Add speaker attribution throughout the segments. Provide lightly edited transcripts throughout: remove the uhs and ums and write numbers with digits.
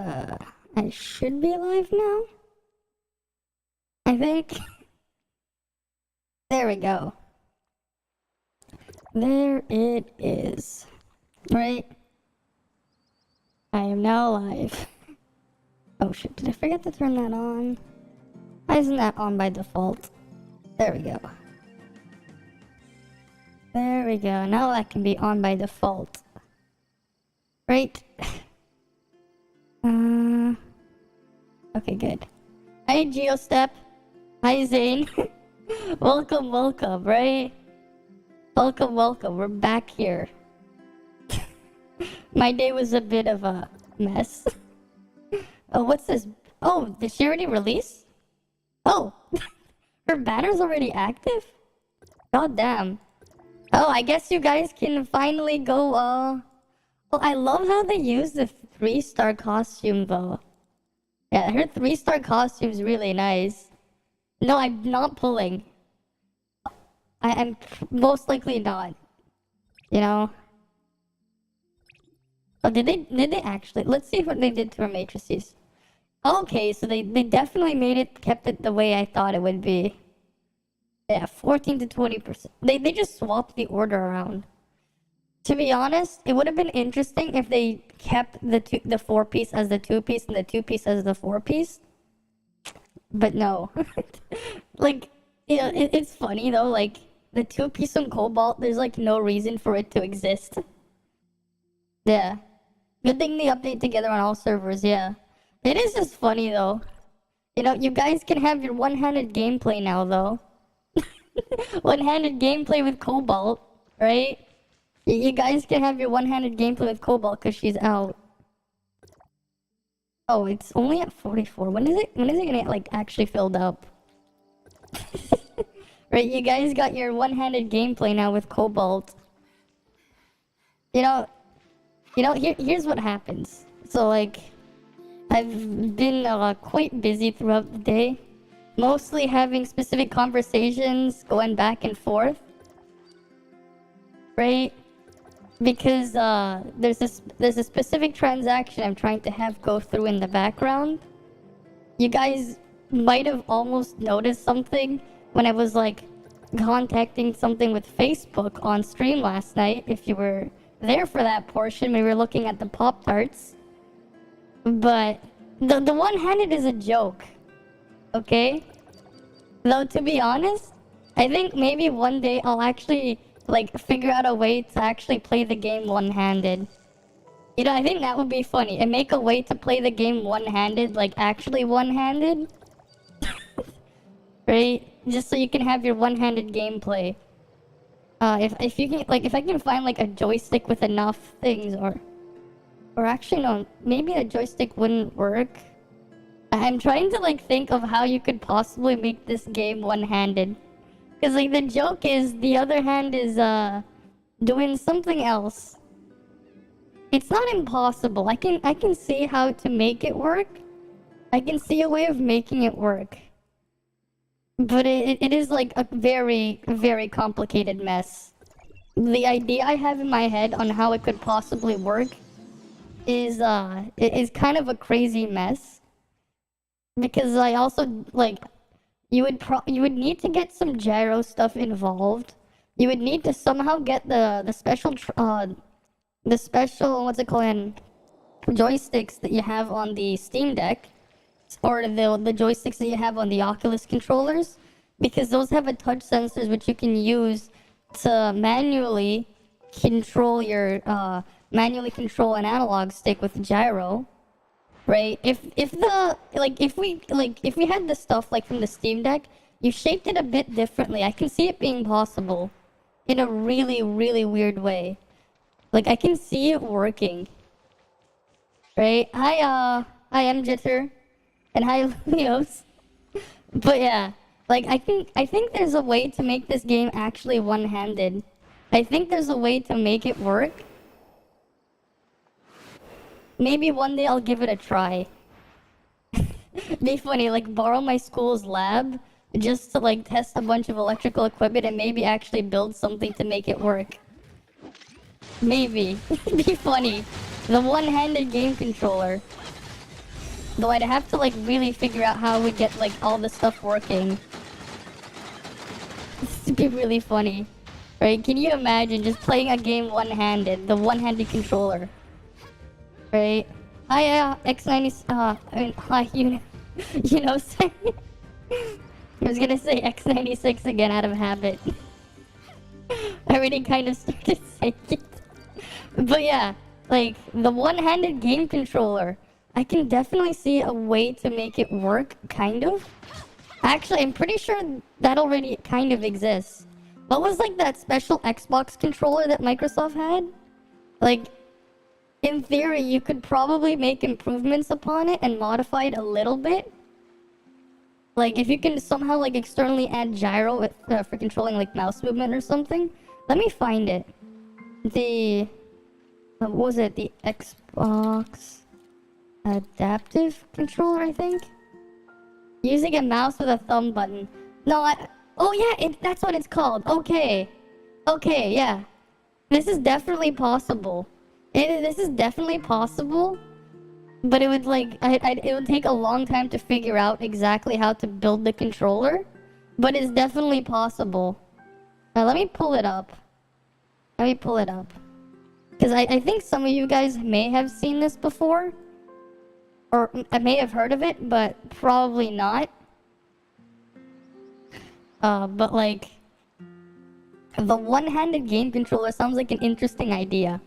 Speaker 1: I should be live now. I think. There we go. There it is. Right? I am now live. Oh shit, did I forget to turn that on? Why isn't that on by default? There we go. There we go. Now that can be on by default. Right? Okay, good. Hi, Geostep. Hi, Zane. Welcome, welcome, right? Welcome, welcome. We're back here. My day was a bit of a mess. Oh, what's this? Oh, did she already release? Oh, her banner's already active? God damn. Oh, I guess you guys can finally go, Oh, I love how they use the 3-star costume, though. Yeah, her 3-star costume's really nice. No, I'm not pulling. I'm most likely not. You know? Oh, did they actually? Let's see what they did to her matrices. Okay, so they definitely kept it the way I thought it would be. Yeah, 14 to 20%. They just swapped the order around. To be honest, it would have been interesting if they kept the 4-piece as the 2-piece and the 2-piece as the 4-piece. But no. Like, yeah, it's funny though, like, the 2-piece on Cobalt, there's like no reason for it to exist. Yeah. Good thing they update together on all servers, yeah. It is just funny though. You know, you guys can have your one-handed gameplay now though. One-handed gameplay with Cobalt, right? You guys can have your one-handed gameplay with Cobalt because she's out. Oh, it's only at 44. When is it gonna get, like, actually filled up? Right, you guys got your one-handed gameplay now with Cobalt. You know, here's what happens. So, like, I've been quite busy throughout the day. Mostly having specific conversations, going back and forth. Right? Because there's a specific transaction I'm trying to have go through in the background. You guys might have almost noticed something when I was like contacting something with Facebook on stream last night. If you were there for that portion, we were looking at the Pop-Tarts. But the one-handed is a joke. Okay? Though to be honest, I think maybe one day I'll actually like figure out a way to actually play the game one-handed. You know, I think that would be funny. And make a way to play the game one-handed, like actually one-handed. Right? Just so you can have your one-handed gameplay. If you can, like, if I can find like a joystick with enough things, or actually no, maybe a joystick wouldn't work. I'm trying to like think of how you could possibly make this game one-handed. Because, like, the joke is the other hand is, doing something else. It's not impossible. I can see how to make it work. I can see a way of making it work. But it is, like, a very, very complicated mess. The idea I have in my head on how it could possibly work is kind of a crazy mess. Because I also, like... You would need to get some gyro stuff involved. You would need to somehow get the special what's it called, joysticks that you have on the Steam Deck, or the joysticks that you have on the Oculus controllers, because those have a touch sensors which you can use to manually control an analog stick with gyro. Right? If we had the stuff like from the Steam Deck, you shaped it a bit differently. I can see it being possible in a really, really weird way. Like, I can see it working. Right? Hi, I'm Jitter. And hi, Leos. But yeah, like, I think there's a way to make this game actually one-handed. I think there's a way to make it work. Maybe one day I'll give it a try. Be funny, like borrow my school's lab just to like test a bunch of electrical equipment and maybe actually build something to make it work. Maybe. Be funny. The one-handed game controller. Though I'd have to like really figure out how we get like all the stuff working. This would be really funny. Right? Can you imagine just playing a game one-handed? The one-handed controller. Right? Hi, X90, hi, you know, say, I was gonna say X96 again out of habit. I already kind of started saying it. But yeah, like, the one-handed game controller, I can definitely see a way to make it work, kind of. Actually, I'm pretty sure that already kind of exists. What was, like, that special Xbox controller that Microsoft had? Like, in theory, you could probably make improvements upon it and modify it a little bit. Like, if you can somehow, like, externally add gyro with, for controlling, like, mouse movement or something. Let me find it. The... what was it? The Xbox... adaptive controller, I think? Using a mouse with a thumb button. No, oh yeah, that's what it's called. Okay. Okay, yeah. This is definitely possible. This is definitely possible. But it would like, it would take a long time to figure out exactly how to build the controller. But it's definitely possible. Now let me pull it up. Let me pull it up. Because I think some of you guys may have seen this before. Or I may have heard of it, but probably not. But like, the one-handed game controller sounds like an interesting idea.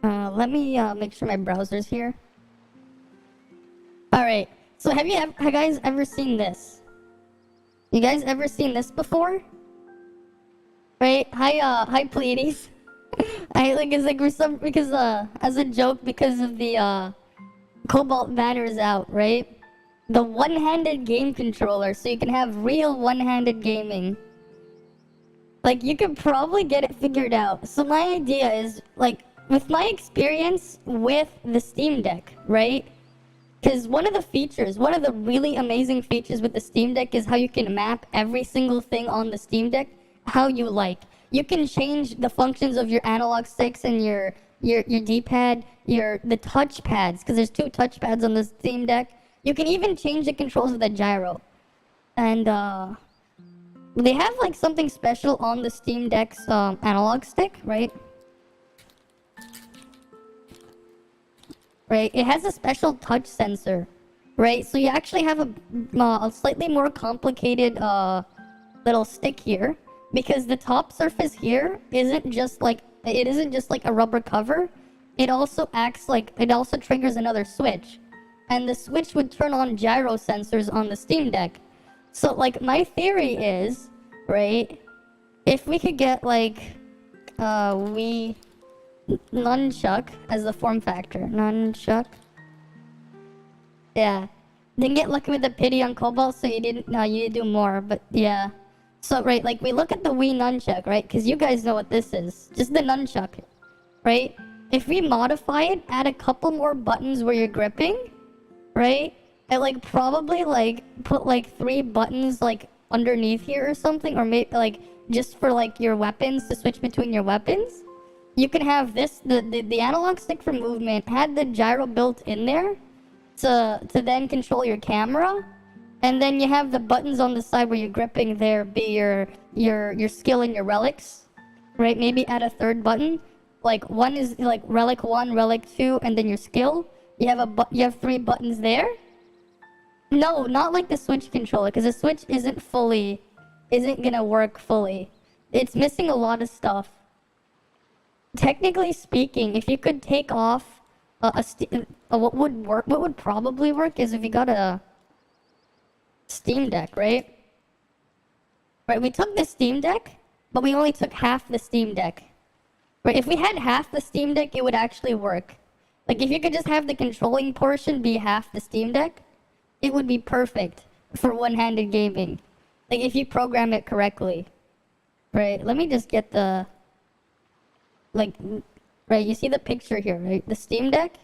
Speaker 1: Let me make sure my browser's here. Alright, so have you guys ever seen this? You guys ever seen this before? Right? Hi Pleiades. It's like because as a joke because of the Cobalt banners out, right? The one-handed game controller, so you can have real one-handed gaming. Like, you could probably get it figured out. So my idea is, like, with my experience with the Steam Deck, right? Because one of the really amazing features with the Steam Deck is how you can map every single thing on the Steam Deck how you like. You can change the functions of your analog sticks and your D-pad, the touch pads, because there's 2 touch pads on the Steam Deck. You can even change the controls of the gyro. And they have like something special on the Steam Deck's analog stick, right? Right, it has a special touch sensor, right? So you actually have a slightly more complicated little stick here. Because the top surface here isn't just like a rubber cover. It also triggers another switch. And the switch would turn on gyro sensors on the Steam Deck. So like my theory is, right, if we could get like Wii nunchuck as the form factor. Nunchuck. Yeah. Didn't get lucky with the pity on Cobalt, so you need to do more, but yeah. So, right, like, we look at the Wii nunchuck, right? Because you guys know what this is. Just the nunchuck, right? If we modify it, add a couple more buttons where you're gripping, right? And, like, probably, like, put, like, 3 buttons, like, underneath here or something. Or maybe, like, just for, like, your weapons, to switch between your weapons. You can have this, the analog stick for movement, had the gyro built in there to then control your camera. And then you have the buttons on the side where you're gripping there be your skill and your relics, right? Maybe add a 3rd button. Like, one is like relic 1, relic 2, and then your skill. You have 3 buttons there. No, not like the Switch controller, because the Switch isn't gonna work fully. It's missing a lot of stuff. Technically speaking, if you could take off what would probably work is if you got a Steam Deck, right? Right, we took the Steam Deck, but we only took half the Steam Deck. Right, if we had half the Steam Deck, it would actually work. Like, if you could just have the controlling portion be half the Steam Deck, it would be perfect for one-handed gaming. Like, if you program it correctly. Right, let me just get the... Like, right, you see the picture here, right? The Steam Deck?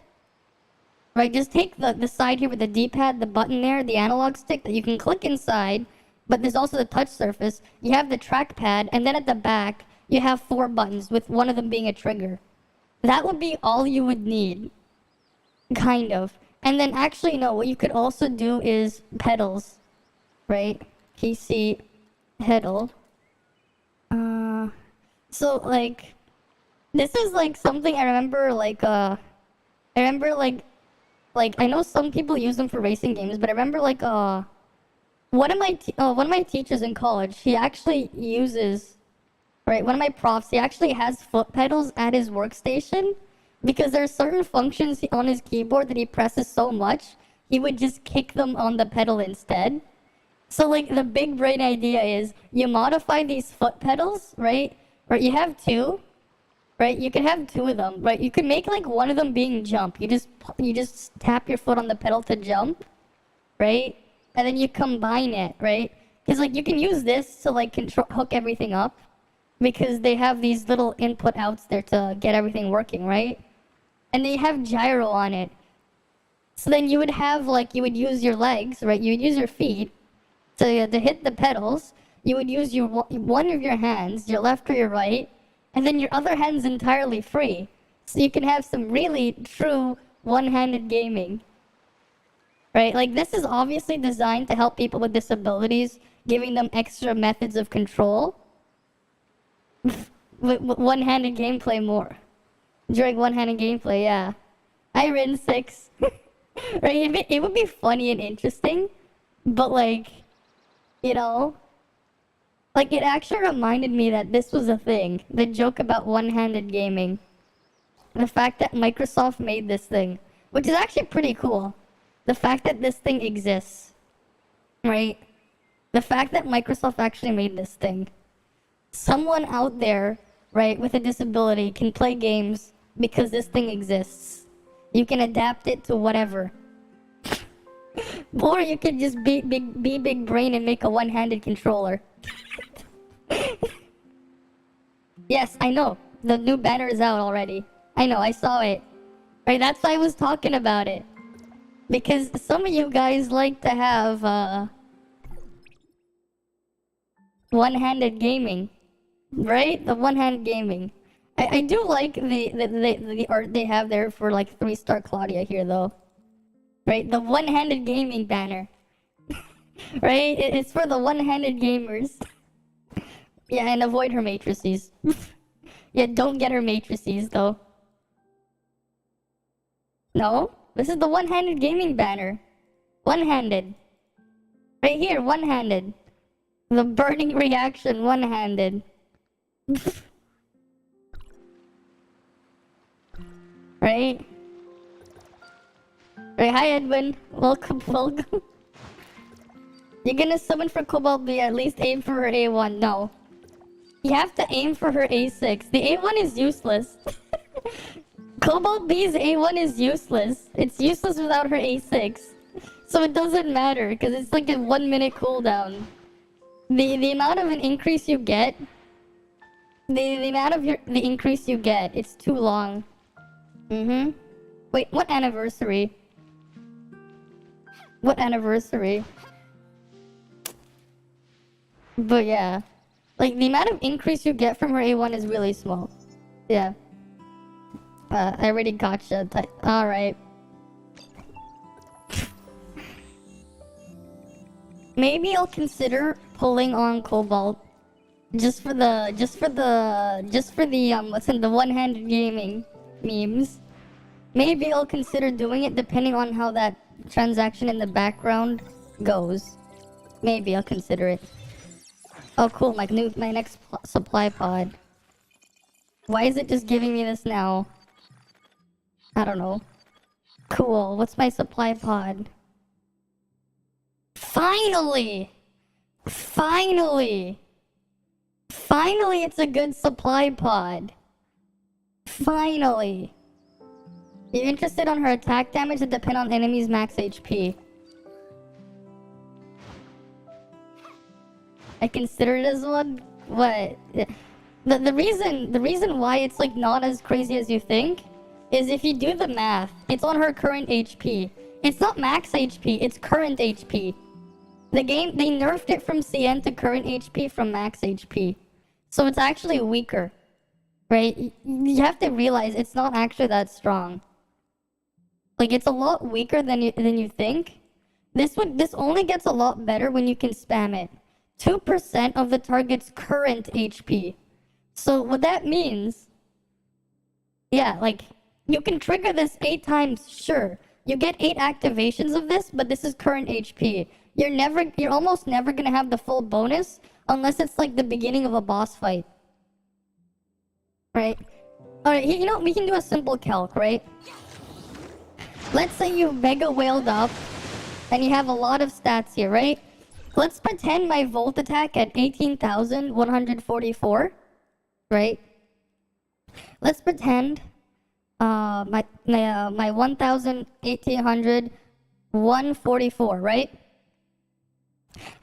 Speaker 1: Right, just take the side here with the D-pad, the button there, the analog stick that you can click inside, but there's also the touch surface. You have the trackpad, and then at the back, you have 4 buttons, with one of them being a trigger. That would be all you would need. Kind of. And then actually, no, what you could also do is pedals, right? PC pedal. So like, this is like something I remember like I know some people use them for racing games, but I remember like one of my teachers in college, he actually uses, right, one of my profs, he actually has foot pedals at his workstation because there are certain functions on his keyboard that he presses so much, he would just kick them on the pedal instead. So like the big brain idea is you modify these foot pedals, right? Or you have two, right? You could have two of them, right? You could make like one of them being jump. You just tap your foot on the pedal to jump, right? And then you combine it, right? Because like you can use this to like hook everything up, because they have these little input outs there to get everything working, right? And they have gyro on it. So then you would have like, you would use your legs, right? You would use your feet to hit the pedals. You would use your one of your hands, your left or your right, and then your other hand's entirely free. So you can have some really true one-handed gaming. Right? Like this is obviously designed to help people with disabilities, giving them extra methods of control. with one-handed gameplay more. During one-handed gameplay, yeah. Reinx. Right? It would be funny and interesting, but like, you know, like it actually reminded me that this was a thing. The joke about one-handed gaming. The fact that Microsoft made this thing, which is actually pretty cool. The fact that this thing exists, right? The fact that Microsoft actually made this thing. Someone out there, right, with a disability can play games because this thing exists. You can adapt it to whatever. Or you could just be big brain and make a one-handed controller. Yes, I know. The new banner is out already. I know, I saw it. Right, that's why I was talking about it. Because some of you guys like to have one-handed gaming, right? The one-handed gaming. I do like the art they have there for like 3-star Claudia here though, right? The one-handed gaming banner, right? It's for the one-handed gamers. Yeah, and avoid her matrices. Yeah, don't get her matrices though. No, this is the one-handed gaming banner. One-handed. Right here, one-handed. The burning reaction, one-handed. Right? Right, hi Edwin. Welcome, welcome. You're gonna summon for Cobalt B, at least aim for her A1. No. You have to aim for her A6. The A1 is useless. Cobalt B's A1 is useless. It's useless without her A6. So it doesn't matter, because it's like a 1 minute cooldown. The amount of an increase you get, the amount of the increase you get, it's too long. Wait, what anniversary? What anniversary? But yeah. Like, the amount of increase you get from her A1 is really small. Yeah. I already gotcha. Alright. Maybe I'll consider pulling on Cobalt. Just for the what's in the one-handed gaming memes. Maybe I'll consider doing it depending on how that transaction in the background goes. Maybe I'll consider it. Oh cool, my next supply pod. Why is it just giving me this now? I don't know. Cool, what's my supply pod? Finally! Finally! Finally it's a good supply pod. Finally! You're interested on her attack damage that depend on enemies' max HP. I consider it as one? What? The reason why it's like not as crazy as you think is if you do the math, it's on her current HP. It's not max HP, it's current HP. The game, they nerfed it from CN to current HP from max HP. So it's actually weaker. Right? You have to realize it's not actually that strong. Like, it's a lot weaker than you think. This only gets a lot better when you can spam it. 2% of the target's current HP. So what that means, yeah, like, you can trigger this 8 times, sure. You get 8 activations of this, but this is current HP. You're almost never gonna have the full bonus unless it's like the beginning of a boss fight. Right? Alright, you know, we can do a simple calc, right? Let's say you mega whaled up and you have a lot of stats here, right? Let's pretend my volt attack at 18,144, right? Let's pretend my 1,144, right?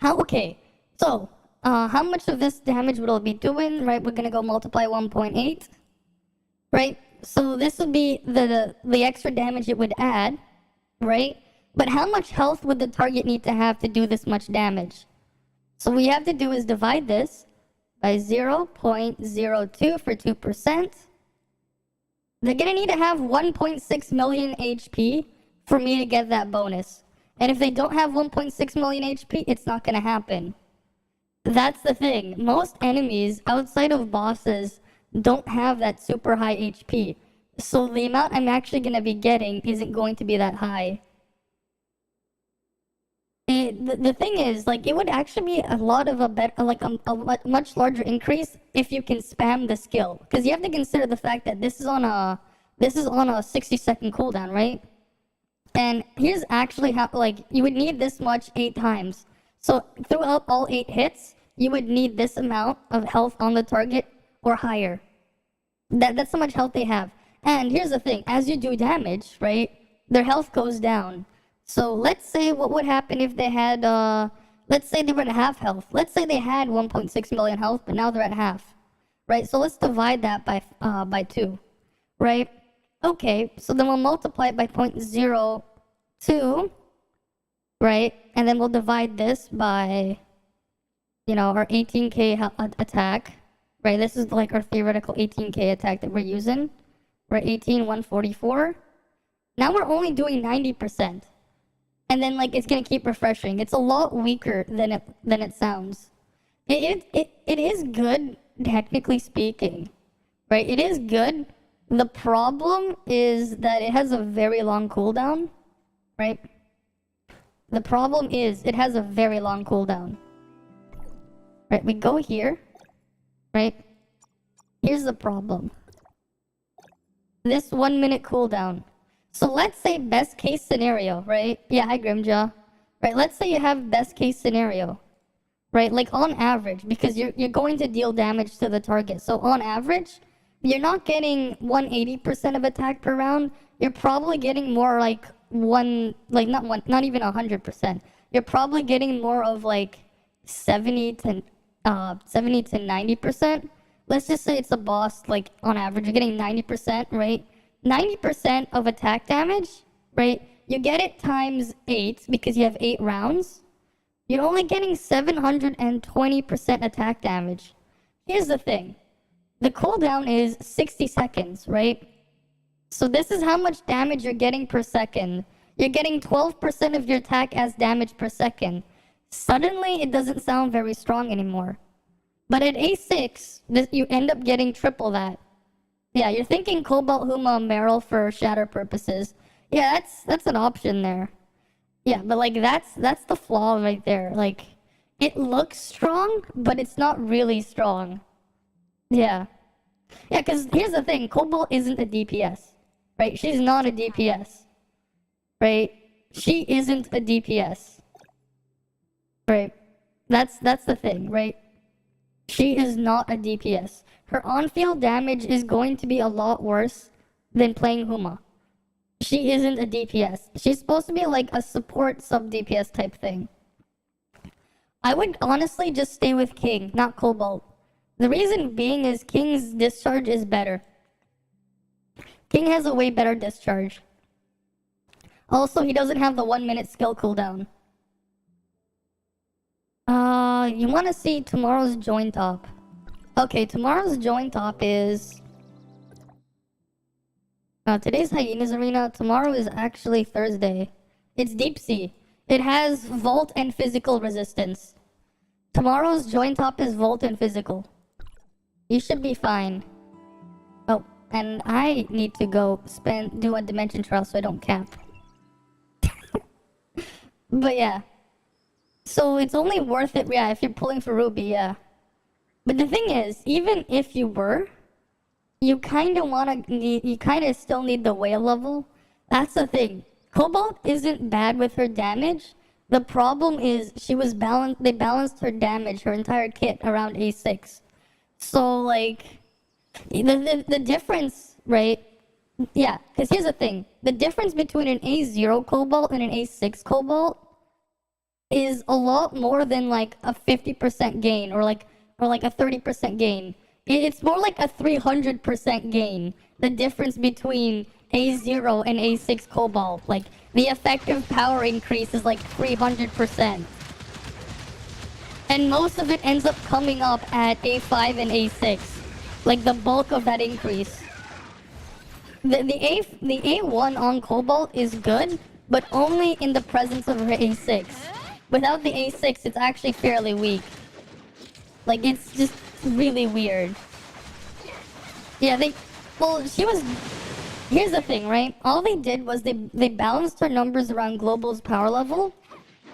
Speaker 1: Okay, so how much of this damage will it be doing, right? We're gonna go multiply 1.8, right? So this would be the extra damage it would add, right? But how much health would the target need to have to do this much damage? So what we have to do is divide this by 0.02 for 2%. They're gonna need to have 1.6 million HP for me to get that bonus. And if they don't have 1.6 million HP, it's not gonna happen. That's the thing. Most enemies outside of bosses don't have that super high HP. So the amount I'm actually gonna be getting isn't going to be that high. The thing is, like, it would actually be a lot of a much larger increase if you can spam the skill, because you have to consider the fact that this is on a 60-second cooldown, right? And here's actually how, like, you would need this much 8 times. So throughout all 8 hits, you would need this amount of health on the target or higher. That's how much health they have. And here's the thing: as you do damage, right, their health goes down. So let's say what would happen if they had, let's say they were at half health. Let's say they had 1.6 million health, but now they're at half, right? So let's divide that by 2, right? Okay, so then we'll multiply it by 0.02, right? And then we'll divide this by, you know, our 18k attack, right? This is like our theoretical 18k attack that we're using. We're at 18,144. Now we're only doing 90%. And then, like, it's gonna keep refreshing. It's a lot weaker than it sounds. It is good, technically speaking, right? It is good. The problem is that it has a very long cooldown, right? The problem is it has a very long cooldown. Right, we go here, right? Here's the problem. This 1 minute cooldown. So let's say best case scenario, right? Yeah, hi Grimjaw. Right, let's say you have best case scenario, right? Like on average, because you're going to deal damage to the target. So on average, you're not getting 180% of attack per round. You're probably getting more like not even 100%. You're probably getting more of like 70 to 90%. Let's just say it's a boss, like on average, you're getting 90%, right? 90% of attack damage, right? You get it times 8 because you have 8 rounds. You're only getting 720% attack damage. Here's the thing. The cooldown is 60 seconds, right? So this is how much damage you're getting per second. You're getting 12% of your attack as damage per second. Suddenly, it doesn't sound very strong anymore. But at A6, you end up getting triple that. Yeah, you're thinking Cobalt, Huma, Meryl for shatter purposes. Yeah, that's an option there. Yeah, but like that's the flaw right there. Like, it looks strong, but it's not really strong. Yeah. Yeah, because here's the thing, Cobalt isn't a DPS. Right? She's not a DPS. Right? She isn't a DPS. Right? That's the thing, right? She is not a DPS. Her on-field damage is going to be a lot worse than playing Huma. She isn't a DPS. She's supposed to be like a support sub-DPS type thing. I would honestly just stay with King, not Cobalt. The reason being is King's discharge is better. King has a way better discharge. Also, he doesn't have the 1 minute skill cooldown. You want to see tomorrow's join top. Okay, tomorrow's join top is... Today's Hyenas Arena. Tomorrow is actually Thursday. It's Deep Sea. It has Vault and Physical Resistance. Tomorrow's join top is Vault and Physical. You should be fine. Oh, and I need to go do a dimension trial so I don't cap. But yeah. So it's only worth it, yeah, if you're pulling for Ruby, yeah. But the thing is, even if you were, you kind of still need the whale level. That's the thing. Cobalt isn't bad with her damage. The problem is they balanced her damage, her entire kit around A6. So like, the difference, right? Yeah, because here's the thing. The difference between an A0 Cobalt and an A6 Cobalt is a lot more than like a 50% gain or like a 30% gain. It's more like a 300% gain. The difference between A0 and A6 Cobalt. Like, the effective power increase is like 300%. And most of it ends up coming up at A5 and A6. Like, the bulk of that increase. The A1 on Cobalt is good, but only in the presence of her A6. Without the A6, it's actually fairly weak. Like, it's just really weird. Yeah, here's the thing, right? All they did was they balanced her numbers around Global's power level.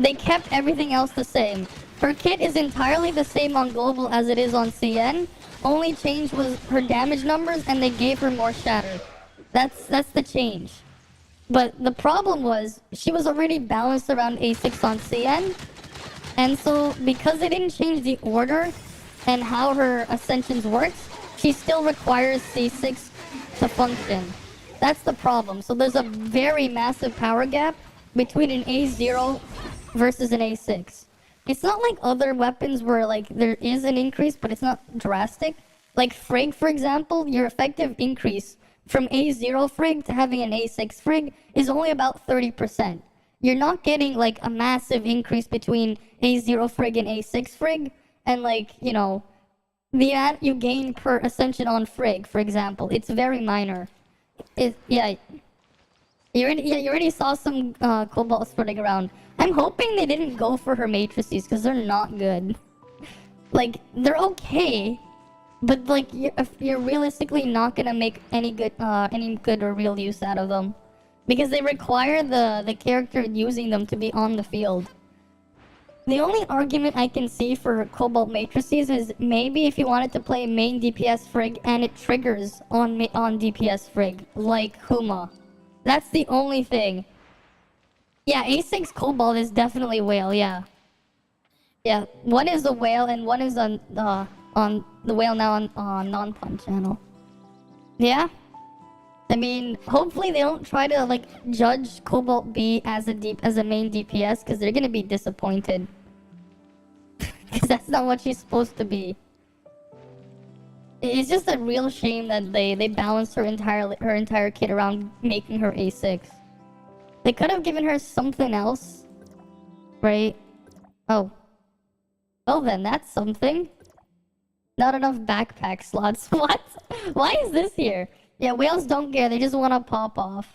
Speaker 1: They kept everything else the same. Her kit is entirely the same on Global as it is on CN. Only change was her damage numbers, and they gave her more shatter. That's the change. But the problem was, she was already balanced around A6 on CN. And so, because they didn't change the order and how her Ascensions works, she still requires C6 to function. That's the problem. So there's a very massive power gap between an A0 versus an A6. It's not like other weapons where like there is an increase, but it's not drastic. Like Frigg, for example, your effective increase from A0 Frigg to having an A6 Frigg is only about 30%. You're not getting like a massive increase between A0 Frigg and A6 Frigg, and like, you know, the amount you gain per Ascension on Frigg, for example, it's very minor. You already saw some Cobalt spreading around. I'm hoping they didn't go for her matrices, because they're not good. Like, they're okay, but like, you're realistically not gonna make any good or real use out of them. Because they require the character using them to be on the field. The only argument I can see for Cobalt matrices is maybe if you wanted to play main DPS Frigg and it triggers on DPS Frigg, like Huma. That's the only thing. Yeah, A6 Cobalt is definitely whale, yeah. Yeah, one is a whale and one is on the whale now on non-pun channel. Yeah? I mean, hopefully they don't try to like judge Cobalt B as a main DPS, because they're gonna be disappointed. Because that's not what she's supposed to be. It's just a real shame that they balanced her entire kit around making her A6. They could have given her something else, right? Oh. Well then, that's something. Not enough backpack slots. What? Why is this here? Yeah, whales don't care. They just want to pop off.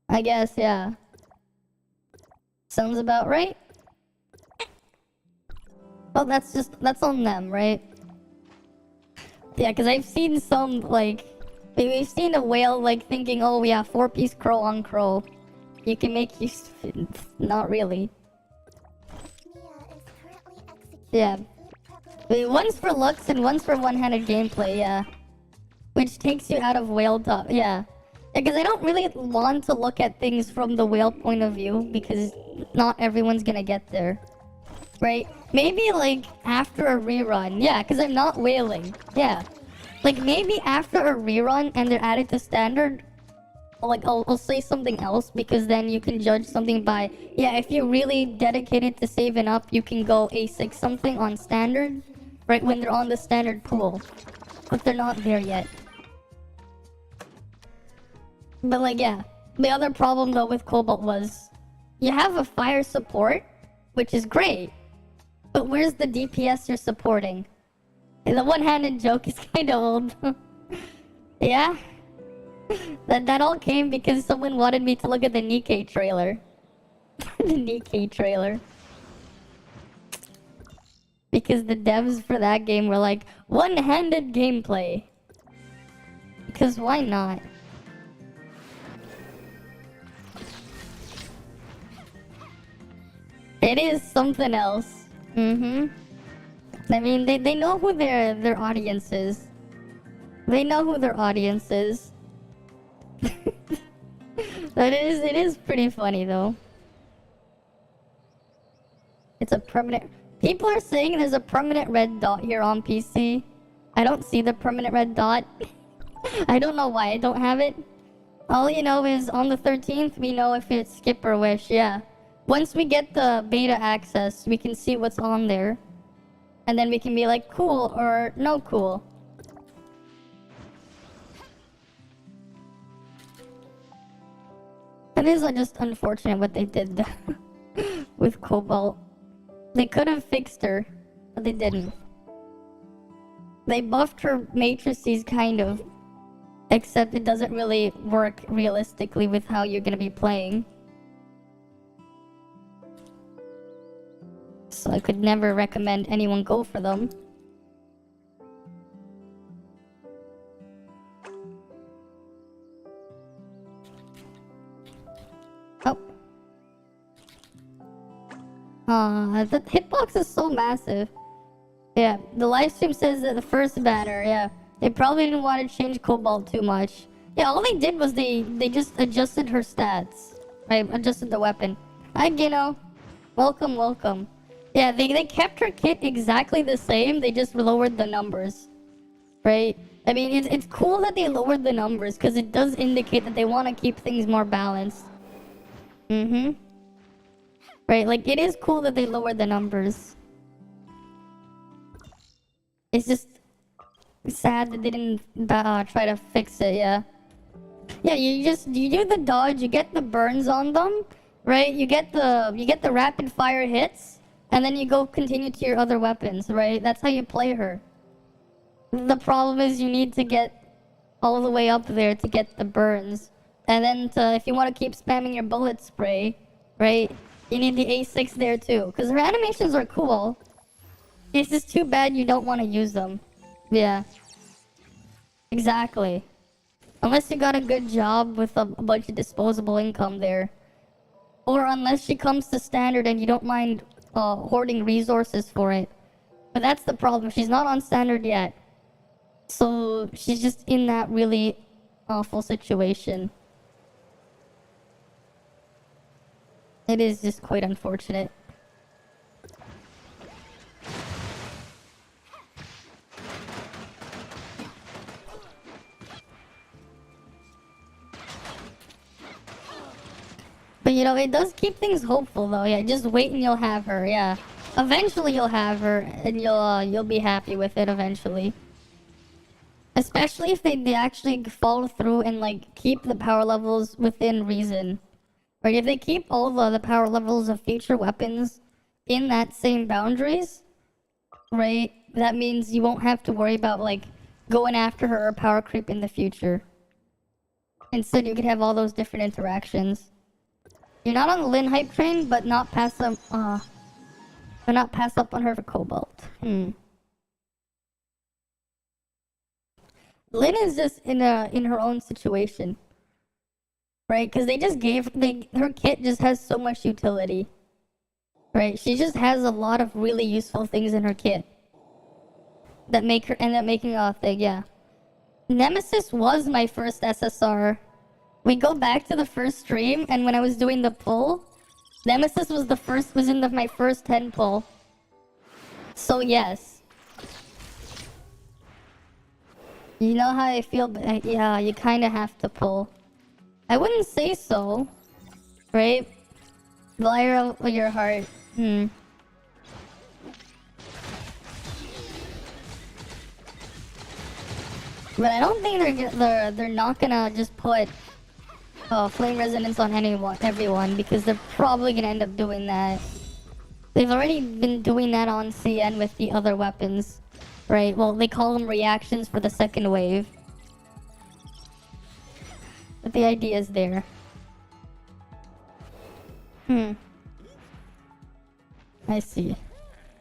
Speaker 1: I guess, yeah. Sounds about right. Well, that's on them, right? Yeah, because I've seen some, like... We've seen a whale, like, thinking, oh, yeah, 4-piece crow on crow. You can make use of it. Not really. Yeah. Wait, one's for looks and one's for one-handed gameplay, yeah. Which takes you out of whale top, yeah. Because I don't really want to look at things from the whale point of view, because not everyone's gonna get there. Right? Maybe, like, after a rerun, yeah, because I'm not whaling, yeah. Like, maybe after a rerun and they're added to standard, like, I'll say something else, because then you can judge something by, yeah, if you're really dedicated to saving up, you can go A6 something on standard, right, when they're on the standard pool. But they're not there yet. But like, yeah. The other problem though with Cobalt was, you have a fire support, which is great. But where's the DPS you're supporting? And the one-handed joke is kinda old. Yeah? That all came because someone wanted me to look at the Nikkei trailer. The Nikkei trailer. Because the devs for that game were like, one-handed gameplay. Because why not? It is something else. I mean, they know who their audience is. They know who their audience is. It is pretty funny though. It's a permanent... People are saying there's a permanent red dot here on PC. I don't see the permanent red dot. I don't know why I don't have it. All you know is on the 13th, we know if it's skip or wish, yeah. Once we get the beta access, we can see what's on there. And then we can be like, cool or no cool. It is just unfortunate what they did with Cobalt. They could have fixed her, but they didn't. They buffed her matrices, kind of. Except it doesn't really work realistically with how you're gonna be playing. So I could never recommend anyone go for them. The hitbox is so massive. Yeah, the livestream says that the first banner, yeah. They probably didn't want to change Cobalt too much. Yeah, all they did was they just adjusted her stats. Right, adjusted the weapon. Hi, Gino. Welcome, welcome. Yeah, they kept her kit exactly the same, they just lowered the numbers. Right? I mean, it's cool that they lowered the numbers, because it does indicate that they want to keep things more balanced. Right, like, it is cool that they lowered the numbers. It's just sad that they didn't try to fix it, yeah. Yeah, you do the dodge, you get the burns on them, right? You get the rapid fire hits, and then you go continue to your other weapons, right? That's how you play her. The problem is you need to get all the way up there to get the burns. And then if you want to keep spamming your bullet spray, right? You need the A6 there too, because her animations are cool. It's just too bad you don't want to use them. Yeah. Exactly. Unless you got a good job with a bunch of disposable income there. Or unless she comes to standard and you don't mind hoarding resources for it. But that's the problem, she's not on standard yet. So she's just in that really awful situation. It is just quite unfortunate. But you know, it does keep things hopeful though. Yeah, just wait and you'll have her. Yeah, eventually you'll have her, and you'll be happy with it eventually. Especially if they actually follow through and like keep the power levels within reason. Right, if they keep all the power levels of future weapons in that same boundaries, right, that means you won't have to worry about, like, going after her or power creep in the future. Instead, you could have all those different interactions. You're not on the Lin hype train, but not pass them, but not pass up on her for Cobalt. Lin is just in her own situation. Right, because they just her kit just has so much utility. Right, she just has a lot of really useful things in her kit. That end up making a thing, yeah. Nemesis was my first SSR. We go back to the first stream, and when I was doing the pull, Nemesis was in my first 10 pull. So yes. You know how I feel, but yeah, you kind of have to pull. I wouldn't say so, right? Liar of your heart. But I don't think they're not gonna just put flame resonance on everyone, because they're probably gonna end up doing that. They've already been doing that on CN with the other weapons, right? Well, they call them reactions for the second wave. but the idea is there. I see.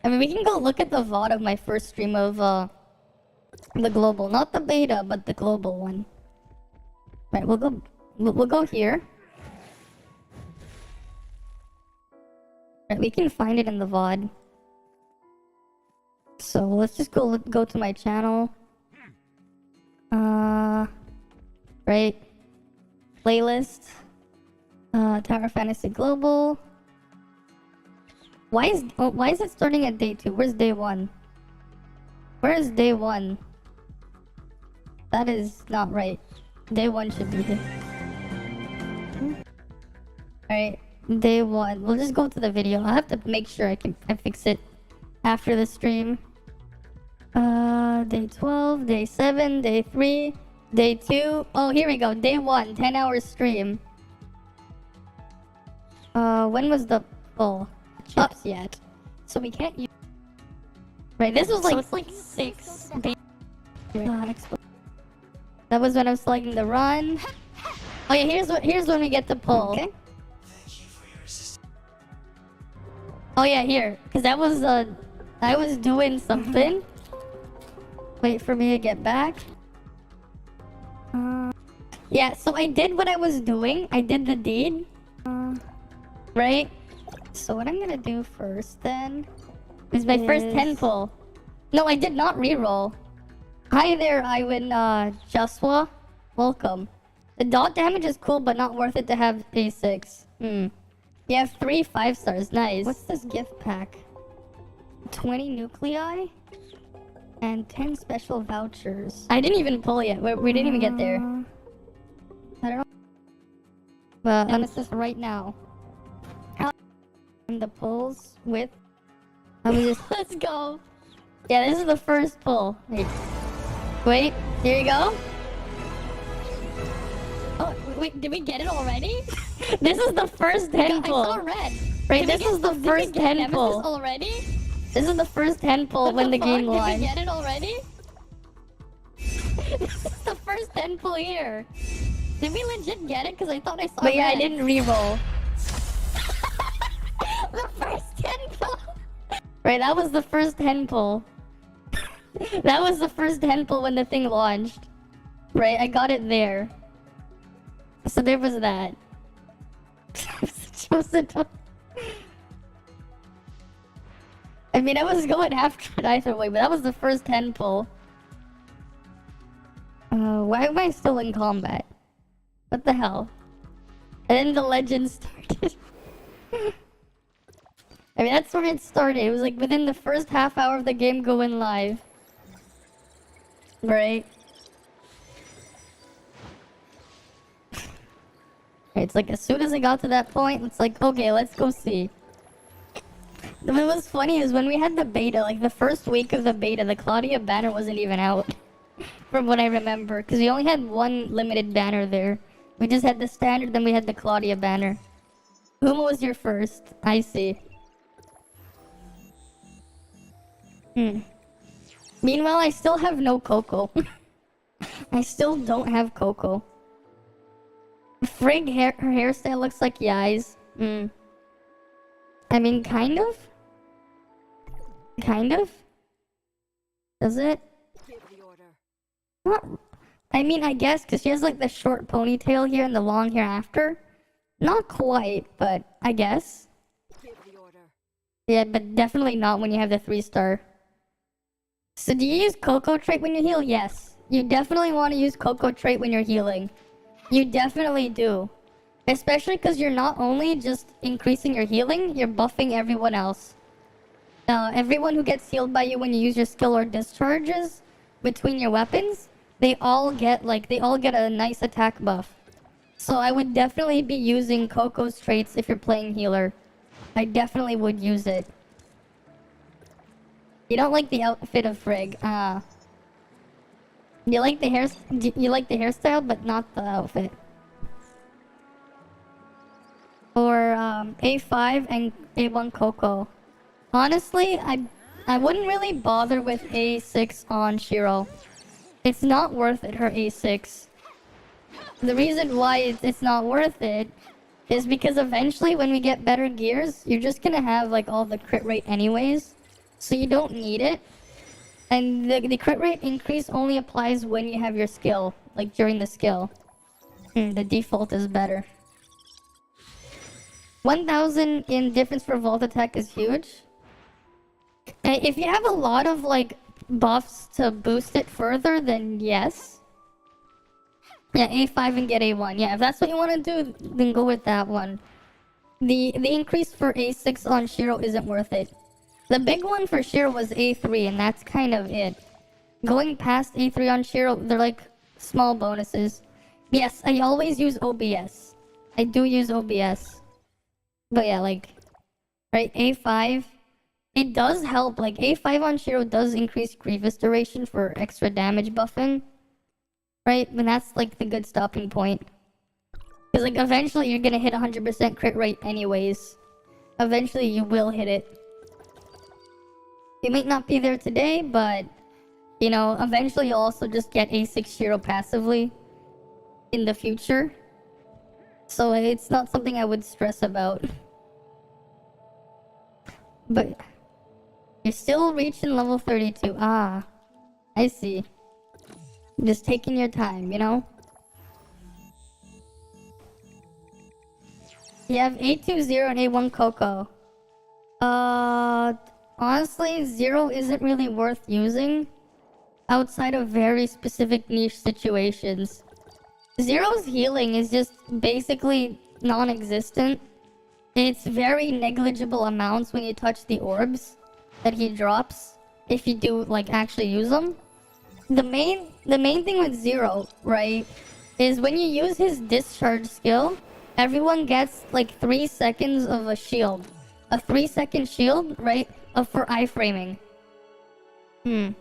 Speaker 1: I mean, we can go look at the VOD of my first stream of the global, not the beta, but the global one. Right, we'll go here. Right, we can find it in the VOD. So let's just go to my channel. Right. Playlist. Tower Fantasy Global. Why is it starting at day 2? Where's day 1? Where is day 1? That is not right. Day 1 should be here. Alright, day 1. We'll just go to the video. I'll have to make sure I fix it after the stream. Day 12, day 7, day 3, day 2. Oh, here we go. Day 1, 10-hour stream. When was the chips yet? So we can't use. Right, this was like. So it's like 6. That was when I was selecting the run. Oh yeah, here's when we get the pull. Okay. Oh yeah, here, cause that was I was doing something. Wait for me to get back. Yeah, so I did what I was doing. I did the deed. Right? So what I'm gonna do first then is my first 10 pull. No, I did not reroll. Hi there, Iwan Joshua. Welcome. The dot damage is cool, but not worth it to have A6. You have 3 5-stars. Nice. What's this gift pack? 20 nuclei and 10 special vouchers. I didn't even pull yet. We didn't even get there. I don't know. But this is right now. The pulls with. Let's go. Yeah, this is the first pull. Wait, here you go. Oh, wait, did we get it already? This is the first 10 pull. I saw red. Right, this is the first 10 pull. Already? This is the first 10 pull when the game launched. Did we get it already? This is the first 10 pull here. Did we legit get it? Because I thought I saw. But yeah, I didn't re-roll. The first 10 pull. Right, that was the first 10 pull. That was the first 10 pull when the thing launched. Right, I got it there. So there was that. I mean, I was going after it either way, but that was the first 10 pull. Why am I still in combat? What the hell? And then the legend started. I mean, that's where it started. It was like within the first half hour of the game going live. Right? It's like as soon as I got to that point, it's like, okay, let's go see. What was funny is when we had the beta, like the first week of the beta, the Claudia banner wasn't even out. From what I remember. Because we only had one limited banner there. We just had the standard, then we had the Claudia banner. Uma was your first. I see. Meanwhile, I still have no Coco. I still don't have Coco. Frig, her hairstyle looks like Yai's. I mean, kind of? Kind of? Does it? Not, I mean, I guess, because she has like the short ponytail here and the long hair after. Not quite, but I guess. Yeah, but definitely not when you have the 3-star. So do you use Coco trait when you heal? Yes. You definitely want to use Coco trait when you're healing. You definitely do. Especially because you're not only just increasing your healing, you're buffing everyone else. Everyone who gets healed by you when you use your skill or discharges between your weapons, they all get a nice attack buff. So I would definitely be using Coco's traits if you're playing healer. I definitely would use it. You don't like the outfit of Frig. You like the hairstyle, but not the outfit. Or A5 and A1 Coco. Honestly, I wouldn't really bother with A6 on Shiro. It's not worth it, her A6. The reason why it's not worth it is because eventually when we get better gears, you're just gonna have like all the crit rate anyways. So you don't need it. And the crit rate increase only applies when you have your skill, like during the skill. The default is better. 1000 in difference for vault attack is huge. And if you have a lot of like buffs to boost it further, then yes. Yeah, A5 and get A1. Yeah, if that's what you want to do, then go with that one. The increase for A6 on Shiro isn't worth it. The big one for Shiro was A3, and that's kind of it. Going past A3 on Shiro, they're like small bonuses. Yes, I always use OBS. I do use OBS. But yeah, like, right, A5, it does help. Like, A5 on Shiro does increase Grievous duration for extra damage buffing. Right? And that's like the good stopping point. Because, like, eventually you're gonna hit 100% crit rate anyways. Eventually you will hit it. You might not be there today, but, you know, eventually you'll also just get A6 Shiro passively in the future. So it's not something I would stress about. But you're still reaching level 32. Ah, I see. Just taking your time, you know? You have A2 Zero and A1 Coco. Honestly, Zero isn't really worth using outside of very specific niche situations. Zero's healing is just basically non-existent. It's very negligible amounts when you touch the orbs that he drops, if you do like actually use them. The main thing with Zero, right, is when you use his discharge skill, everyone gets like 3 seconds of a shield. A 3-second shield, right, for iframing.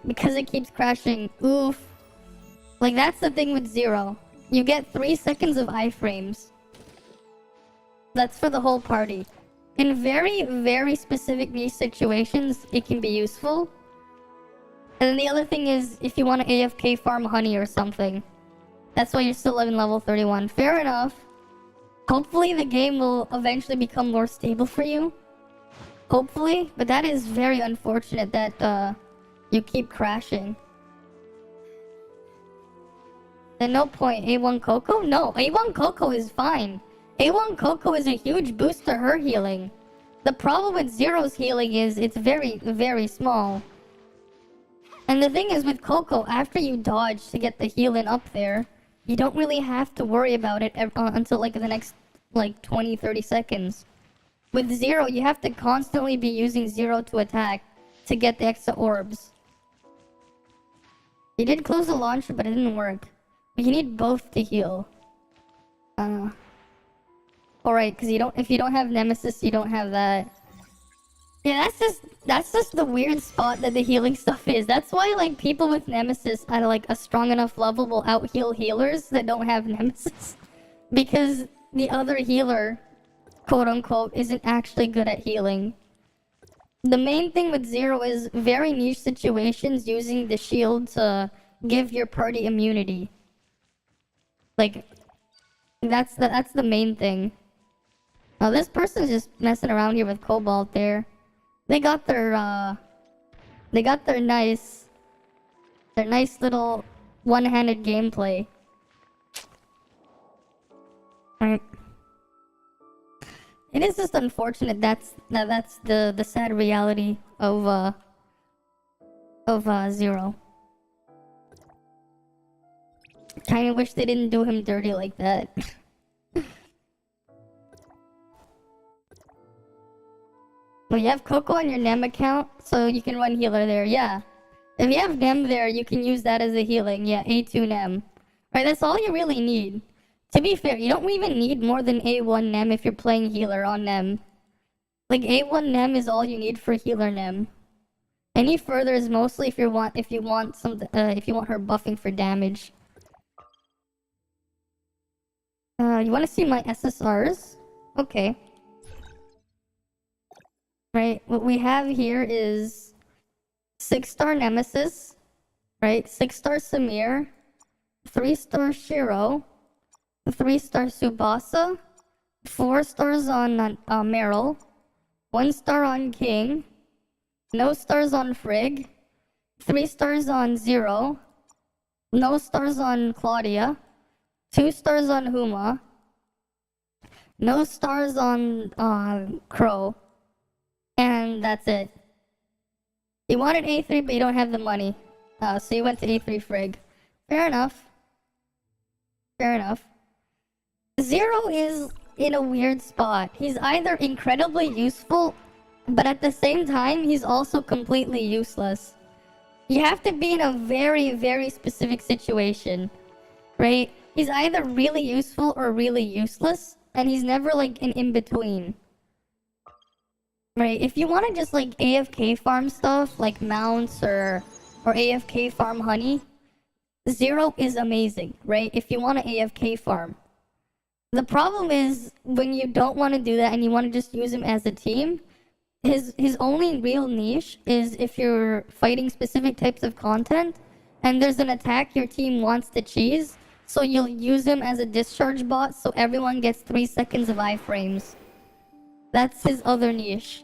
Speaker 1: Because it keeps crashing. Oof. Like, that's the thing with Zero. You get 3 seconds of iframes. That's for the whole party. In very, very specific niche situations, it can be useful. And then the other thing is, if you want to AFK farm honey or something. That's why you're still in level 31. Fair enough. Hopefully the game will eventually become more stable for you. Hopefully. But that is very unfortunate that you keep crashing. Then no point. A1 Coco? No, A1 Coco is fine. A1 Coco is a huge boost to her healing. The problem with Zero's healing is it's very, very small. And the thing is with Coco, after you dodge to get the healing up there, you don't really have to worry about it until like the next like 20-30 seconds. With Zero, you have to constantly be using Zero to attack to get the extra orbs. You did close the launcher, but it didn't work. You need both to heal. Alright, because if you don't have Nemesis, you don't have that. Yeah, that's just the weird spot that the healing stuff is. That's why like people with Nemesis at like a strong enough level will out heal healers that don't have Nemesis. Because the other healer, quote unquote, isn't actually good at healing. The main thing with Zero is very niche situations using the shield to give your party immunity. Like, that's the main thing. Oh, this person's just messing around here with Cobalt there. They got their nice little one-handed gameplay. Right. It is just unfortunate that's the sad reality of Zero. Kinda wish they didn't do him dirty like that. Well, you have Coco on your Nem account, so you can run healer there, yeah. If you have Nem there, you can use that as a healing, yeah, A2 Nem. Right, that's all you really need. To be fair, you don't even need more than A1 Nem if you're playing healer on Nem. Like, A1 Nem is all you need for healer Nem. Any further is mostly if you want her buffing for damage. You want to see my SSRs? Okay. Right, what we have here is 6-star Nemesis, right? 6-star Samir, 3-star Shiro, 3-star Tsubasa, 4 stars on Meryl, 1 star on King, no stars on Frigg, 3 stars on Zero, no stars on Claudia, 2 stars on Huma, no stars on Crow, and that's it. You wanted A3, but you don't have the money, so you went to A3 Frigg. Fair enough. Fair enough. Zero is in a weird spot. He's either incredibly useful, but at the same time, he's also completely useless. You have to be in a very, very specific situation, right? He's either really useful or really useless, and he's never like an in-between. Right? If you want to just like AFK farm stuff, like mounts or AFK farm honey, Zero is amazing, right? If you want to AFK farm. The problem is when you don't want to do that and you want to just use him as a team, his only real niche is if you're fighting specific types of content and there's an attack your team wants to cheese, so you'll use him as a discharge bot so everyone gets 3 seconds of iframes. That's his other niche.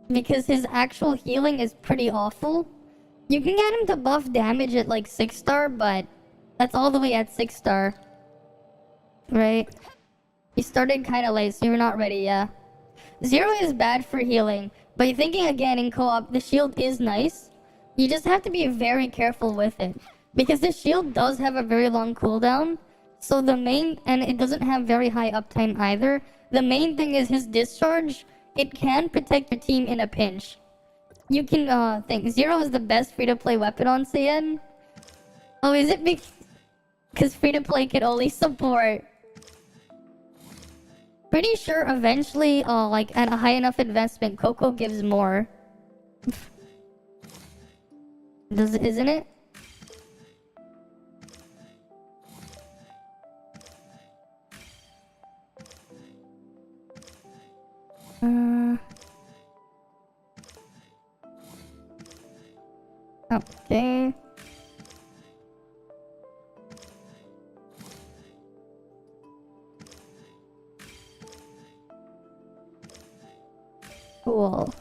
Speaker 1: Because his actual healing is pretty awful. You can get him to buff damage at like 6-star, but that's all the way at 6-star. Right? You started kinda late, so you're not ready, yeah. Zero is bad for healing, but thinking again in co-op, the shield is nice. You just have to be very careful with it. Because the shield does have a very long cooldown, so and it doesn't have very high uptime either. The main thing is his discharge. It can protect your team in a pinch. You can think Zero is the best free-to-play weapon on CN. Oh, is it because free-to-play can only support? Pretty sure eventually, like at a high enough investment, Coco gives more. Isn't it? Okay. Cool.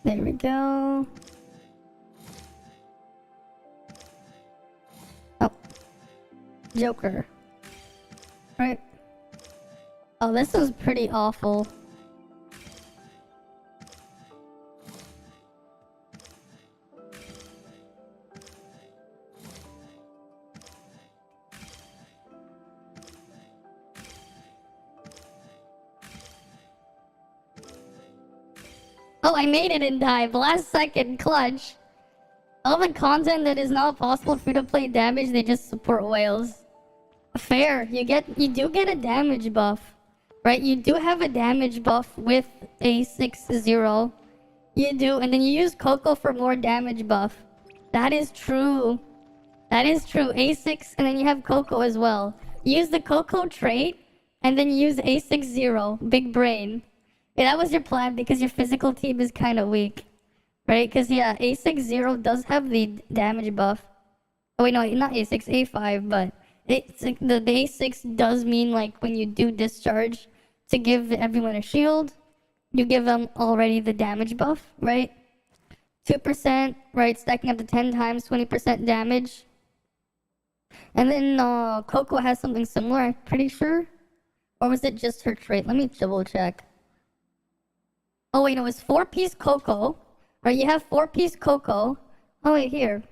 Speaker 1: There we go. Oh. Joker. Right. Oh, this is pretty awful. Oh, I made it in time. Last second clutch. All the content that is not possible for you to play damage, they just support whales. Fair. You do get a damage buff. Right? You do have a damage buff with a 6-0. You do, and then you use Coco for more damage buff. That is true. That is true. A6, and then you have Coco as well. Use the Coco trait, and then use A60. Big brain. Yeah, that was your plan because your physical team is kind of weak. Right? Because, yeah, A60 does have the damage buff. Oh, wait, no, not A6, A5, but the A6 does mean, like, when you do discharge to give everyone a shield, you give them already the damage buff, right? 2%, right? Stacking up to 10 times, 20% damage. And then Coco has something similar, I'm pretty sure. Or was it just her trait? Let me double check. Oh, wait, no, it's 4-piece Coco. Right, you have 4-piece Coco. Oh, wait, here.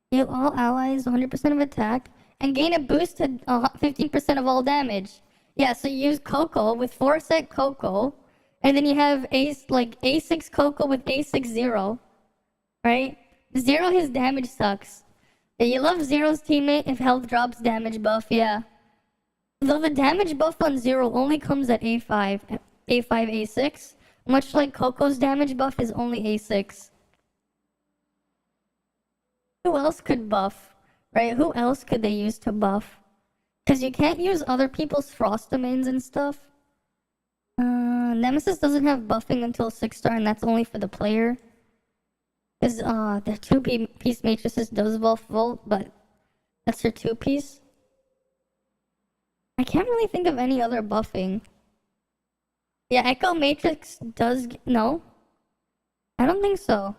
Speaker 1: Heal all allies 100% of attack and gain a boost to 15% of all damage. Yeah, so you use Coco with 4-set Coco, and then you have A6 Coco with A60. Right? Zero, his damage sucks. Yeah, you love Zero's teammate if health drops damage buff, yeah. Though the damage buff on Zero only comes at A5, A6. Much like Coco's damage buff is only A6. Who else could buff? right? Who else could they use to buff? Because you can't use other people's frost domains and stuff. Nemesis doesn't have buffing until 6-star, and that's only for the player. Because the 2-piece matrices does buff Volt, but that's her 2-piece. I can't really think of any other buffing. Yeah, Echo Matrix does... No? I don't think so.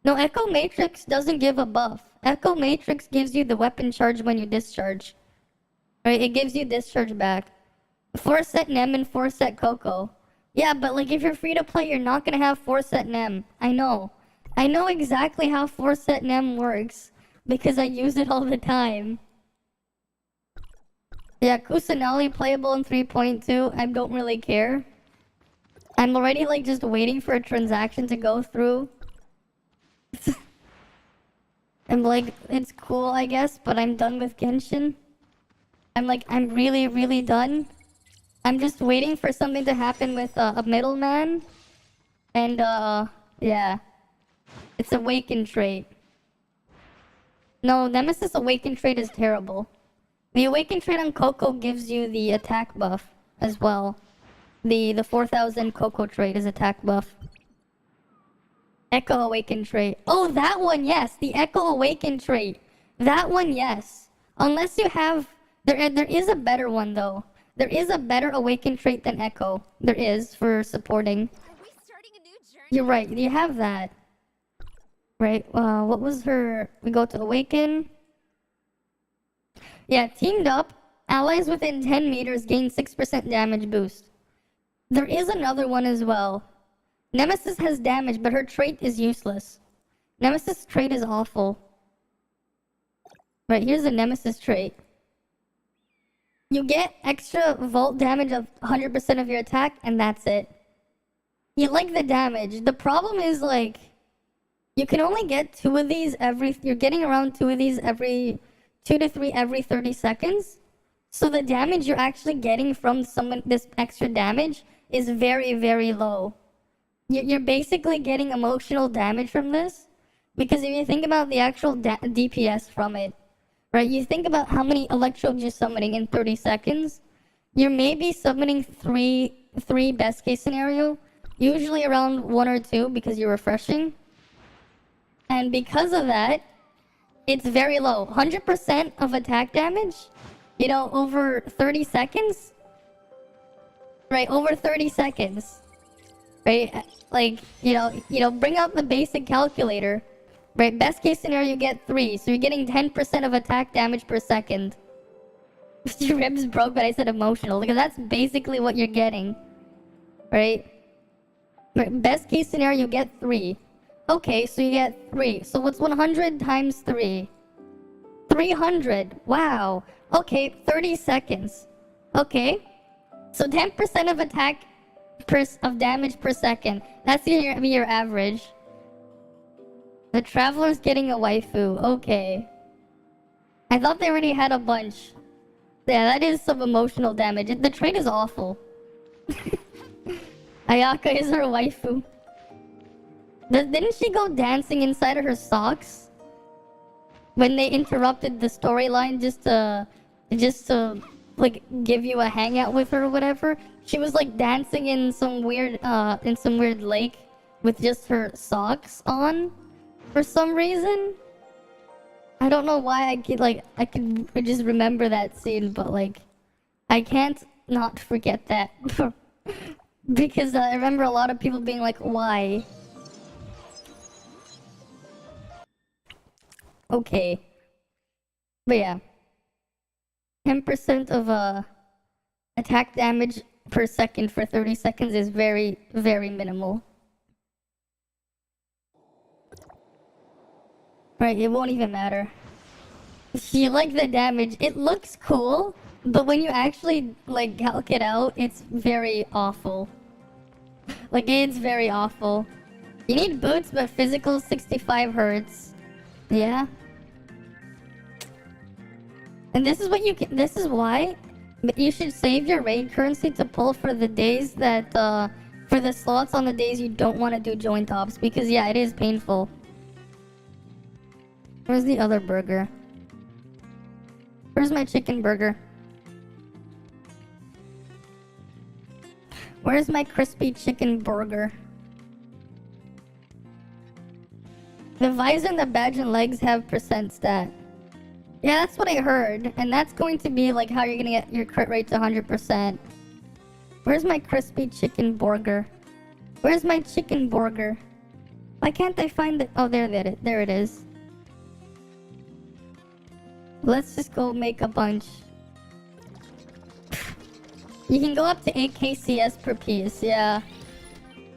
Speaker 1: No, Echo Matrix doesn't give a buff. Echo Matrix gives you the weapon charge when you discharge. Right, it gives you discharge back. 4-set Nem and 4-set Coco. Yeah, but like if you're free to play, you're not gonna have 4-set Nem. I know. I know exactly how 4-set Nem works. Because I use it all the time. Yeah, Kusanali playable in 3.2. I don't really care. I'm already like just waiting for a transaction to go through. I'm like, it's cool I guess, but I'm done with Genshin. I'm really, really done. I'm just waiting for something to happen with a middleman. And yeah. It's Awaken trait. No, Nemesis Awaken trait is terrible. The Awaken trait on Coco gives you the attack buff as well. The 4000 Coco trait is attack buff. Echo Awaken trait. Oh, that one, yes. The Echo Awaken trait. That one, yes. Unless you have... There is a better one, though. There is a better Awaken trait than Echo. There is, for supporting.
Speaker 2: Are we starting a new journey?
Speaker 1: You're right. You have that. Right. What was her... We go to Awaken. Yeah, teamed up. Allies within 10 meters gain 6% damage boost. There is another one as well. Nemesis has damage, but her trait is useless. Nemesis trait is awful. Right, here's the Nemesis trait. You get extra Volt damage of 100% of your attack, and that's it. You like the damage. The problem is, like, you can only get 2 of these every... You're getting around 2 of these every... 2 to 3 every 30 seconds. So the damage you're actually getting from someone... This extra damage is very, very low. You're basically getting emotional damage from this. Because if you think about the actual DPS from it, right? You think about how many electrodes you're summoning in 30 seconds. You're maybe summoning three best case scenario. Usually around 1 or 2 because you're refreshing. And because of that, it's very low. 100% of attack damage, you know, over 30 seconds. Right, over 30 seconds. Right, like, you know, bring up the basic calculator. Right, best case scenario, you get 3. So you're getting 10% of attack damage per second. Your ribs broke, but I said emotional. Because that's basically what you're getting. Right? Best case scenario, you get 3. Okay, so you get 3. So what's 100 times 3? 300. Wow. Okay, 30 seconds. Okay. So 10% of attack of damage per second. That's your average. The Traveler's getting a waifu. Okay. I thought they already had a bunch. Yeah, that is some emotional damage. The trait is awful. Ayaka is her waifu. Didn't she go dancing inside of her socks? When they interrupted the storyline just to like give you a hangout with her or whatever? She was like dancing in some weird lake with just her socks on for some reason. I don't know why I can just remember that scene, but like I can't not forget that. Because I remember a lot of people being like, why? Okay. But yeah. 10% of attack damage per second for 30 seconds is very, very minimal. Right, it won't even matter. You like the damage. It looks cool, but when you actually like calc it out, it's very awful. Like, it's very awful. You need boots, but physical 65 hertz. Yeah. And this is what you can. This is why you should save your raid currency to pull for the days that for the slots on the days you don't want to do joint tops, because yeah, it is painful. Where's the other burger? Where's my chicken burger? Where's my crispy chicken burger? The visor and the badge and legs have percent stat. Yeah, that's what I heard. And that's going to be like how you're gonna get your crit rate to 100%. Where's my crispy chicken burger? Where's my chicken burger? Why can't I find it? Oh, there it is. Let's just go make a bunch. You can go up to 8 KCS per piece, yeah.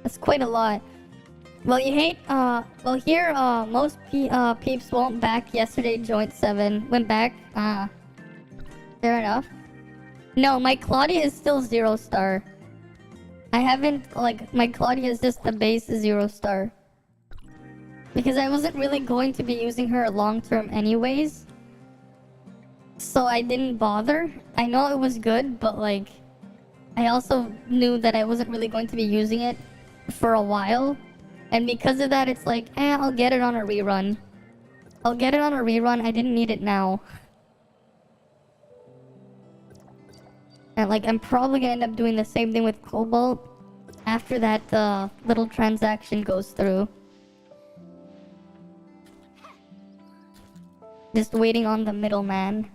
Speaker 1: That's quite a lot. Well, you hate, well here, most peeps won't back yesterday joint 7. Went back, fair enough. No, my Claudia is still 0 star. I haven't, like, my Claudia is just the base 0 star. Because I wasn't really going to be using her long term anyways. So I didn't bother. I know it was good, but like, I also knew that I wasn't really going to be using it for a while. And because of that, it's like, I'll get it on a rerun. I'll get it on a rerun. I didn't need it now. And like, I'm probably gonna end up doing the same thing with Cobalt after that little transaction goes through. Just waiting on the middleman.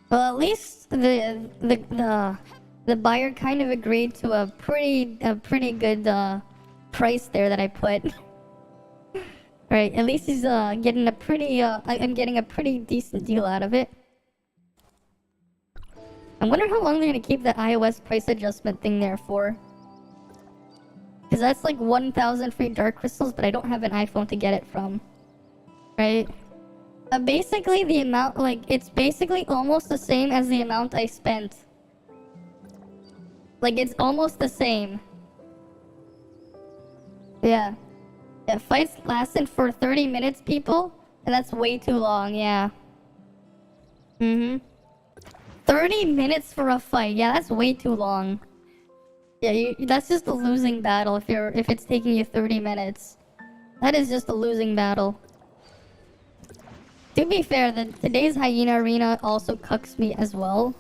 Speaker 1: Well, at least the buyer kind of agreed to a pretty good price there that I put. Right, at least he's getting a pretty I'm getting a pretty decent deal out of it. I wonder how long they're gonna keep that iOS price adjustment thing there for. Because that's like 1,000 free dark crystals, but I don't have an iPhone to get it from. Right? Basically the amount, like, it's basically almost the same as the amount I spent. Like, it's almost the same. Yeah. Yeah, fights lasted for 30 minutes, people. And that's way too long, yeah. 30 minutes for a fight. Yeah, that's way too long. Yeah, that's just a losing battle if it's taking you 30 minutes. That is just a losing battle. To be fair, today's Hyena Arena also cucks me as well.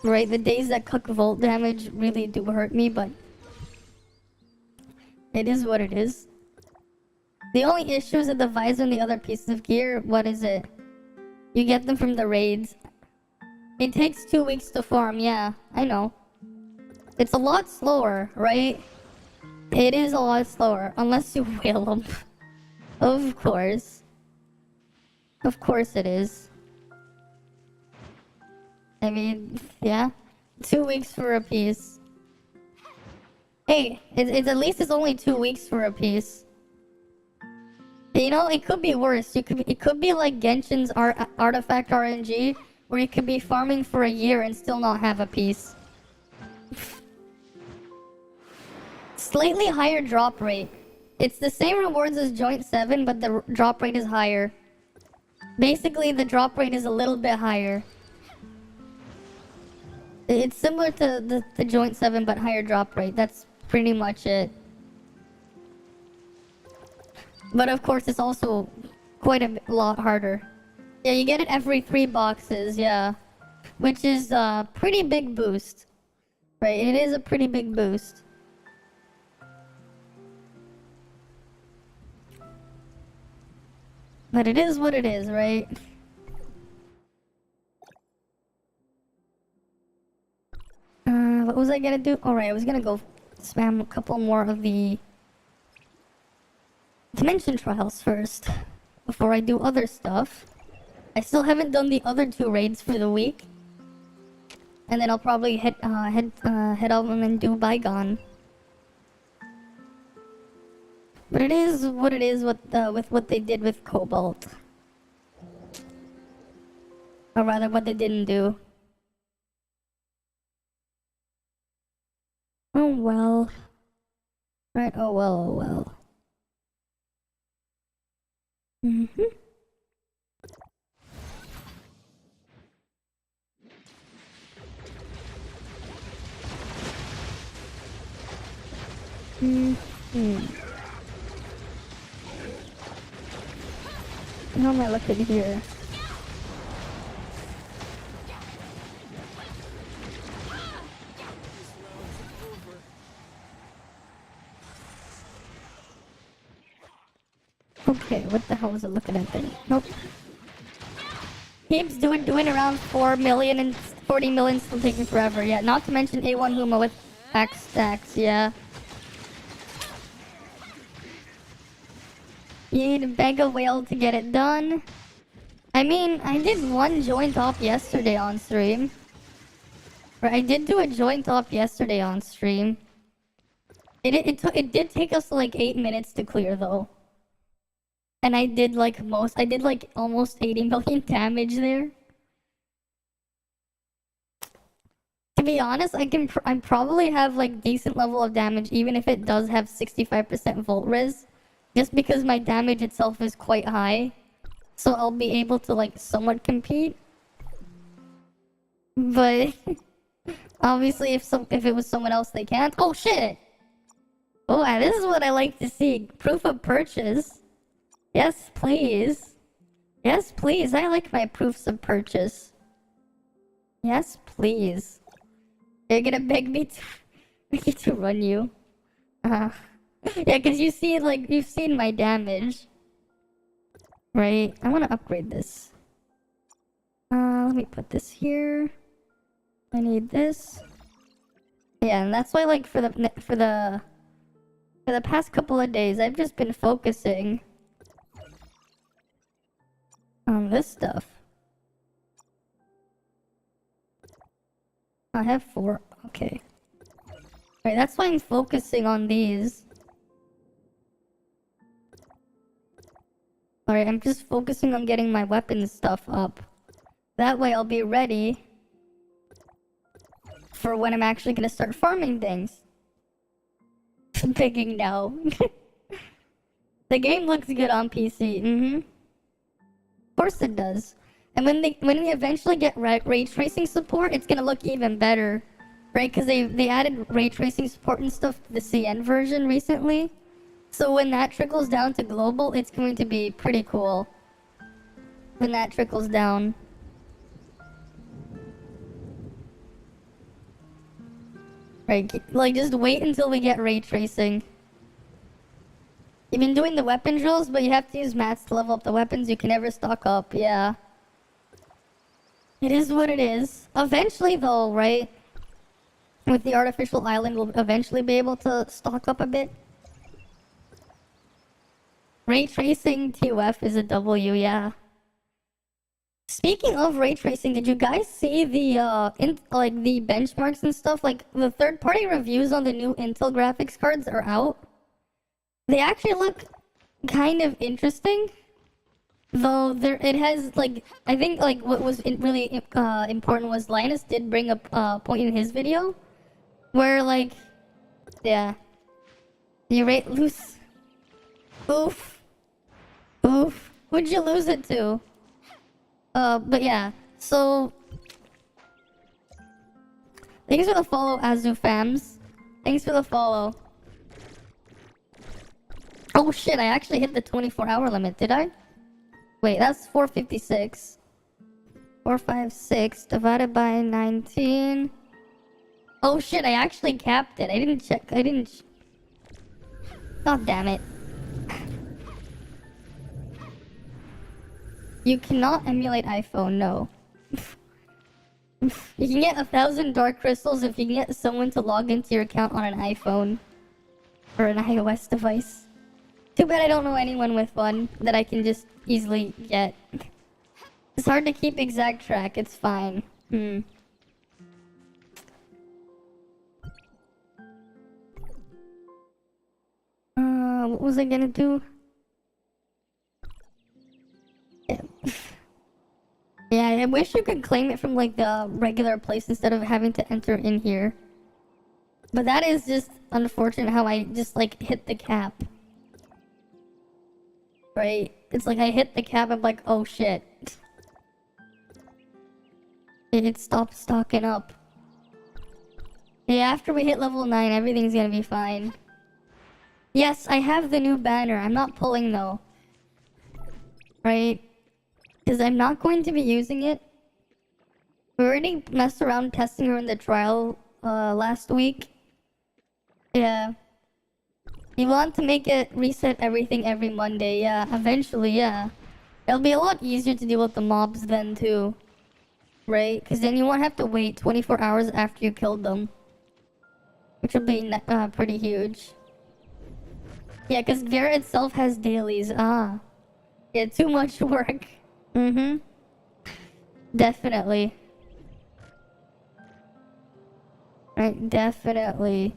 Speaker 1: Right, the days that cuck volt damage really do hurt me, but it is what it is. The only issue is that the visor and the other pieces of gear, what is it? You get them from the raids. It takes 2 weeks to farm, yeah, I know. It's a lot slower, right? It is a lot slower, unless you whale them. Of course. Of course it is. I mean, yeah. 2 weeks for a piece. Hey, it's at least it's only 2 weeks for a piece. You know, it could be worse. It could be like Genshin's artifact RNG, where you could be farming for a year and still not have a piece. Slightly higher drop rate. It's the same rewards as Joint 7, but the drop rate is higher. Basically, the drop rate is a little bit higher. It's similar to the Joint 7, but higher drop rate. That's pretty much it. But of course, it's also quite a lot harder. Yeah, you get it every 3 boxes, yeah. Which is a pretty big boost. Right, it is a pretty big boost. But it is what it is, right? What was I gonna do? Alright, I was gonna go spam a couple more of the dimension trials first, before I do other stuff. I still haven't done the other 2 raids for the week. And then I'll probably head out and do Bygone. But it is what it is with what they did with Cobalt. Or rather, what they didn't do. Oh well. Right, oh well, oh well. How am I looking here? Okay, what the hell was it looking at then? Nope. Keeps doing around 4 million and 40 million, still taking forever. Yeah, not to mention A1 Huma with X stacks, yeah. You need a mega whale to get it done. I mean, I did one joint off yesterday on stream. Or I did do a joint off yesterday on stream. It did take us like 8 minutes to clear though. And I did like almost 80 million damage there. To be honest, I probably have like decent level of damage even if it does have 65% volt res. Just because my damage itself is quite high. So I'll be able to like somewhat compete. But obviously if it was someone else they can't. Oh shit! Oh, this is what I like to see. Proof of purchase. Yes, please. Yes, please. I like my proofs of purchase. Yes, please. You're gonna beg me to run you. Yeah, cause you see, like, you've seen my damage. Right? I wanna upgrade this. Let me put this here. I need this. Yeah, and that's why, like, for the past couple of days, I've just been focusing on this stuff. I have 4. Okay. Alright, that's why I'm focusing on these. Alright, I'm just focusing on getting my weapons stuff up. That way I'll be ready for when I'm actually gonna start farming things. Picking now. The game looks good on PC. Of course it does. And when we eventually get ray tracing support, it's gonna look even better, right? Because they added ray tracing support and stuff to the CN version recently. So when that trickles down to global, it's going to be pretty cool. When that trickles down. Right, like just wait until we get ray tracing. You've been doing the weapon drills, but you have to use mats to level up the weapons. You can never stock up, yeah. It is what it is. Eventually though, right? With the artificial island, we'll eventually be able to stock up a bit. Ray tracing TOF is a W, yeah. Speaking of ray tracing, did you guys see the the benchmarks and stuff? Like the third-party reviews on the new Intel graphics cards are out. They actually look kind of interesting, though. It has like I think like what was really important was Linus did bring up a point in his video where like yeah, you lose. Oof, oof. Who'd you lose it to? But yeah, so thanks for the follow, Azu fams. Thanks for the follow. Oh shit, I actually hit the 24-hour limit, did I? Wait, that's 456. 456 divided by 19. Oh shit, I actually capped it. I didn't check. God damn it. You cannot emulate iPhone, no. You can get 1,000 dark crystals if you can get someone to log into your account on an iPhone. Or an iOS device. Too bad I don't know anyone with one that I can just easily get. It's hard to keep exact track, it's fine. What was I gonna do? Yeah, I wish you could claim it from like the regular place instead of having to enter in here. But that is just unfortunate how I just like hit the cap. Right? It's like I hit the cap, I'm like, oh shit. It stopped stocking up. Yeah, after we hit level 9, everything's gonna be fine. Yes, I have the new banner. I'm not pulling though. Right? Because I'm not going to be using it. We already messed around testing her in the trial last week. Yeah. You want to make it reset everything every Monday, yeah. Eventually, yeah. It'll be a lot easier to deal with the mobs then too. Right? Because then you won't have to wait 24 hours after you killed them. Which will be pretty huge. Yeah, because Vera itself has dailies. Ah. Yeah, too much work. Mm-hmm. Definitely. Right, definitely.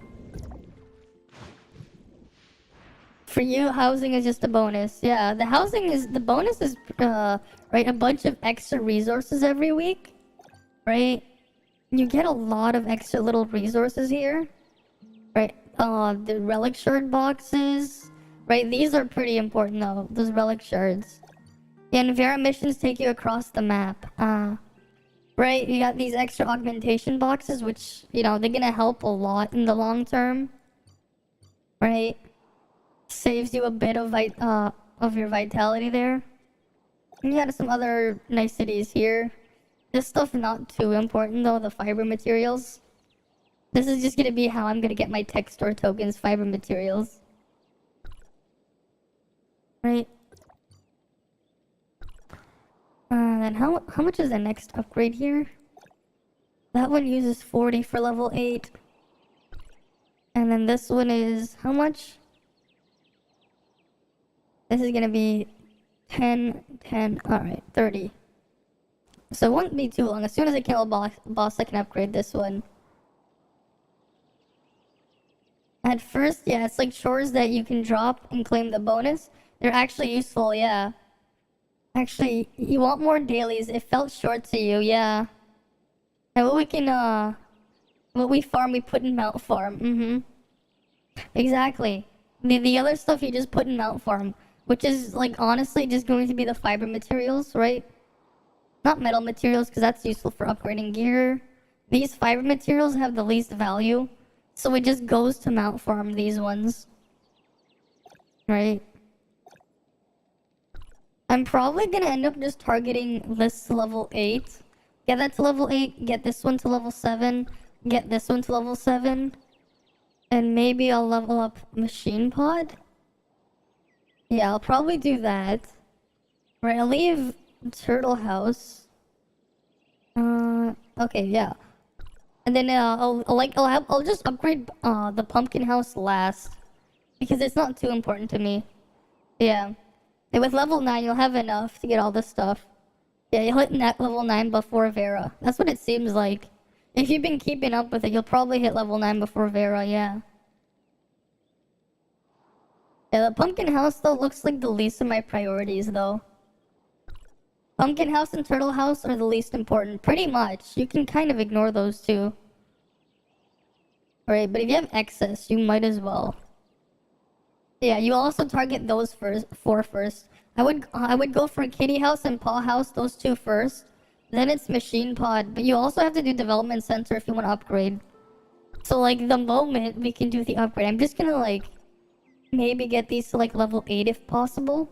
Speaker 1: For you, housing is just a bonus. Yeah, the bonus is, right, a bunch of extra resources every week. Right? You get a lot of extra little resources here. Right? The relic shard boxes. Right? These are pretty important though. Those relic shards. Yeah, and Vera missions take you across the map. Right? You got these extra augmentation boxes, which, you know, they're gonna help a lot in the long term. Right? Saves you a bit of your vitality there. And you got some other niceties here. This stuff not too important though, the fiber materials. This is just gonna be how I'm gonna get my tech store tokens, fiber materials. Right. Then how much is the next upgrade here? That one uses 40 for level 8. And then this one is how much? This is gonna be 10, 10, alright, 30. So it won't be too long. As soon as I kill a boss, I can upgrade this one. At first, yeah, it's like chores that you can drop and claim the bonus. They're actually useful, yeah. Actually, you want more dailies. It felt short to you, yeah. And what we can, what we farm, we put in Mount Farm. Mm-hmm. Exactly. The other stuff you just put in Mount Farm, which is, like, honestly just going to be the fiber materials, right? Not metal materials, because that's useful for upgrading gear. These fiber materials have the least value, so it just goes to Mount Farm, these ones. Right? I'm probably gonna end up just targeting this to level 8. Get that to level 8, get this one to level 7, get this one to level 7. And maybe I'll level up Machine Pod? Yeah, I'll probably do that. Right, I'll leave Turtle House. Okay, yeah. And then I'll just upgrade the Pumpkin House last. Because it's not too important to me. Yeah. And with level 9, you'll have enough to get all this stuff. Yeah, you'll hit level 9 before Vera. That's what it seems like. If you've been keeping up with it, you'll probably hit level 9 before Vera, yeah. Yeah, the Pumpkin House, though, looks like the least of my priorities, though. Pumpkin House and Turtle House are the least important. Pretty much. You can kind of ignore those two. Alright, but if you have excess, you might as well. Yeah, you also target those first. I would go for Kitty House and Paw House, those two first. Then it's Machine Pod, but you also have to do Development Center if you want to upgrade. So, like, the moment we can do the upgrade, I'm just gonna, like, maybe get these to, like, level 8 if possible.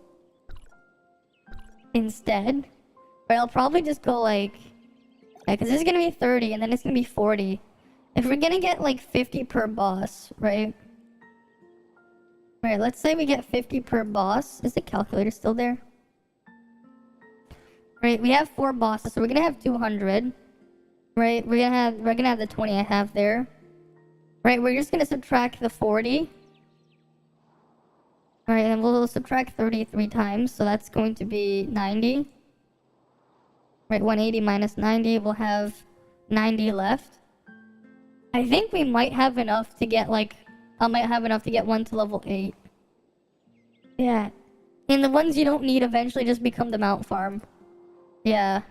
Speaker 1: Instead. But I'll probably just go, like... Yeah, because this is gonna be 30, and then it's gonna be 40. If we're gonna get, like, 50 per boss, right? Right, let's say we get 50 per boss. Is the calculator still there? Right, we have 4 bosses, so we're gonna have 200. Right, we're gonna have the 20 I have there. Right, we're just gonna subtract the 40. Alright, and we'll subtract 33 times, so that's going to be 90. Right, 180 minus 90, we'll have 90 left. I think we might have enough to get, like... I might have enough to get one to level 8. Yeah. And the ones you don't need eventually just become the Mount Farm. Yeah.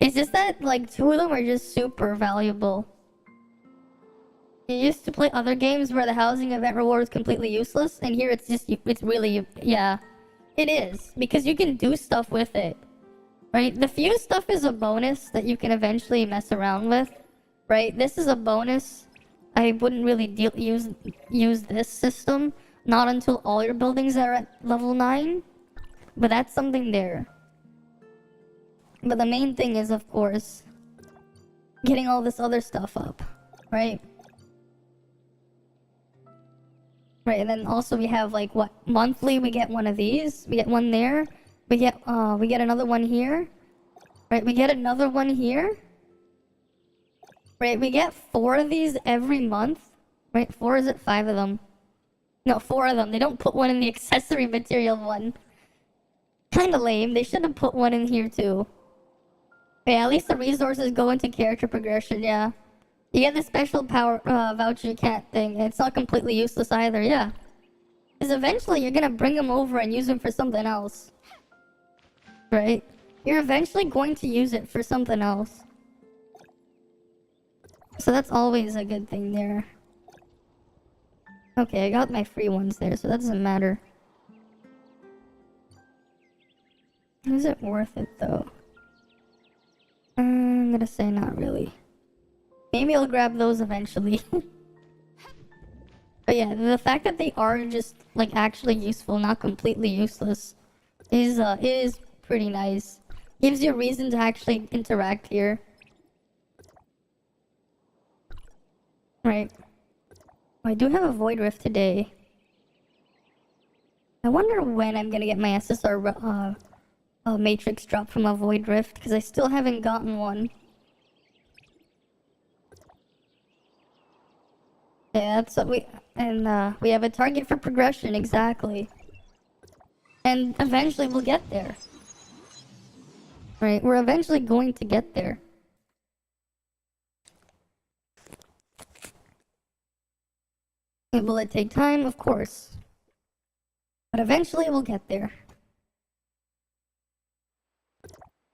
Speaker 1: It's just that, like, 2 of them are just super valuable. You used to play other games where the housing event reward is completely useless, and here it's just, it's really, yeah. It is, because you can do stuff with it. Right? The fuse stuff is a bonus that you can eventually mess around with. Right? This is a bonus. I wouldn't really use this system, not until all your buildings are at level 9. But that's something there. But the main thing is, of course, getting all this other stuff up, right? Right, and then also we have like what monthly we get one of these, we get one there, we get another one here, right? We get another one here, right? We get 4 of these every month, right? 4, is it 5 of them? No, 4 of them. They don't put one in the accessory material one. Kinda lame. They should have put one in here too. Yeah, at least the resources go into character progression, yeah. You get the special power voucher cat thing, and it's not completely useless either, yeah. Because eventually you're gonna bring them over and use them for something else. Right? You're eventually going to use it for something else. So that's always a good thing there. Okay, I got my free ones there, so that doesn't matter. Is it worth it though? I'm gonna say not really. Maybe I'll grab those eventually. But yeah, the fact that they are just like actually useful, not completely useless, is pretty nice. Gives you a reason to actually interact here. Right. I do have a Void Rift today. I wonder when I'm gonna get my SSR Matrix drop from a Void Rift, because I still haven't gotten one. Yeah, that's what we have a target for progression, exactly. And eventually we'll get there. Right, we're eventually going to get there. And will it take time? Of course. But eventually we'll get there.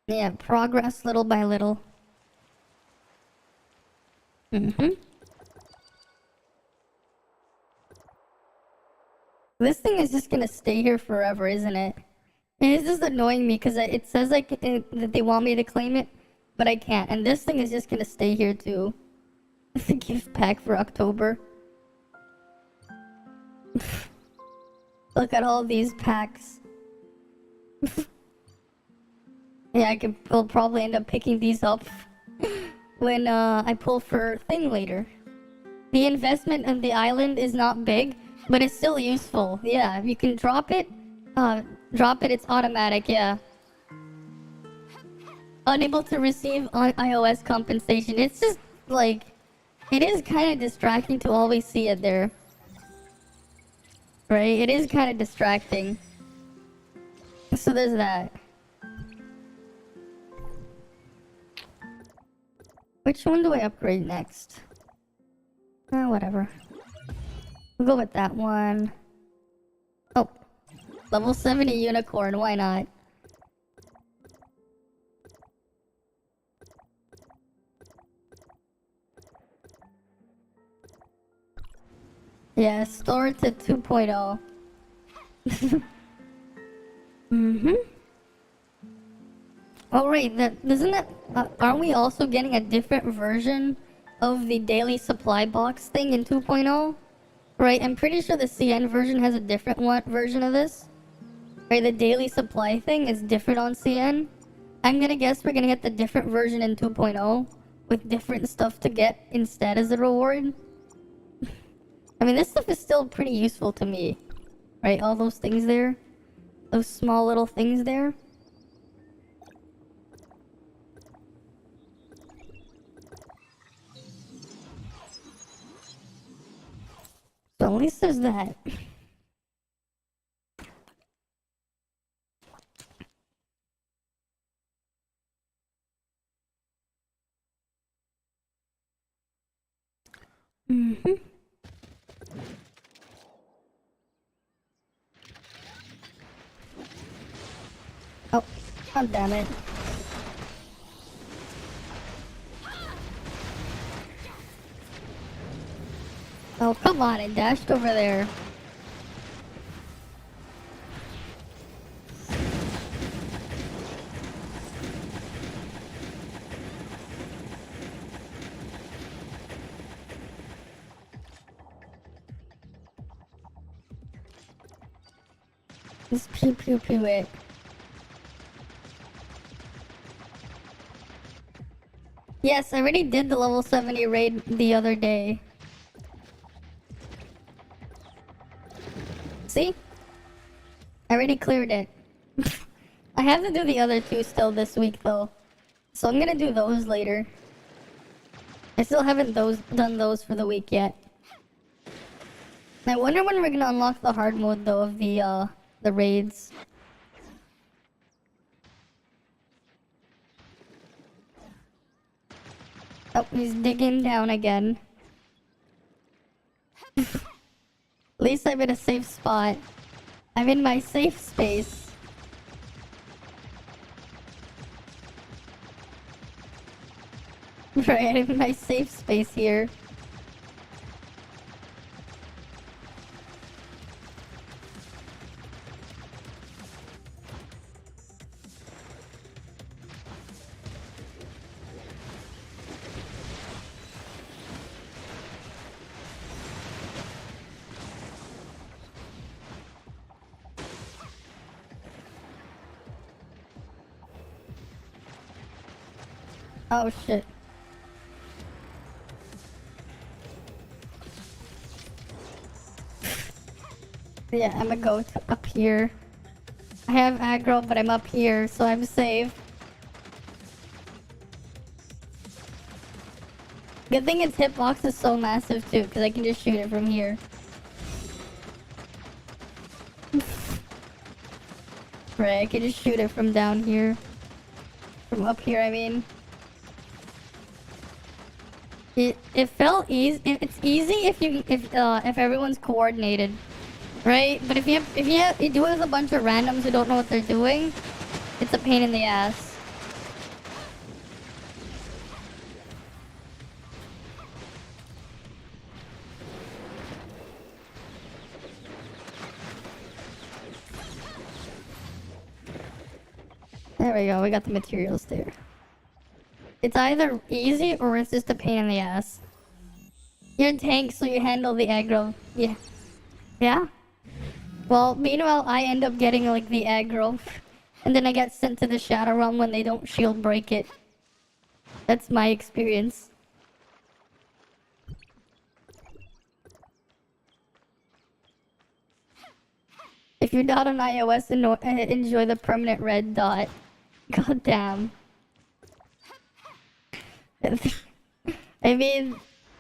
Speaker 1: Yeah, progress little by little. This thing is just gonna stay here forever, isn't it? And it's just annoying me because it says like that they want me to claim it, but I can't. And this thing is just gonna stay here too. It's a gift pack for October. Look at all these packs. Yeah, I'll probably end up picking these up when I pull for thing later. The investment in the island is not big, but it's still useful. Yeah, if you can drop it, it's automatic, yeah. Unable to receive on iOS compensation. It's just, like, it is kind of distracting to always see it there. Right? It is kind of distracting. So there's that. Which one do I upgrade next? Whatever. We'll go with that one. Oh. Level 70 unicorn, why not? Yeah, store to 2.0. Oh right, isn't that... aren't we also getting a different version of the daily supply box thing in 2.0? Right, I'm pretty sure the CN version has a different version of this. Right, the daily supply thing is different on CN. I'm gonna guess we're gonna get the different version in 2.0 with different stuff to get instead as a reward. I mean, this stuff is still pretty useful to me. Right, all those things there. Those small little things there. So at least there's that. Oh, god damn it. Oh, come on, it dashed over there. Just pew pew pew it. Yes, I already did the level 70 raid the other day. See? I already cleared it. I have to do the other two still this week though. So I'm gonna do those later. I still haven't done those for the week yet. I wonder when we're gonna unlock the hard mode though of the raids. Oh, he's digging down again. At least I'm in a safe spot. I'm in my safe space. Right, I'm in my safe space here. Oh shit. Yeah, I'm gonna go up here. I have aggro, but I'm up here, so I'm safe. Good thing its hitbox is so massive too, because I can just shoot it from here. Right, I can just shoot it from down here. From up here, I mean. It felt easy. It's easy if everyone's coordinated, right? But if you do it with a bunch of randoms who don't know what they're doing, it's a pain in the ass. There we go. We got the materials there. It's either easy or it's just a pain in the ass. You're a tank, so you handle the aggro. Yeah. Yeah? Well, meanwhile, I end up getting, like, the aggro. And then I get sent to the Shadow Realm when they don't shield break it. That's my experience. If you're not on iOS, enjoy the permanent red dot. God damn. I mean,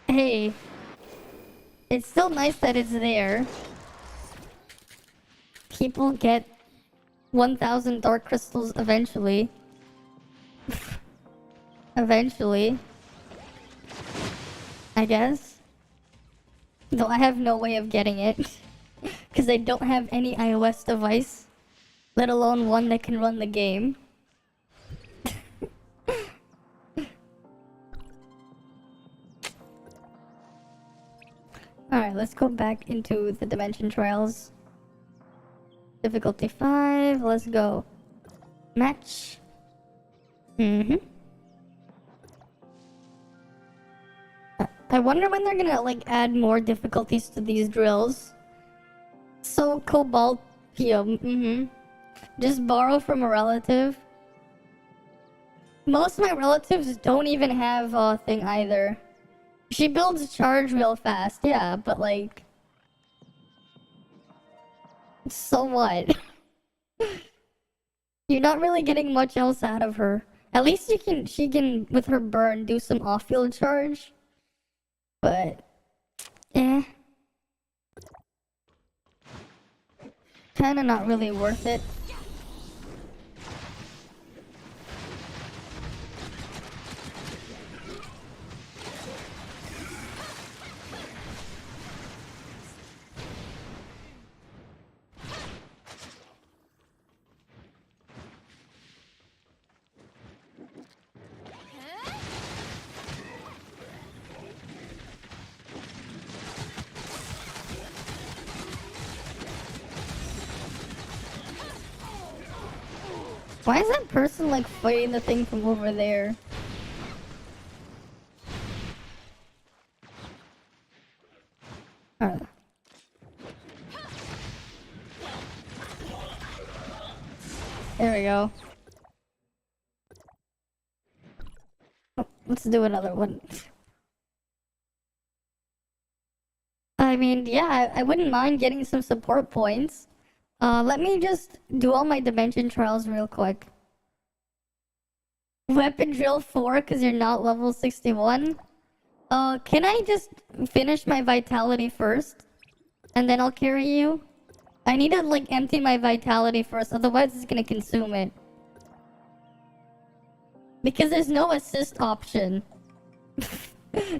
Speaker 1: hey, it's still nice that it's there. People get 1,000 dark crystals eventually. Eventually. I guess. Though I have no way of getting it. Because I don't have any iOS device. Let alone one that can run the game. Alright, let's go back into the Dimension Trials. Difficulty 5, let's go. Match. I wonder when they're gonna, like, add more difficulties to these drills. So, Cobalt, just borrow from a relative. Most of my relatives don't even have a thing either. She builds charge real fast, yeah, but like... So what? You're not really getting much else out of her. At least she can, with her burn, do some off-field charge. But... Kinda not really worth it. Why is that person like fighting the thing from over there? There we go. Oh, Let's do another one. I mean, yeah, I wouldn't mind getting some support points. Let me just do all my dimension trials real quick. Weapon drill 4 because you're not level 61. Can I just finish my vitality first? And then I'll carry you? I need to, like, empty my vitality first, otherwise it's gonna consume it. Because there's no assist option.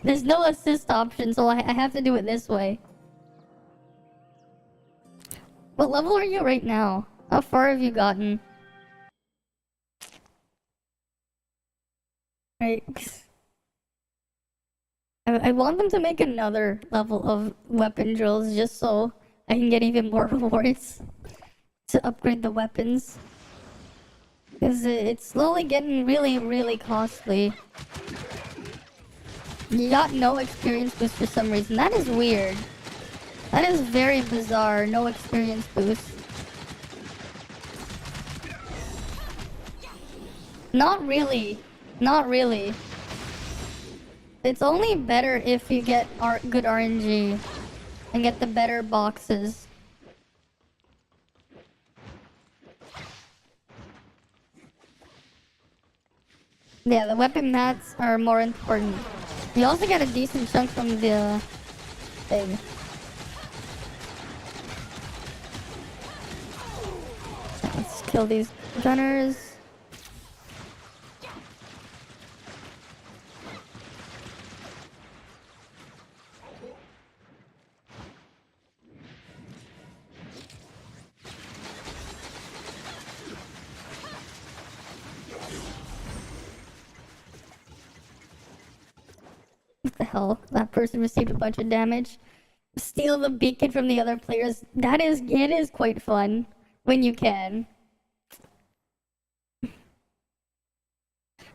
Speaker 1: There's no assist option, so I have to do it this way. What level are you right now? How far have you gotten? Right. I want them to make another level of weapon drills just so I can get even more rewards to upgrade the weapons. Because it's slowly getting really, really costly. You got no experience boost for some reason. That is weird. That is very bizarre. No experience boost. Not really. Not really. It's only better if you get good RNG and get the better boxes. Yeah, the weapon mats are more important. You also get a decent chunk from the thing. Let's kill these gunners. What the hell? That person received a bunch of damage. Steal the beacon from the other players. It is quite fun when you can.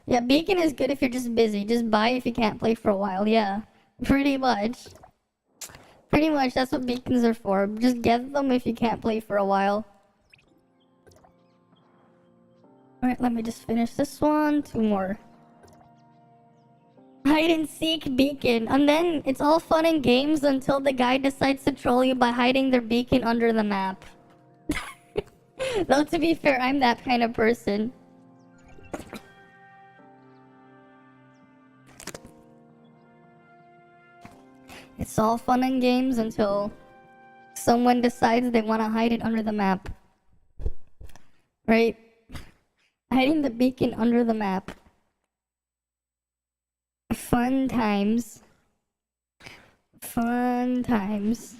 Speaker 1: Yeah, beacon is good if you're just busy. Just buy if you can't play for a while. Yeah, pretty much. Pretty much, that's what beacons are for. Just get them if you can't play for a while. Alright, let me just finish this one. 2 more. Hide and seek beacon. And then it's all fun and games until the guy decides to troll you by hiding their beacon under the map. Though to be fair, I'm that kind of person. It's all fun and games until someone decides they want to hide it under the map. Right? Hiding the beacon under the map. Fun times. Fun times.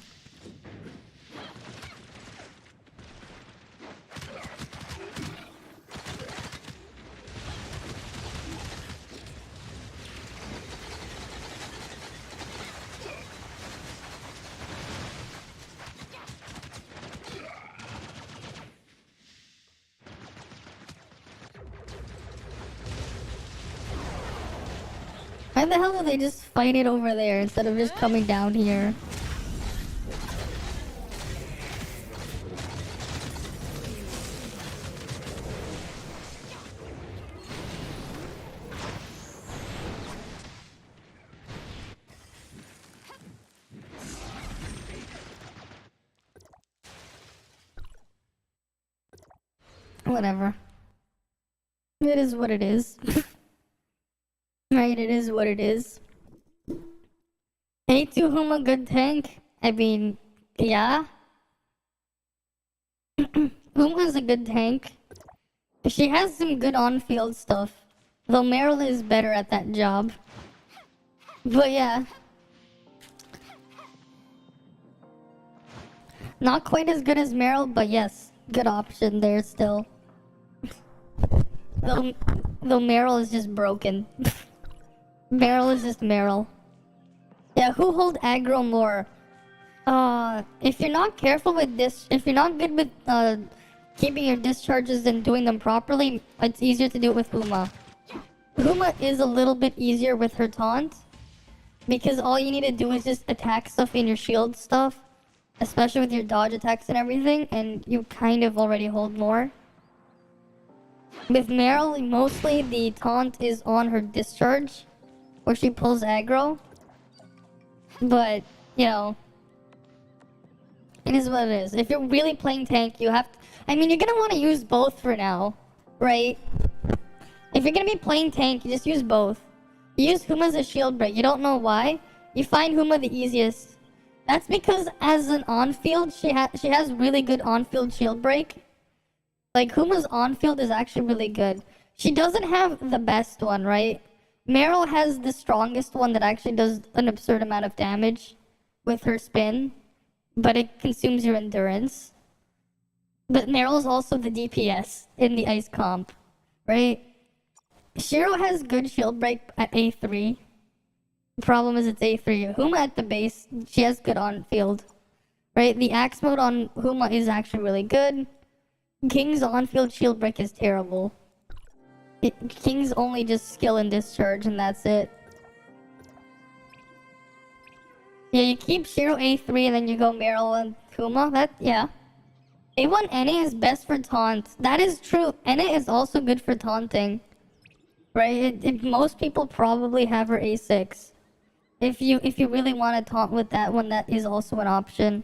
Speaker 1: Why the hell do they just fight it over there instead of just coming down here? Whatever. It is what it is. Right, it is what it is. Hey, to whom a good tank? I mean, yeah. Whom has a good tank? She has some good on-field stuff. Though Meryl is better at that job. But yeah. Not quite as good as Meryl, but yes. Good option there still. Though Meryl is just broken. Meryl is just Meryl. Yeah, who hold aggro more? If you're not careful with this, if you're not good with keeping your discharges and doing them properly, it's easier to do it with Huma. Huma is a little bit easier with her taunt, because all you need to do is just attack stuff in your shield stuff, especially with your dodge attacks and everything, and you kind of already hold more. With Meryl, mostly the taunt is on her discharge. where she pulls aggro. But, you know, it is what it is. If you're really playing tank, you have to... I mean, you're gonna want to use both for now, right? If you're gonna be playing tank, you just use both. You use Huma as a shield break. You don't know why. You find Huma the easiest. That's because as an on-field, she has really good on-field shield break. Like, Huma's on-field is actually really good. She doesn't have the best one, right? Meryl has the strongest one that actually does an absurd amount of damage with her spin, but it consumes your endurance. But Meryl's also the DPS in the ice comp, right? Shiro has good shield break at A3. The problem is it's A3. Huma at the base, she has good on-field, right? The axe mode on Huma is actually really good. King's on-field shield break is terrible. King's only just skill and discharge, and that's it. Yeah, you keep Shiro A3 and then you go Meryl and Huma. Yeah. A1 Ene is best for taunt. That is true. Ene is also good for taunting. Right? Most people probably have her A6. If you really want to taunt with that one, that is also an option.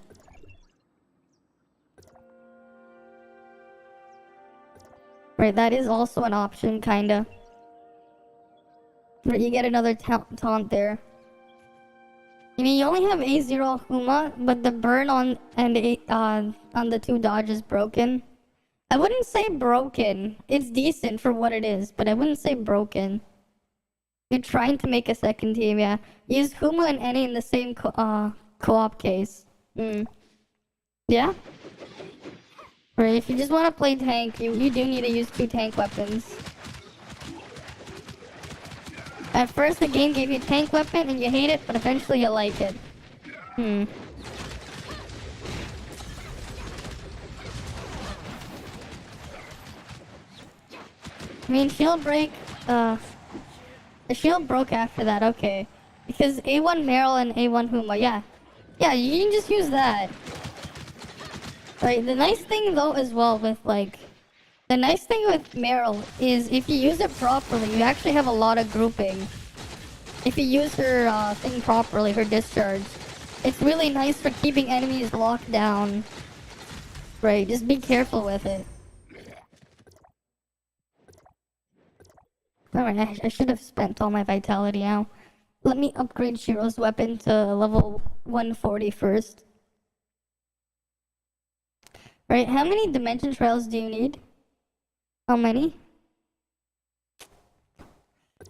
Speaker 1: Right, that is also an option, kinda. Right, you get another taunt there. I mean, you only have A0 Huma, but the burn on the 2 dodge is broken. I wouldn't say broken. It's decent for what it is, but I wouldn't say broken. You're trying to make a second team, yeah. Use Huma and Ene in the same co-op case. Yeah? Right, if you just want to play tank, you do need to use 2 tank weapons. At first the game gave you a tank weapon and you hate it, but eventually you like it. I mean, shield break, the shield broke after that, okay. Because A1 Meryl and A1 Huma, yeah. Yeah, you can just use that. Right, the nice thing though as well with the nice thing with Meryl is if you use it properly, you actually have a lot of grouping. If you use her thing properly, her discharge, it's really nice for keeping enemies locked down. Right, just be careful with it. Alright, I should have spent all my vitality now. Let me upgrade Shiro's weapon to level 140 first. Right, how many dimension trails do you need? How many?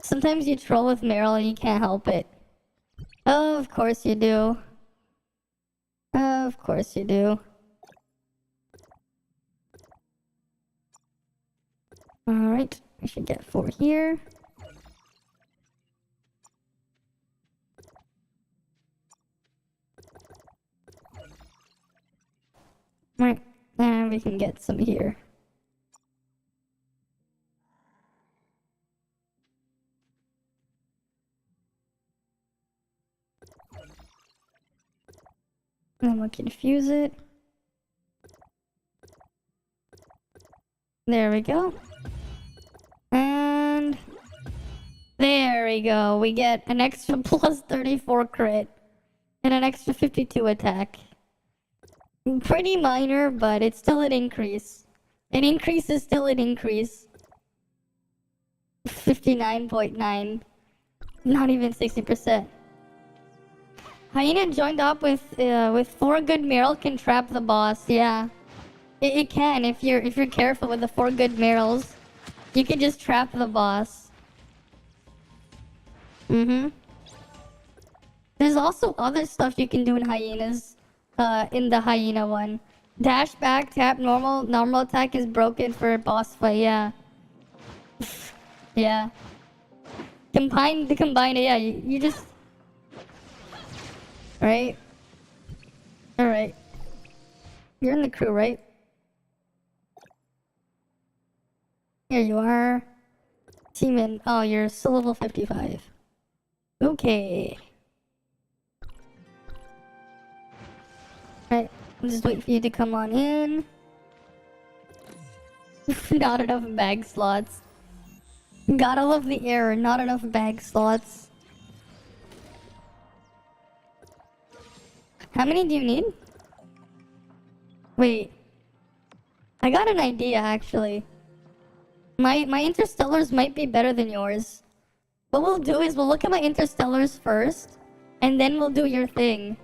Speaker 1: Sometimes you troll with Meryl and you can't help it. Oh, of course you do. Of course you do. Alright, I should get 4 here. Right, and we can get some here. And we'll confuse it. There we go. And there we go. We get an extra plus 34 crit and an extra 52 attack. Pretty minor, but it's still an increase. An increase is still an increase. 59.9. Not even 60%. Hyena joined up with 4 good Meryl can trap the boss. Yeah, it can if you're careful with the 4 good Meryls. You can just trap the boss. There's also other stuff you can do in hyenas. In the hyena one, dash back tap normal attack is broken for a boss fight. Yeah. Yeah. Combine it. Yeah, you just. Right? Alright. You're in the crew, right? Here you are. Team oh, you're still level 55. Okay. Right, I'll just wait for you to come on in. Not enough bag slots. Gotta love the error, not enough bag slots. How many do you need? Wait. I got an idea, actually. My interstellars might be better than yours. What we'll do is we'll look at my interstellars first, and then we'll do your thing.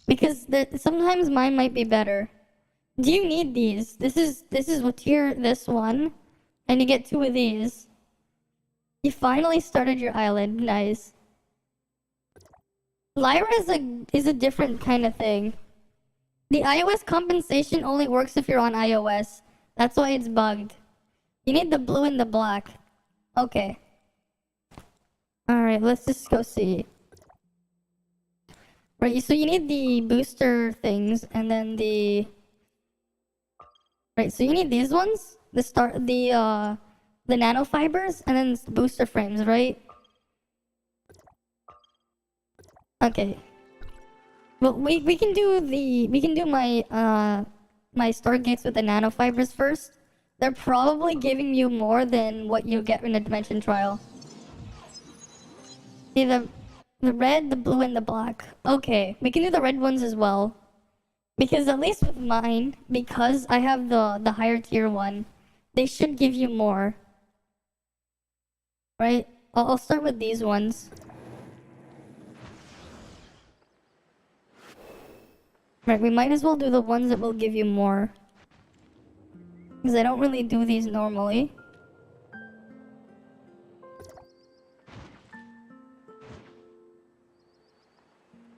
Speaker 1: Because sometimes mine might be better. Do you need these? This is what tier this one, and you get 2 of these. You finally started your island. Nice. Lyra is a different kind of thing. The iOS compensation only works if you're on iOS. That's why it's bugged. You need the blue and the black. Okay. Alright, let's just go see. Right, so you need the booster things and then the... Right, so you need these ones? The nanofibers and then booster frames, right? Okay. Well, we can do my my stargates with the nanofibers first. They're probably giving you more than what you get in a dimension trial. See the red, the blue, and the black. Okay, we can do the red ones as well. Because at least with mine, because I have the higher tier one, they should give you more. Right? I'll start with these ones. Right, we might as well do the ones that will give you more. Because I don't really do these normally.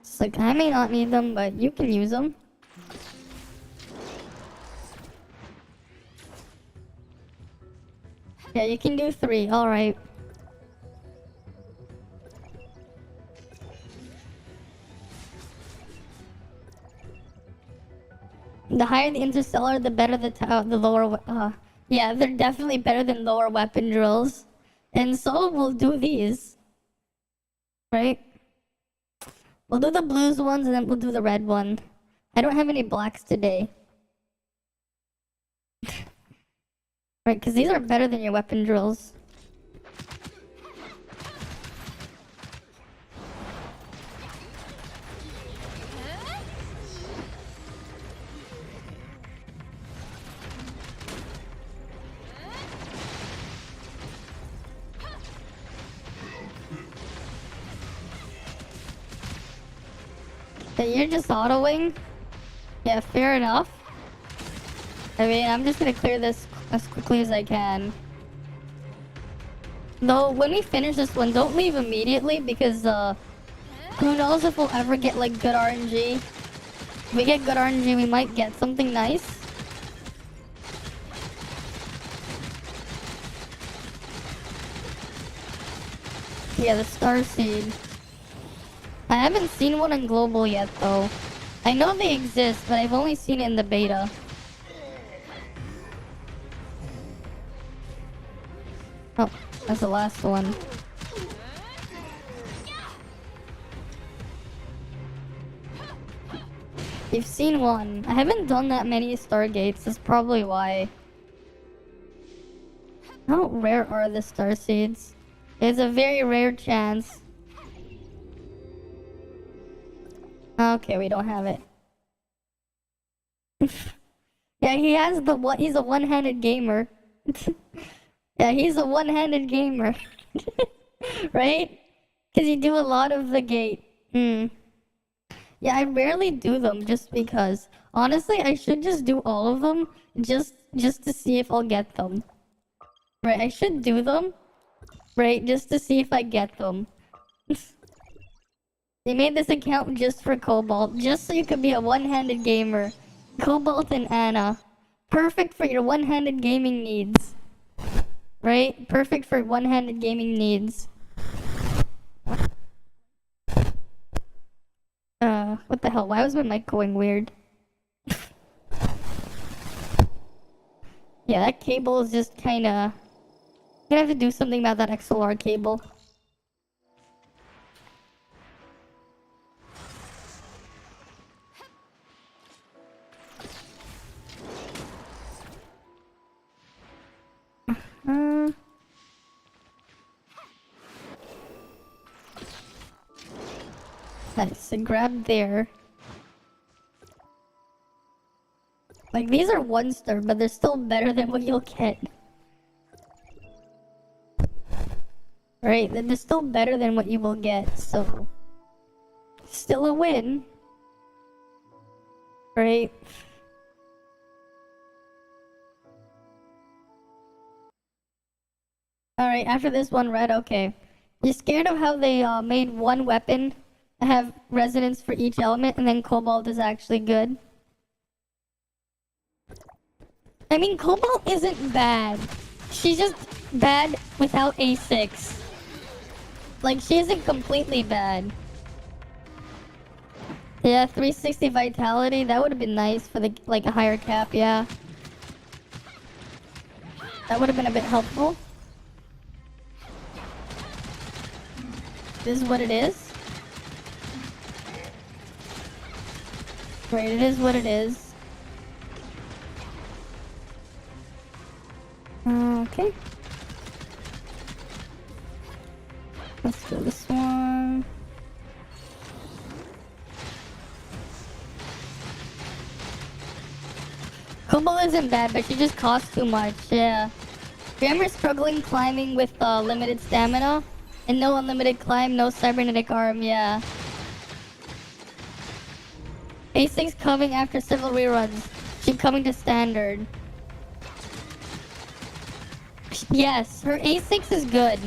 Speaker 1: It's like, I may not need them, but you can use them. Yeah, you can do 3, alright. The higher the interstellar, the better the lower. Yeah, they're definitely better than lower weapon drills, and so we'll do these. Right? We'll do the blues ones, and then we'll do the red one. I don't have any blacks today. Right, because these are better than your weapon drills. You're just autoing? Yeah, fair enough. I mean, I'm just gonna clear this as quickly as I can. Though, when we finish this one, don't leave immediately because, who knows if we'll ever get, like, good RNG. If we get good RNG, we might get something nice. Yeah, the Starseed. I haven't seen one in Global yet, though. I know they exist, but I've only seen it in the beta. Oh, that's the last one. You've seen one. I haven't done that many Stargates, that's probably why. How rare are the Starseeds? It's a very rare chance. Okay, we don't have it. Yeah, he has he's a one-handed gamer. Yeah, he's a one-handed gamer. Right? Because you do a lot of the gate. Yeah, I rarely do them just because. Honestly, I should just do all of them just to see if I'll get them. Right, I should do them. Right, just to see if I get them. They made this account just for Cobalt, just so you could be a one-handed gamer. Cobalt and Anna. Perfect for your one-handed gaming needs. Right? Perfect for one-handed gaming needs. What the hell? Why was my mic going weird? Yeah, that cable is just kinda... I'm gonna have to do something about that XLR cable. Nice, so grab there. Like, these are 1-star, but they're still better than what you'll get. Right? They're still better than what you will get, so... Still a win. Right? Alright, after this one, red, okay. You're scared of how they made one weapon have resonance for each element, and then Cobalt is actually good? I mean, Cobalt isn't bad. She's just bad without A6. Like, she isn't completely bad. Yeah, 360 vitality, that would have been nice for the, like, a higher cap, yeah. That would have been a bit helpful. This is what it is. Right, it is what it is. Okay. Let's do this one. Cobalt isn't bad, but she just costs too much, yeah. Remember struggling climbing with limited stamina? And no unlimited climb, no cybernetic arm, yeah. A6 coming after several reruns. She coming to standard. Yes, her A6 is good.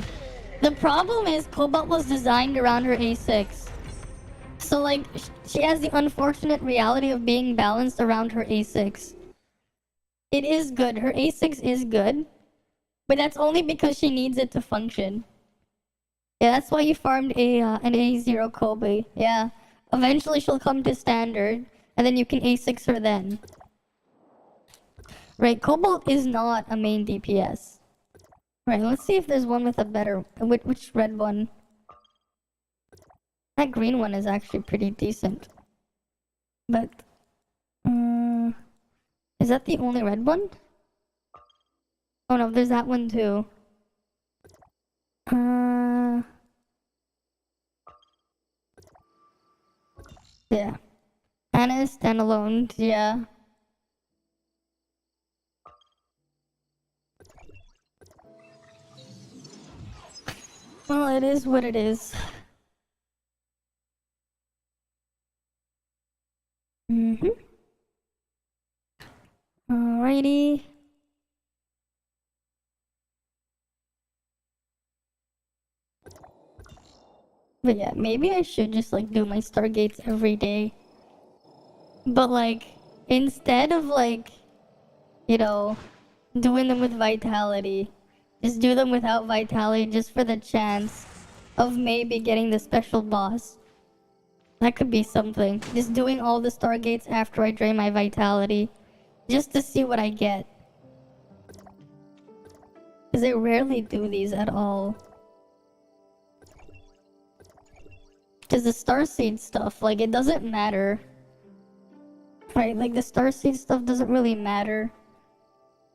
Speaker 1: The problem is Cobalt was designed around her A6. So like, she has the unfortunate reality of being balanced around her A6. It is good, her A6 is good. But that's only because she needs it to function. Yeah, that's why you farmed an A0 Kobe. Yeah. Eventually she'll come to standard, and then you can A6 her then. Right, Cobalt is not a main DPS. Right, let's see if there's one with a better... Which red one? That green one is actually pretty decent. But... is that the only red one? Oh no, there's that one too. Yeah. Anna is standalone, yeah. Well, it is what it is. Alrighty. But yeah, maybe I should just like do my Stargates every day. But like, instead of like, you know, doing them with Vitality, just do them without Vitality just for the chance of maybe getting the special boss. That could be something. Just doing all the Stargates after I drain my Vitality. Just to see what I get. Because they rarely do these at all. Because the Starseed stuff, like, it doesn't matter. Right, like, the Starseed stuff doesn't really matter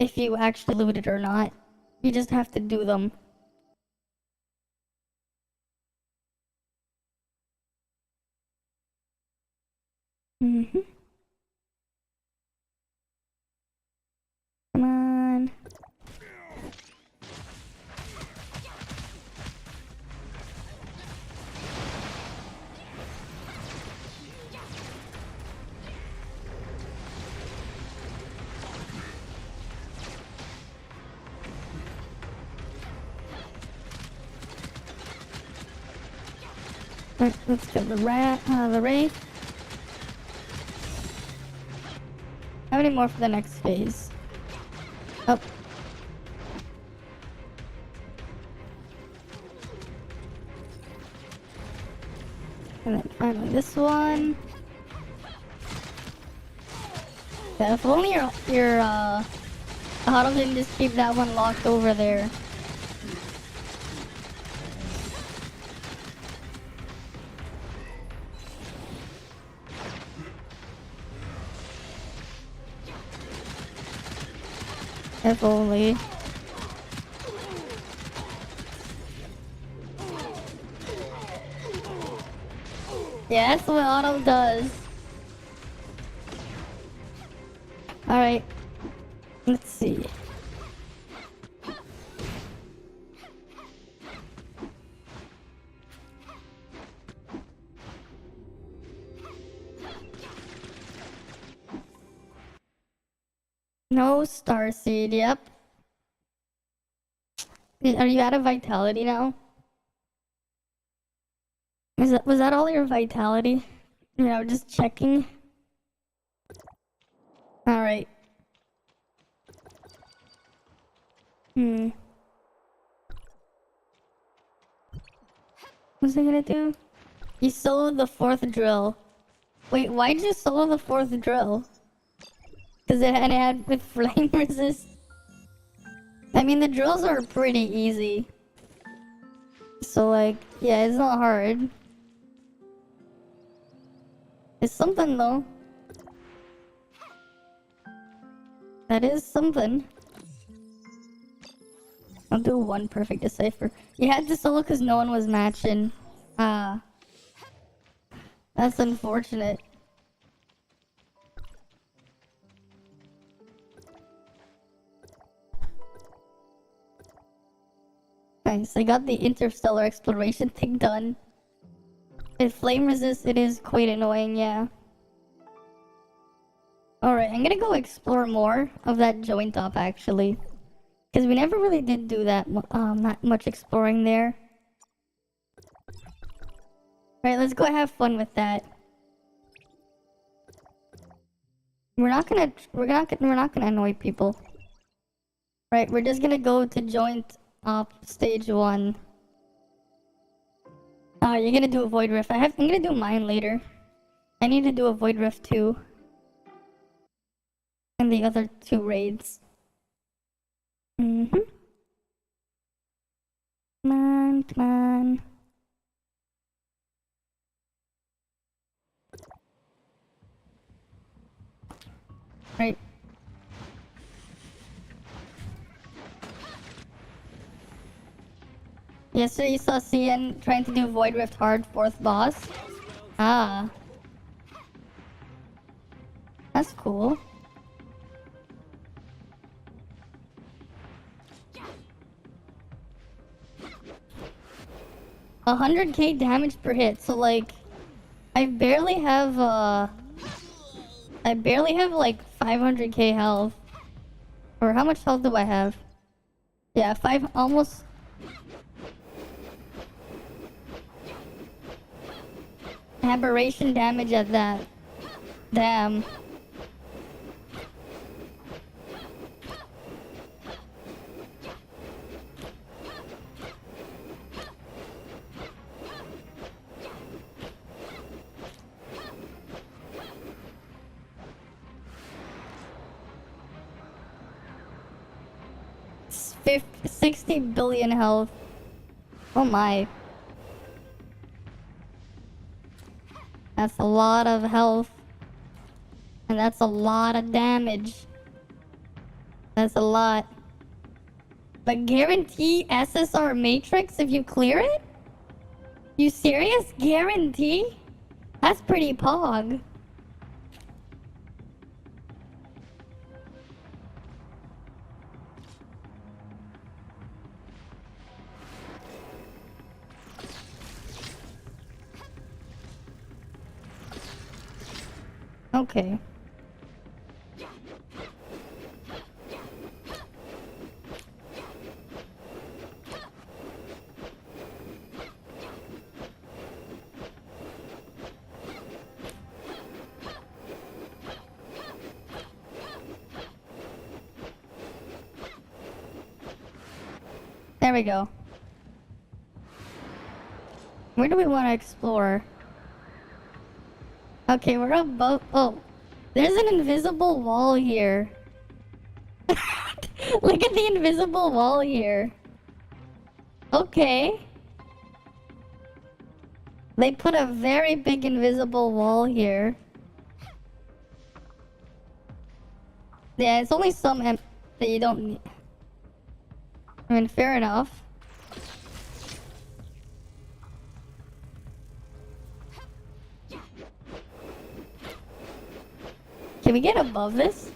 Speaker 1: if you actually loot it or not. You just have to do them. Come on. Let's kill the Ray. How many more for the next phase? Oh. And then finally this one. Yeah, if only your Huddle didn't just keep that one locked over there. If only. Yeah, that's what Autumn does. Alright. Let's see. No starseed, yep. Are you out of vitality now? Was that all your vitality? Just checking. Alright. What's I gonna do? You soloed the 4th drill. Wait, why'd you solo the 4th drill? Because it had with flame resist. I mean, the drills are pretty easy. So, like, yeah, it's not hard. It's something, though. That is something. I'll do one perfect decipher. You had to solo because no one was matching. Ah. That's unfortunate. Nice, I got the interstellar exploration thing done. If flame resist, it is quite annoying, yeah. Alright, I'm gonna go explore more of that joint up, actually. Because we never really did do that, not much exploring there. Alright, let's go have fun with that. We're not gonna annoy people. Right, we're just gonna go to joint up stage 1. You're gonna do a void rift. I'm gonna do mine later. I need to do a void rift too. And the other 2 raids. Come on, come on. Right. Yesterday you saw CN trying to do Void Rift hard 4th boss. Ah. That's cool. $100k damage per hit, so like I barely have like 500k health. Or how much health do I have? Yeah, almost. Aberration damage at that. Damn. It's 60 billion health. Oh my. That's a lot of health. And that's a lot of damage. That's a lot. But guarantee SSR Matrix if you clear it? You serious? Guarantee? That's pretty pog. Okay. There we go. Where do we want to explore? Okay, we're above. Oh, there's an invisible wall here. Look at the invisible wall here. Okay. They put a very big invisible wall here. Yeah, it's only some that you don't need. I mean, fair enough. Can we get above this?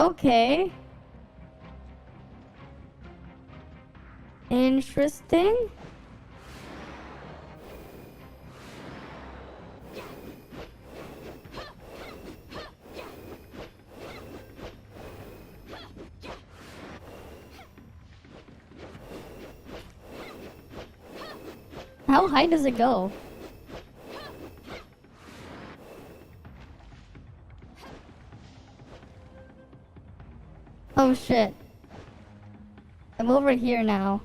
Speaker 1: Okay. Interesting. How high does it go? Oh shit. I'm over here now.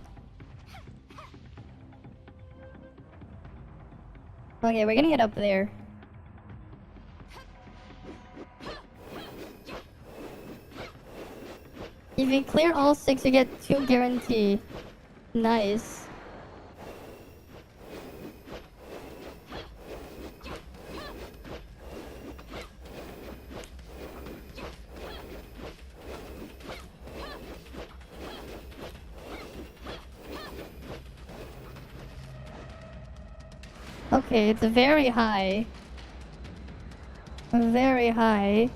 Speaker 1: Okay, we're gonna get up there. If you clear all 6, you get 2 guarantee. Nice. Okay, it's very high. Very high.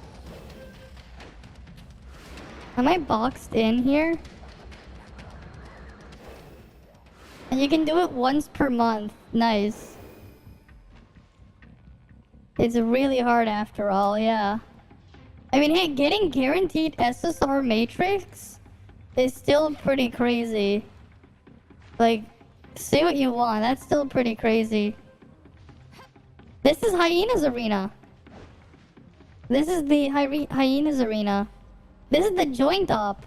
Speaker 1: Am I boxed in here? And you can do it once per month. Nice. It's really hard after all, yeah. I mean, hey, getting guaranteed SSR Matrix is still pretty crazy. Like, say what you want, that's still pretty crazy. This is Hyena's Arena. This is the Hyena's Arena. This is the joint op.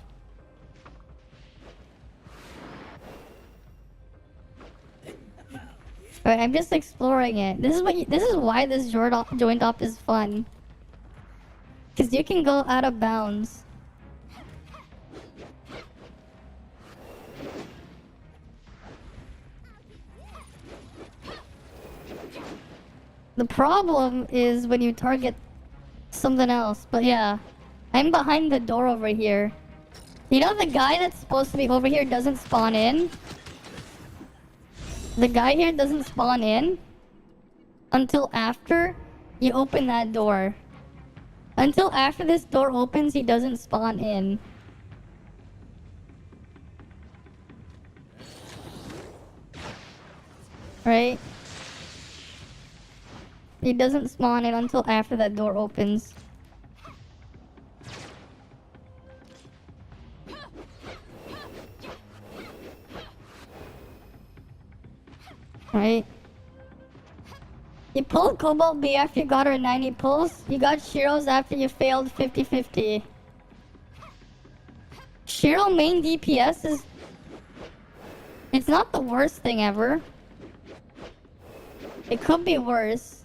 Speaker 1: Alright, I'm just exploring it. This is why this joint op is fun. Cause you can go out of bounds. The problem is when you target something else, but yeah. I'm behind the door over here. You know the guy that's supposed to be over here doesn't spawn in? The guy here doesn't spawn in until after you open that door. Until after this door opens, he doesn't spawn in. Right? He doesn't spawn in until after that door opens. Right? You pulled Cobalt B after you got her 90 pulls. You got Shiro's after you failed 50-50. Shiro main DPS is... It's not the worst thing ever. It could be worse.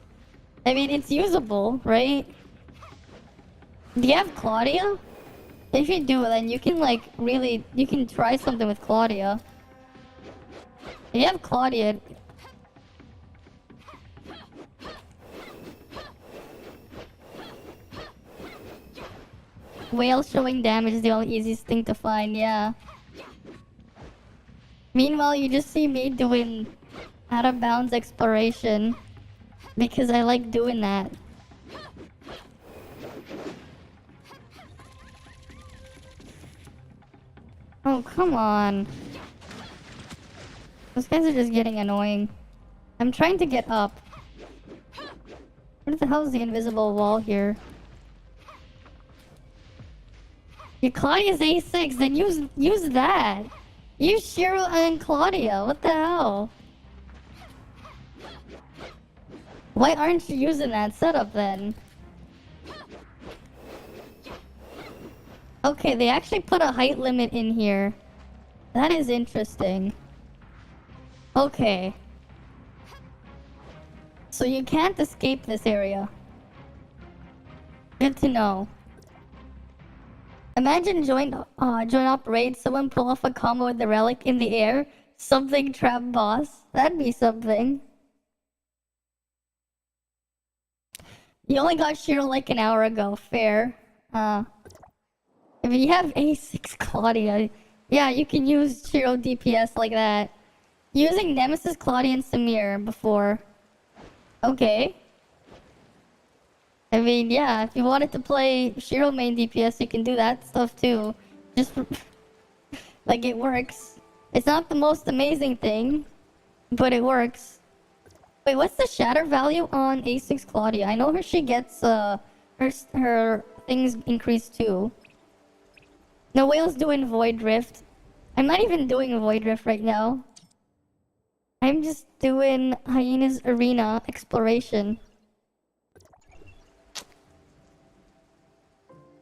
Speaker 1: I mean, it's usable, right? Do you have Claudia? If you do, then you can, like, really... You can try something with Claudia. If you have Claudia... Whale showing damage is the only easiest thing to find, yeah. Meanwhile, you just see me doing out of bounds exploration because I like doing that. Oh, come on. Those guys are just getting annoying. I'm trying to get up. What the hell is the invisible wall here? Your Claudia's A6, then use that. Use Shiro and Claudia. What the hell? Why aren't you using that setup then? Okay, they actually put a height limit in here. That is interesting. Okay. So you can't escape this area. Good to know. Imagine joint op raid, someone pull off a combo with the relic in the air, something trap boss. That'd be something. You only got Shiro like an hour ago, fair. If you have A6 Claudia, yeah, you can use Shiro DPS like that. Using Nemesis, Claudia, and Samir before. Okay. I mean, yeah, if you wanted to play Shiro main DPS, you can do that stuff too. Just like it works. It's not the most amazing thing, but it works. Wait, what's the shatter value on A6 Claudia? I know she gets her things increased too. No, Whale's doing Void Rift. I'm not even doing Void Rift right now. I'm just doing Hyena's Arena Exploration.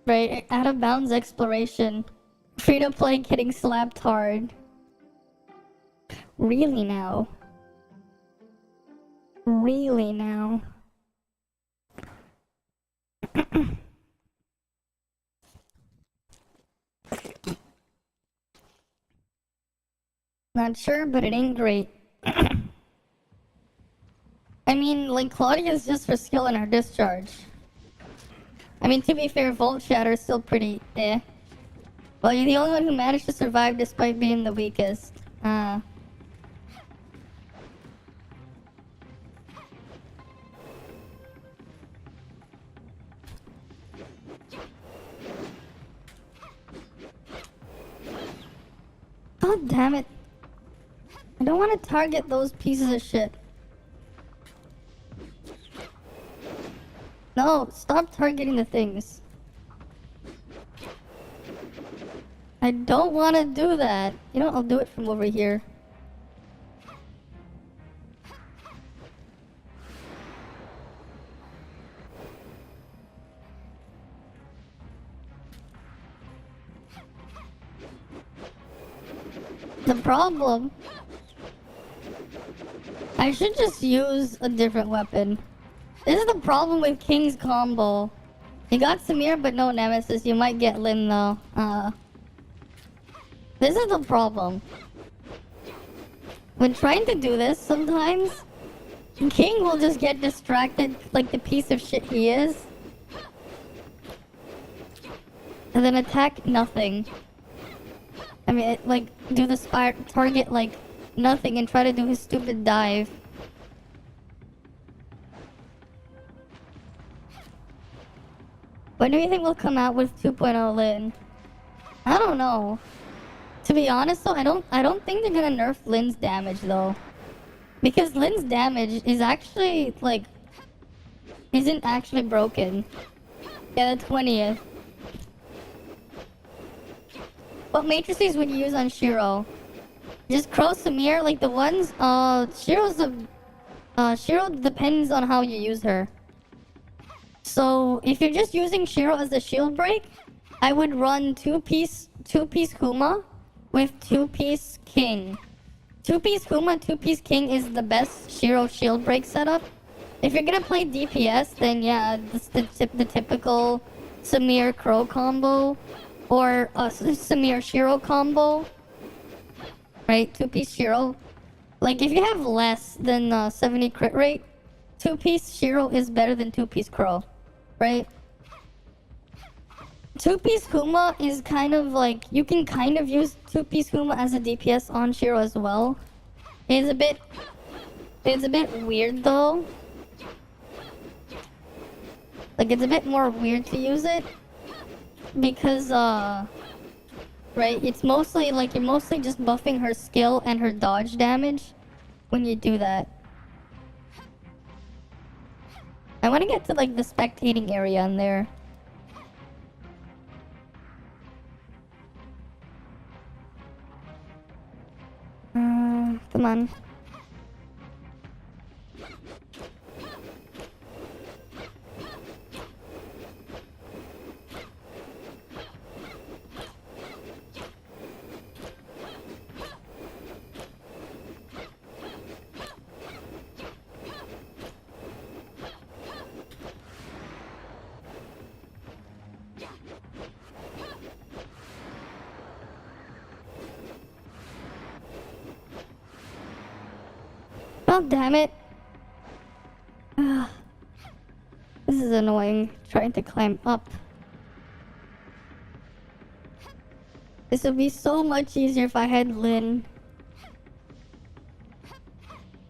Speaker 1: Right, out of bounds exploration. Free to play getting slapped hard. Really now? Really now? Not sure, but it ain't great. I mean, like, Claudia's just for skill in her discharge. I mean, to be fair, Volt Shatter is still pretty eh. Well, you're the only one who managed to survive despite being the weakest. God damn it. I don't want to target those pieces of shit. No, stop targeting the things. I don't want to do that. You know, I'll do it from over here. The problem... I should just use a different weapon. This is the problem with King's combo. You got Samir but no Nemesis. You might get Lin though. This is the problem. When trying to do this, sometimes King will just get distracted like the piece of shit he is. And then attack nothing. I mean, like, do the target like nothing and try to do his stupid dive. When do you think we'll come out with 2.0 Lin? I don't know. To be honest though, I don't think they're gonna nerf Lin's damage though. Because Lin's damage is actually like isn't actually broken. Yeah, the 20th. What matrices would you use on Shiro? Just Crow Samir, like the ones Shiro depends on how you use her. So if you're just using Shiro as a shield break, I would run two-piece Kuma with two-piece King. Two-piece Kuma, two-piece King is the best Shiro shield break setup. If you're gonna play DPS, then yeah, the typical Samir Crow combo or Samir Shiro combo. Right, two-piece Shiro. Like if you have less than 70 crit rate, two-piece Shiro is better than two-piece Crow, right? Two-piece Kuma is kind of like, you can kind of use two-piece Kuma as a DPS on Shiro as well. It's a bit weird though. Like it's a bit more weird to use it because right, it's mostly like you're mostly just buffing her skill and her dodge damage when you do that. I want to get to like the spectating area in there. Come on. Oh, damn it. This is annoying, trying to climb up. This would be so much easier if I had Lin.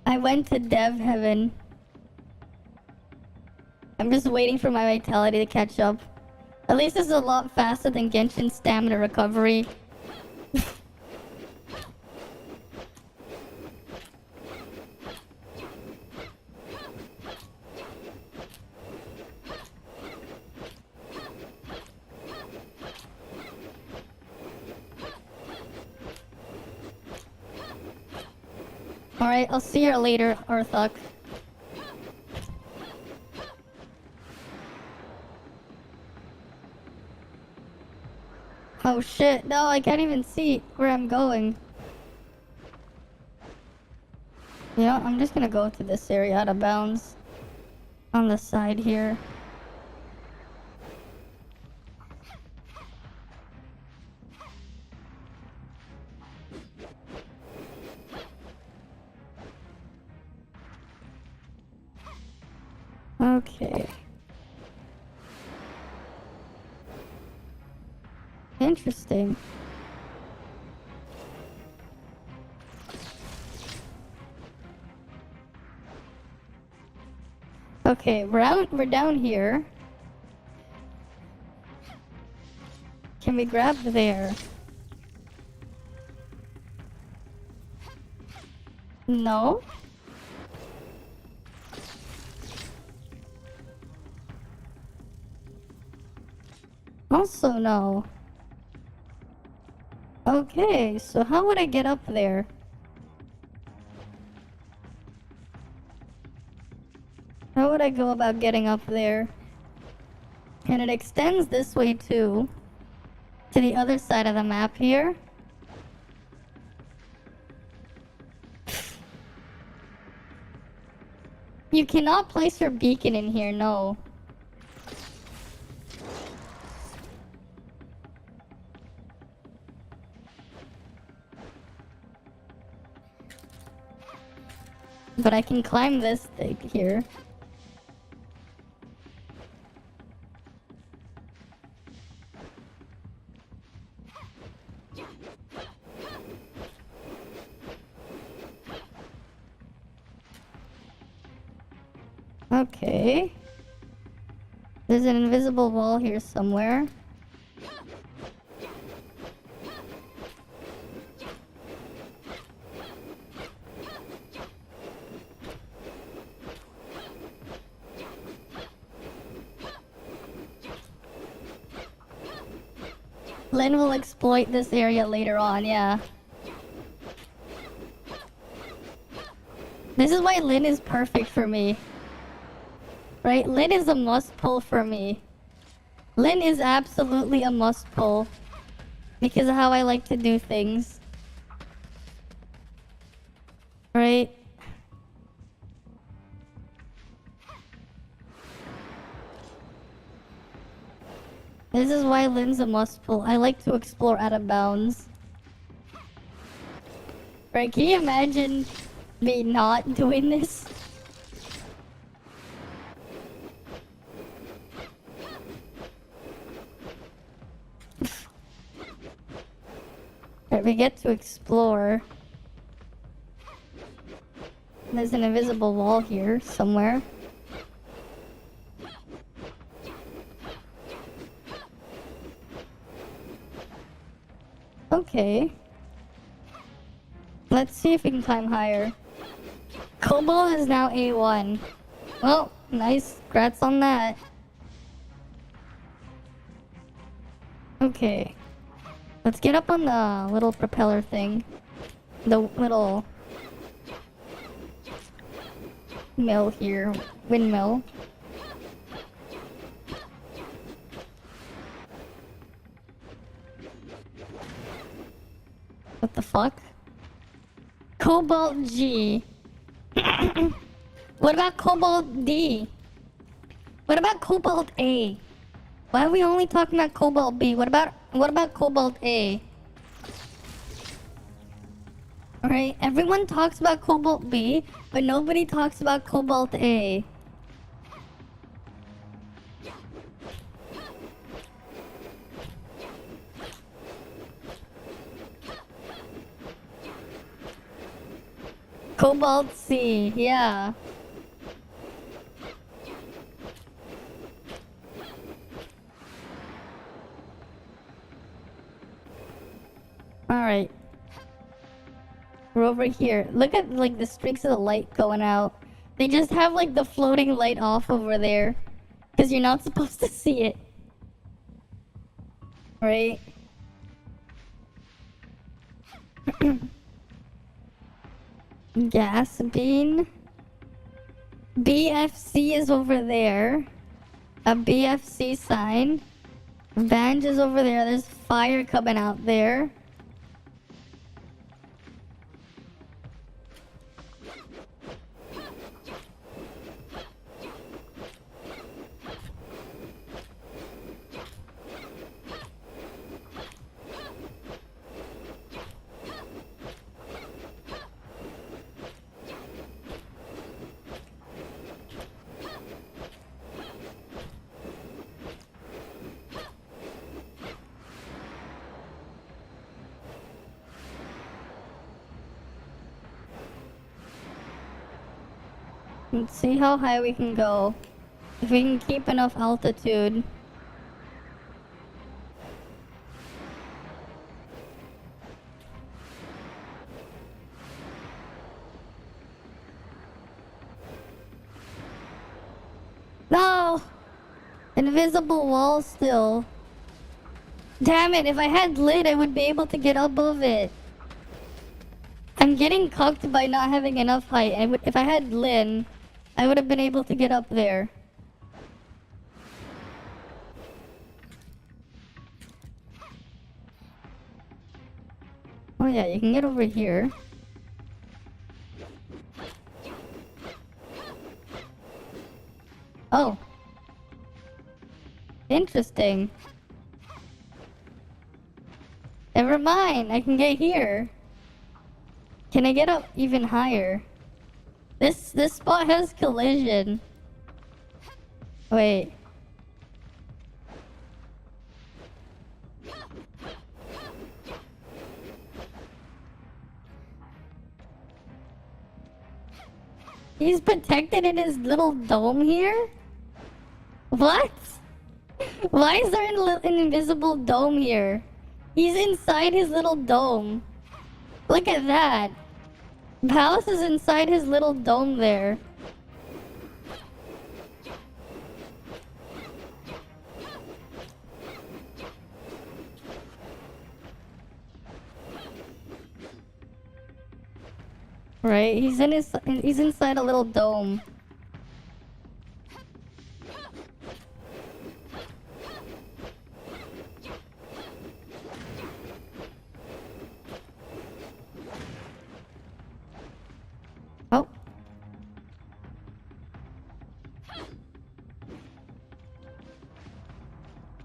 Speaker 1: I went to dev heaven. I'm just waiting for my vitality to catch up. At least this is a lot faster than Genshin's stamina recovery. Alright, I'll see you later, Arthok. Oh shit, no, I can't even see where I'm going. Yeah, I'm just gonna go to this area out of bounds. On the side here. Okay. Interesting. Okay, we're down here. Can we grab there? No? Also no. Okay, so how would I get up there? How would I go about getting up there? And it extends this way too. To the other side of the map here. You cannot place your beacon in here, no. But I can climb this thing here. Okay. There's an invisible wall here somewhere. Lynn will exploit this area later on, yeah. This is why Lynn is perfect for me. Right? Lynn is a must pull for me. Lynn is absolutely a must pull. Because of how I like to do things. Right? This is why Lynn's a must pull. I like to explore out of bounds. Right, can you imagine me not doing this? Right, we get to explore. There's an invisible wall here somewhere. Okay. Let's see if we can climb higher. Cobalt is now A1. Well, nice. Congrats on that. Okay. Let's get up on the little propeller thing. The little mill here. Windmill. What the fuck? Cobalt G. What about Cobalt D? What about Cobalt A? Why are we only talking about Cobalt B? What about Cobalt A? Alright, everyone talks about Cobalt B, but nobody talks about Cobalt A. Cobalt C, yeah. Alright. We're over here. Look at like the streaks of the light going out. They just have like the floating light off over there. Because you're not supposed to see it. Right? Gas bean. BFC is over there. A BFC sign. Vange is over there. There's fire coming out there. Let's see how high we can go. If we can keep enough altitude. No! Invisible wall still. Damn it, if I had lid, I would be able to get above it. I'm getting cucked by not having enough height. If I had Lin, I would have been able to get up there. Oh yeah, you can get over here. Oh. Interesting. Never mind, I can get here. Can I get up even higher? This spot has collision. Wait. He's protected in his little dome here? What? Why is there an invisible dome here? He's inside his little dome. Look at that. Palace is inside his little dome there. Right, he's inside a little dome. Oh.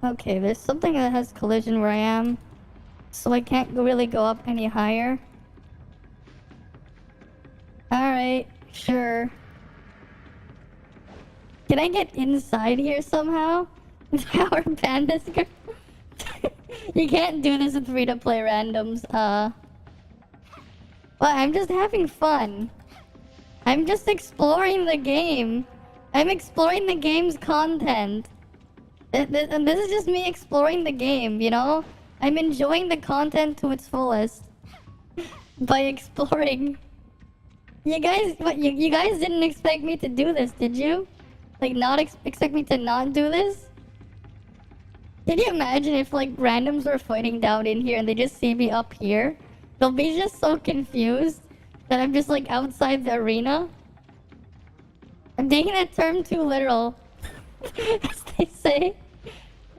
Speaker 1: Okay, there's something that has collision where I am, so I can't really go up any higher. Alright, sure. Can I get inside here somehow? Power Pandas girl. You can't do this with free-to-play randoms, Well, I'm just having fun. I'm just exploring the game. I'm exploring the game's content. And this is just me exploring the game, you know? I'm enjoying the content to its fullest. By exploring. You guys, what, you guys didn't expect me to do this, did you? Like, not expect me to not do this? Can you imagine if, like, randoms were fighting down in here and they just see me up here? They'll be just so confused that I'm just, like, outside the arena. I'm taking that term too literal. As they say.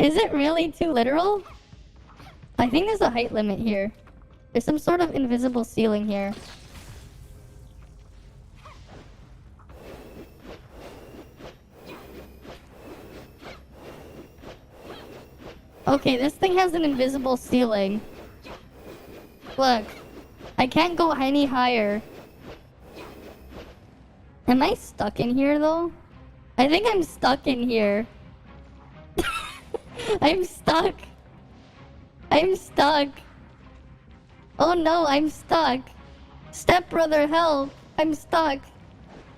Speaker 1: Is it really too literal? I think there's a height limit here. There's some sort of invisible ceiling here. Okay, this thing has an invisible ceiling. Look. I can't go any higher. Am I stuck in here, though? I think I'm stuck in here. I'm stuck. I'm stuck. Oh no, I'm stuck. Stepbrother, help. I'm stuck.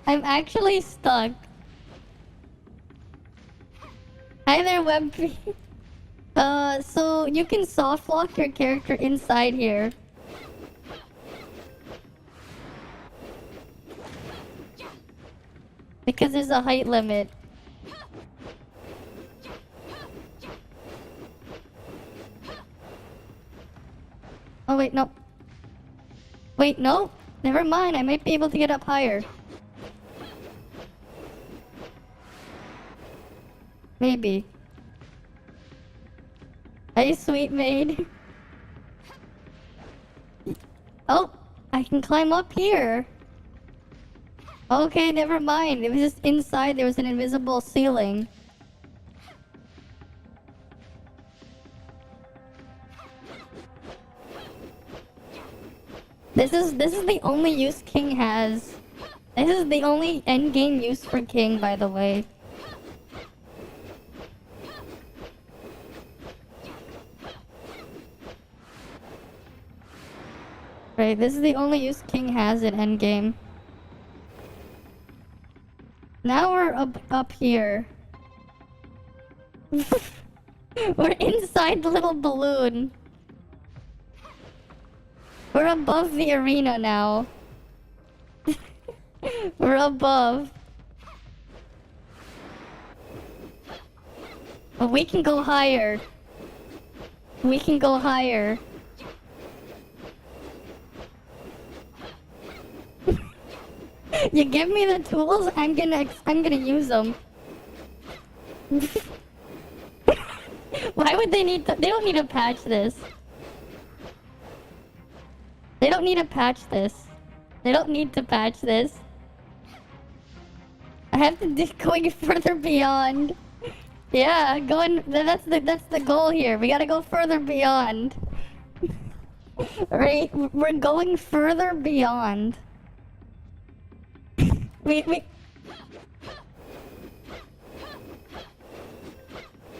Speaker 1: I'm actually stuck. Hi there, WebP. So you can soft lock your character inside here. Because there's a height limit. Oh wait, no. Wait, no. Never mind, I might be able to get up higher. Maybe. Hey, sweet maid. Oh, I can climb up here. Okay, never mind. It was just inside there was an invisible ceiling. This is the only use King has. This is the only endgame use for King, by the way. Right, this is the only use King has in endgame. Now we're up here. We're inside the little balloon. We're above the arena now. We're above. But we can go higher. We can go higher. You give me the tools, I'm gonna use them. Why would they need to? They don't need to patch this. They don't need to patch this. They don't need to patch this. I have to do going further beyond. Yeah, going. That's the goal here. We gotta go further beyond. Right, we're going further beyond. We.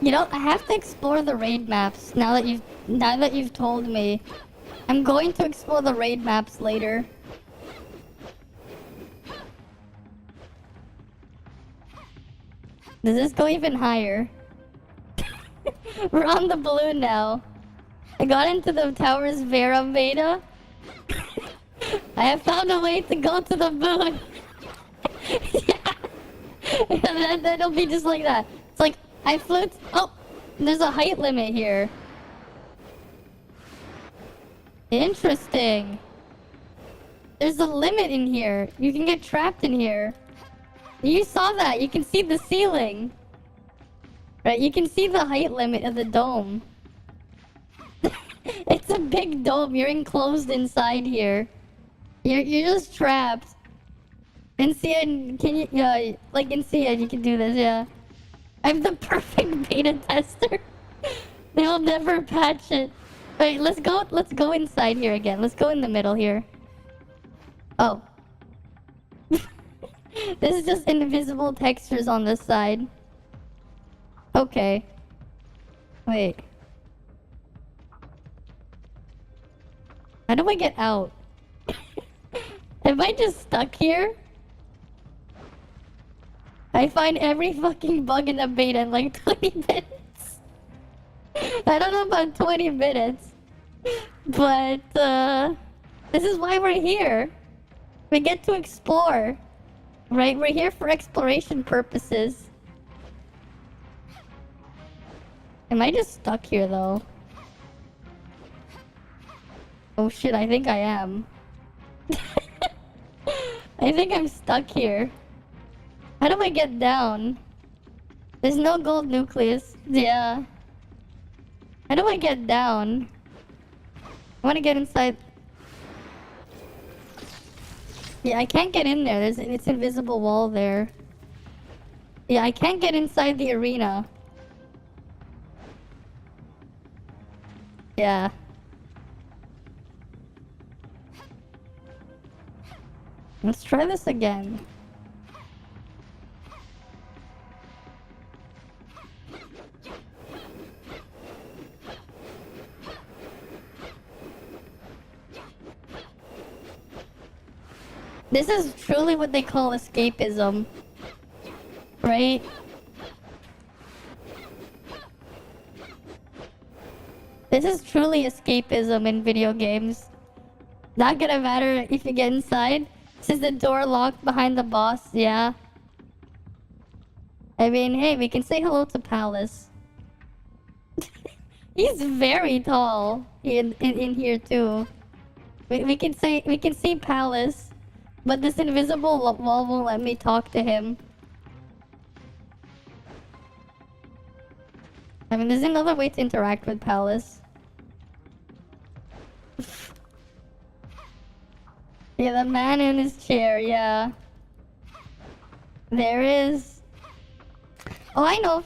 Speaker 1: You know, I have to explore the raid maps now that you've told me. I'm going to explore the raid maps later. Does this go even higher? We're on the balloon now. I got into the tower's Vera beta. I have found a way to go to the moon. Yeah. That'll be just like that. It's like, I flew oh, there's a height limit here. Interesting. There's a limit in here. You can get trapped in here. You saw that. You can see the ceiling. Right, you can see the height limit of the dome. It's a big dome. You're enclosed inside here. You're just trapped. In Cian, can you, like in Cian, you can do this, yeah. I'm the perfect beta tester. They'll never patch it. Wait, let's go inside here again. Let's go in the middle here. Oh. This is just invisible textures on this side. Okay. Wait. How do I get out? Am I just stuck here? I find every fucking bug in the beta in like 20 minutes. I don't know about 20 minutes. But, this is why we're here. We get to explore. Right? We're here for exploration purposes. Am I just stuck here, though? Oh shit, I think I am. I think I'm stuck here. How do I get down? There's no gold nucleus. Yeah. How do I get down? I want to get inside. Yeah, I can't get in there. It's invisible wall there. Yeah, I can't get inside the arena. Yeah. Let's try this again. This is truly what they call escapism. Right? This is truly escapism in video games. Not gonna matter if you get inside. This is the door locked behind the boss, yeah. I mean, hey, we can say hello to Palace. He's very tall in here too. We can see Palace, but this invisible wall won't let me talk to him. I mean, there's another way to interact with Palace. Yeah, the man in his chair, yeah. There is... Oh, I know.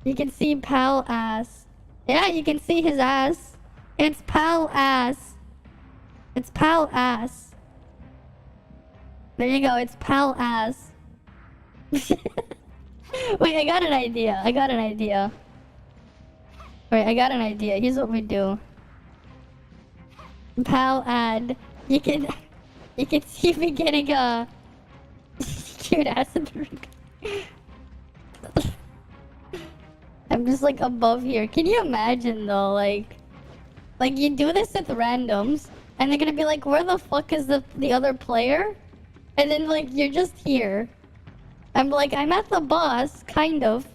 Speaker 1: You can see Pal ass. Yeah, you can see his ass. It's Pal ass. It's Pal ass. There you go, it's Pal ass. Wait, I got an idea. Wait, I got an idea. Here's what we do. Pal ad. You can see me getting a cute ass in the ring. I'm just like above here. Can you imagine though, like you do this with randoms and they're gonna be like, where the fuck is the other player? And then like you're just here. I'm like, I'm at the boss, kind of.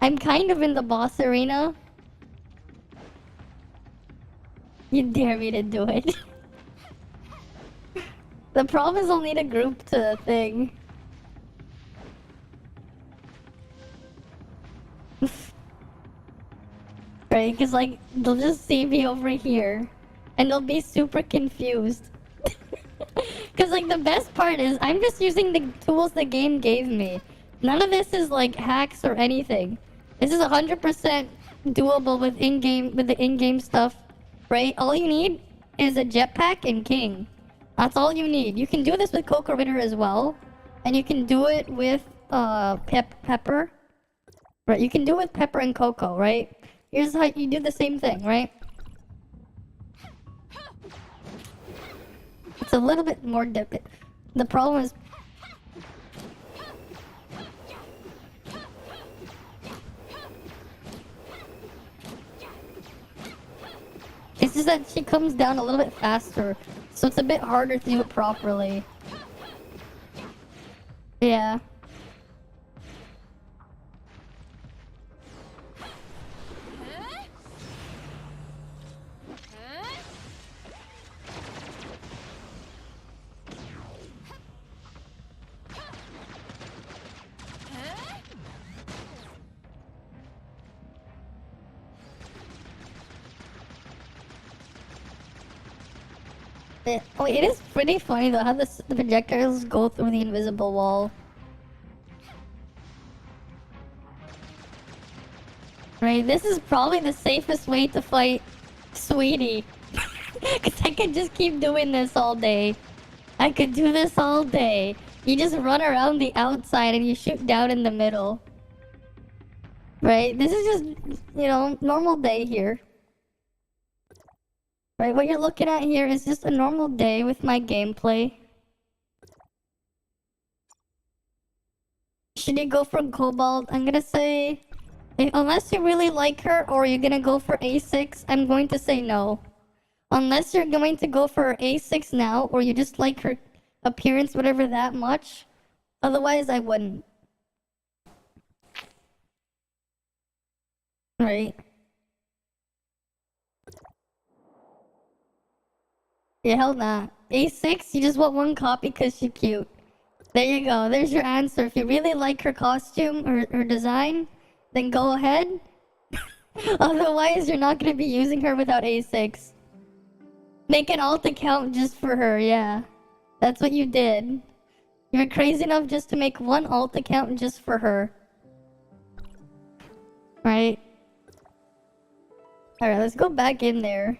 Speaker 1: I'm kind of in the boss arena. You dare me to do it. The problem is I'll need a group to thing. Right, because like, they'll just see me over here. And they'll be super confused. Because like, the best part is, I'm just using the tools the game gave me. None of this is like hacks or anything. This is 100% doable with the in-game stuff. Right? All you need is a jetpack and king. That's all you need. You can do this with Coco Ritter as well. And you can do it with Pepper. Right, you can do it with Pepper and Coco, right? Here's how you do the same thing, right? It's a little bit more difficult. The problem is... It's just that she comes down a little bit faster, so it's a bit harder to do it properly. Yeah. Oh, it is pretty funny though how the projectiles go through the invisible wall. Right, this is probably the safest way to fight Sweetie. Cause I could just keep doing this all day. I could do this all day. You just run around the outside and you shoot down in the middle. Right, this is just, you know, normal day here. Right, what you're looking at here is just a normal day with my gameplay. Should you go for Cobalt? I'm gonna say... Unless you really like her or you're gonna go for A6, I'm going to say no. Unless you're going to go for A6 now or you just like her appearance, whatever that much. Otherwise, I wouldn't. Right. Yeah, hell nah. A6, you just want one copy because she's cute. There you go. There's your answer. If you really like her costume or her design, then go ahead. Otherwise, you're not going to be using her without A6. Make an alt account just for her, yeah. That's what you did. You were crazy enough just to make one alt account just for her. Right? Alright, let's go back in there.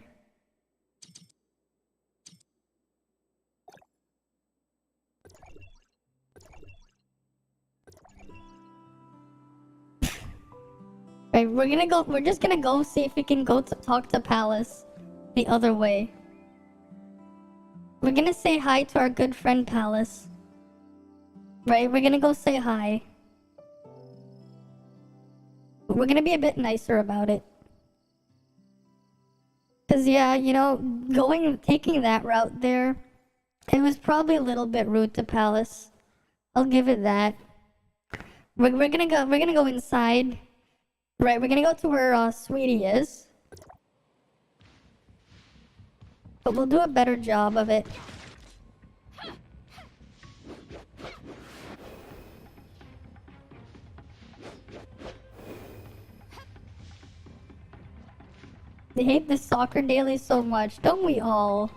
Speaker 1: Right, we're just gonna go see if we can go to talk to Palace the other way. We're gonna say hi to our good friend Palace. Right, we're gonna go say hi. We're gonna be a bit nicer about it. Cause yeah, you know, taking that route there, it was probably a little bit rude to Palace. I'll give it that. We're gonna go inside. Right, we're gonna go to where Sweetie is. But we'll do a better job of it. They hate this soccer daily so much, don't we all?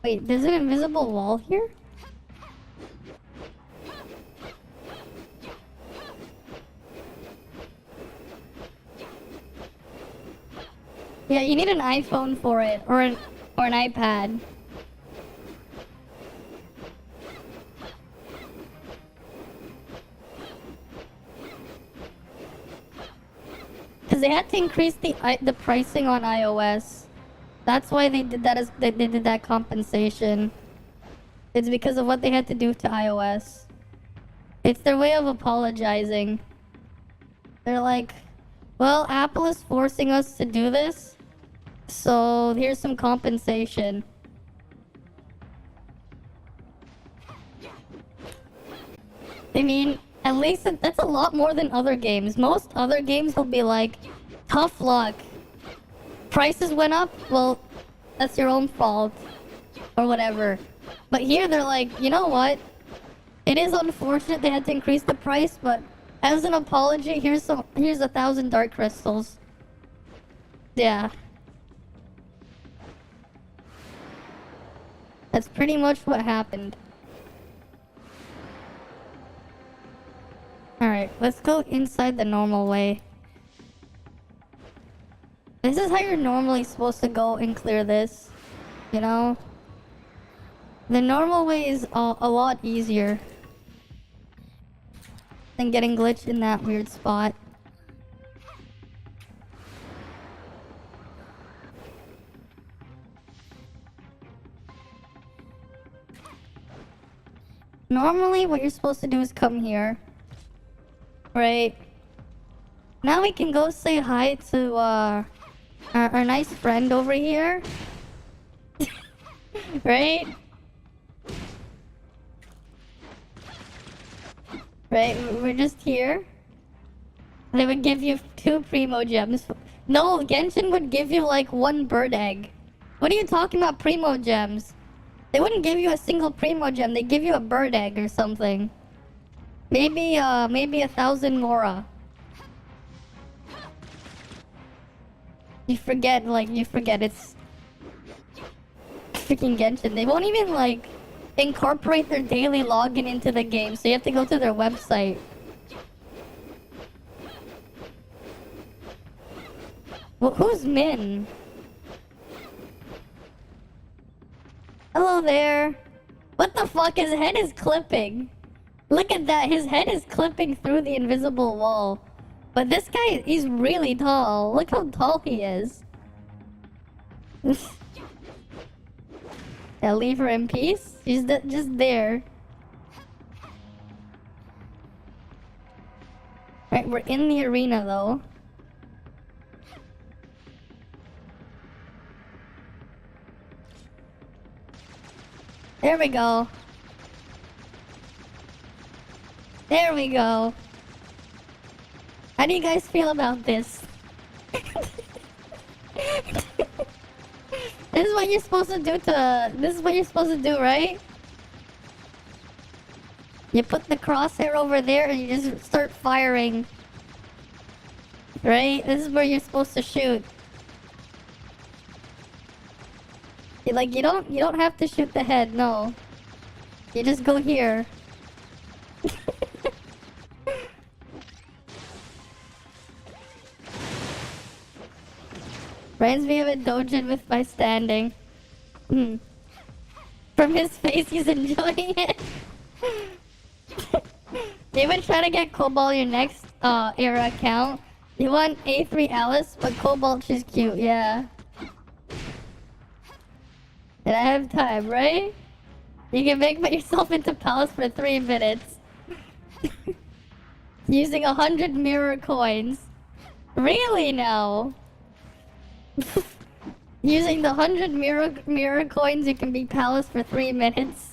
Speaker 1: Wait, there's an invisible wall here? Yeah, you need an iPhone for it, or an iPad. Because they had to increase the pricing on iOS. That's why they did that. They did that compensation. It's because of what they had to do to iOS. It's their way of apologizing. They're like, well, Apple is forcing us to do this, so here's some compensation. I mean, at least that's a lot more than other games. Most other games will be like, tough luck. Prices went up? Well, that's your own fault. Or whatever. But here they're like, you know what? It is unfortunate they had to increase the price, but as an apology, here's 1,000 dark crystals. Yeah. That's pretty much what happened. Alright, let's go inside the normal way. This is how you're normally supposed to go and clear this, you know? The normal way is a lot easier than getting glitched in that weird spot. Normally what you're supposed to do is come here. Right? Now we can go say hi to our nice friend over here. Right? Right, we're just here. They would give you 2 primo gems. No, Genshin would give you like 1 bird egg. What are you talking about, primo gems? They wouldn't give you a single primo gem, they give you a bird egg or something. Maybe 1,000 Mora. You forget it's freaking Genshin. They won't even like incorporate their daily login into the game, so you have to go to their website. Well, who's Min? Hello there. What the fuck? His head is clipping. Look at that. His head is clipping through the invisible wall. But this guy, he's really tall. Look how tall he is. Yeah, leave her in peace. She's just there. Right, we're in the arena though. There we go. There we go. How do you guys feel about this? This is what you're supposed to do this is what you're supposed to do, right? You put the crosshair over there and you just start firing. Right? This is where you're supposed to shoot. Like, you don't have to shoot the head, no. You just go here. Reminds me of a dojin with my standing. From his face, he's enjoying it. You would try to get Cobalt your next era account. You want A3 Alice, but Cobalt, she's cute, yeah. And I have time, right? You can make yourself into Palace for 3 minutes. Using 100 mirror coins. Really now? Using the 100 mirror coins, you can be Palace for 3 minutes.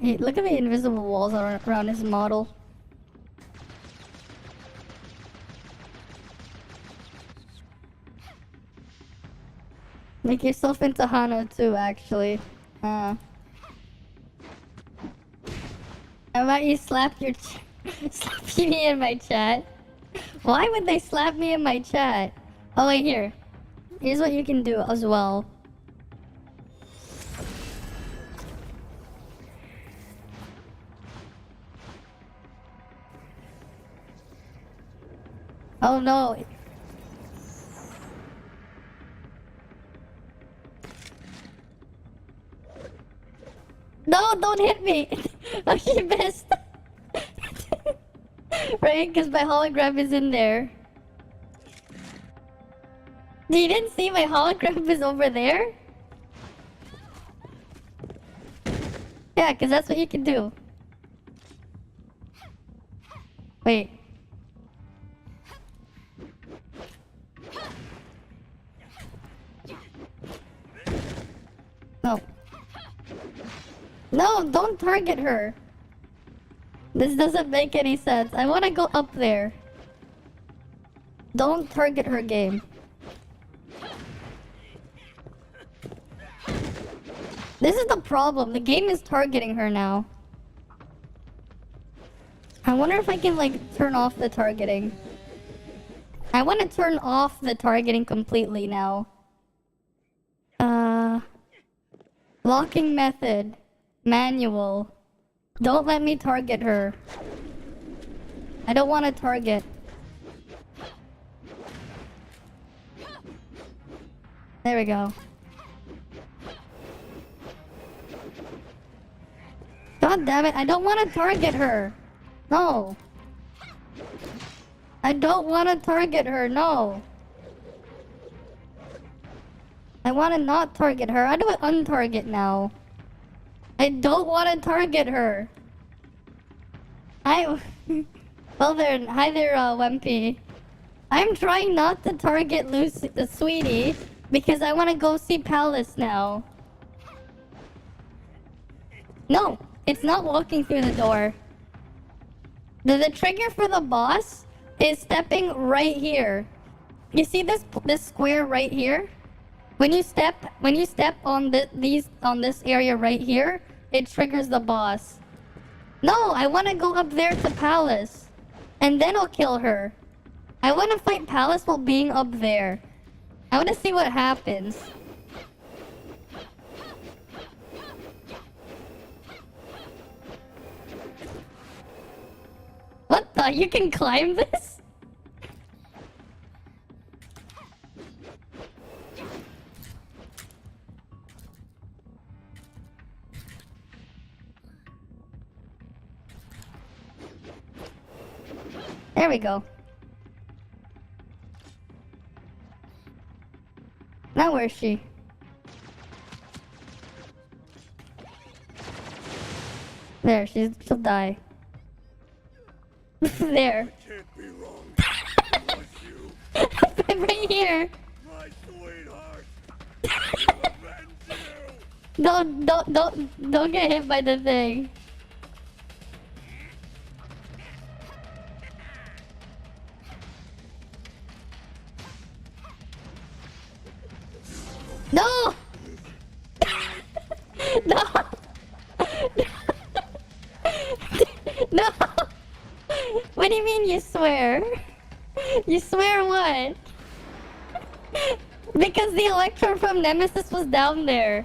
Speaker 1: Hey, look at the invisible walls around his model. Make yourself into Hano too, actually. How about you slap slap me in my chat? Why would they slap me in my chat? Oh wait, here. Here's what you can do as well. Oh no. No, don't hit me! Oh, she missed! Right, because my hologram is in there. You didn't see my hologram is over there? Yeah, because that's what you can do. Wait. No. No, don't target her. This doesn't make any sense. I want to go up there. Don't target her, game. This is the problem. The game is targeting her now. I wonder if I can, like, turn off the targeting. I want to turn off the targeting completely now. Locking method. Manual. Don't let me target her. I don't want to target. There we go. God damn it, I don't want to target her. No. I don't want to target her, no. I want to not target her. How do I untarget now? I don't want to target her. Well there, hi there, Wempy. I'm trying not to target Lucy, the sweetie, because I want to go see Palace now. No, it's not walking through the door. The trigger for the boss is stepping right here. You see this square right here? When you step on this area right here, it triggers the boss. No, I want to go up there to Palace, and then I'll kill her. I want to fight Palace while being up there. I want to see what happens. What the? You can climb this? There we go. Now where is she? There, she'll die. There.
Speaker 2: Can't be wrong.
Speaker 1: I'm right here.
Speaker 2: My sweetheart.
Speaker 1: Don't get hit by the thing. No! No! No! What do you mean you swear? You swear what? Because the Electron from Nemesis was down there.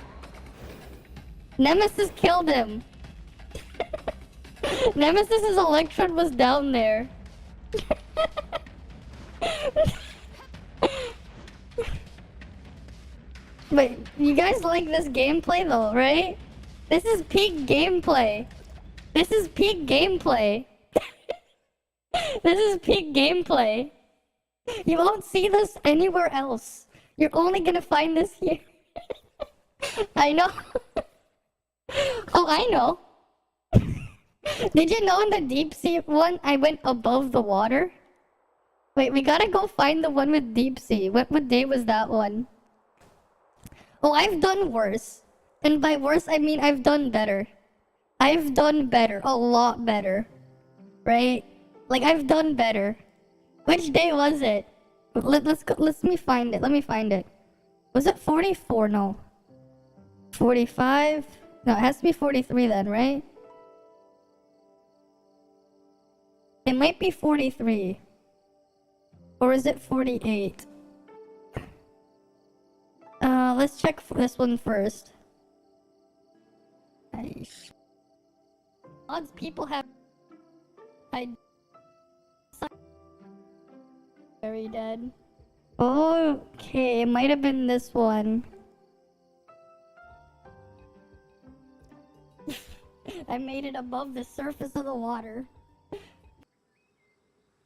Speaker 1: Nemesis killed him. Nemesis's Electron was down there. But you guys like this gameplay though, right? This is peak gameplay. This is peak gameplay. This is peak gameplay. You won't see this anywhere else. You're only gonna find this here. I know. Oh, I know. Did you know in the deep sea one, I went above the water? Wait, we gotta go find the one with deep sea. What day was that one? Oh, I've done worse. And by worse, I mean I've done better. I've done better. A lot better. Right? Like, I've done better. Which day was it? Let me find it. Let me find it. Was it 44? No. 45? No, it has to be 43 then, right? It might be 43. Or is it 48? Let's check for this one first. Nice. Odds people have... Very dead. Okay, it might have been this one. I made it above the surface of the water.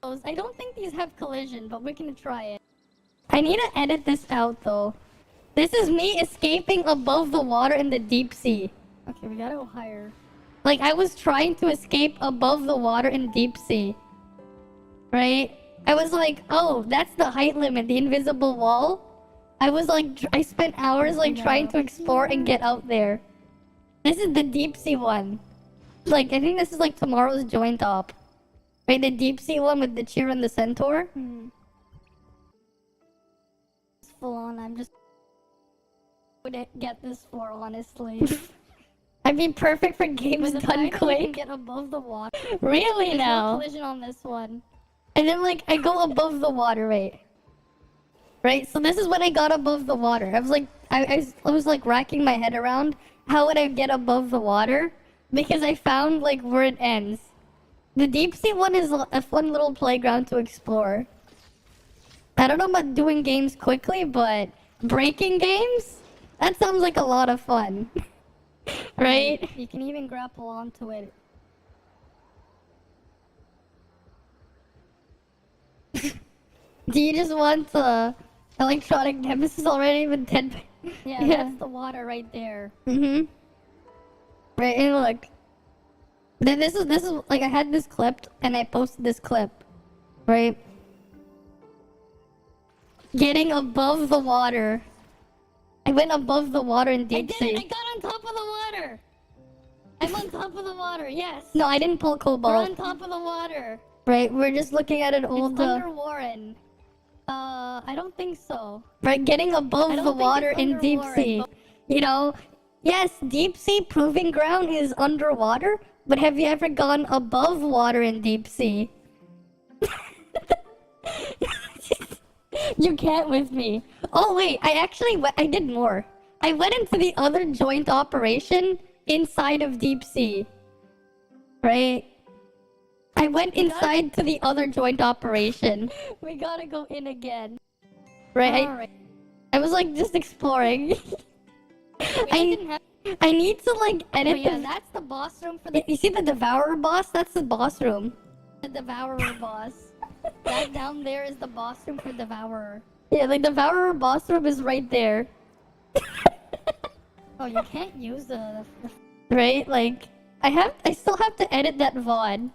Speaker 1: I don't think these have collision, but we can try it. I need to edit this out though. This is me escaping above the water in the deep sea. Okay, we gotta go higher. Like, I was trying to escape above the water in deep sea. Right? I was like, oh, that's the height limit, the invisible wall. I was like, I spent hours like trying to explore and get out there. This is the deep sea one. Like, I think this is like tomorrow's joint op. Right, the deep sea one with the cheer and the centaur. It's full on, I'm just... would get this for, honestly. I'd be perfect for games done quick. Get above the water. Really? There's now? No collision on this one. And then like I go above the water, right? So this is when I got above the water. I was like, I was like racking my head around how would I get above the water, because I found like where it ends. The deep sea one is a fun little playground to explore. I don't know about doing games quickly, but breaking games? That sounds like a lot of fun. Right? You can even grapple onto it. Do you just want electronic nemesis already with 10? Yeah, that's the water right there. Right, and look. Then this is like I had this clipped and I posted this clip, right? Getting above the water. I went above the water in deep sea. I got on top of the water. I'm on top of the water. Yes. No, I didn't pull Cobalt. We're on top of the water. Right, we're just looking at an old... It's under Warren. I don't think so. Right, getting above the water in deep sea. You know, yes, deep sea proving ground is underwater, but have you ever gone above water in deep sea? You can't with me. Oh wait, I did more. I went into the other joint operation inside of deep sea. Right? I went inside to the other joint operation. We gotta go in again. Right? I was like just exploring. I need to like edit that's the boss room for the... You see the Devourer boss? That's the boss room. The Devourer boss. That down there is the boss room for Devourer. Yeah, the Devourer boss room is right there. Oh, you can't use the... Right? Like, I still have to edit that VOD.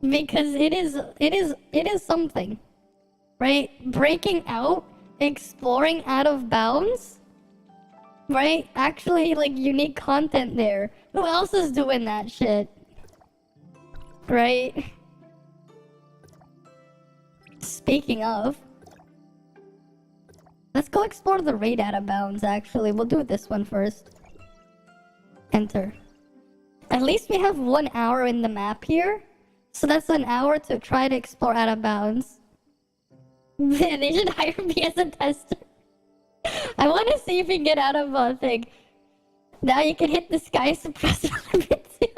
Speaker 1: Because it is something. Right? Breaking out, exploring out of bounds. Right? Actually, like, unique content there. Who else is doing that shit? Right? Speaking of, let's go explore the raid out of bounds, actually. We'll do this one first. Enter. At least we have 1 hour in the map here. So that's an hour to try to explore out of bounds. Man, they should hire me as a tester. I want to see if you can get out of a thing. Now you can hit the sky suppressor limit too.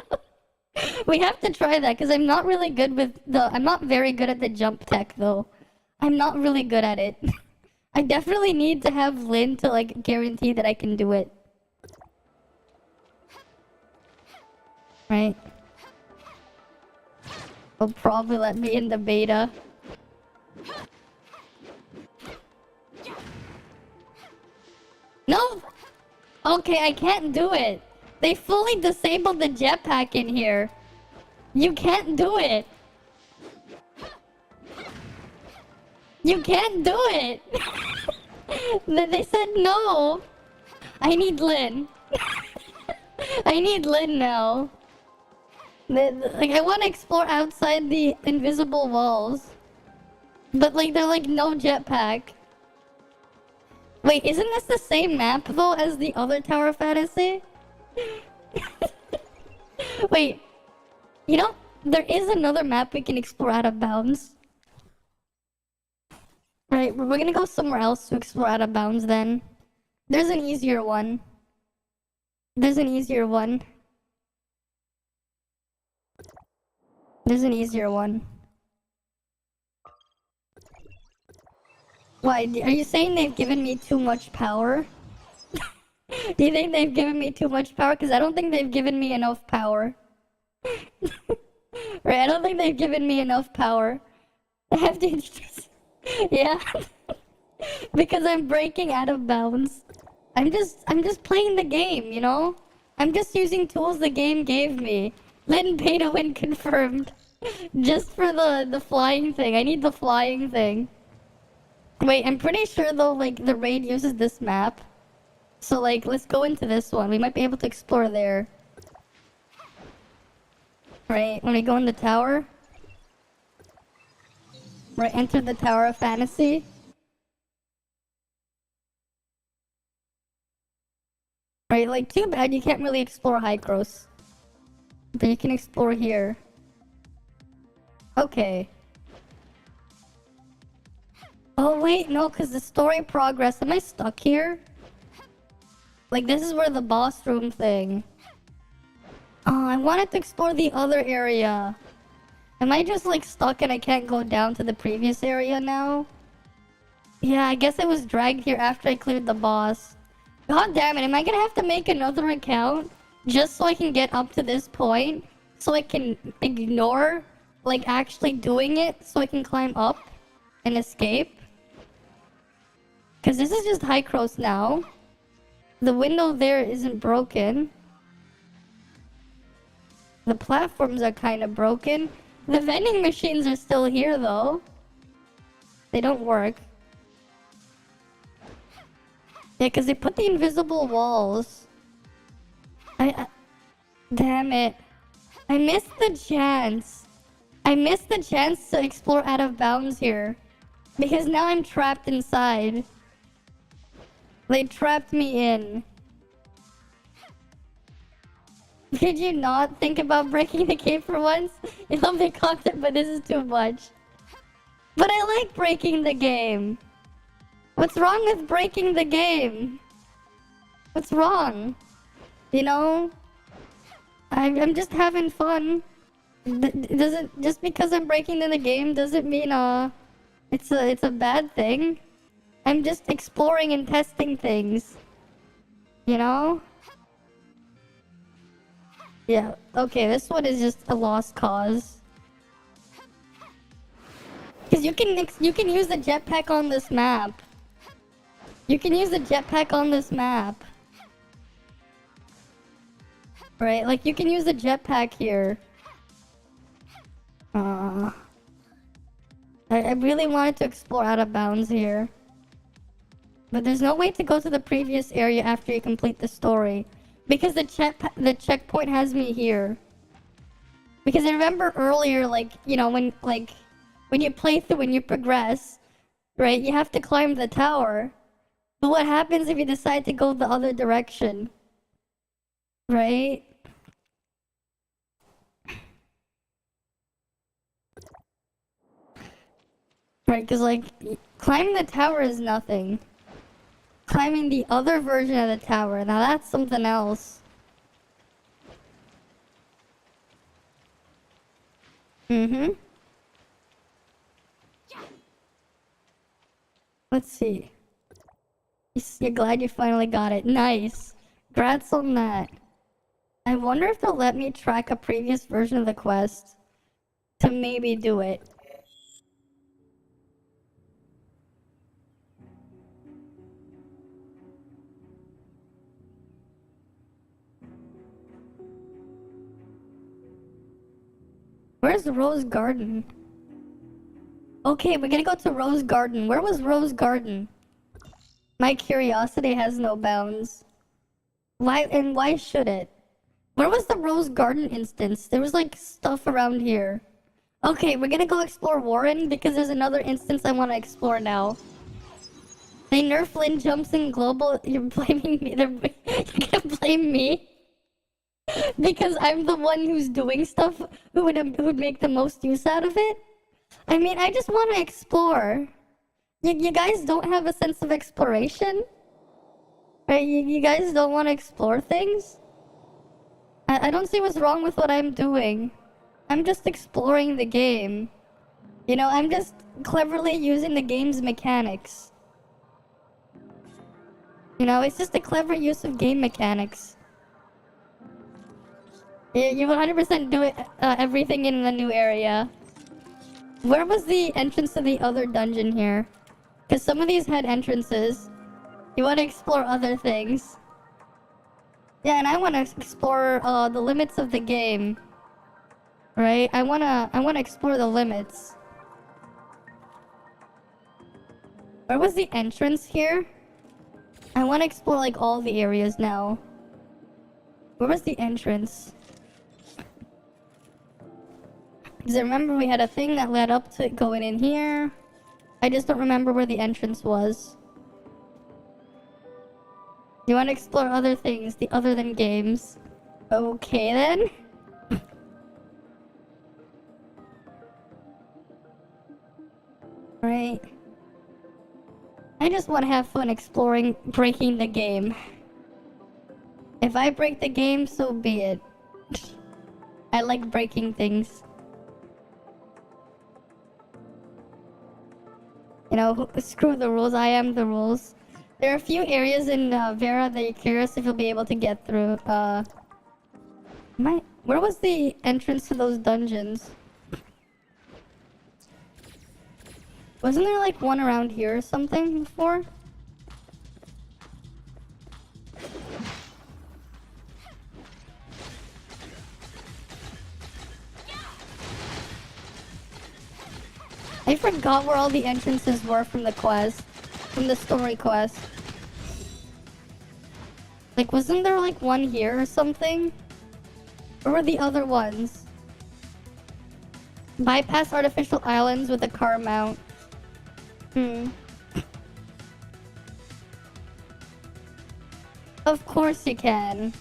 Speaker 1: We have to try that, because I'm not really good with the... I'm not very good at the jump tech, though. I'm not really good at it. I definitely need to have Lynn to like guarantee that I can do it. Right? They'll probably let me in the beta. No! Okay, I can't do it. They fully disabled the jetpack in here. You can't do it. You can't do it. They said no. I need Lynn. I need Lynn now. Like, I want to explore outside the invisible walls. But, like, they're like, no jetpack. Wait, isn't this the same map, though, as the other Tower Fantasy? Wait, you know, there is another map we can explore out of bounds. Right, we're gonna go somewhere else to explore out of bounds then. There's an easier one. There's an easier one. There's an easier one. Why? Are you saying they've given me too much power? Do you think they've given me too much power? Because I don't think they've given me enough power. Right, I don't think they've given me enough power. I have to just... Yeah. Because I'm breaking out of bounds. I'm just playing the game, you know? I'm just using tools the game gave me. Lynn pay to win confirmed. Just for the flying thing. I need the flying thing. Wait, I'm pretty sure though, like, the raid uses this map. So, like, let's go into this one. We might be able to explore there. Right, when we go in the tower. Right, enter the Tower of Fantasy. Right, like, too bad you can't really explore Hycros. But you can explore here. Okay. Oh, wait, no, because the story progress... Am I stuck here? Like, this is where the boss room thing... Oh, I wanted to explore the other area. Am I just, like, stuck and I can't go down to the previous area now? Yeah, I guess I was dragged here after I cleared the boss. God damn it, am I gonna have to make another account? Just so I can get up to this point? So I can ignore, like, actually doing it? So I can climb up and escape? Because this is just Hycros now. The window there isn't broken. The platforms are kind of broken. The vending machines are still here, though. They don't work. Yeah, because they put the invisible walls. Damn it. I missed the chance. I missed the chance to explore out of bounds here. Because now I'm trapped inside. They trapped me in. Did you not think about breaking the game for once? You love the content, but this is too much. But I like breaking the game. What's wrong with breaking the game? What's wrong? You know? I'm just having fun. Doesn't just because I'm breaking the game doesn't mean it's a bad thing. I'm just exploring and testing things. You know? Yeah, okay, this one is just a lost cause. Because you can use the jetpack on this map. You can use the jetpack on this map. Right, like you can use the jetpack here. I really wanted to explore out of bounds here. But there's no way to go to the previous area after you complete the story. Because the checkpoint has me here. Because I remember earlier, like, you know, when you play through, when you progress, right, you have to climb the tower. But what happens if you decide to go the other direction? Right? Right, because, like, climbing the tower is nothing. Climbing the other version of the tower, now that's something else. Let's see. You're glad you finally got it. Nice. Congrats on that. I wonder if they'll let me track a previous version of the quest to maybe do it. Where's Rose Garden? Okay, we're gonna go to Rose Garden. Where was Rose Garden? My curiosity has no bounds. Why should it? Where was the Rose Garden instance? There was like stuff around here. Okay, we're gonna go explore Warren because there's another instance I want to explore now. They nerf Lynn jumps in global. You're blaming me. You're gonna blame me because I'm the one who's doing stuff who would make the most use out of it. I mean, I just want to explore. You guys don't have a sense of exploration? Right? You guys don't want to explore things? I don't see what's wrong with what I'm doing. I'm just exploring the game. You know, I'm just cleverly using the game's mechanics. You know, it's just a clever use of game mechanics. You 100% do it, everything in the new area. Where was the entrance to the other dungeon here? Because some of these had entrances. You want to explore other things. Yeah, and I want to explore the limits of the game. Right? I wanna explore the limits. Where was the entrance here? I want to explore like all the areas now. Where was the entrance? Because I remember we had a thing that led up to it going in here. I just don't remember where the entrance was. You want to explore other things, other than games. Okay then. Right. I just want to have fun exploring, breaking the game. If I break the game, so be it. I like breaking things. You know, screw the rules, I am the rules. There are a few areas in Vera that you're curious if you'll be able to get through. Where was the entrance to those dungeons? Wasn't there like one around here or something before? I forgot where all the entrances were from the quest. From the story quest. Like, wasn't there like one here or something? Where were the other ones? Bypass artificial islands with a car mount. Of course you can.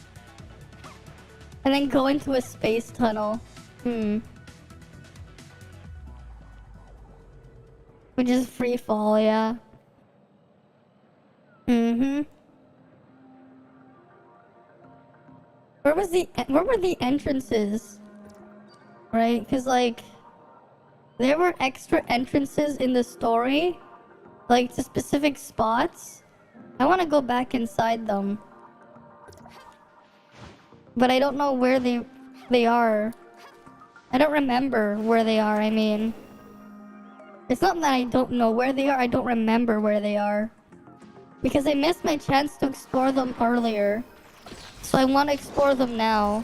Speaker 1: And then go into a space tunnel. Which is free fall, yeah. Where were the entrances? Right? Because like there were extra entrances in the story, like to specific spots. I want to go back inside them. But I don't know where they are. I don't remember where they are, I mean. It's not that I don't know where they are, I don't remember where they are. Because I missed my chance to explore them earlier. So I want to explore them now.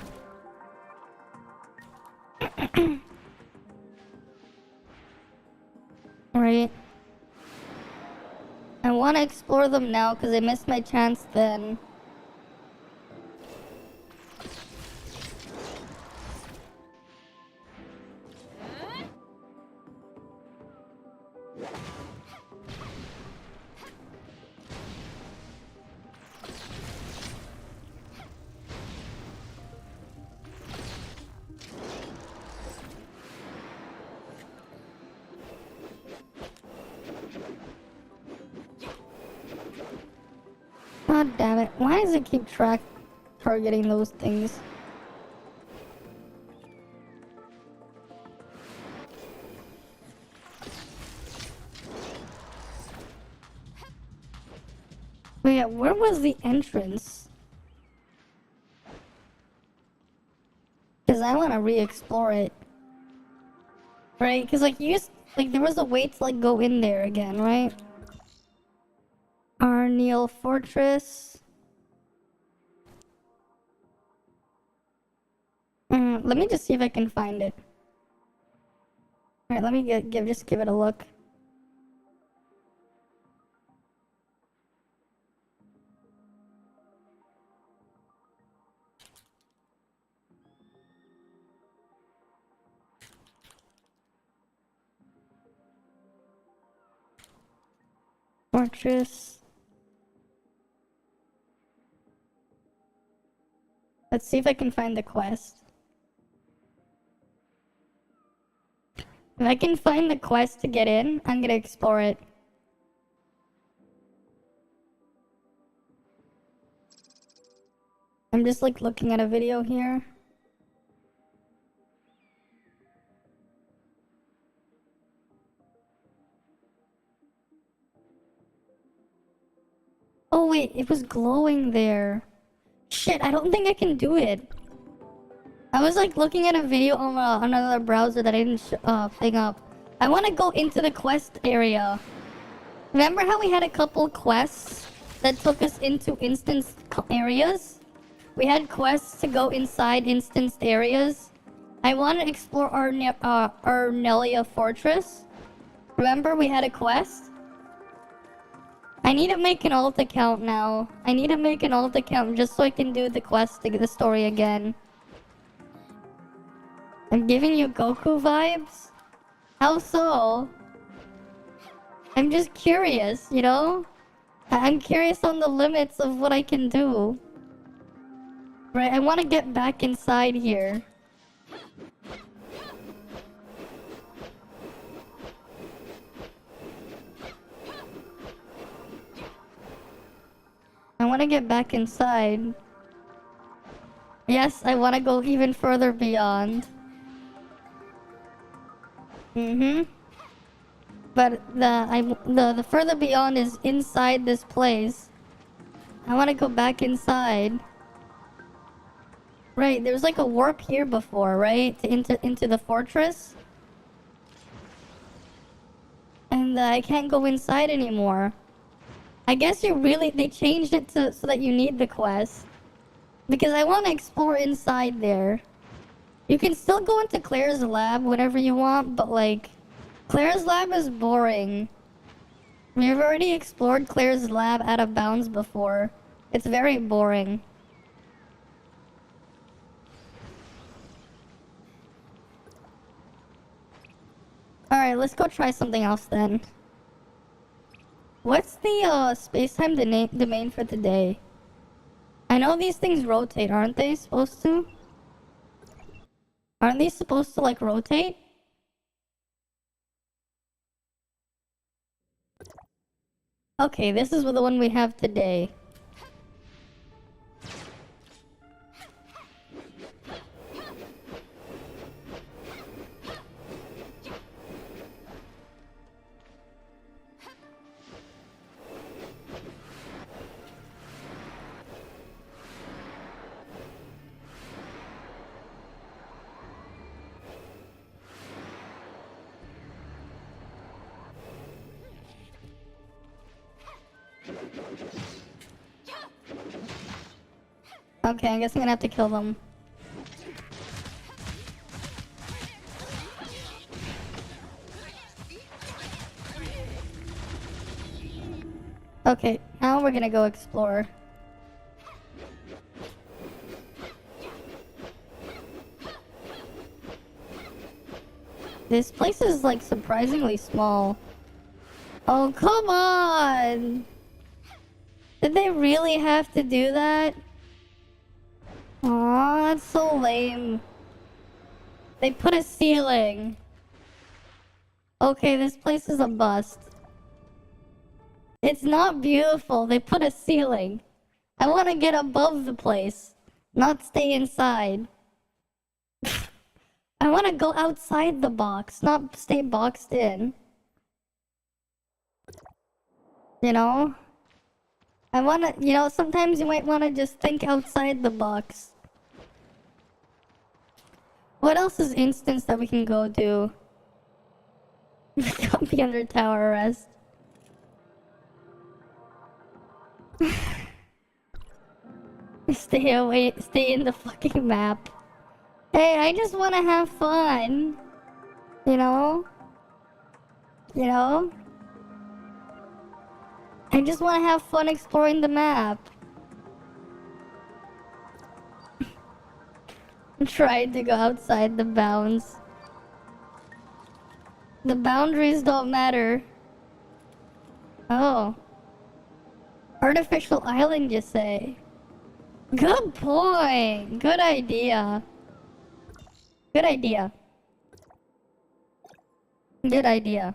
Speaker 1: Right. I want to explore them now because I missed my chance then. God damn it. Why does it keep targeting those things? Oh yeah, where was the entrance? Because I want to re-explore it. Right? Because like like there was a way to like go in there again, right? Arneal Fortress. Let me just see if I can find it. Alright, let me just give it a look. Fortress. Let's see if I can find the quest. If I can find the quest to get in, I'm gonna explore it. I'm just like looking at a video here. Oh wait, it was glowing there. Shit, I don't think I can do it. I was like looking at a video on another browser that I didn't thing up. I want to go into the quest area. Remember how we had a couple quests that took us into instanced areas? We had quests to go inside instanced areas. I want to explore Arnelia Fortress. Remember we had a quest? I need to make an alt account now. I need to make an alt account just so I can do the quest, the story again. I'm giving you Goku vibes? How so? I'm just curious, you know? I'm curious on the limits of what I can do. Right, I want to get back inside here. I want to get back inside. Yes, I want to go even further beyond. But the further beyond is inside this place. I want to go back inside. Right, there was like a warp here before, right? Into the fortress. And I can't go inside anymore. I guess they changed it so that you need the quest. Because I want to explore inside there. You can still go into Claire's lab whenever you want, but like, Claire's lab is boring. We've already explored Claire's lab out of bounds before. It's very boring. Alright, let's go try something else then. What's the space-time domain for today? I know these things rotate, aren't they supposed to? Aren't these supposed to like rotate? Okay, this is the one we have today. Okay, I guess I'm gonna have to kill them. Okay, now we're gonna go explore. This place is like surprisingly small. Oh, come on! Did they really have to do that? Aw, that's so lame. They put a ceiling. Okay, this place is a bust. It's not beautiful. They put a ceiling. I want to get above the place, not stay inside. I want to go outside the box, not stay boxed in. You know? I wanna, sometimes you might wanna just think outside the box. What else is instance that we can go to? Don't be under tower arrest. Stay away, stay in the fucking map. Hey, I just wanna have fun. You know? You know? I just wanna have fun exploring the map. I'm trying to go outside the bounds. The boundaries don't matter. Oh. Artificial island, you say? Good point. Good idea. Good idea. Good idea.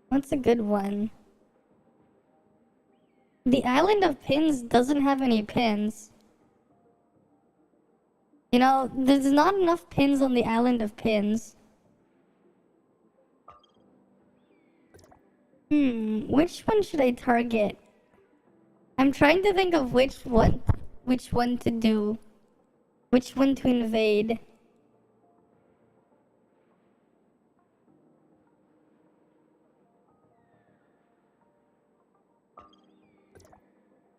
Speaker 1: What's a good one? The island of pins doesn't have any pins. You know, there's not enough pins on the island of pins. Which one should I target? I'm trying to think of which one to do. Which one to invade.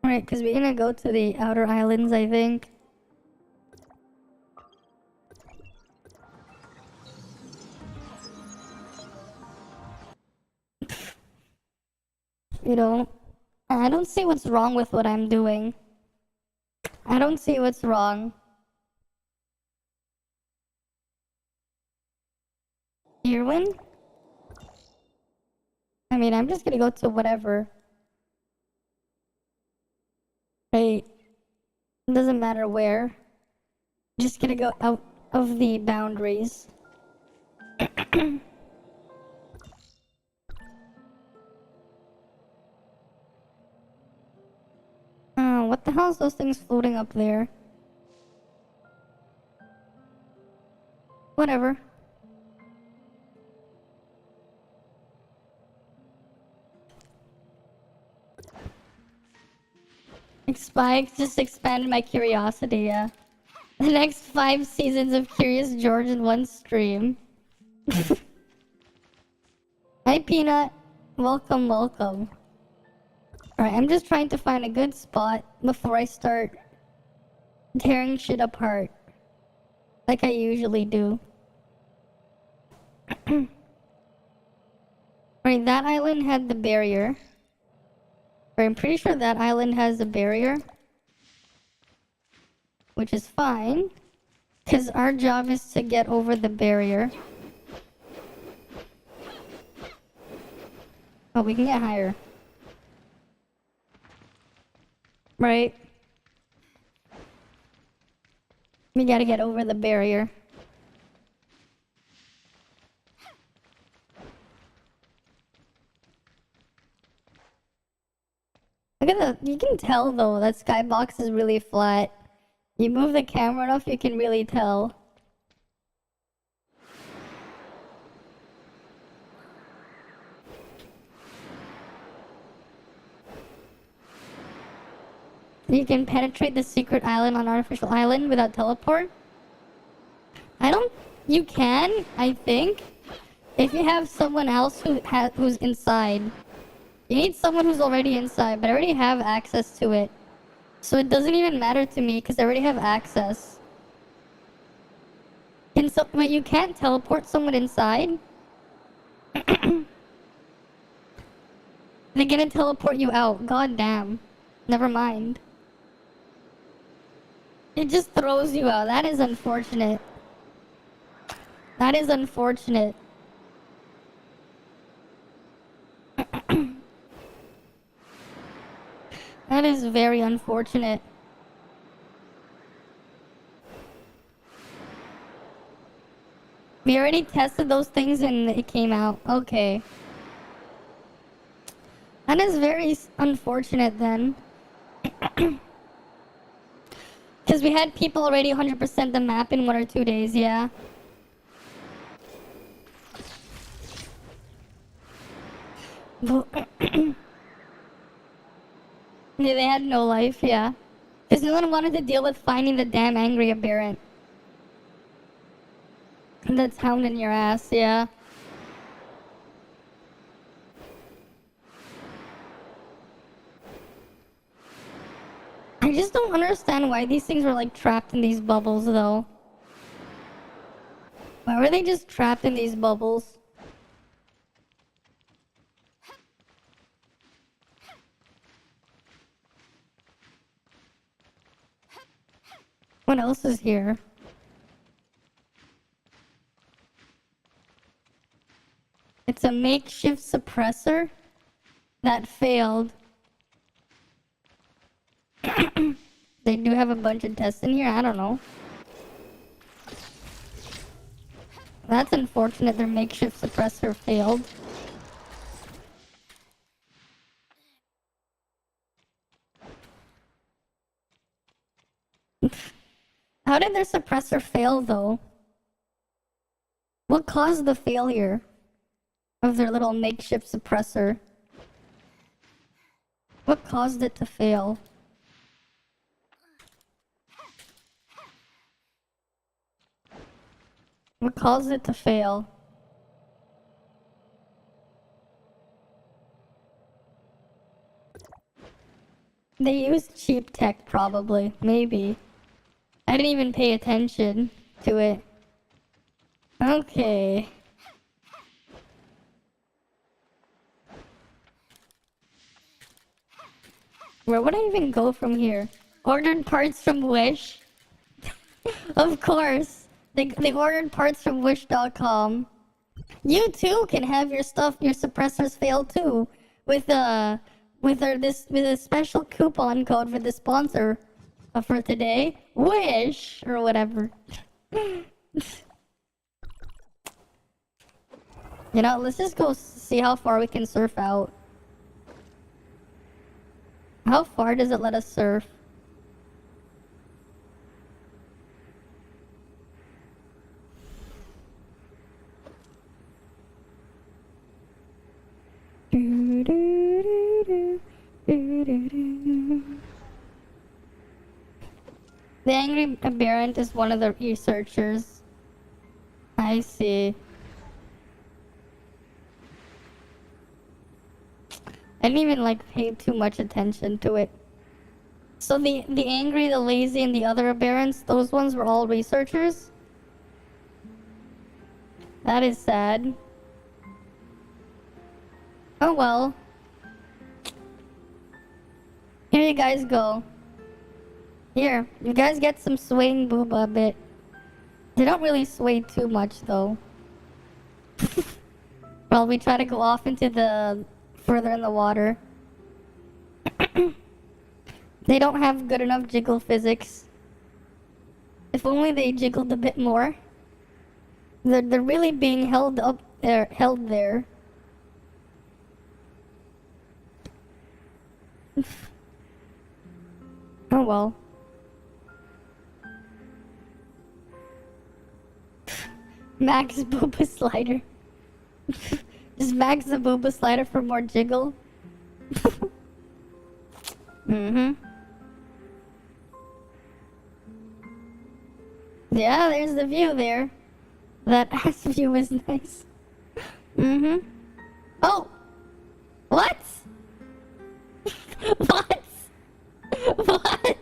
Speaker 1: Alright, because we're gonna go to the outer islands, I think. You know, I don't see what's wrong with what I'm doing. I don't see what's wrong. Irwin? I mean, I'm just gonna go to whatever. Hey, it doesn't matter where. Just gonna go out of the boundaries. What the hell is those things floating up there? Whatever. Spike just expanded my curiosity, yeah. The next 5 seasons of Curious George in one stream. Hi, Peanut. Welcome, welcome. Alright, I'm just trying to find a good spot before I start tearing shit apart. Like I usually do. Right, that island had the barrier. Right, I'm pretty sure that island has a barrier. Which is fine. Because our job is to get over the barrier. Oh, we can get higher. Right. We gotta get over the barrier. Look at the, you can tell though, that skybox is really flat. You move the camera enough, you can really tell. You can penetrate the secret island on Artificial Island without teleport? You can, I think, if you have someone else who's inside. You need someone who's already inside, but I already have access to it. So it doesn't even matter to me because I already have access. Wait, you can't teleport someone inside? They're gonna teleport you out. God damn. Never mind. It just throws you out. That is unfortunate. That is unfortunate. That is very unfortunate. We already tested those things and it came out. Okay. That is very unfortunate then. Because we had people already 100% the map in 1 or 2 days, yeah. Yeah, they had no life, yeah. Because no one wanted to deal with finding the damn angry aberrant. That's hounding your ass, yeah. I just don't understand why these things were like trapped in these bubbles though. Why were they just trapped in these bubbles? What else is here? It's a makeshift suppressor that failed. They do have a bunch of tests in here, I don't know. That's unfortunate their makeshift suppressor failed. How did their suppressor fail though? What caused the failure of their little makeshift suppressor? What caused it to fail? What caused it to fail? They used cheap tech probably, maybe. I didn't even pay attention to it. Okay. Where would I even go from here? Ordered parts from Wish? Of course. They ordered parts from Wish.com. You too can have your stuff, your suppressors fail too. With a special coupon code for the sponsor for today. Wish or whatever. You know, let's just go see how far we can surf out. How far does it let us surf? The angry aberrant is one of the researchers. I see. I didn't even like pay too much attention to it. So the angry, the lazy, and the other aberrants, those ones were all researchers? That is sad. Oh well. Here you guys go. Here, you guys get some swaying booba a bit. They don't really sway too much though. Well, we try to go off into the further in the water. They don't have good enough jiggle physics. If only they jiggled a bit more. They're really being held up there, held there. Oh well. Max Booba Slider. Just max the Booba Slider for more jiggle. Mm-hmm. Yeah, there's the view there. That ass view is nice. Mm-hmm. Oh! What? What? What?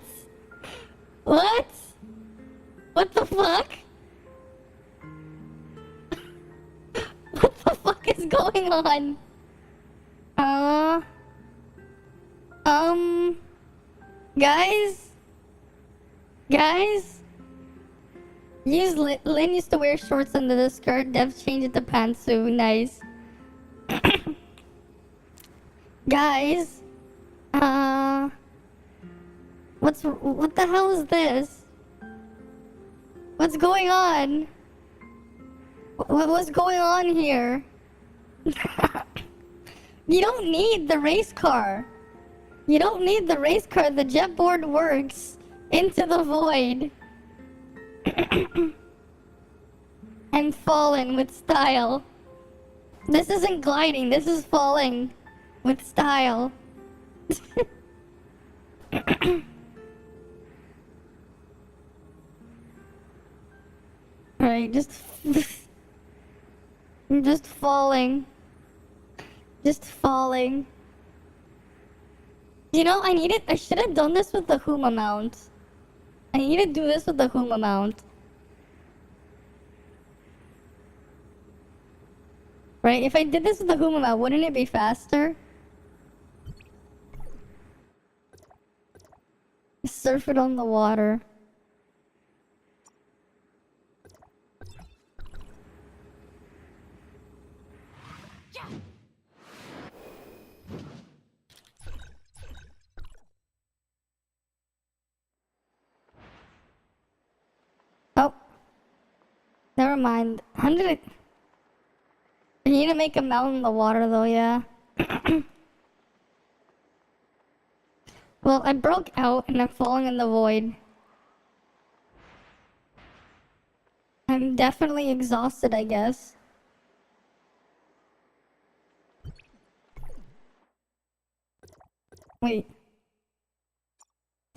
Speaker 1: What? What the fuck? What the fuck is going on? Guys? Guys? Lynn used to wear shorts under the skirt. Dev's changed it to pantsuit. Nice. Guys? What the hell is this? What's going on? What's going on here? You don't need the race car. You don't need the race car. The jetboard works into the void. I'm falling with style. This isn't gliding. This is falling. With style. Alright, just... I'm just falling. Just falling. You know, I should have done this with the Huma mount. I need to do this with the Huma mount. Right, if I did this with the Huma mount, wouldn't it be faster? Surf it on the water. Oh. Never mind. How did it... I need to make a mountain in the water though, yeah. Well, I broke out and I'm falling in the void. I'm definitely exhausted, I guess. Wait.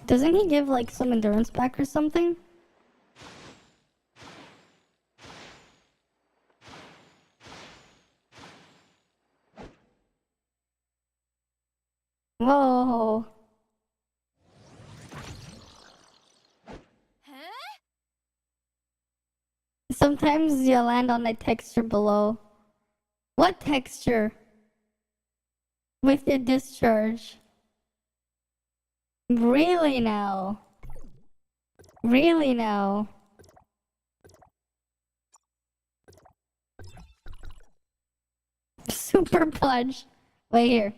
Speaker 1: Doesn't he give like some endurance back or something? Whoa. Sometimes you land on a texture below. What texture? With your discharge. Really now? Really now? Super punch. Wait here.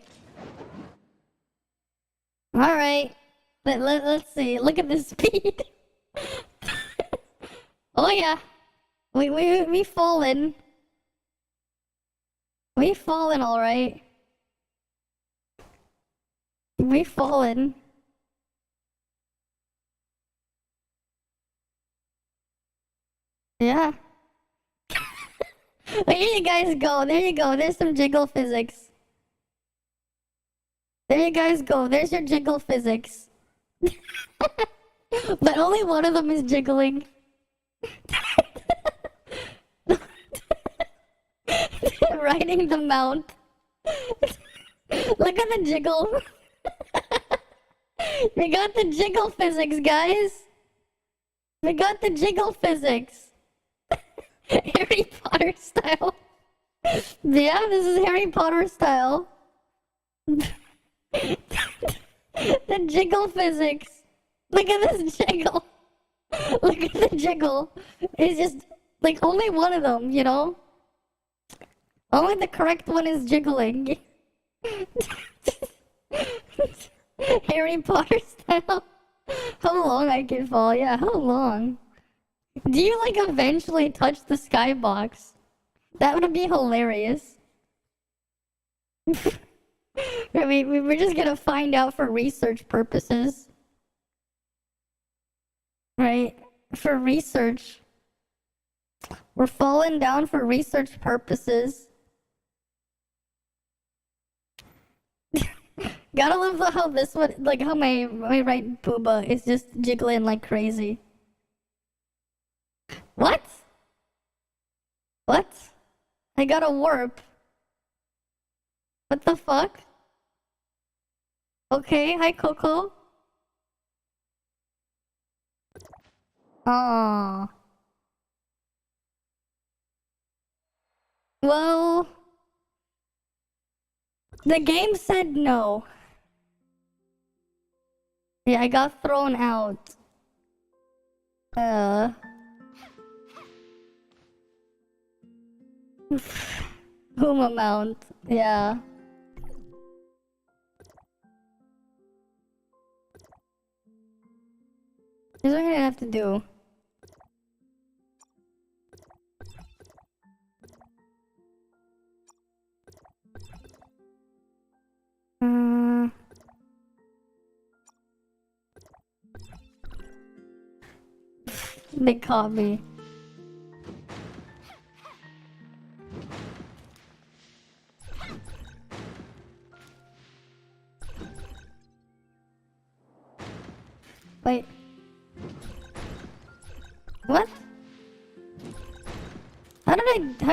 Speaker 1: Alright. Let's see. Look at this speed. Oh yeah. We fallen. We fallen alright. We fallen. Yeah. There you guys go. There you go. There's some jiggle physics. There you guys go. There's your jiggle physics. But only one of them is jiggling. Riding the mount. Look at the jiggle. We got the jiggle physics, guys. We got the jiggle physics. Harry Potter style. Yeah, this is Harry Potter style. The jiggle physics. Look at this jiggle. Look at the jiggle. It's just like only one of them, you know? Only the correct one is jiggling. Harry Potter style. How long I can fall? Yeah, how long? Do you like eventually touch the skybox? That would be hilarious. We're just gonna find out for research purposes. Right? For research. We're falling down for research purposes. Gotta love how this one, like how my right booba is just jiggling like crazy. What? What? I got a warp. What the fuck? Okay, hi Coco. Aww. Well, the game said no. Yeah, I got thrown out. Whom amount? Yeah. Here's what I'm gonna have to do. They caught me. Wait. What? How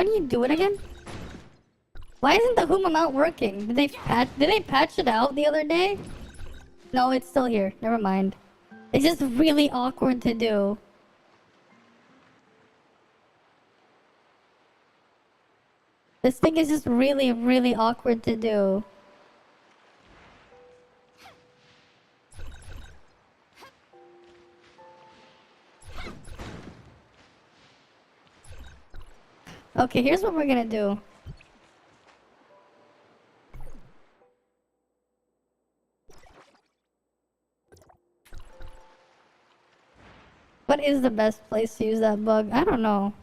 Speaker 1: do you do it again? Why isn't the Whom amount working? Did they patch it out the other day? No, it's still here. Never mind. It's just really awkward to do. This thing is just really, really awkward to do. Okay, here's what we're gonna do. What is the best place to use that bug? I don't know.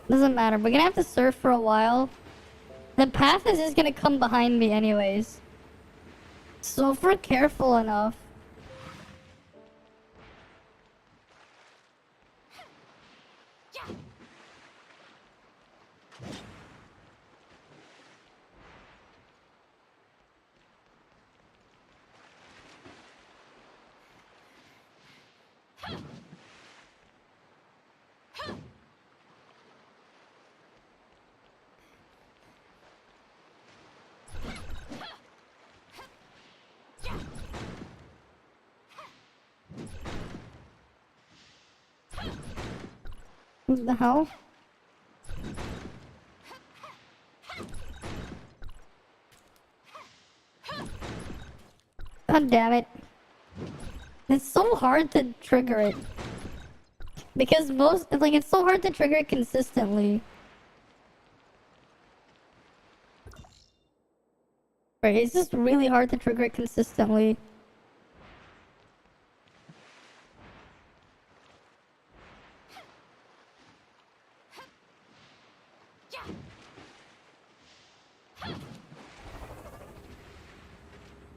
Speaker 1: Doesn't matter. We're gonna have to surf for a while. The path is just gonna come behind me anyways. So if we're careful enough. What the hell? God damn it. It's so hard to trigger it. Because it's so hard to trigger it consistently. Right, it's just really hard to trigger it consistently.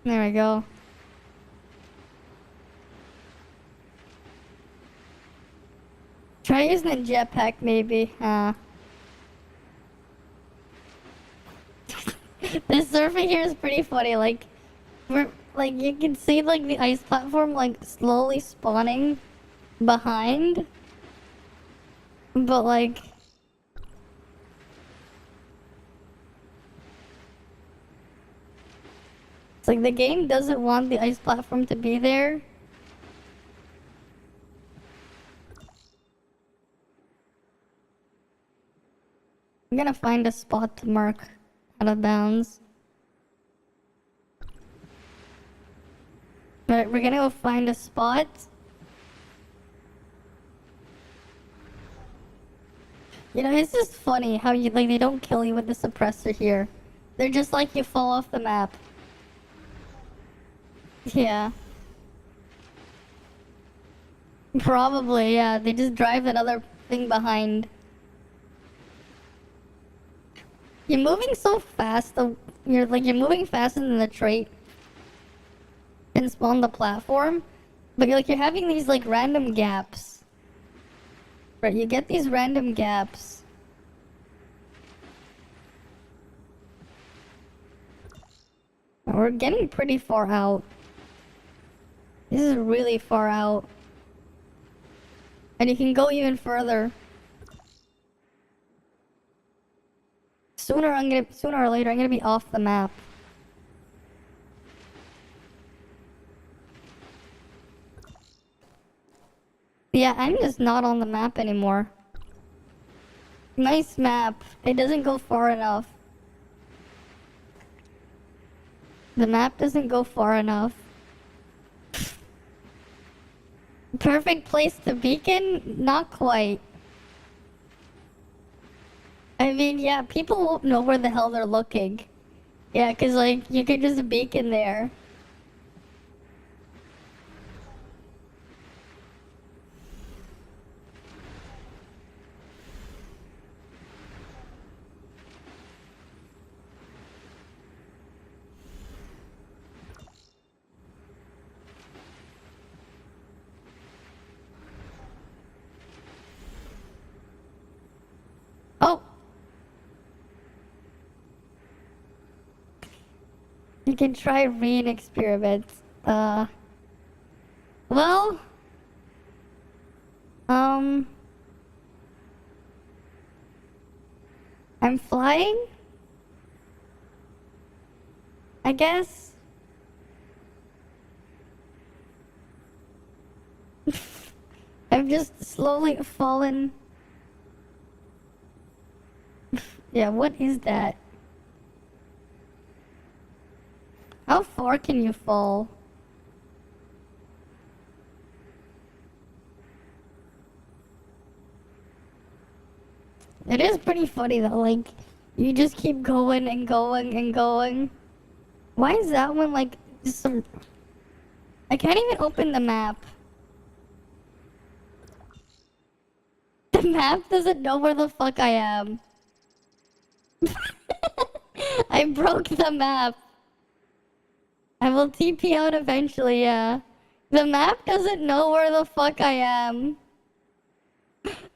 Speaker 1: There we go. Try using a jetpack, maybe. The surfing here is pretty funny. Like, you can see like the ice platform like slowly spawning behind, but like. It's like the game doesn't want the ice platform to be there. I'm gonna find a spot to mark out of bounds. But we're gonna go find a spot. You know, it's just funny how they don't kill you with the suppressor here. They're just like you fall off the map. Yeah. Probably, yeah. They just drive another thing behind. You're moving so fast, though. You're moving faster than the trait can spawn the platform. But you're having these like random gaps. Right, you get these random gaps. We're getting pretty far out. This is really far out. And you can go even further. Sooner or later, I'm gonna be off the map. Yeah, I'm just not on the map anymore. Nice map. It doesn't go far enough. The map doesn't go far enough. Perfect place to beacon? Not quite. I mean, yeah, people won't know where the hell they're looking. Yeah, 'cause like, you could just beacon there. You can try rain experiments. Well, I'm flying? I guess? I've just slowly fallen. Yeah, what is that? How far can you fall? It is pretty funny though, like, you just keep going and going and going. Why is that one like, just some... I can't even open the map. The map doesn't know where the fuck I am. I broke the map. I will TP out eventually, yeah. The map doesn't know where the fuck I am.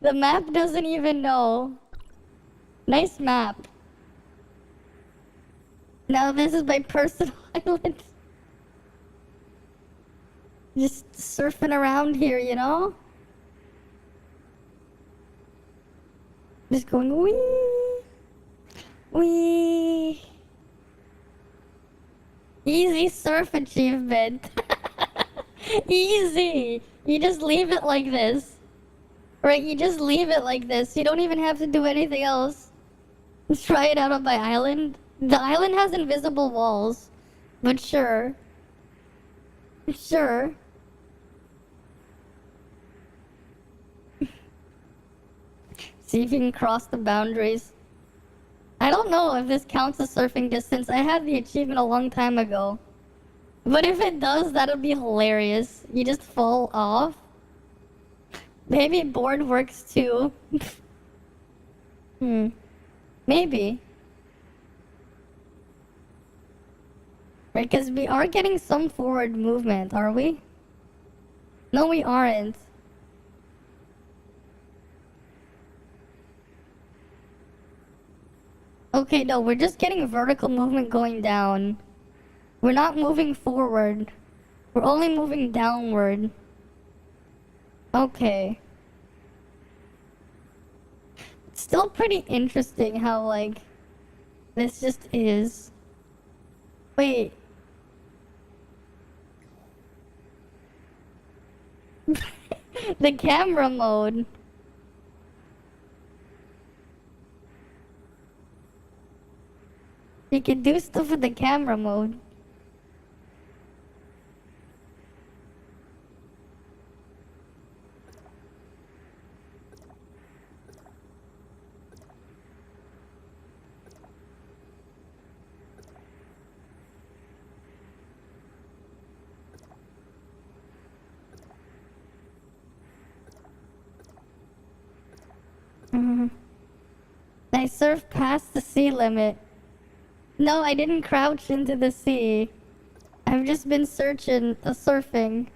Speaker 1: The map doesn't even know. Nice map. Now this is my personal island. Just surfing around here, you know? Just going wee. Wee. Easy surf achievement. Easy. You just leave it like this. Right, you just leave it like this. You don't even have to do anything else. Let's try it out on my island. The island has invisible walls. But sure. Sure. See if you can cross the boundaries. I don't know if this counts as surfing distance. I had the achievement a long time ago. But if it does, that'll be hilarious. You just fall off. Maybe board works too. Maybe. Right, because we are getting some forward movement, are we? No, we aren't. Okay, no, we're just getting vertical movement going down. We're not moving forward. We're only moving downward. Okay. It's still pretty interesting how, like, this just is. Wait. The camera mode. You can do stuff with the camera mode. I surfed past the sea limit. No, I didn't crouch into the sea. I've just been surfing.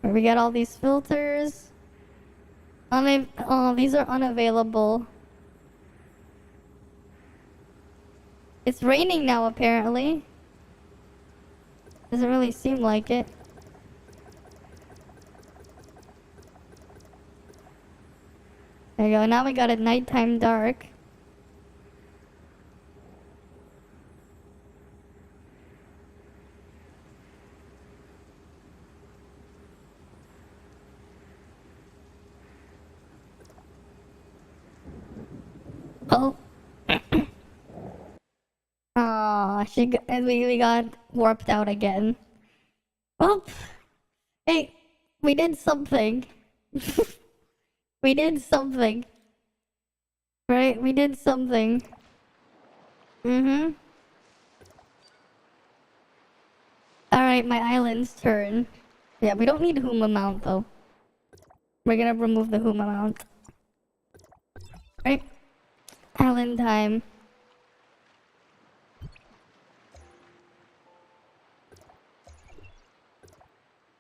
Speaker 1: We got all these filters. Oh, these are unavailable. It's raining now, apparently. Doesn't really seem like it. There you go. Now we got a nighttime dark. Oh. Aw, we got warped out again. Well, hey, we did something. We did something. Right? We did something. Alright, my island's turn. Yeah, we don't need Huma Mount though. We're gonna remove the Huma Mount. Right? Island time.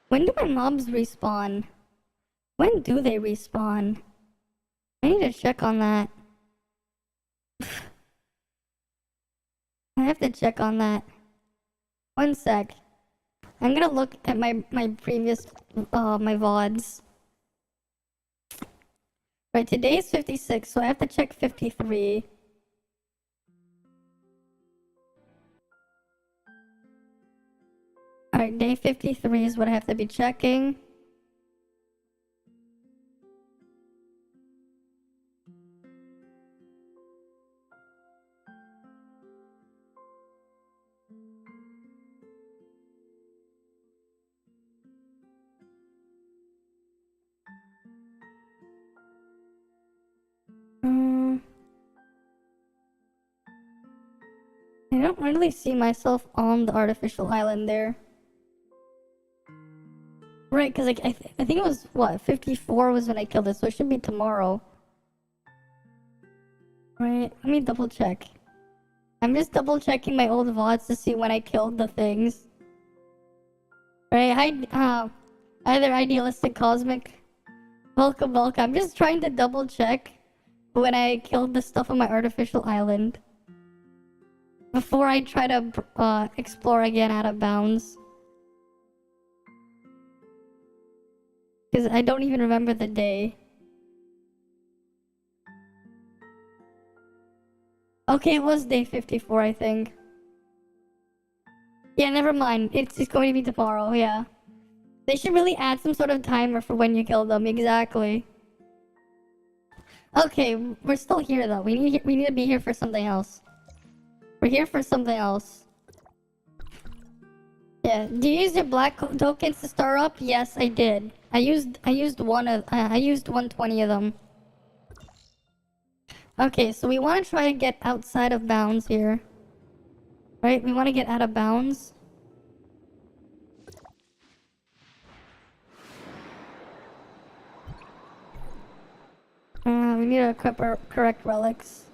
Speaker 1: When do my mobs respawn? When do they respawn? I need to check on that. have to check on that. One sec. I'm gonna look at my previous my VODs. Right, today's 56, so I have to check 53. Alright, day 53 is what I have to be checking. I don't really see myself on the artificial island there. Right, because like, I think it was, what, 54 was when I killed it, so it should be tomorrow. Right, let me double check. I'm just double checking my old VODs to see when I killed the things. Right, either Idealistic Cosmic. Welcome. I'm just trying to double check when I killed the stuff on my artificial island. Before I try to explore again out of bounds. Because I don't even remember the day. Okay, it was day 54, I think. Yeah, never mind. It's going to be tomorrow, yeah. They should really add some sort of timer for when you kill them, exactly. Okay, we're still here though. We need to be here for something else. We're here for something else. Yeah, do you use your black tokens to star up? Yes, I did. I used 120 of them. Okay, so we want to try and get outside of bounds here. Right? We want to get out of bounds. We need to equip our correct relics.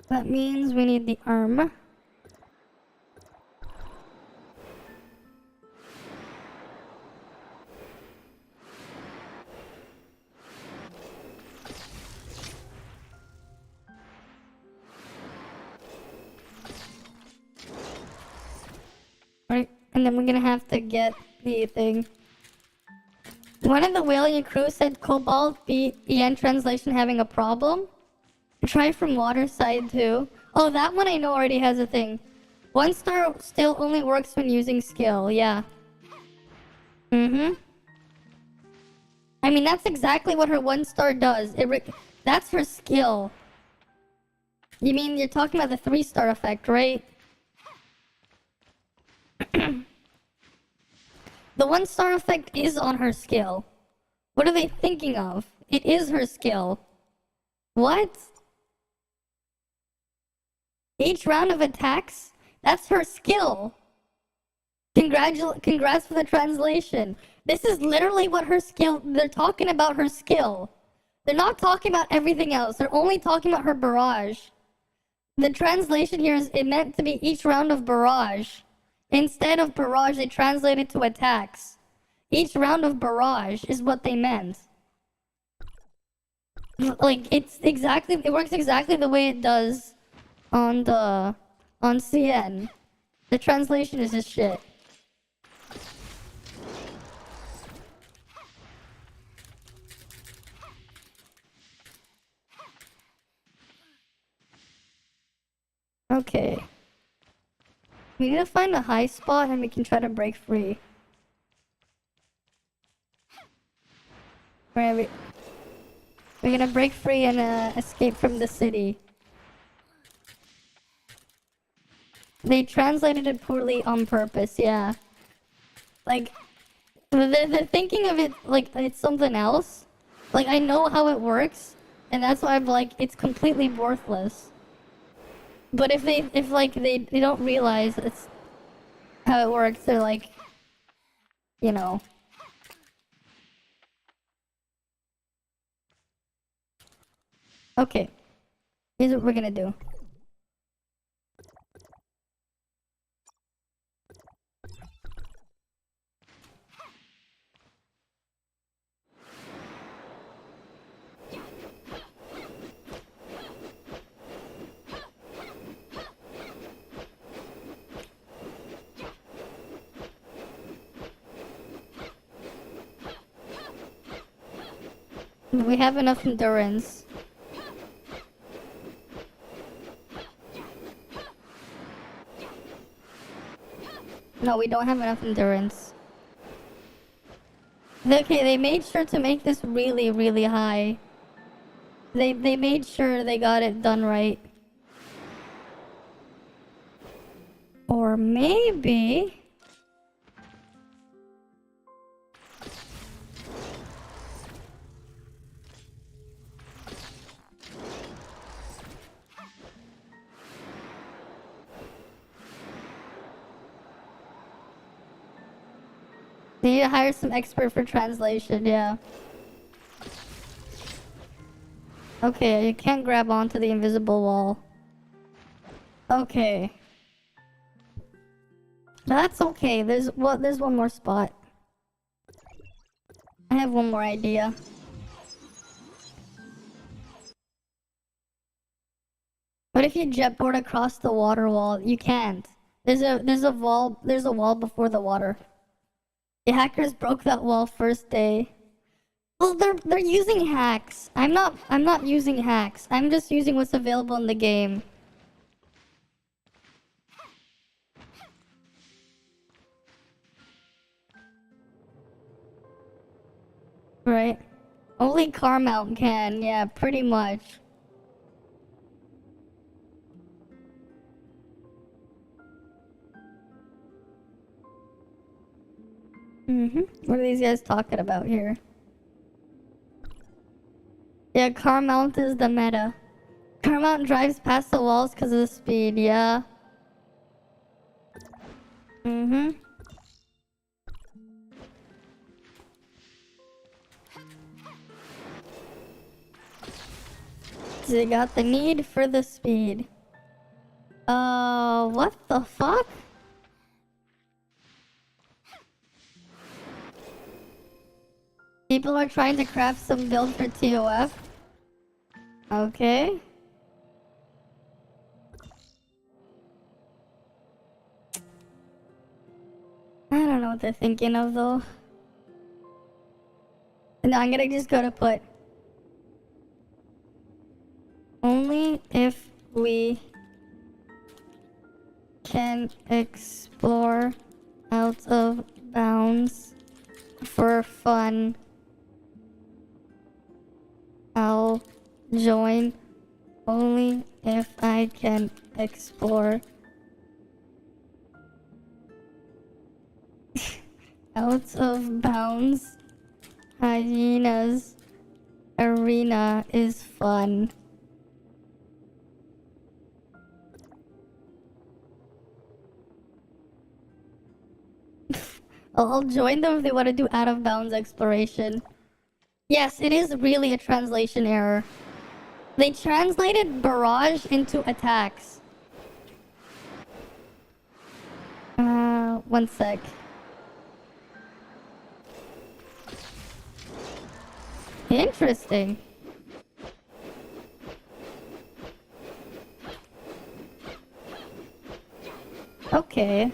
Speaker 1: That means we need the arm. Right, and then we're gonna have to get the thing. One of the whaling crew said Cobalt EN translation having a problem. Try from water side too. Oh, that one I know already has a thing. 1 star still only works when using skill, yeah. I mean, that's exactly what her 1 star does. That's her skill. You mean you're talking about the 3 star effect, right? The 1 star effect is on her skill. What are they thinking of? It is her skill. What? Each round of attacks? That's her skill. Congrats for the translation. This is literally what her skill... They're talking about her skill. They're not talking about everything else. They're only talking about her barrage. The translation here is it meant to be each round of barrage. Instead of barrage, they translated to attacks. Each round of barrage is what they meant. Like, it works exactly the way it does on CN. The translation is just shit. Okay. We need to find a high spot and we can try to break free. We're gonna break free and escape from the city. They translated it poorly on purpose, yeah. Like, they're thinking of it like it's something else. Like, I know how it works, and that's why I'm like, it's completely worthless. But if they don't realize it's how it works, they're like, you know. Okay. Here's what we're gonna do. We have enough endurance. No, we don't have enough endurance. Okay, they made sure to make this really, really high. They made sure they got it done right. Or maybe... They need to hire some expert for translation, yeah. Okay, you can't grab onto the invisible wall. Okay. That's okay. There's one more spot. I have one more idea. What if you jetboard across the water wall? You can't. There's a wall before the water. The hackers broke that wall first day. Well, they're using hacks. I'm not using hacks. I'm just using what's available in the game. Right? Only Carmount can, yeah, pretty much. What are these guys talking about here? Yeah, Carmount is the meta. Carmount drives past the walls because of the speed, yeah. They got the need for the speed. What the fuck? People are trying to craft some build for TOF. Okay. I don't know what they're thinking of though. No, I'm gonna just go to put. Only if we can explore out of bounds for fun, I'll join. Only if I can explore out of bounds. Hyena's arena is fun. I'll join them if they want to do out of bounds exploration. Yes, it is really a translation error. They translated barrage into attacks. One sec. Interesting. Okay.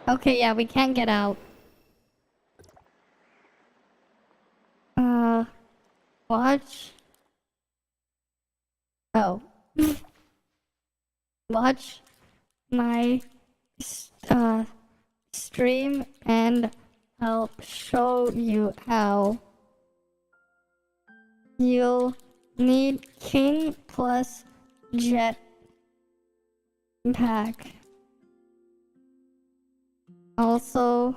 Speaker 1: Okay, yeah, we can't get out. Watch. Oh. Watch my stream and I'll show you how. You'll need king plus jet pack. Also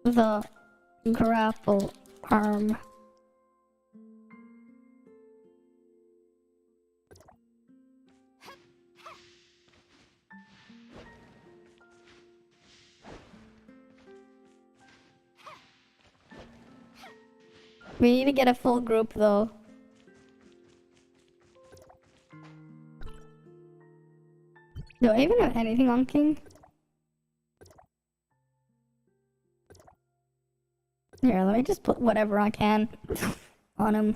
Speaker 1: the grapple arm. We need to get a full group though. Do I even have anything on King? Here, let me just put whatever I can on him.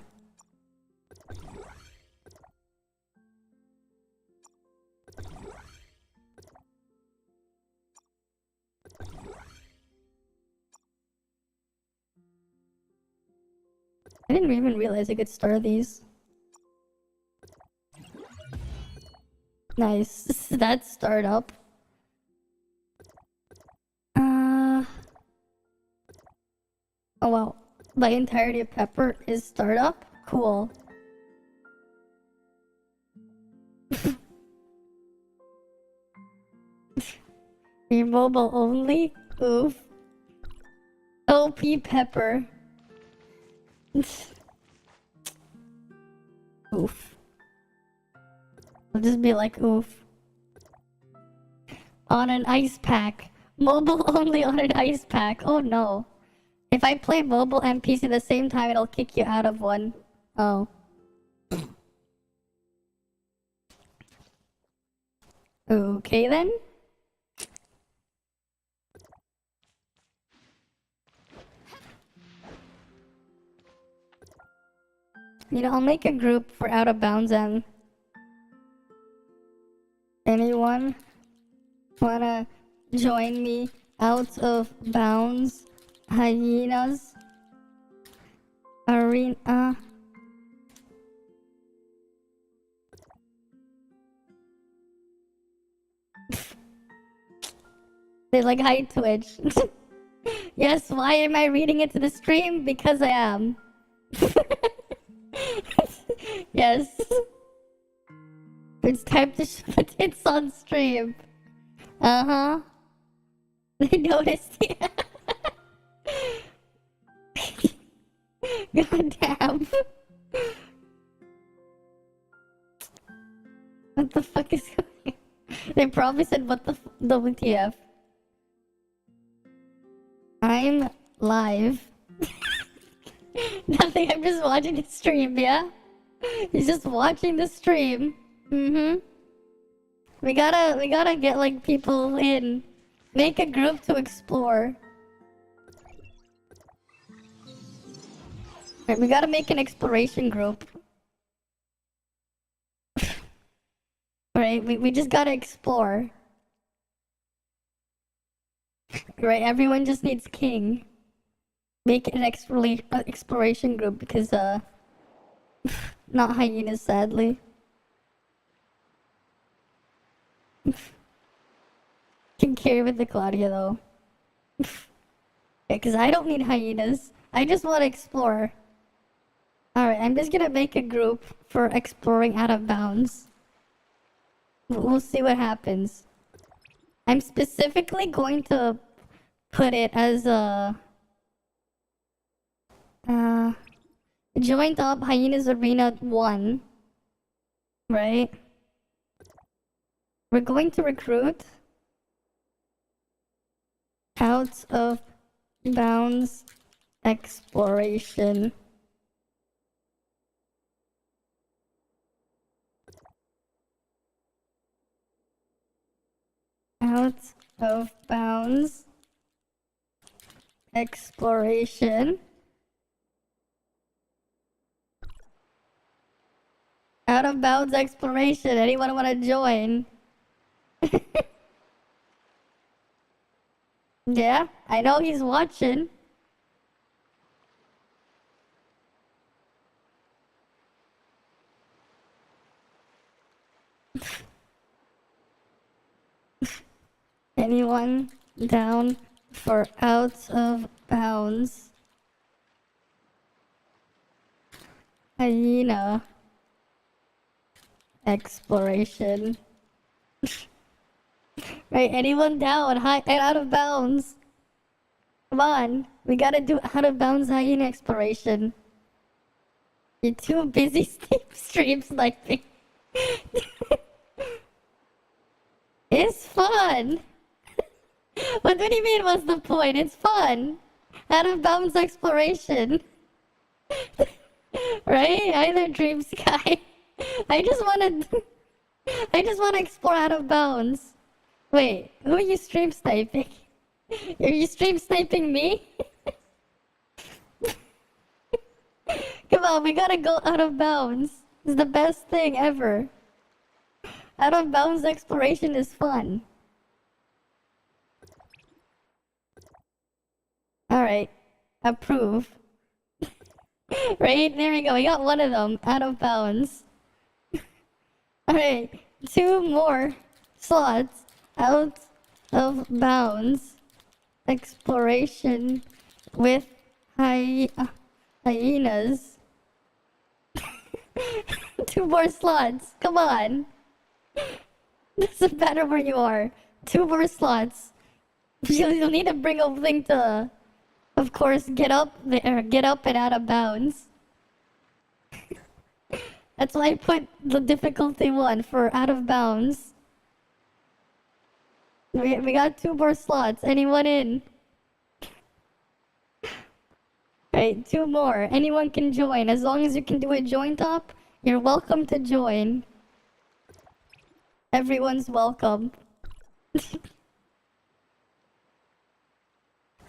Speaker 1: I didn't even realize I could star these. Nice. That's startup. Oh wow. The entirety of Pepper is startup? Cool. You're mobile only? Oof. OP Pepper. Oof. I'll just be like, oof. On an ice pack. Mobile only on an ice pack. Oh no. If I play mobile and PC at the same time, it'll kick you out of one. Oh. Okay then. You know, I'll make a group for Out of Bounds and... Anyone wanna join me? Out of Bounds? Hyenas? Arena? They like, hi Twitch. Yes, why am I reading it to the stream? Because I am. Yes. It's time to show the tits on stream. Uh-huh. They noticed you. God damn. What the fuck is going on? They probably said, what the WTF? I'm live. Nothing, I'm just watching the stream, yeah? He's just watching the stream. Mm-hmm. We gotta get, like, people in. Make a group to explore. Right, we gotta make an exploration group. Right, we just gotta explore. Right, everyone just needs king. Make an exploration group because, not hyenas, sadly. Can carry with the Claudia, though. Yeah, because I don't need hyenas. I just want to explore. Alright, I'm just gonna make a group for exploring Out of Bounds. We'll see what happens. I'm specifically going to put it as a... joined up Hyenas Arena 1. Right? We're going to recruit Out of Bounds Exploration. Out of Bounds Exploration. Out of Bounds Exploration. Anyone want to join? Yeah, I know he's watching. Anyone down for Out of Bounds? Hyena Exploration. Right, anyone down? Out of Bounds. Come on, we gotta do Out of Bounds Hyena Exploration. You're too busy stream sniping. It's fun. What do you mean, what's the point? It's fun. Out of Bounds Exploration. Right? Either Dream Sky. I just wanna explore Out of Bounds. Wait, who are you stream sniping? Are you stream sniping me? Come on, we gotta go Out of Bounds. It's the best thing ever. Out of Bounds exploration is fun. Alright. Approve. Right? There we go. We got one of them out of bounds. Alright. 2 more slots out of bounds. Exploration with hyenas. 2 more slots. Come on. Doesn't matter where you are. 2 more slots. You'll need to bring a thing to, of course, get up there, get up and out of bounds. That's why I put the difficulty 1 for out of bounds. We got 2 more slots. Anyone in? Right, 2 more. Anyone can join. As long as you can do a join top, you're welcome to join. Everyone's welcome.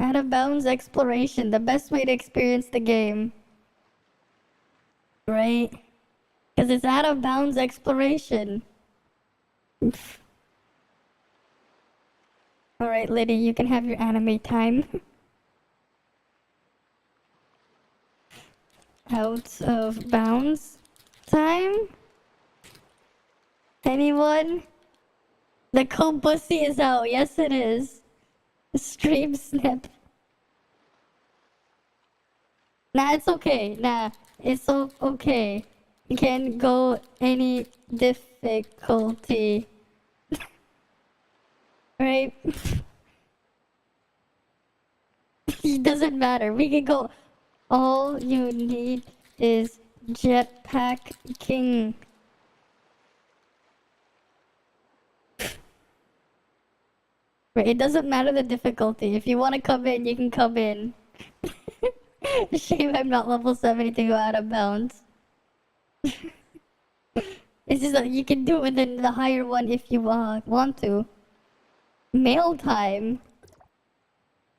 Speaker 1: Out of bounds exploration, the best way to experience the game. Right? Because it's out of bounds exploration. Alright, Liddy, you can have your anime time. Out of bounds time? Anyone? The co-bussy is out. Yes, it is. Stream snip. Nah, it's okay. Nah, it's okay. You can go any difficulty. Right? It doesn't matter. We can go. All you need is Jetpack King. Right, it doesn't matter the difficulty. If you want to come in, you can come in. Shame I'm not level 70 to go out of bounds. It's just that you can do it within the higher one if you want to. Mail time?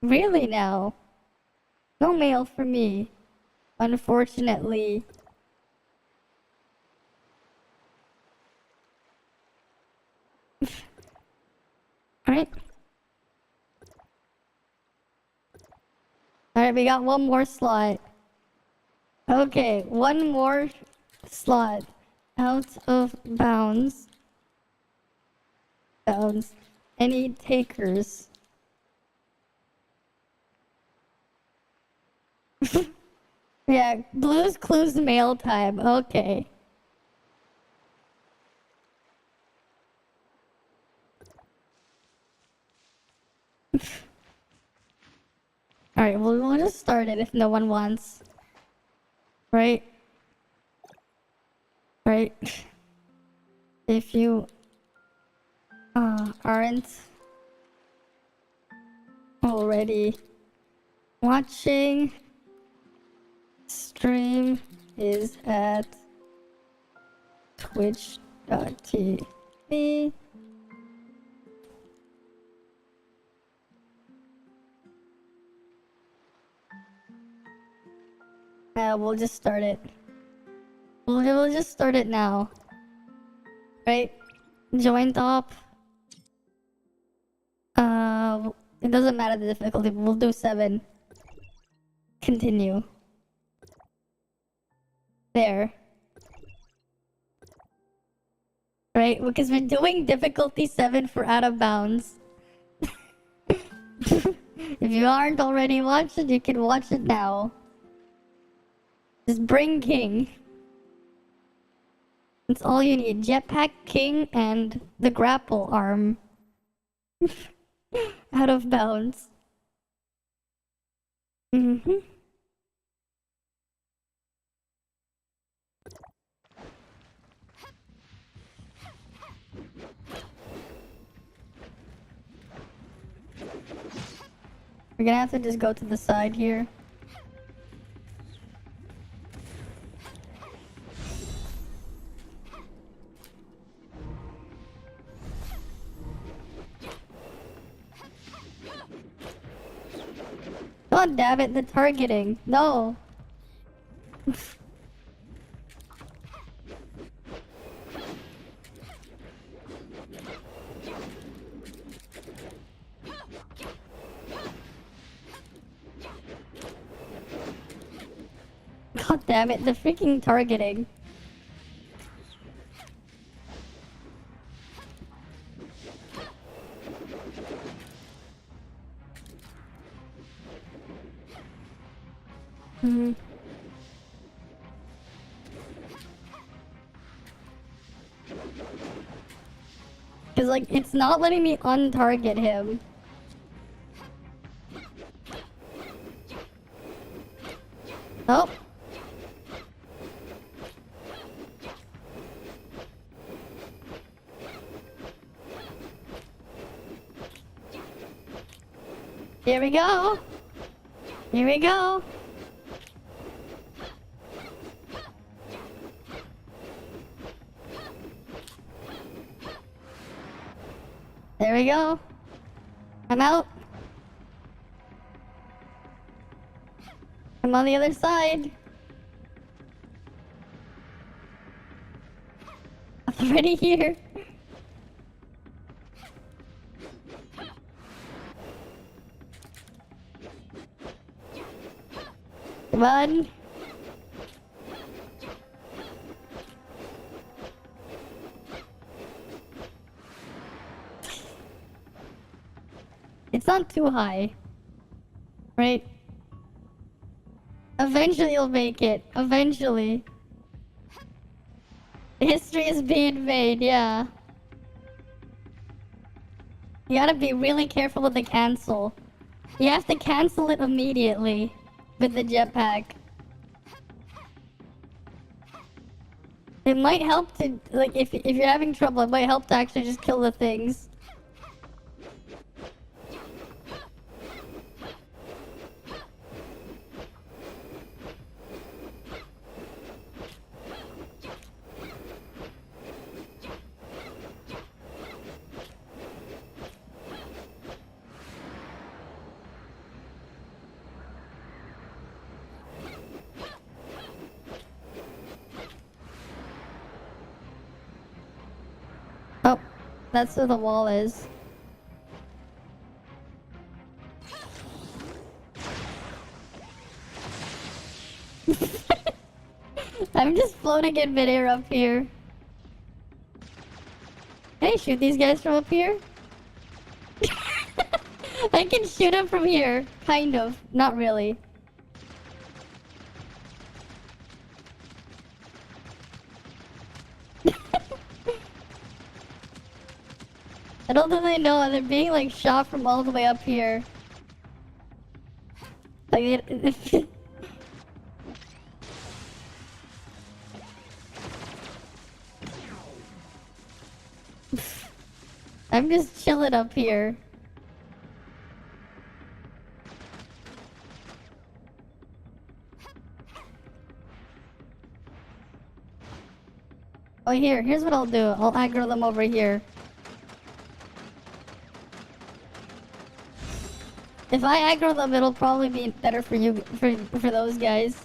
Speaker 1: Really now? No mail for me. Unfortunately. Alright. Alright, we got 1 more slot. Okay, 1 more slot. Out of bounds. Bounds. Any takers? Yeah, Blue's Clues mail time. Okay. Alright, well, we'll just start it if no one wants. Right? Right? If you aren't already watching, stream is at twitch.tv. We'll just start it. We'll just start it now. Right? Join top. It doesn't matter the difficulty. We'll do 7. Continue. There. Right? Because we're doing difficulty 7 for out of bounds. If you aren't already watching, you can watch it now. Just bring King. That's all you need. Jetpack King and the grapple arm. Out of bounds. Mm-hmm. We're gonna have to just go to the side here. God damn it, the targeting. No. God damn it, the freaking targeting. Hmm. Cause like, it's not letting me untarget him. Oh. Here we go. Here we go. There we go. I'm out. I'm on the other side. I'm already here. Come on. It's not too high. Right? Eventually you'll make it. Eventually. History is being made, yeah. You gotta be really careful with the cancel. You have to cancel it immediately with the jetpack. It might help to, like, if you're having trouble, it might help to actually just kill the things. Oh, that's where the wall is. I'm just floating in midair up here. Can I shoot these guys from up here? I can shoot them from here. Kind of. Not really. I don't think they know they're being like shot from all the way up here. Like it, I'm just chilling up here. Oh, here's what I'll do. I'll aggro them over here. If I aggro them, it'll probably be better for you, for those guys.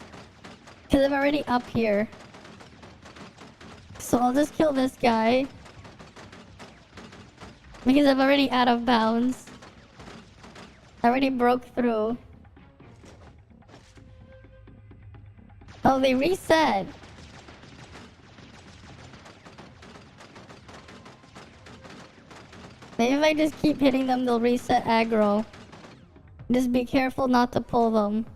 Speaker 1: Because I'm already up here. So I'll just kill this guy. Because I'm already out of bounds. I already broke through. Oh, they reset. Maybe if I just keep hitting them, they'll reset aggro. Just be careful not to pull them.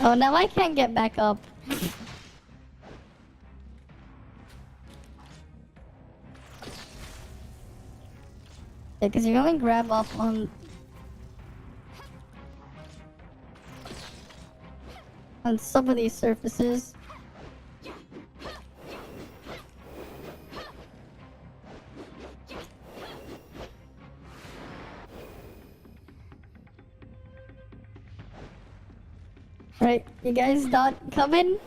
Speaker 1: Oh, now I can't get back up. Yeah, because you only grab off on some of these surfaces. Right, you guys not coming?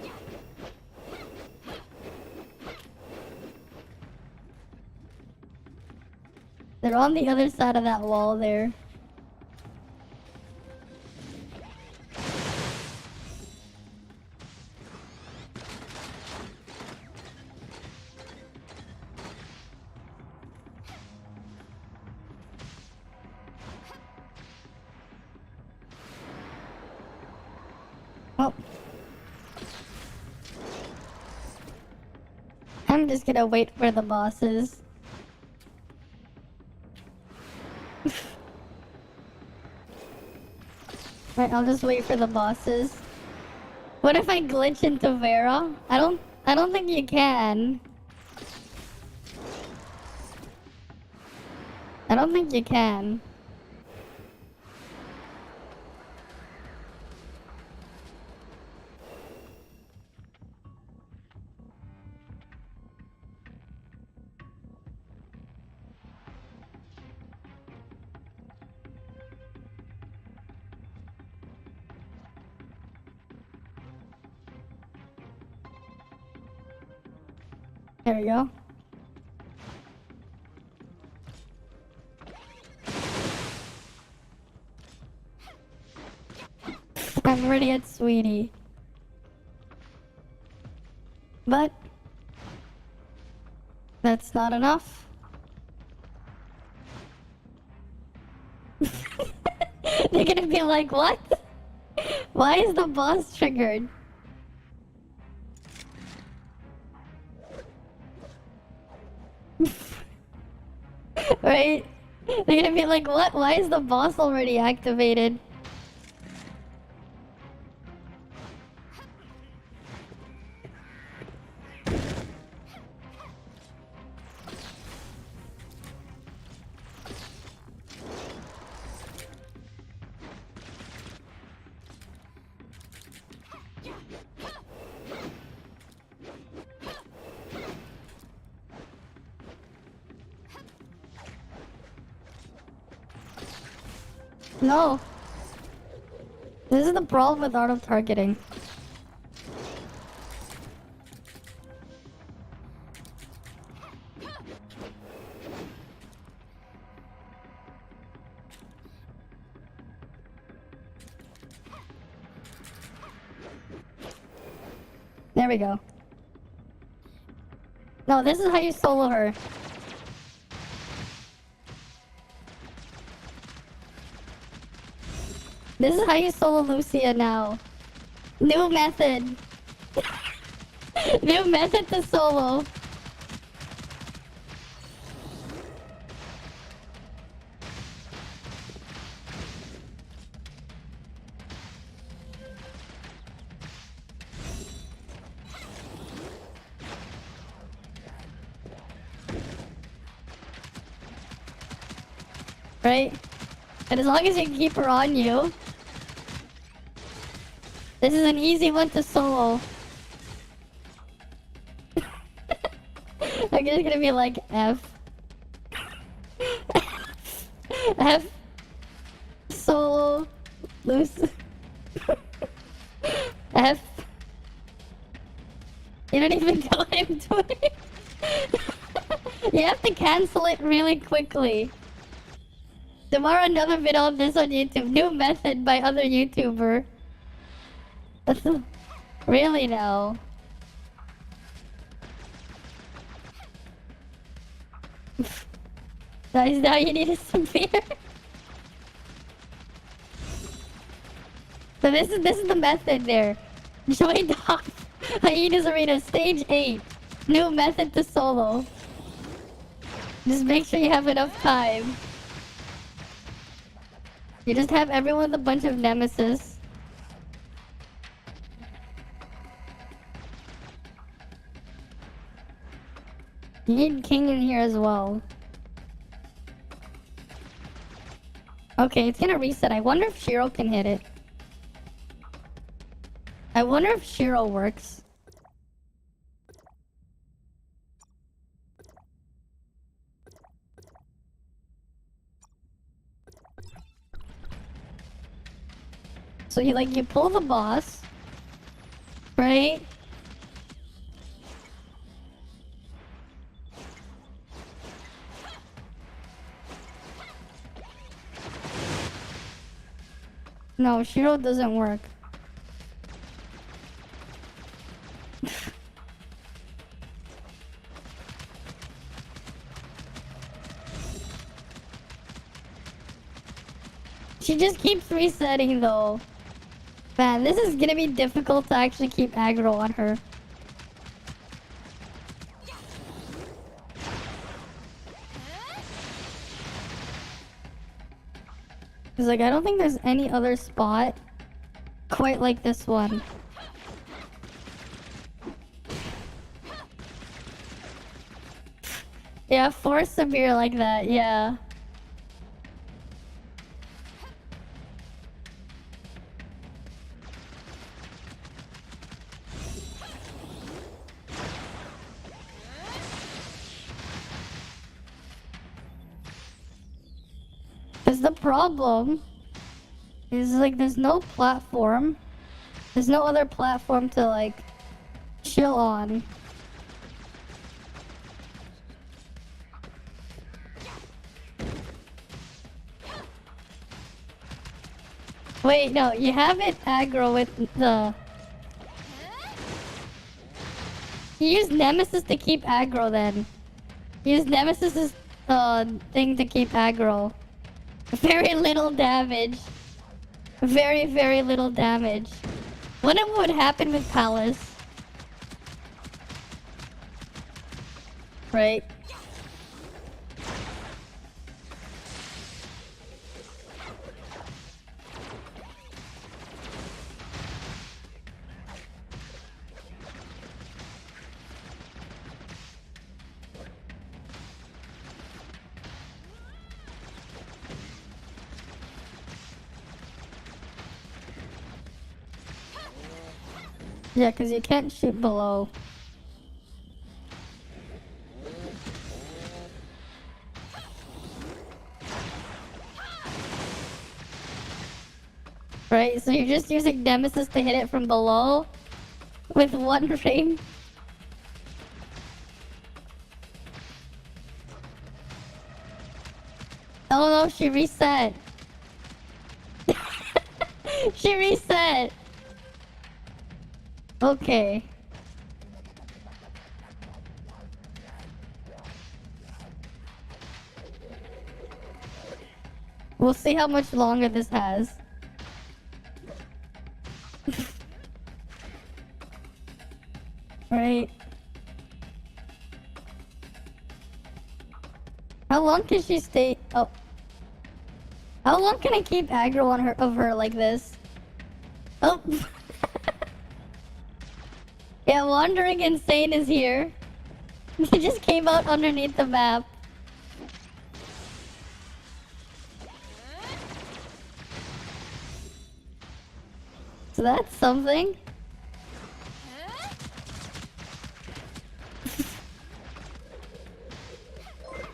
Speaker 1: They're on the other side of that wall there. I'm just gonna wait for the bosses. Right, I'll just wait for the bosses. What if I glitch into Vera? I don't think you can. I don't think you can. There we go. I'm already at Sweetie. But that's not enough. They're gonna be like, what? Why is the boss triggered? Right? They're gonna be like, what? Why is the boss already activated? No. This is the problem with auto targeting. There we go. No, this is how you solo her. This is how you solo Lucia now. New method. New method to solo. Right? And as long as you keep her on you, this is an easy one to solo. I'm just gonna be like F. F. Solo. Loose. F. You don't even go into it. You have to cancel it really quickly. Tomorrow another video on this on YouTube. New method by other YouTuber. Really now. Guys, now you need a severe. So this is the method there. Join Doc Hyena's Arena Stage 8. New method to solo. Just make sure you have enough time. You just have everyone with a bunch of nemesis. You need King in here as well. Okay, it's gonna reset. I wonder if Shiro can hit it. I wonder if Shiro works. So you pull the boss, right? No, Shiro doesn't work. She just keeps resetting though. Man, this is gonna be difficult to actually keep aggro on her. Cause like I don't think there's any other spot quite like this one. Yeah, 4 severe like that, yeah. Cause the problem is like there's no platform. There's no other platform to like chill on. Wait, no, you have it aggro with the... You use Nemesis to keep aggro then. Use Nemesis's thing to keep aggro. Very little damage. Very, very little damage. Wonder what would happen with Palace. Right? Yeah, because you can't shoot below. Right, so you're just using Nemesis to hit it from below with one ring. Oh no, she reset. She reset. Okay. We'll see how much longer this has. Right. How long can she stay? Oh. How long can I keep aggro on her like this? Oh. Yeah, Wandering Insane is here. He just came out underneath the map. So that's something.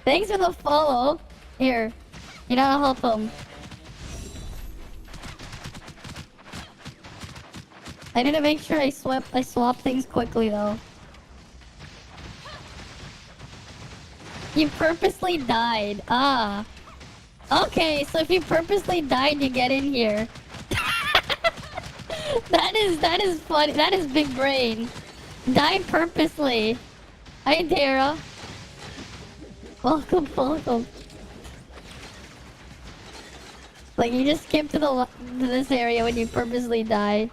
Speaker 1: Thanks for the follow. Here, you know, I'll help him. I need to make sure I swap things quickly though. You purposely died. Ah. Okay, so if you purposely died, you get in here. that is funny. That is big brain. Die purposely. Hi, Dara. Welcome, welcome. Like you just skip to this area when you purposely die.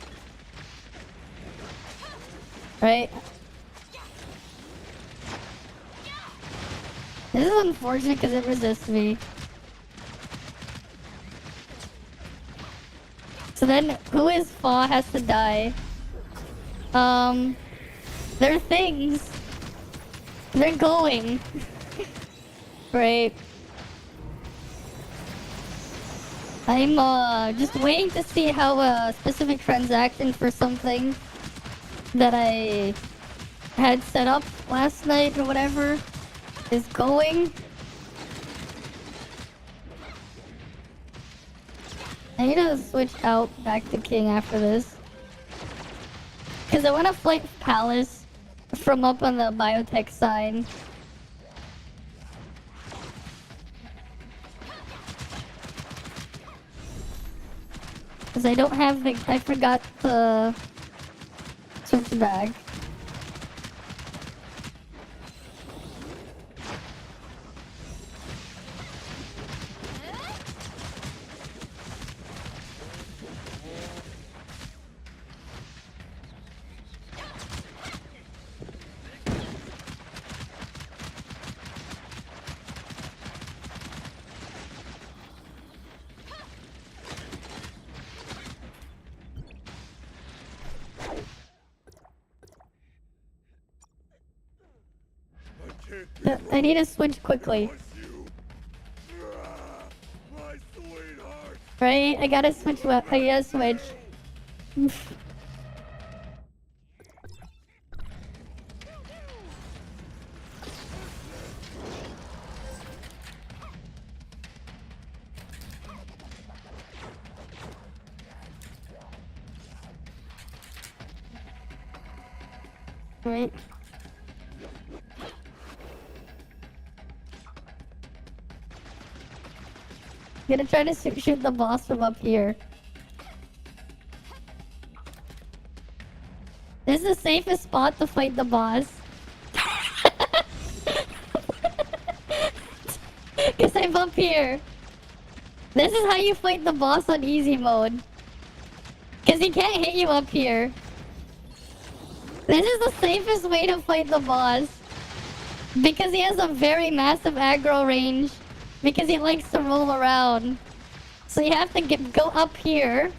Speaker 1: Right? This is unfortunate because it resists me. So then, who is Fa has to die. They're things. They're going. Right. I'm just waiting to see how a specific transaction for something that I had set up last night or whatever is going. I need to switch out back to King after this. Because I want to flank Palace from up on the biotech side. Because I don't have the... I forgot the switch bag. I need to switch quickly.
Speaker 2: Push you. My sweetheart.
Speaker 1: Right? I gotta switch. I gotta switch. Right. I'm gonna try to shoot the boss from up here. This is the safest spot to fight the boss. Cause I'm up here. This is how you fight the boss on easy mode. Cause he can't hit you up here. This is the safest way to fight the boss. Because he has a very massive aggro range. Because he likes to roll around. So you have to go up here.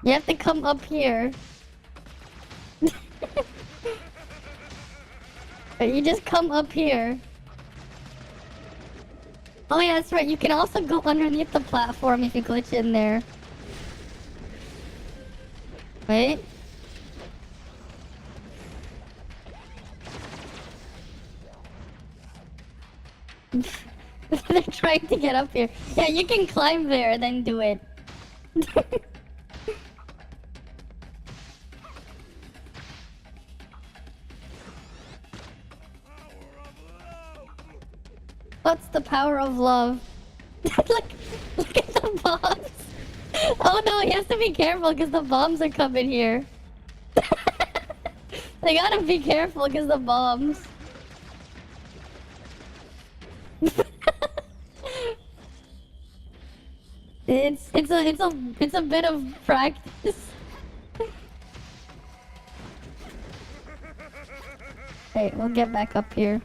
Speaker 1: You have to come up here. You just come up here. Oh yeah, that's right. You can also go underneath the platform if you glitch in there. Wait. They're trying to get up here. Yeah, you can climb there and then do it. What's the power of love? look at the bombs. Oh no, he has to be careful because the bombs are coming here. They gotta be careful because the bombs. It's a bit of practice. Hey, we'll get back up here.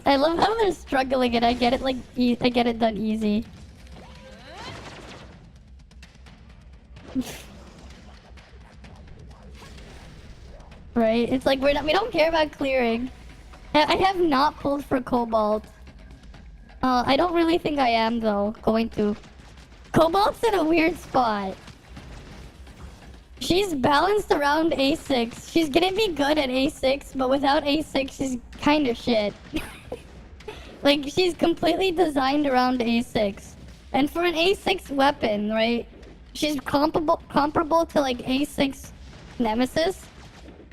Speaker 1: I love how they're struggling and I get it like I get it done easy. Right? It's like we don't care about clearing. I have not pulled for Cobalt. I don't really think I am though, going to. Cobalt's in a weird spot. She's balanced around A6. She's gonna be good at A6, but without A6 she's kinda shit. Like, she's completely designed around A6. And for an A6 weapon, right? She's comparable to like A6 Nemesis.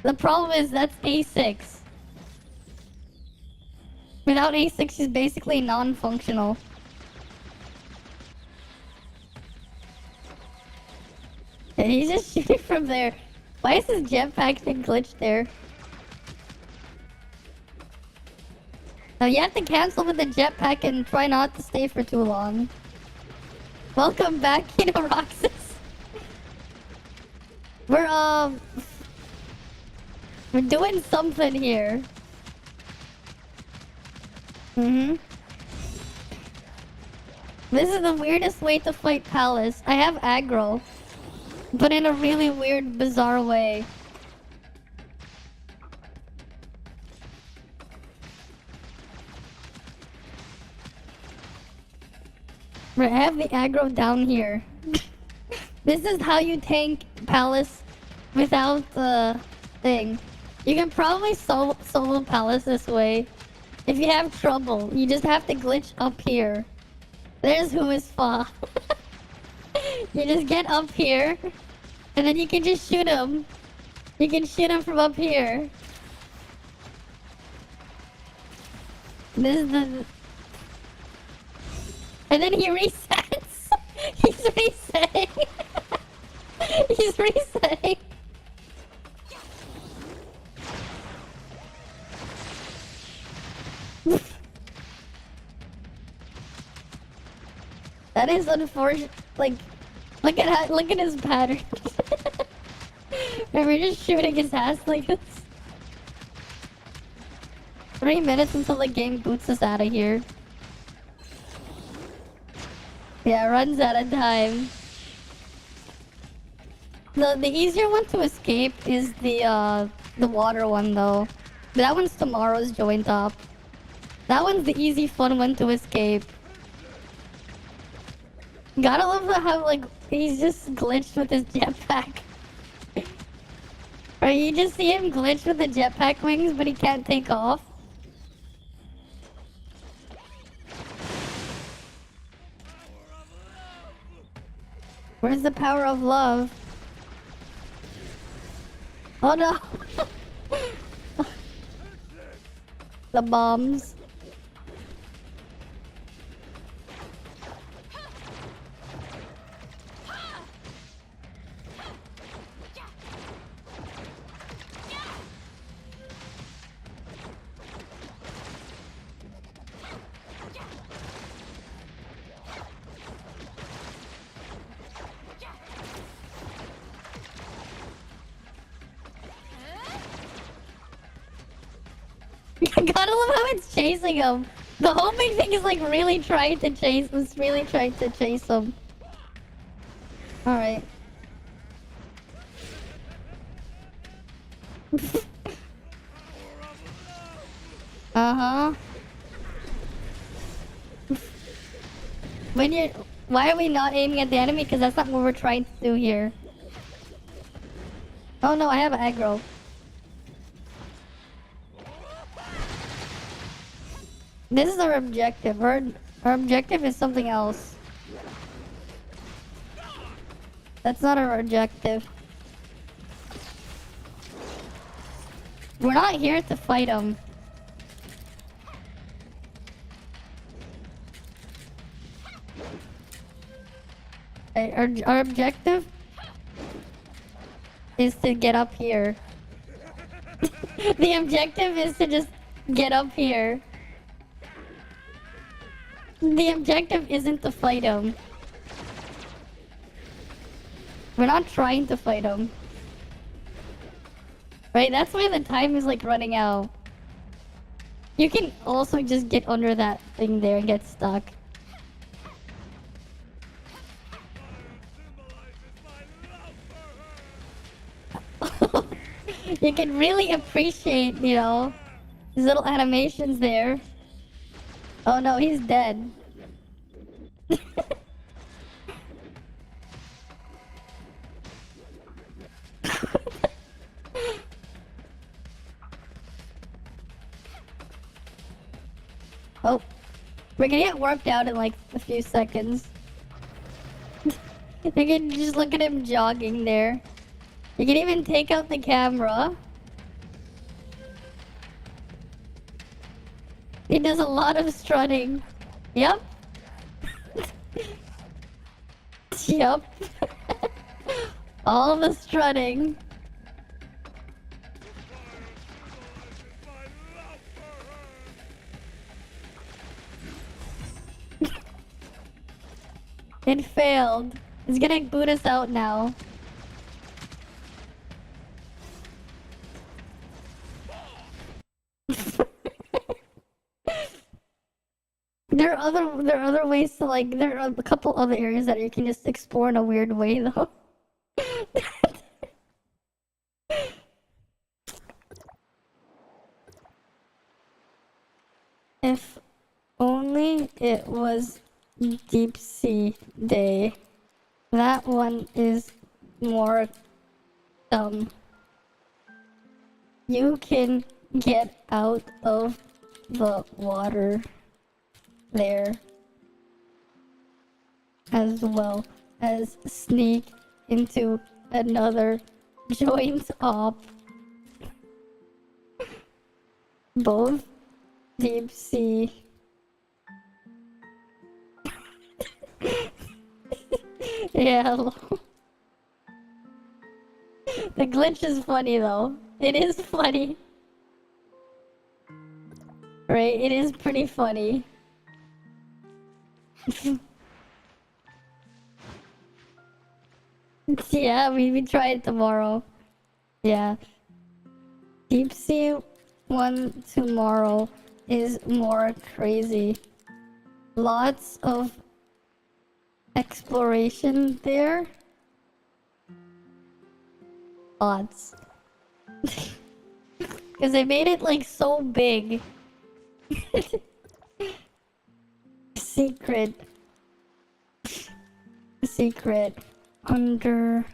Speaker 1: The problem is that's A6. Without A6, she's basically non-functional. Yeah, he's just shooting from there. Why is his jetpack thing glitched there? Now you have to cancel with the jetpack and try not to stay for too long. Welcome back, Roxas. We're doing something here. This is the weirdest way to fight Palace. I have aggro, but in a really weird, bizarre way. I have the aggro down here. This is how you tank Palace without the thing. You can probably solo Palace this way. If you have trouble, you just have to glitch up here. There's who is Fa. You just get up here, and then you can just shoot him. You can shoot him from up here. This is the... And then he resets. He's resetting. He's resetting. That is unfortunate. Like, look at his pattern. And we're just shooting his ass like this. 3 minutes until the game boots us out of here. Yeah, runs out of time. The easier one to escape is the water one though. That one's tomorrow's joint up. That one's the easy fun one to escape. Gotta love how like he's just glitched with his jetpack. Right, you just see him glitch with the jetpack wings, but he can't take off. Where's the power of love? Oh no! The bombs. I gotta love how it's chasing him. The homing thing is like really trying to chase him. Alright. Uh-huh. Why are we not aiming at the enemy? Because that's not what we're trying to do here. Oh no, I have aggro. This is our objective. Our objective is something else. That's not our objective. We're not here to fight them. Our objective is to get up here. The objective is to just get up here. The objective isn't to fight him. We're not trying to fight him. Right? That's why the time is like running out. You can also just get under that thing there and get stuck. You can really appreciate, you know, these little animations there. Oh no, he's dead. Oh, we're gonna get warped out in like a few seconds. You can just look at him jogging there. You can even take out the camera. He does a lot of strutting. Yep. Yep. All the strutting. It failed. It's gonna boot us out now. There are other ways to like. There are a couple other areas that you can just explore in a weird way, though. If only it was deep sea day. That one is more dumb. You can get out of the water there, as well as sneak into another joint op. Both deep sea. Yeah. The glitch is funny though. It is funny. Right? It is pretty funny. Yeah, we try it tomorrow. Yeah. Deep sea one tomorrow is more crazy. Lots of exploration there. Odds. Because they made it like so big. Secret. Secret. Underwater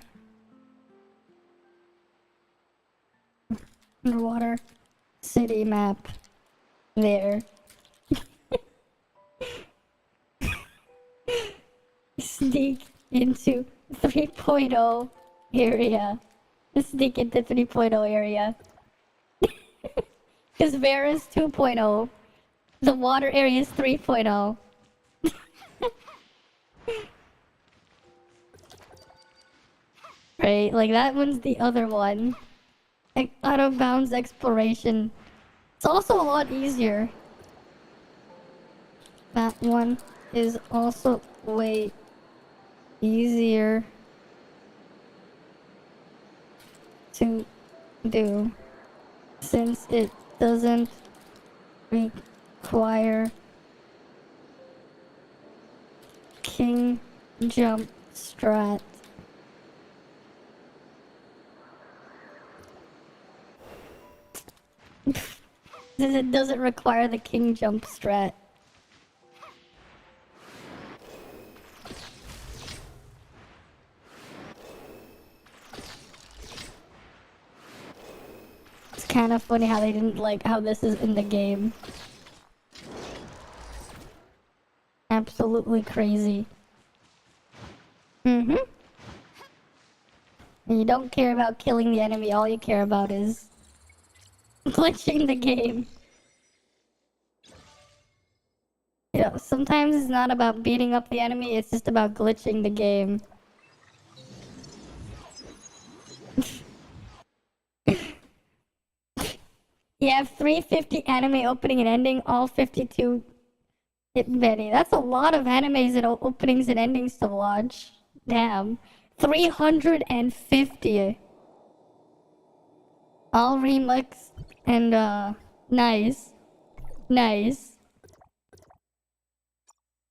Speaker 1: city map. There. Sneak into 3.0 area. Sneak into 3.0 area. Because Vera is 2.0. The water area is 3.0. Right, like that one's the other one. Like, out of bounds exploration. It's also a lot easier. That one is also way easier to do since it doesn't require king jump strat. Since it doesn't require the king jump strat. It's kind of funny how they didn't like how this is in the game. Absolutely crazy. And you don't care about killing the enemy, all you care about is glitching the game. You know, sometimes it's not about beating up the enemy, it's just about glitching the game. You have 350 anime opening and ending, all 52 hit many. That's a lot of animes and openings and endings to watch. Damn. 350. All remix and nice. Nice.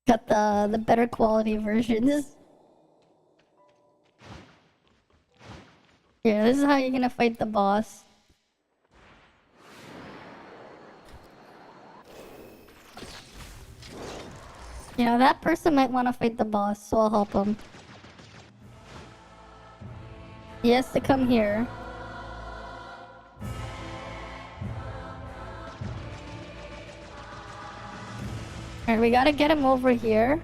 Speaker 1: Got the better quality versions. Yeah, this is how you're gonna fight the boss. You know, that person might want to fight the boss, so I'll help him. He has to come here. Alright, we gotta get him over here.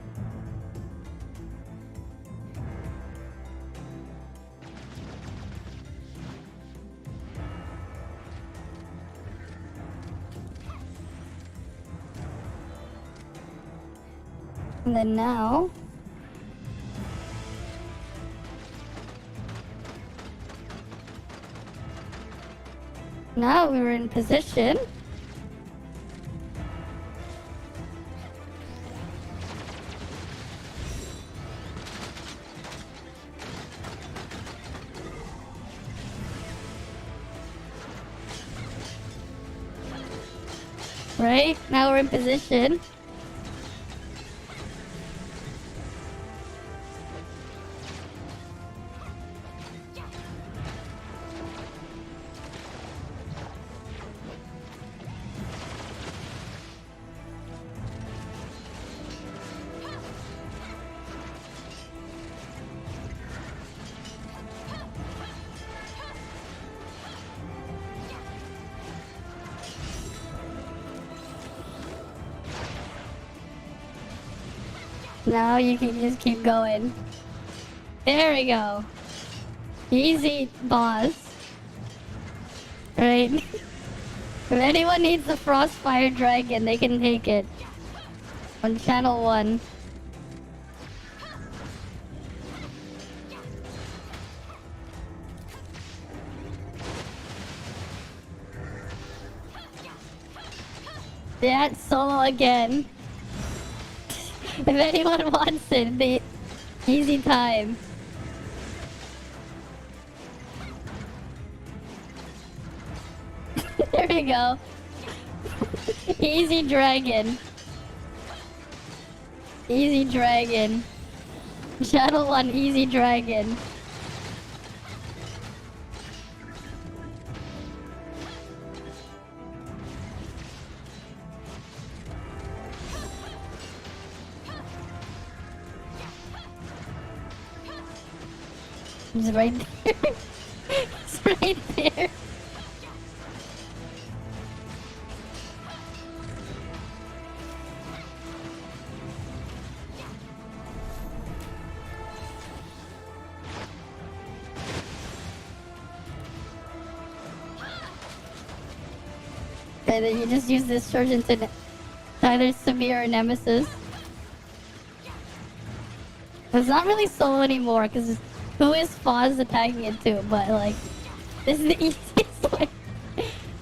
Speaker 1: And then now... Now we're in position. Right? Now we're in position. Now you can just keep going. There we go. Easy, boss. Right? If anyone needs the Frostfire Dragon, they can take it. On channel 1. Yeah, it's solo again. If anyone wants it, the easy time. There we go. Easy dragon. Easy dragon. Channel 1 Easy Dragon. He's right there. He's right there. And then you just use this surgeon to either severe or nemesis. It's not really solo anymore because who is Foz attacking it to? But like, this is the easiest way.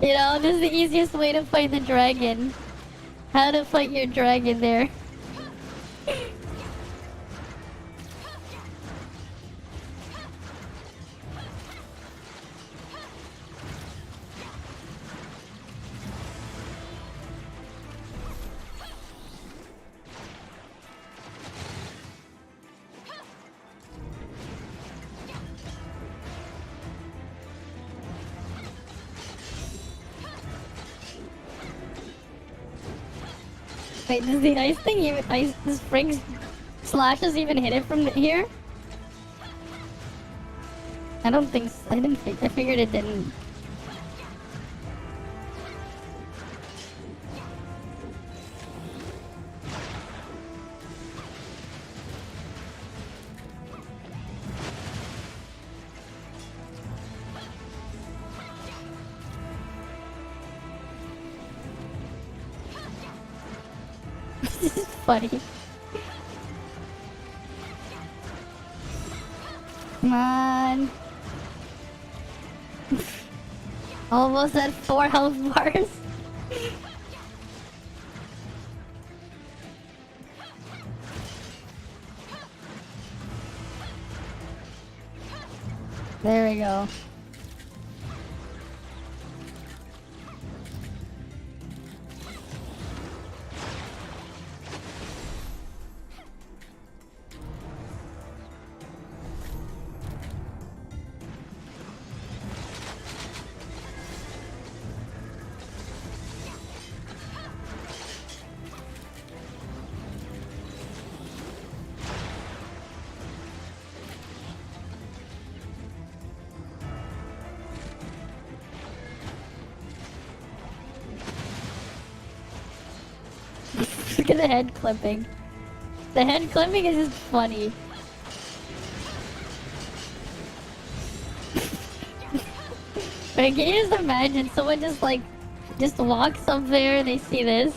Speaker 1: You know, this is the easiest way to fight the dragon. How to fight your dragon there. Wait, does the ice thing even this Frank's slashes even hit it from here? I don't think so. I figured it didn't. This is funny. Come on. Almost at 4 health bars. There we go. Look at the head clipping. The head clipping is just funny. But can you just imagine someone just walks up there and they see this?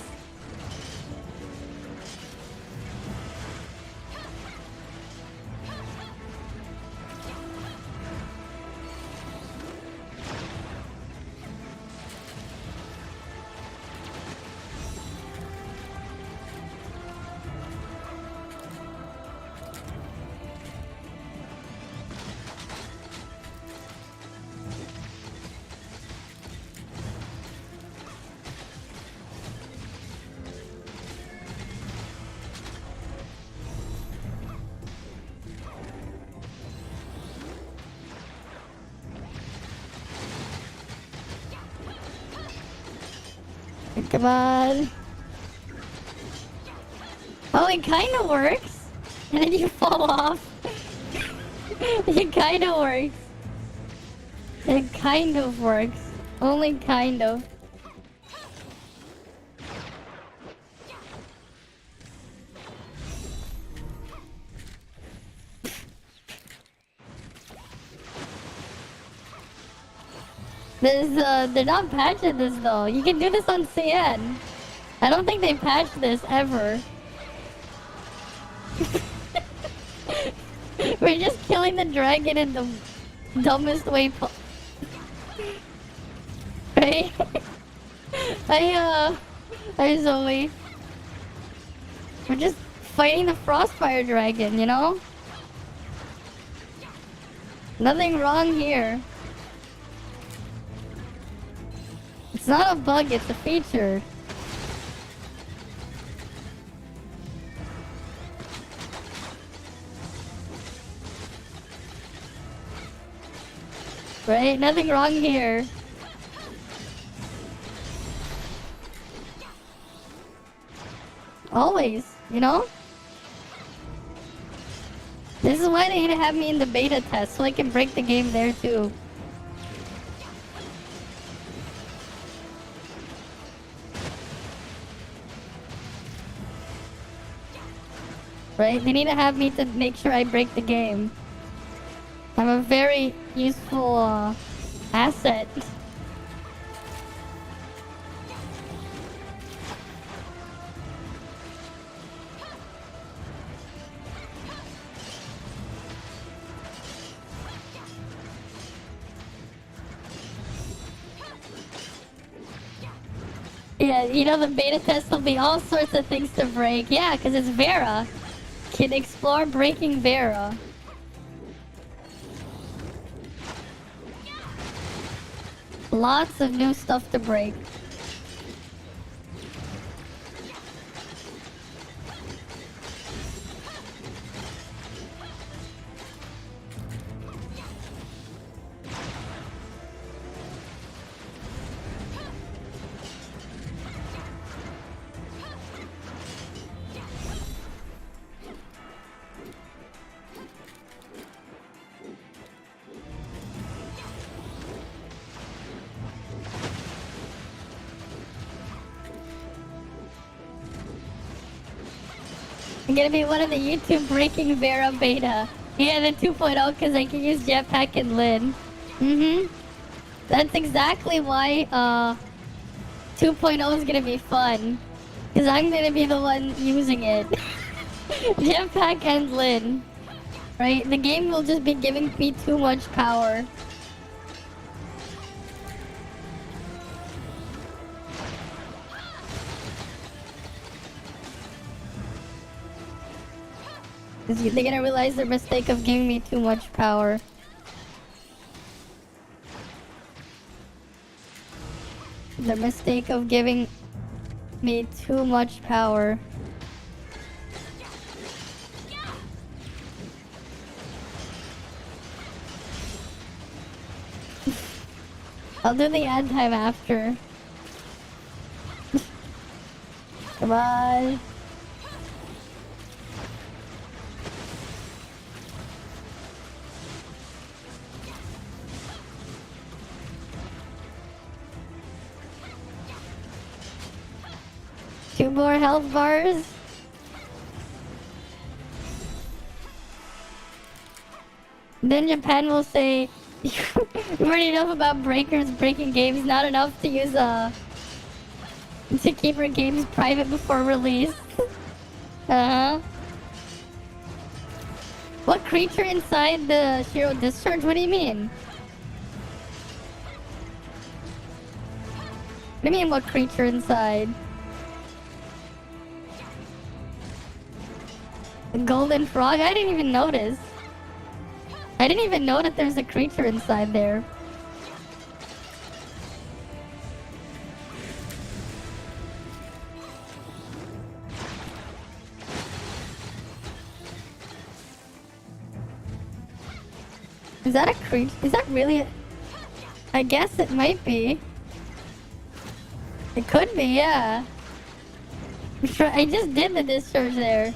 Speaker 1: Come on. Oh, it kind of works. And then you fall off. It kind of works. It kind of works. Only kind of. They're not patching this though. You can do this on CN. I don't think they patched this ever. We're just killing the dragon in the dumbest way right? Hi Zoe. We're just fighting the Frostfire dragon, you know? Nothing wrong here. It's not a bug, it's a feature. Right? Nothing wrong here. Always, you know? This is why they need to have me in the beta test, so I can break the game there too. Right? They need to have me to make sure I break the game. I'm a very useful asset. Yeah, you know, the beta test will be all sorts of things to break. Yeah, because it's Vera. Can explore breaking Vera. Lots of new stuff to break. I'm gonna be one of the YouTube breaking Vera beta. Yeah, the 2.0 because I can use Jetpack and Lin. That's exactly why 2.0 is gonna be fun. Because I'm gonna be the one using it. Jetpack and Lin. Right? The game will just be giving me too much power. They're gonna realize their mistake of giving me too much power. The mistake of giving me too much power. I'll do the ad time after. Come on. Two more health bars. Then Japan will say, you already know about breakers breaking games, not enough to use to keep our games private before release. What creature inside the Shiro Discharge? What do you mean? What do you mean what creature inside? The golden frog? I didn't even notice. I didn't even know that there's a creature inside there. Is that a creature? Is that really a... I guess it might be. It could be, yeah. I just did the discharge there.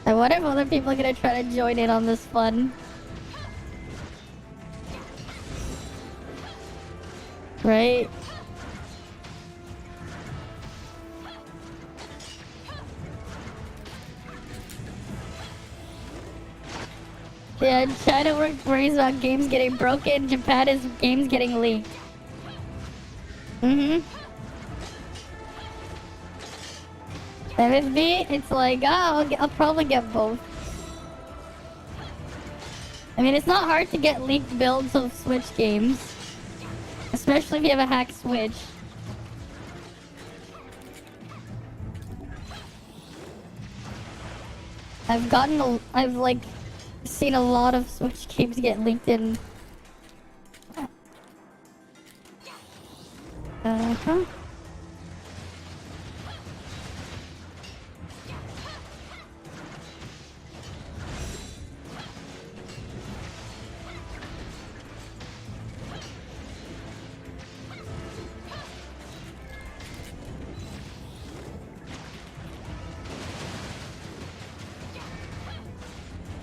Speaker 1: I wonder if other people are gonna try to join in on this fun. Right? Yeah, China worries about games getting broken. Japan is games getting leaked. MFB, it's like, oh, I'll probably get both. I mean, it's not hard to get leaked builds of Switch games. Especially if you have a hacked Switch. I've like seen a lot of Switch games get leaked in. Uh-huh.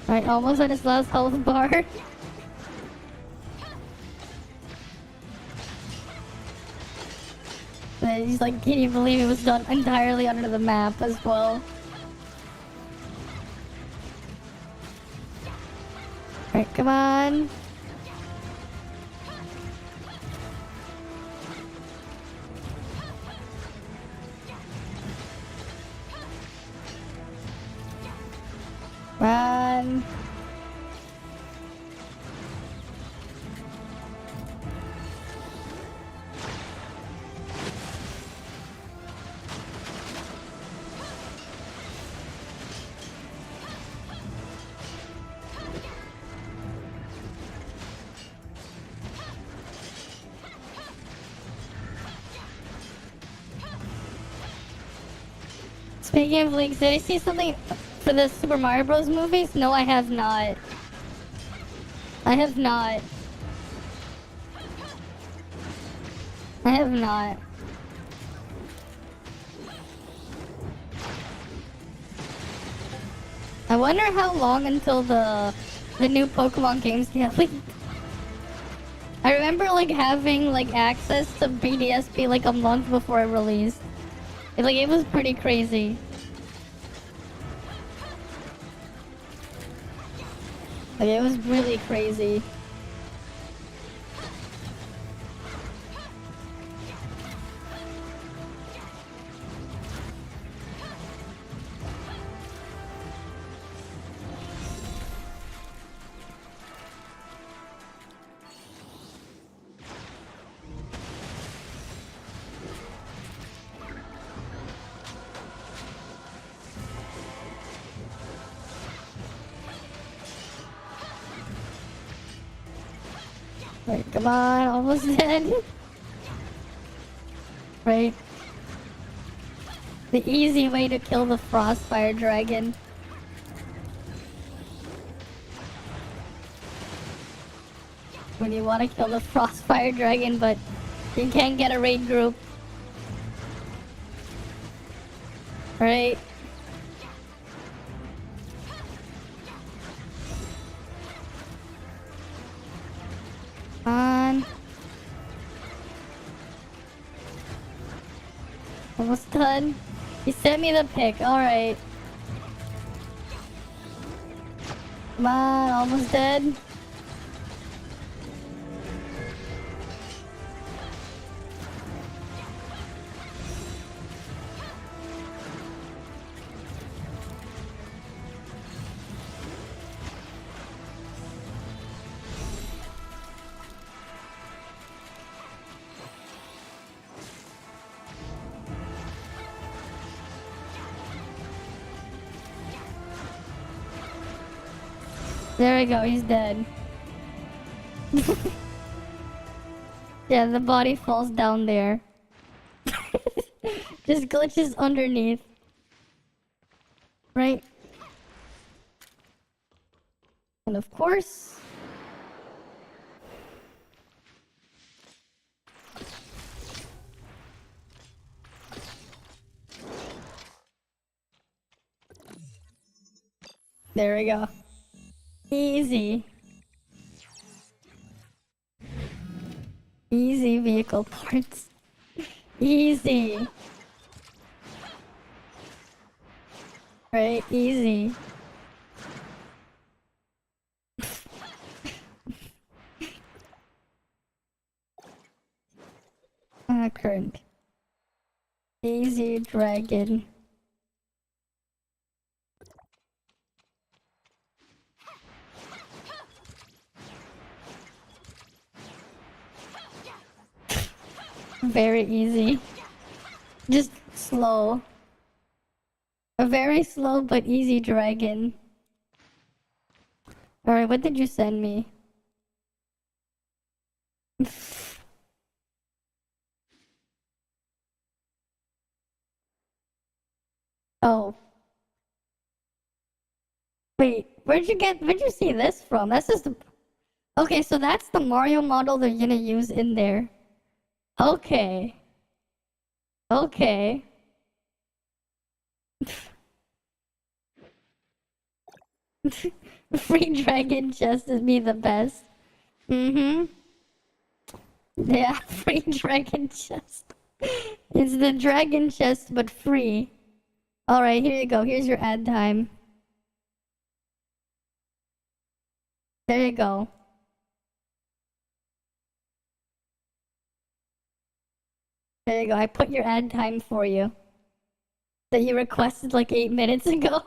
Speaker 1: Right, almost at his last health bar. But he's like, can you believe it was done entirely under the map as well? Alright, come on. Run. Speaking of leaks, did I see something for the Super Mario Bros. Movies? No, I have not. I have not. I have not. I wonder how long until the new Pokemon games get leaked. I remember like having like access to BDSP like a month before it released. It was pretty crazy. Like it was really crazy. Right, come on, almost dead. Right. The easy way to kill the Frostfire Dragon. When you want to kill the Frostfire Dragon, but you can't get a raid group. Right. On. Almost done. He sent me the pic. Alright. Come on, almost dead. There we go, he's dead. Yeah, the body falls down there. Just glitches underneath. Right? And of course... There we go. Easy. Easy vehicle parts. Easy. Right, easy. Current. Easy dragon. Very easy. Just slow. A very slow but easy dragon. Alright, what did you send me? Oh. Wait, where'd you see this from? That's just okay, so that's the Mario model they're gonna use in there. Okay. Okay. Free dragon chest would be the best. Mm-hmm. Yeah, free dragon chest. It's the dragon chest, but free. Alright, here you go. Here's your ad time. There you go. There you go. I put your ad time for you. That you requested like 8 minutes ago.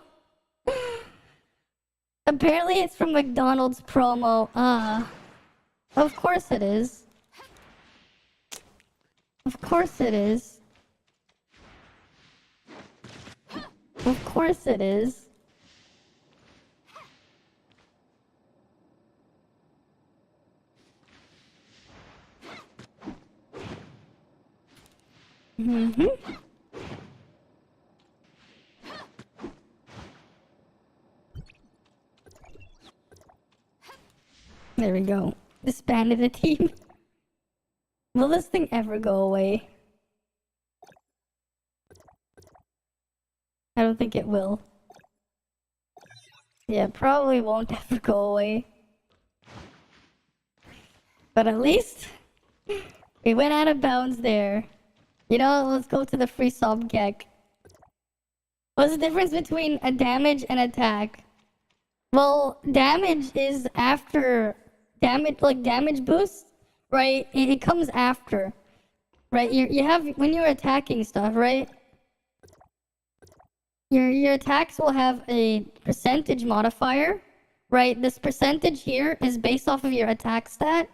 Speaker 1: Apparently it's from McDonald's promo. Of course it is. Of course it is. Of course it is. Mm-hmm. There we go. Disbanded the team. Will this thing ever go away? I don't think it will. Yeah, probably won't ever go away. But at least we went out of bounds there. You know, let's go to the free Sobgek. What's the difference between a damage and attack? Well, damage is after damage, like damage boost, right? It comes after, right? You have when you're attacking stuff, right? Your attacks will have a percentage modifier, right? This percentage here is based off of your attack stat,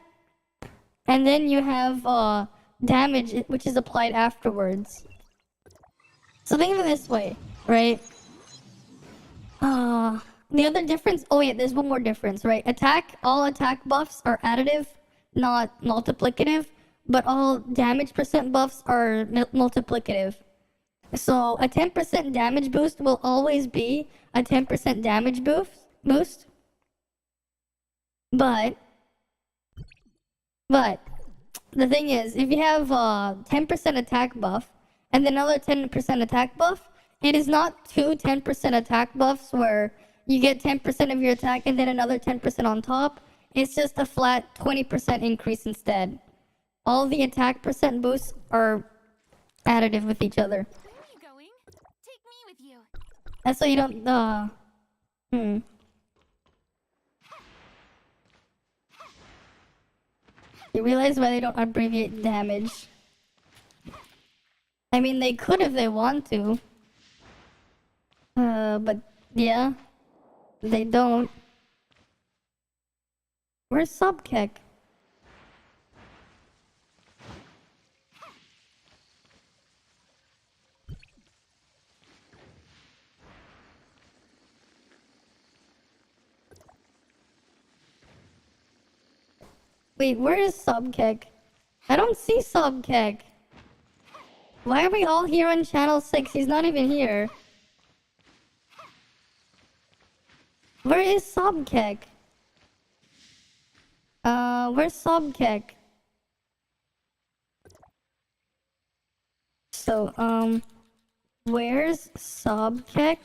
Speaker 1: and then you have damage, which is applied afterwards. So think of it this way, right? The other difference, oh yeah, there's one more difference, right? All attack buffs are additive, not multiplicative, but all damage percent buffs are multiplicative. So a 10% damage boost will always be a 10% damage boost. But the thing is, if you have 10% attack buff and then another 10% attack buff, it is not two 10% attack buffs where you get 10% of your attack and then another 10% on top. It's just a flat 20% increase instead. All the attack percent boosts are additive with each other.
Speaker 3: Where are you going? Take me with you.
Speaker 1: That's why you don't, You realize why they don't abbreviate damage? I mean, they could if they want to. But yeah, they don't. Where's Subkek? Wait, where is Subkek? I don't see Subkek. Why are we all here on channel 6? He's not even here. Where is Subkek? Where's Subkek? So, where's Subkek?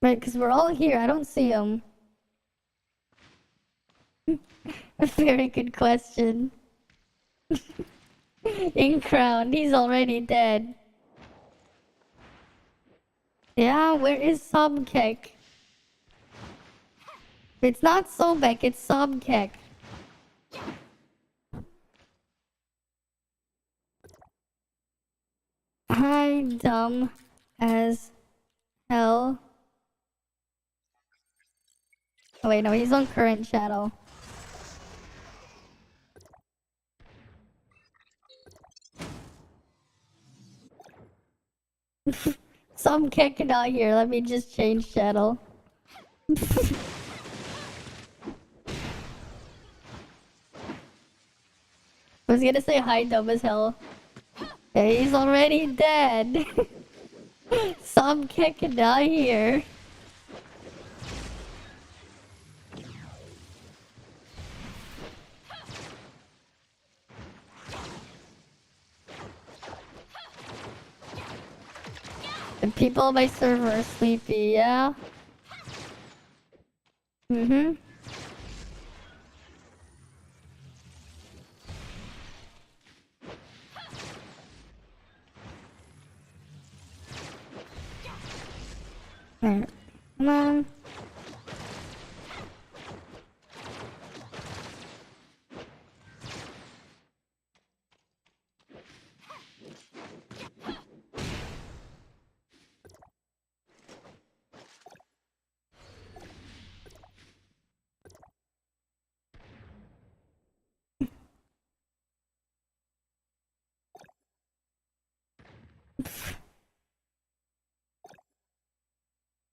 Speaker 1: Right, because we're all here. I don't see him. A very good question. In crown, he's already dead. Yeah, where is Sobkek? It's not Sobek, it's Sobkek. Hi, dumb. as hell. Oh wait, no, he's on current channel. Some kicking out here. Let me just change channel. I was gonna say hi, dumb as hell. Yeah, he's already dead. Some kicking out here. The people on my server are sleepy, yeah? Mm-hmm. Alright. Come on.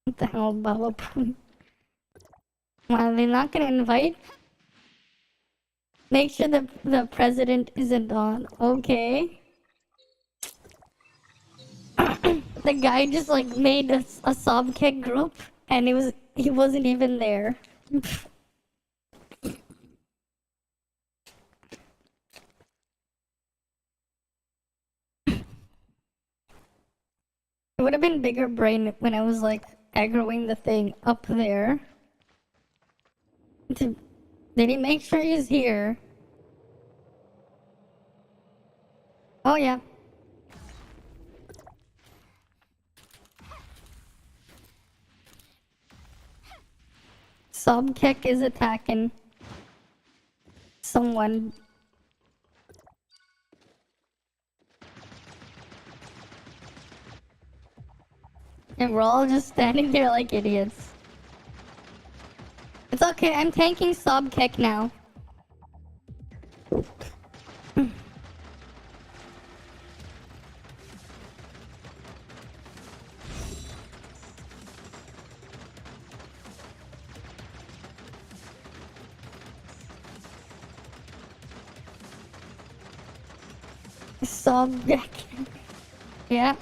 Speaker 1: What the hell, Baba? Why are they not gonna invite? Make sure the president isn't on. Okay. The guy just like made a Sobkick group and he wasn't even there. It would have been bigger brain when I was like aggroing the thing up there. Did he make sure he's here? Oh yeah. Subkick is attacking someone. And we're all just standing there like idiots. It's okay, I'm tanking Subkick now. Subkick. Yeah.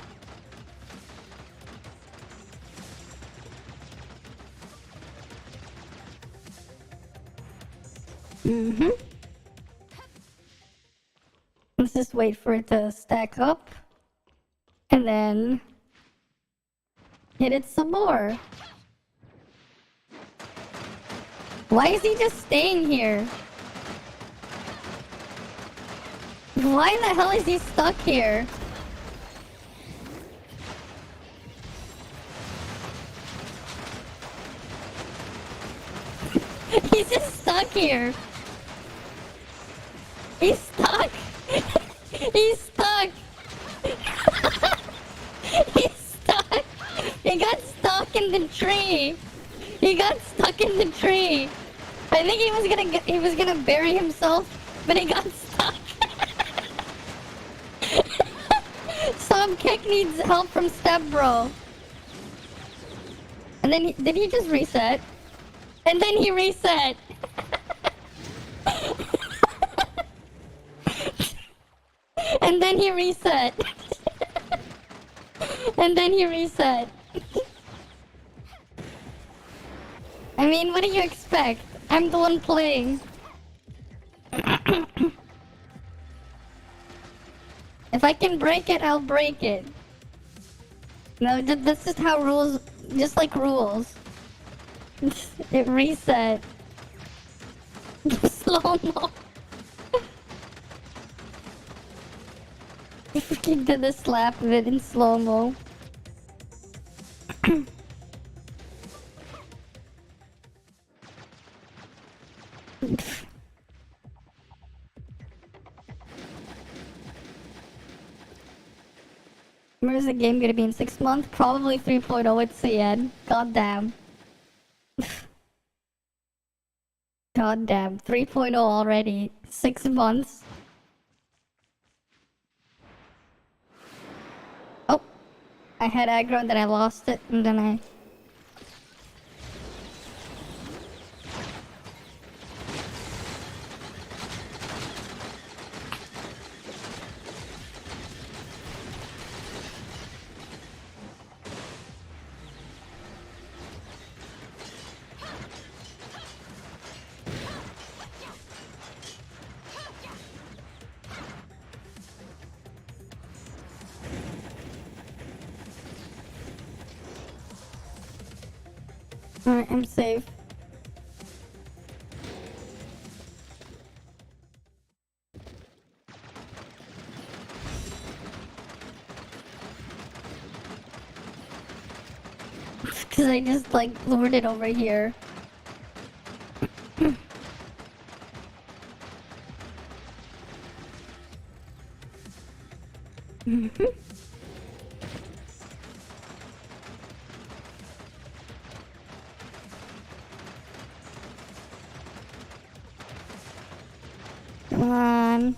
Speaker 1: Mm-hmm. Let's just wait for it to stack up. And then hit it some more. Why is he just staying here? Why the hell is he stuck here? He's just stuck here. He's stuck. He's stuck. He's stuck. He got stuck in the tree. He got stuck in the tree. I think he was gonna bury himself, but he got stuck. Subkick needs help from Step Bro. And then did he just reset? And then he reset. And then he reset. And then he reset. I mean, what do you expect? I'm the one playing. If I can break it, I'll break it. No, this is how rules, just like rules. It reset. Slow-mo. I freaking did the slap of it in slow-mo. Where's the game gonna be in 6 months? Probably 3.0 at the end. God damn. God damn. 3.0 already. 6 months. Oh. I had aggro and then I lost it and then I... Alright, I'm safe. Because I just, like, lured it over here. Come on.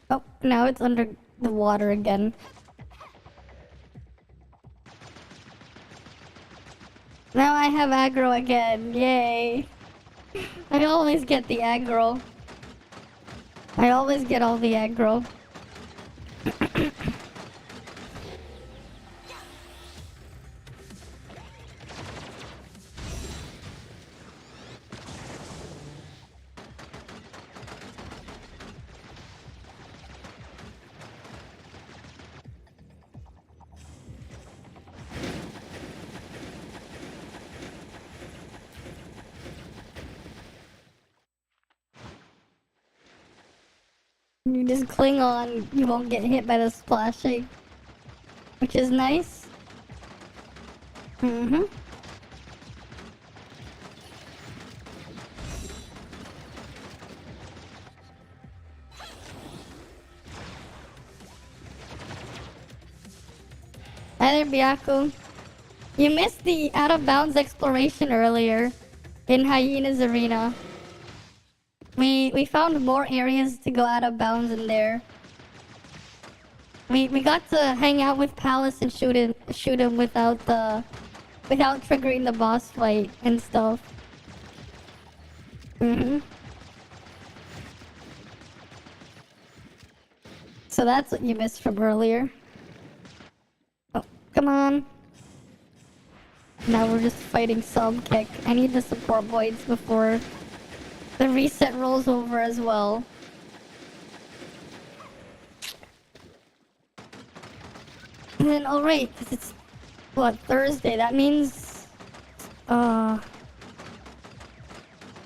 Speaker 1: Oh, now it's under the water again. Now I have aggro again. Yay. I always get the aggro. I always get all the aggro. You just cling on, you won't get hit by the splashing. Which is nice. Mm-hmm. Hi there, Byaku. You missed the out of bounds exploration earlier in Hyena's Arena. We found more areas to go out of bounds in there. We got to hang out with Palace and shoot him without triggering the boss fight and stuff. So that's what you missed from earlier. Oh, come on. Now we're just fighting sub kick. I need the support voids before the reset rolls over as well. And then, alright, because it's, what, Thursday? That means,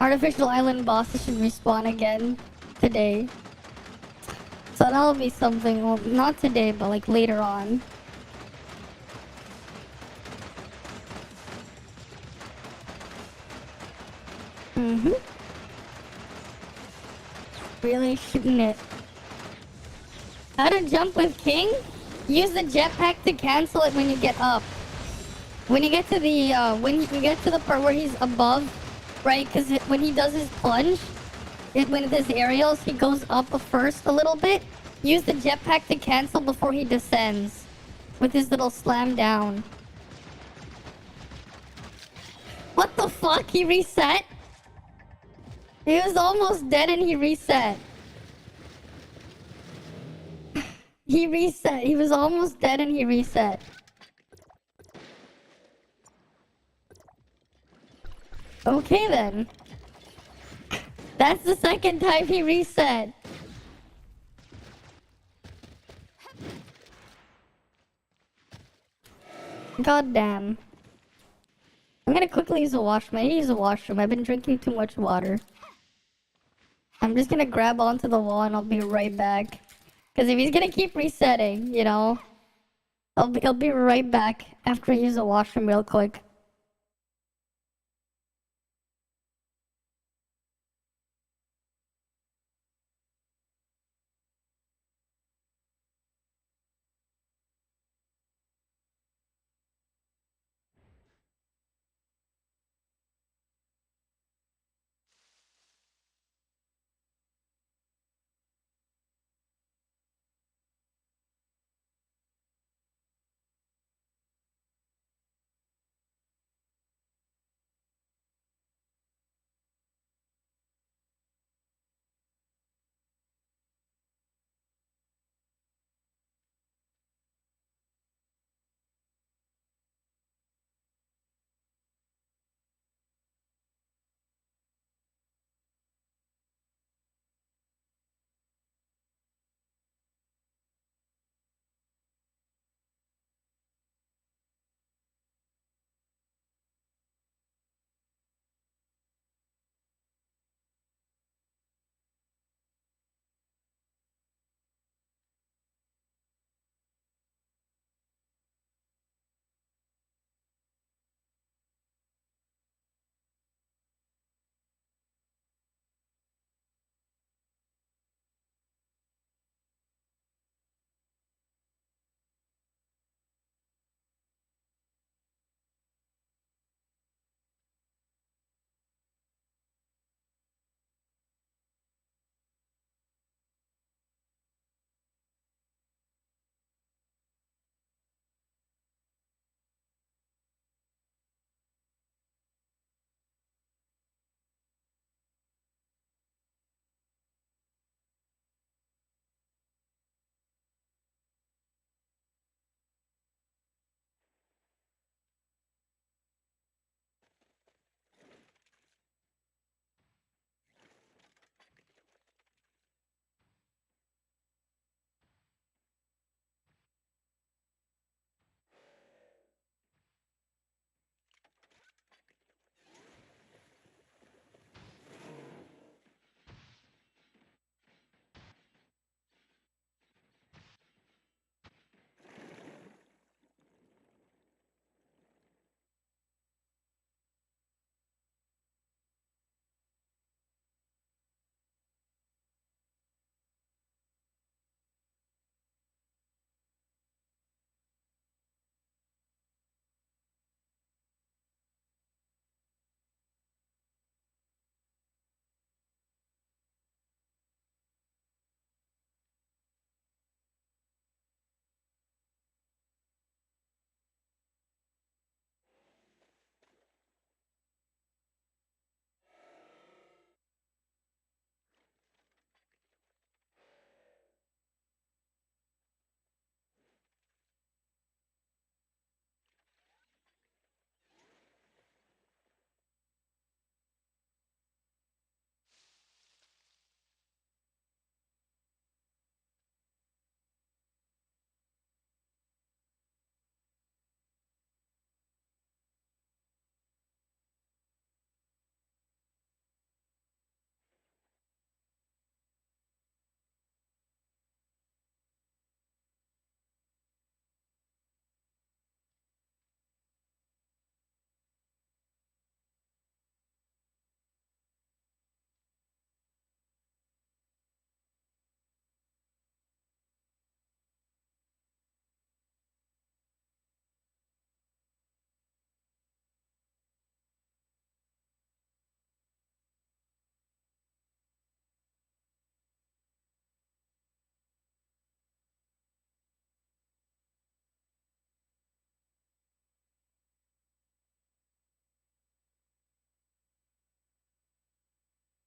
Speaker 1: Artificial Island bosses should respawn again today. So that'll be something, well, not today, but like later on. Really shooting it. How to jump with King? Use the jetpack to cancel it when you get up. When you get to the part where he's above, right? Because when he does his plunge, when there's aerials, he goes up first a little bit. Use the jetpack to cancel before he descends with his little slam down. What the fuck? He reset? He was almost dead and he reset. He reset. He was almost dead and he reset. Okay then. That's the second time he reset. God damn. I'm gonna quickly use a washroom. I need to use a washroom. I've been drinking too much water. I'm just gonna grab onto the wall and I'll be right back. Because if he's gonna keep resetting, you know, I'll be right back after I use the washroom real quick.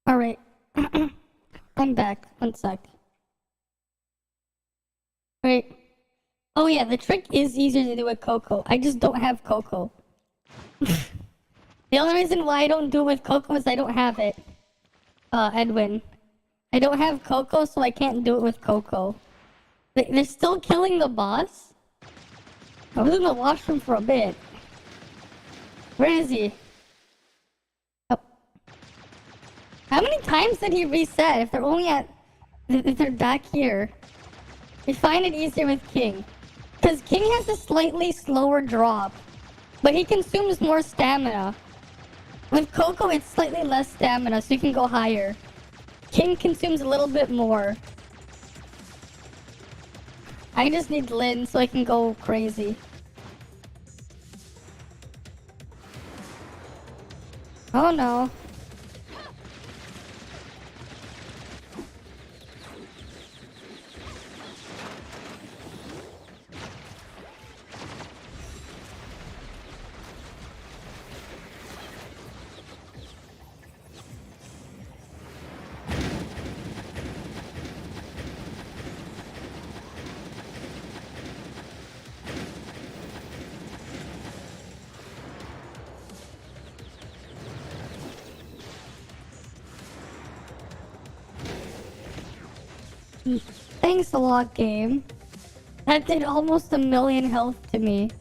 Speaker 1: Alright. I'm back. One sec. Wait. Oh yeah, the trick is easier to do with Coco. I just don't have Coco. The only reason why I don't do it with Coco is I don't have it. Edwin. I don't have Coco, so I can't do it with Coco. They're still killing the boss? I was in the washroom for a bit. Where is he? Oh. How many times did he reset if they're only at... if they're back here? I find it easier with King. Because King has a slightly slower drop. But he consumes more stamina. With Coco, it's slightly less stamina, so you can go higher. King consumes a little bit more. I just need Lynn so I can go crazy. Oh no. Thanks a lot, game. That did almost 1,000,000 health to me.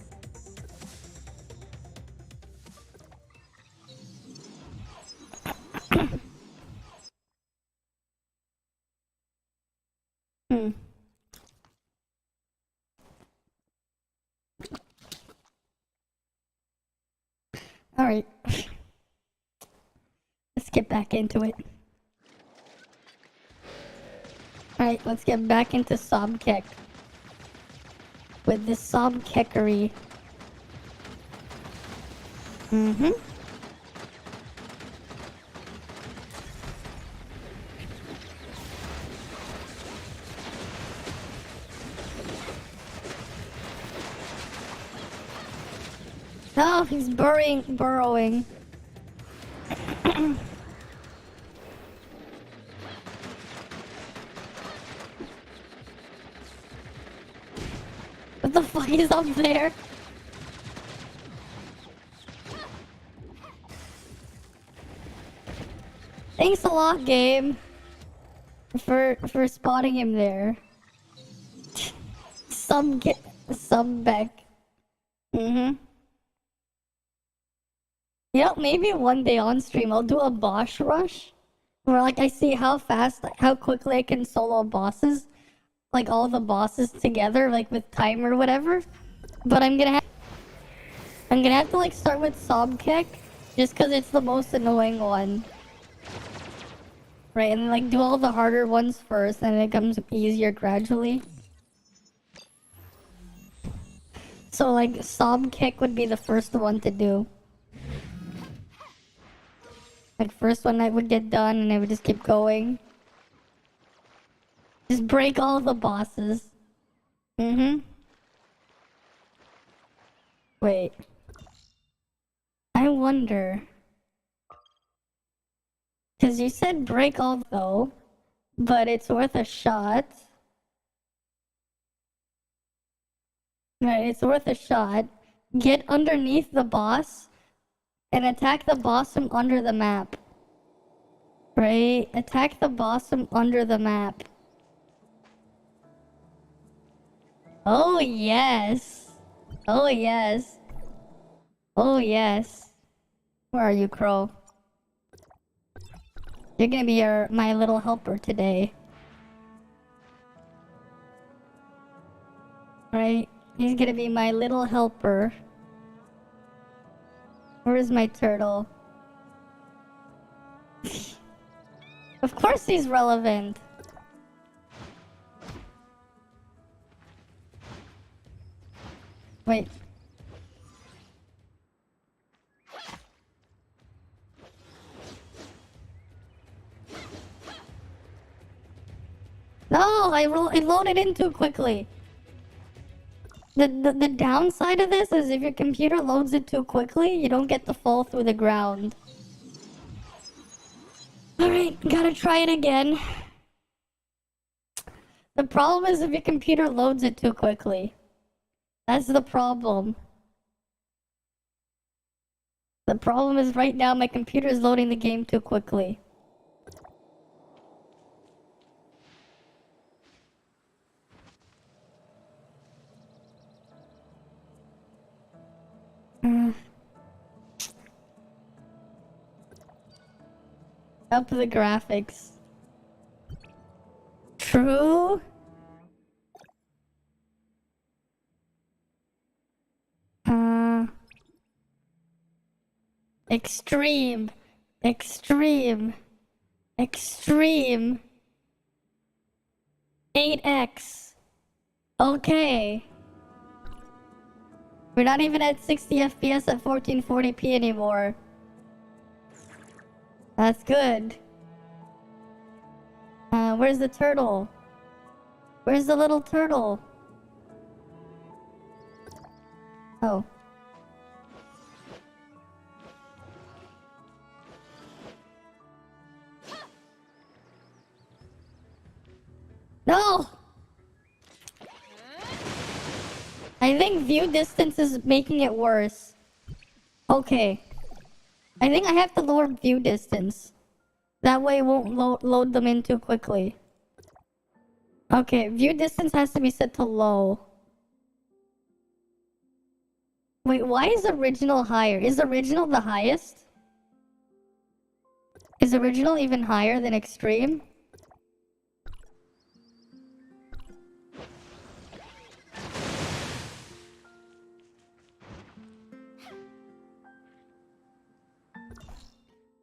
Speaker 1: Alright. Let's get back into it. Alright, let's get back into Sobkek. With this Sobkekery. Oh, he's burrowing. What the fuck is up there? Thanks a lot, game. For spotting him there. Subbeck. You know, maybe one day on stream I'll do a boss rush. Where like I see how quickly I can solo bosses. Like all the bosses together, like with time or whatever. But I'm gonna have to like start with Sobkek. Just cause it's the most annoying one. Right, and like do all the harder ones first and it becomes easier gradually. So like Sobkek would be the first one to do. Like first one I would get done and I would just keep going. Just break all the bosses. Wait. I wonder. Cause you said break all though, but it's worth a shot. Right, it's worth a shot. Get underneath the boss and attack the boss from under the map. Right? Attack the boss from under the map. Oh yes. Oh yes. Oh yes. Where are you, Crow? You're gonna be my little helper today. Right? He's gonna be my little helper. Where is my turtle? Of course he's relevant. Wait. No, I loaded in too quickly. The downside of this is if your computer loads it too quickly, you don't get to fall through the ground. Alright, gotta try it again. The problem is if your computer loads it too quickly. That's the problem. The problem is right now my computer is loading the game too quickly. Up the graphics. True? Extreme. Extreme. Extreme. 8x. Okay. We're not even at 60 FPS at 1440p anymore. That's good. Where's the turtle? Where's the little turtle? Oh. No! I think view distance is making it worse. Okay. I think I have to lower view distance. That way it won't load them in too quickly. Okay, view distance has to be set to low. Wait, why is original higher? Is original the highest? Is original even higher than extreme?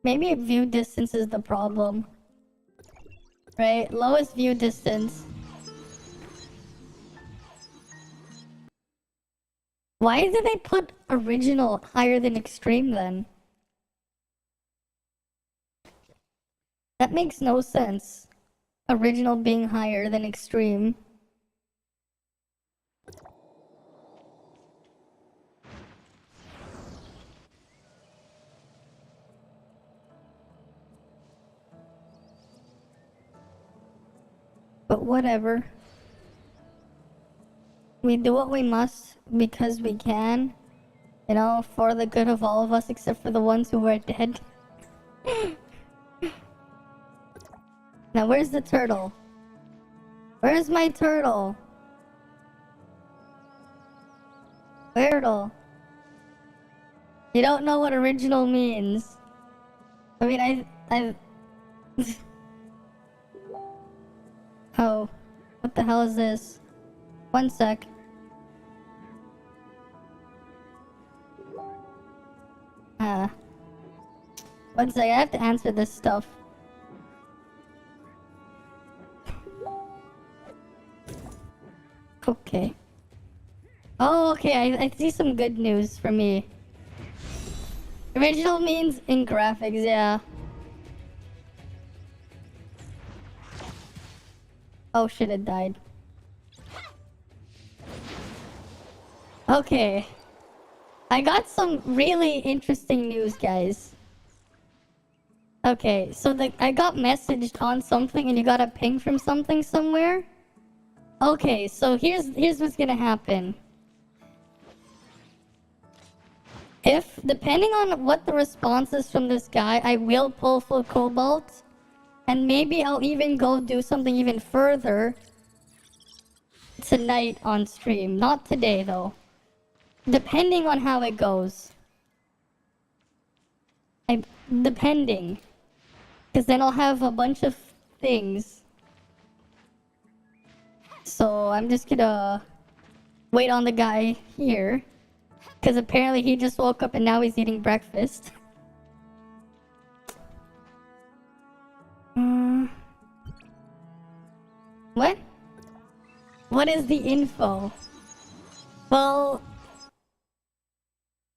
Speaker 1: Maybe view distance is the problem. Right? Lowest view distance. Why did they put original higher than extreme then? That makes no sense. Original being higher than extreme. But whatever. We do what we must because we can. You know, for the good of all of us except for the ones who are dead. Now where's the turtle? Where's my turtle? Turtle. You don't know what original means. I mean, I... Oh. What the hell is this? One sec. One sec, I have to answer this stuff. Okay. Oh, okay, I see some good news for me. Original means in graphics, yeah. Oh shit, it died. Okay. I got some really interesting news, guys. Okay, so I got messaged on something and you got a ping from something somewhere? Okay, so here's what's gonna happen. If, depending on what the response is from this guy, I will pull full Cobalt. And maybe I'll even go do something even further tonight on stream. Not today, though. Depending on how it goes. Depending. Because then I'll have a bunch of things. So I'm just gonna wait on the guy here. Because apparently he just woke up and now he's eating breakfast. What? What is the info? Well,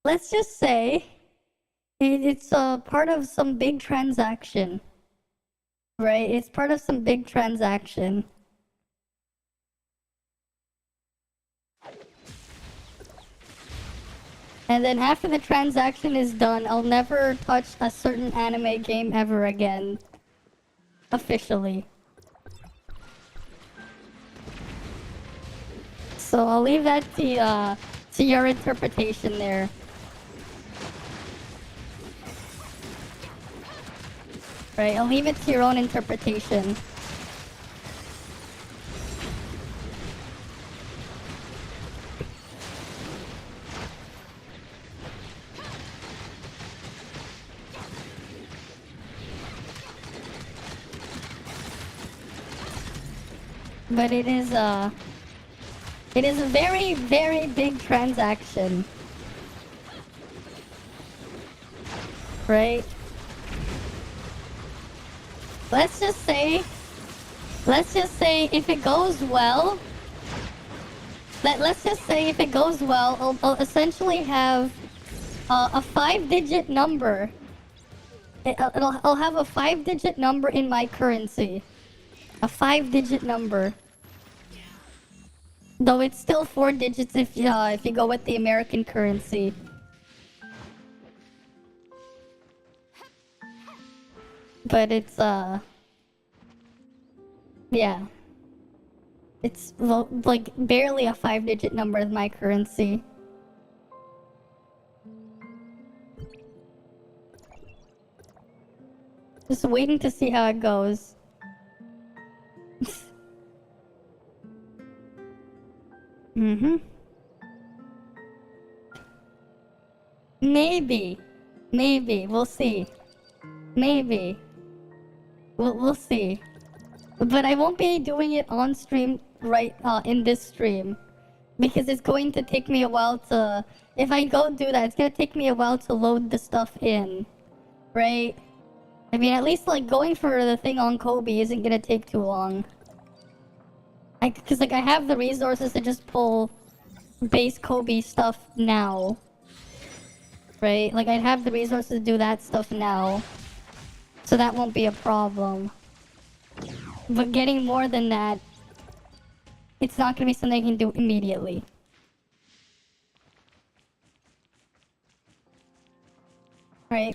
Speaker 1: let's just say it's a part of some big transaction. Right? It's part of some big transaction. And then after the transaction is done, I'll never touch a certain anime game ever again. officially. So I'll leave that to your interpretation there. Right, I'll leave it to your own interpretation. But it is a very, very big transaction. Right? Let's just say if it goes well, let's just say if it goes well, I'll essentially have a 5-digit number. I'll have a 5-digit number in my currency. A 5-digit number. Though it's still 4 digits if you go with the American currency. But it's yeah. It's like barely a 5-digit number in my currency. Just waiting to see how it goes. Mm-hmm. Maybe. We'll see. Maybe. We'll see. But I won't be doing it on stream right in this stream. Because it's going to take me a while to... If I go do that, it's gonna take me a while to load the stuff in. Right? I mean, at least like going for the thing on Kobe isn't gonna take too long. Because like I have the resources to just pull base Kobe stuff now. Right? Like I'd have the resources to do that stuff now. So that won't be a problem. But getting more than that, it's not gonna be something I can do immediately. Right?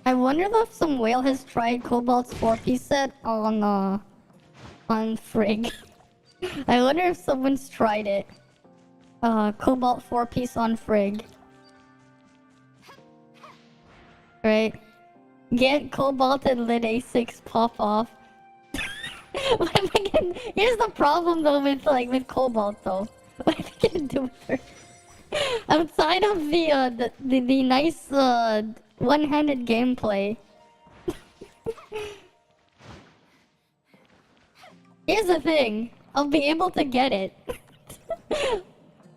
Speaker 1: I wonder though if some whale has tried Cobalt's 4-piece set on Frig. I wonder if someone's tried it. Cobalt 4-piece on Frig. Right? Get Cobalt and Lit A6 pop off. Here's the problem though with Cobalt though. What am I gonna do with her? Outside of the nice one-handed gameplay. Here's the thing. I'll be able to get it.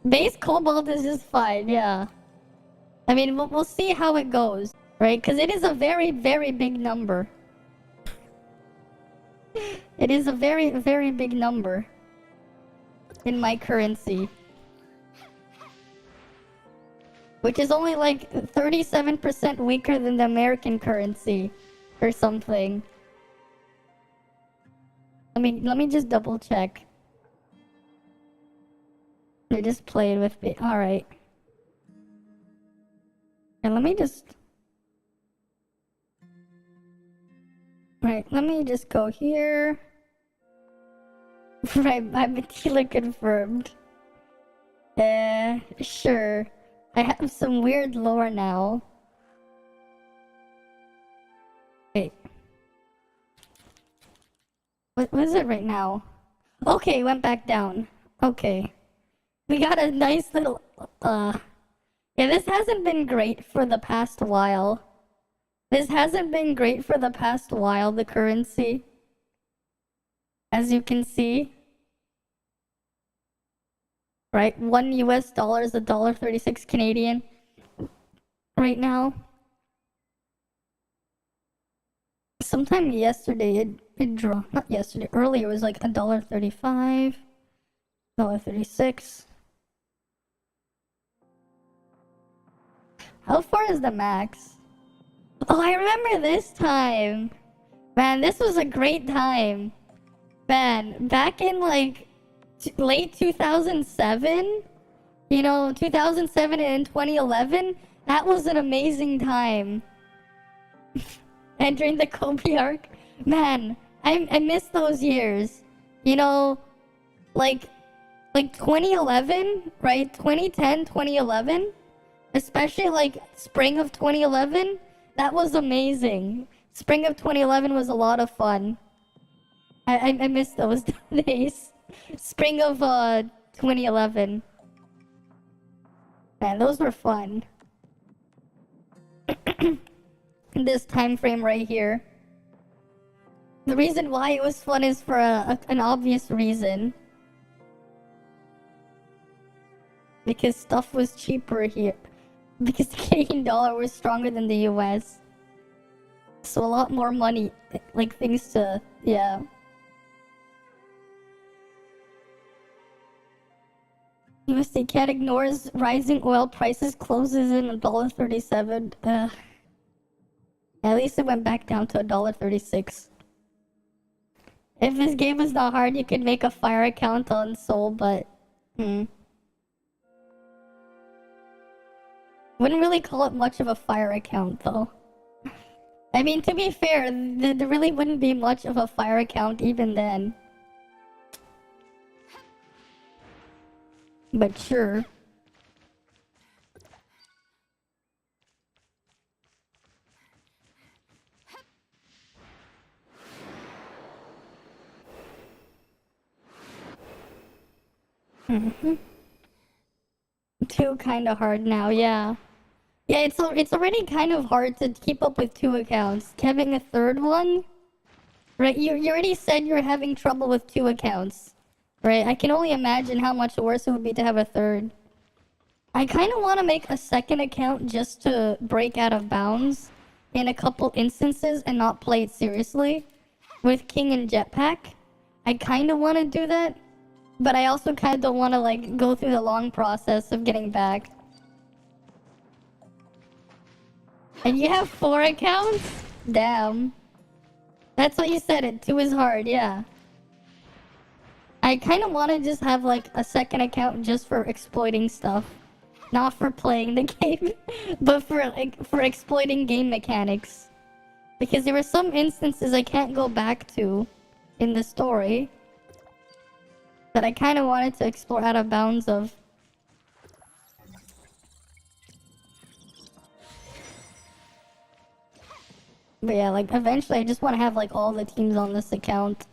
Speaker 1: Base Cobalt is just fine, yeah. I mean, we'll see how it goes, right? Because it is a very, very big number. It is a very, very big number in my currency. Which is only like 37% weaker than the American currency or something. Let me just double check. They just played with me. Alright. And let me just... Right, let me just go here. Right, I'm Matila confirmed. Sure. I have some weird lore now. Wait. What is it right now? Okay, went back down. Okay. We got a nice little... Yeah, this hasn't been great for the past while. The currency. As you can see. Right, $1 US is $1.36 Canadian. Right now. Sometime yesterday it dropped. Not yesterday, earlier it was like $1.35. $1.36. How far is the max? Oh, I remember this time. Man, this was a great time. Man, back in like late 2007 You know, 2007 and 2011, that was an amazing time. Entering the Kobe arc, man, I miss those years. You know, like 2011, right? 2010, 2011, especially like spring of 2011, that was amazing. Spring of 2011 was a lot of fun. I miss those days. Spring of 2011. Man, those were fun. This time frame right here. The reason why it was fun is for an obvious reason. Because stuff was cheaper here. Because the Canadian dollar was stronger than the US. So a lot more money, like things to, yeah. USD cat ignores rising oil prices, closes in $1.37. At least it went back down to $1.36. If this game was not hard, you could make a fire account on Soul, but wouldn't really call it much of a fire account though. I mean, to be fair, there really wouldn't be much of a fire account even then. But sure. Two kinda hard now, yeah. Yeah, it's already kind of hard to keep up with two accounts. Having a third one? Right, you already said you're having trouble with two accounts. Right, I can only imagine how much worse it would be to have a third. I kind of want to make a second account just to break out of bounds in a couple instances and not play it seriously with King and Jetpack. I kind of want to do that, but I also kind of don't want to like go through the long process of getting back. And you have 4 accounts? Damn. That's what you said, it 2 is hard, yeah. I kind of want to just have like a second account just for exploiting stuff. Not for playing the game, but for exploiting game mechanics. Because there were some instances I can't go back to in the story that I kind of wanted to explore out of bounds of. But yeah, like eventually I just want to have like all the teams on this account.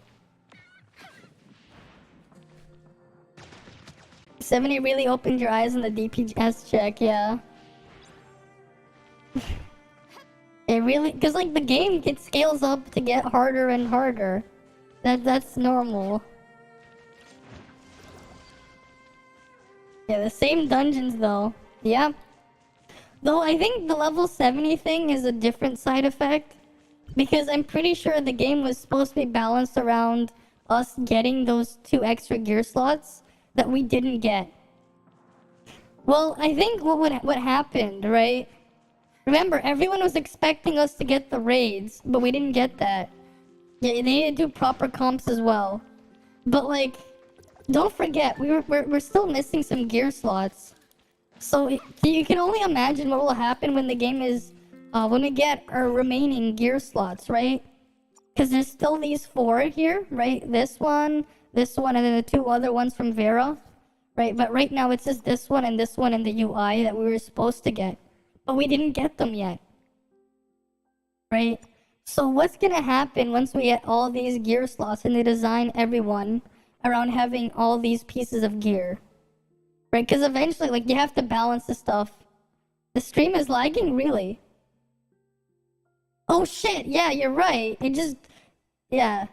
Speaker 1: 70 really opened your eyes on the DPS check, yeah. It really, cause like the game, it scales up to get harder and harder. That's normal. Yeah, the same dungeons though. Yeah. Though I think the level 70 thing is a different side effect. Because I'm pretty sure the game was supposed to be balanced around us getting those 2 extra gear slots that we didn't get. Well, I think what happened, right? Remember, everyone was expecting us to get the raids, but we didn't get that. Yeah, they need to do proper comps as well. But like, don't forget, we're still missing some gear slots. So you can only imagine what will happen when the game is, when we get our remaining gear slots, right? Because there's still these 4 here, right? This one, and then the 2 other ones from Vera. Right, but right now it's just this one and the UI that we were supposed to get. But we didn't get them yet. Right? So what's gonna happen once we get all these gear slots and they design everyone around having all these pieces of gear? Right? Because eventually, like, you have to balance the stuff. The stream is lagging, really? Oh shit, yeah, you're right. It just... Yeah.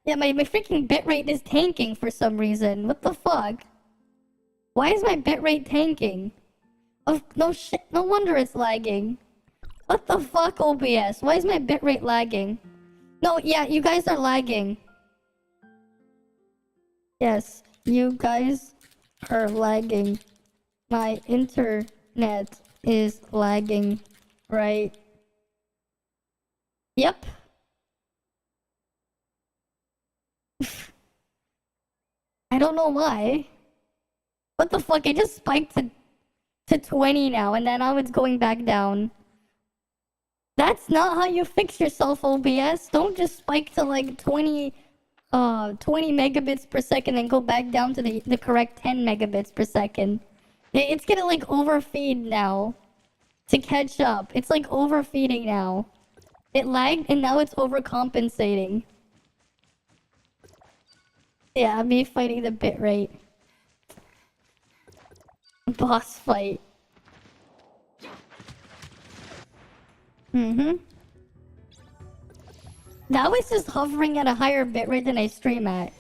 Speaker 1: Yeah, my freaking bitrate is tanking for some reason. What the fuck? Why is my bitrate tanking? Oh, no shit, no wonder it's lagging. What the fuck, OBS? Why is my bitrate lagging? No, yeah, you guys are lagging. Yes, you guys are lagging. My internet is lagging, right? Yep. I don't know why. What the fuck? It just spiked to 20 now, and then now it's going back down. That's not how you fix yourself, OBS. Don't just spike to like 20 megabits per second and go back down to the correct 10 megabits per second. It's gonna like overfeed now to catch up. It's like overfeeding now. It lagged and now it's overcompensating. Yeah, me fighting the bitrate. Boss fight. That was just hovering at a higher bitrate than I stream at.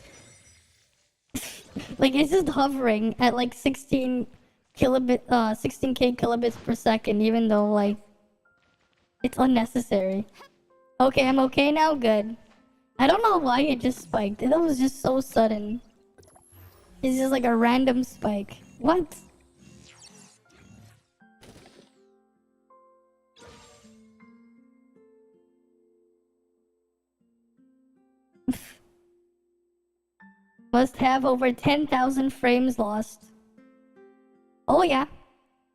Speaker 1: Like, it's just hovering at like 16k kilobits per second, even though, like, it's unnecessary. Okay, I'm okay now? Good. I don't know why it just spiked. That was just so sudden. It's just like a random spike. What? Must have over 10,000 frames lost. Oh yeah.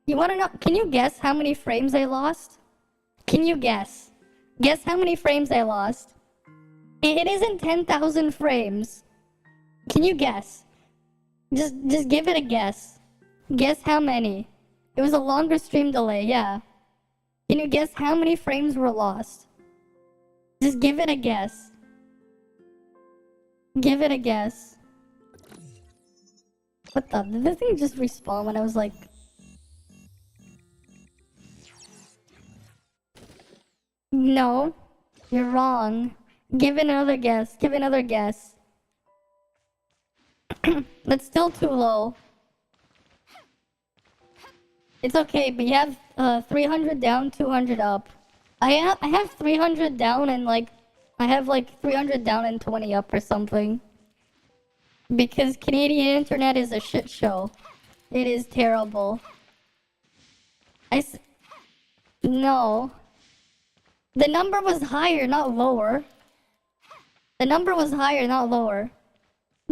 Speaker 1: You wanna know? Can you guess how many frames I lost? Can you guess? Guess how many frames I lost? It isn't 10,000 frames. Can you guess? Just give it a guess. Guess how many? It was a longer stream delay, yeah. Can you guess how many frames were lost? Just give it a guess. Give it a guess. What the? Did this thing just respawn when I was like... No. You're wrong. Give another guess. Give another guess. That's still too low. It's okay, but you have 300 down, 200 up. I have 300 down and like... I have like 300 down and 20 up or something. Because Canadian internet is a shit show. It is terrible. No. The number was higher, not lower. The number was higher, not lower.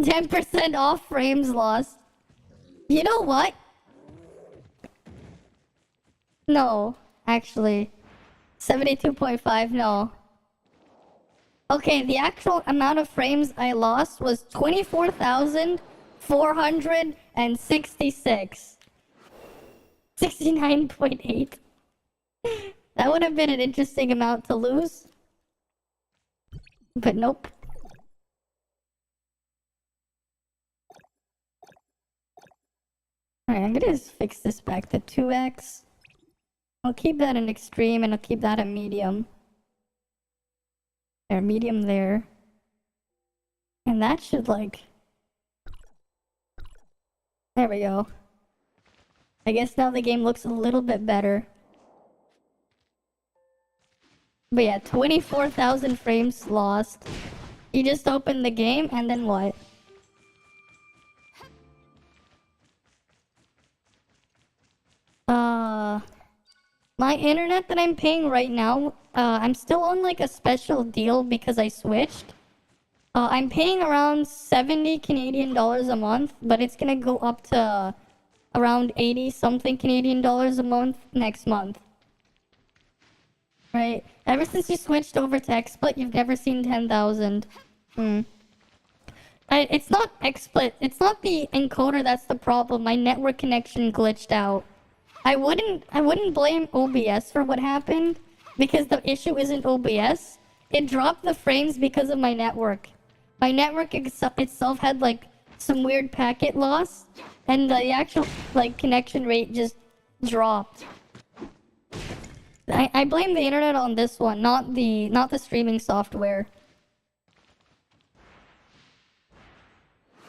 Speaker 1: 10% off frames lost. You know what? No, actually. 72.5, no. Okay, the actual amount of frames I lost was 24,466. 69.8. That would have been an interesting amount to lose. But nope. Alright, I'm gonna just fix this back to 2x. I'll keep that in extreme and I'll keep that in medium. There, medium there. And that should like... There we go. I guess now the game looks a little bit better. But yeah, 24,000 frames lost. You just opened the game and then what? My internet that I'm paying right now, I'm still on like a special deal because I switched. I'm paying around 70 Canadian dollars a month, but it's gonna go up to around 80 something Canadian dollars a month next month. Right? Ever since you switched over to XSplit, you've never seen 10,000. It's not XSplit. It's not the encoder that's the problem. My network connection glitched out. I wouldn't blame OBS for what happened because the issue isn't OBS. It dropped the frames because of my network. My network itself had like some weird packet loss, and the actual like connection rate just dropped. I blame the internet on this one, not the streaming software.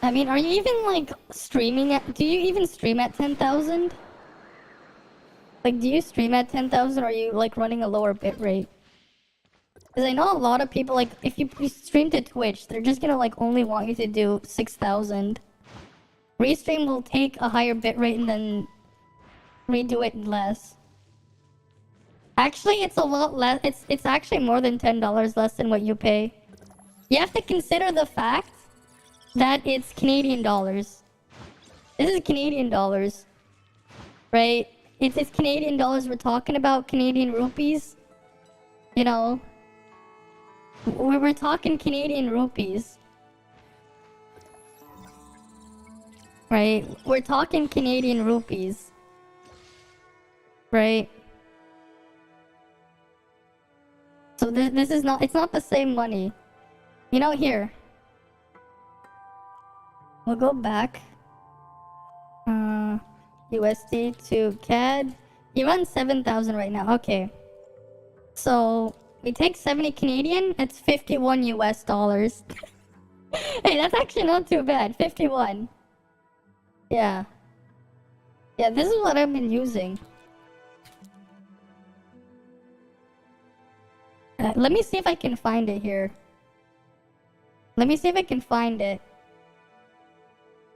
Speaker 1: I mean, are you even like streaming at? Do you even stream at 10,000? Like, do you stream at 10,000 or are you like running a lower bitrate? Because I know a lot of people, like, if you stream to Twitch, they're just gonna like only want you to do 6,000. Restream will take a higher bitrate and then redo it less. Actually, it's a lot less. It's actually more than $10 less than what you pay. You have to consider the fact that it's Canadian dollars. This is Canadian dollars, right? It's Canadian dollars we're talking about, Canadian rupees. You know, we're talking Canadian rupees. Right? We're talking Canadian rupees. Right? So this is not, it's not the same money. You know, here. We'll go back. USD to CAD. You run 7,000 right now. Okay. So we take 70 Canadian. It's 51 US dollars. Hey, that's actually not too bad. 51. Yeah. Yeah, this is what I've been using. Let me see if I can find it here. Let me see if I can find it.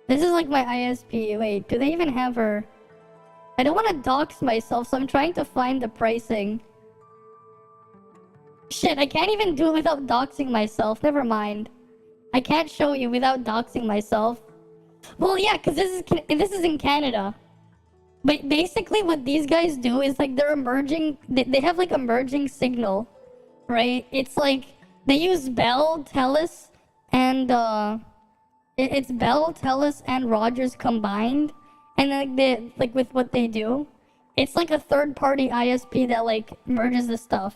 Speaker 1: This is like my ISP. Wait, do they even have her? I don't want to dox myself, so I'm trying to find the pricing. Shit, I can't even do it without doxing myself. Never mind. I can't show you without doxing myself. Well, yeah, because this is in Canada. But basically what these guys do is like they're emerging... They have like emerging signal. Right? It's like they use Bell, Telus, and it's Bell, Telus, and Rogers combined, and like with what they do, it's like a third-party ISP that like merges the stuff.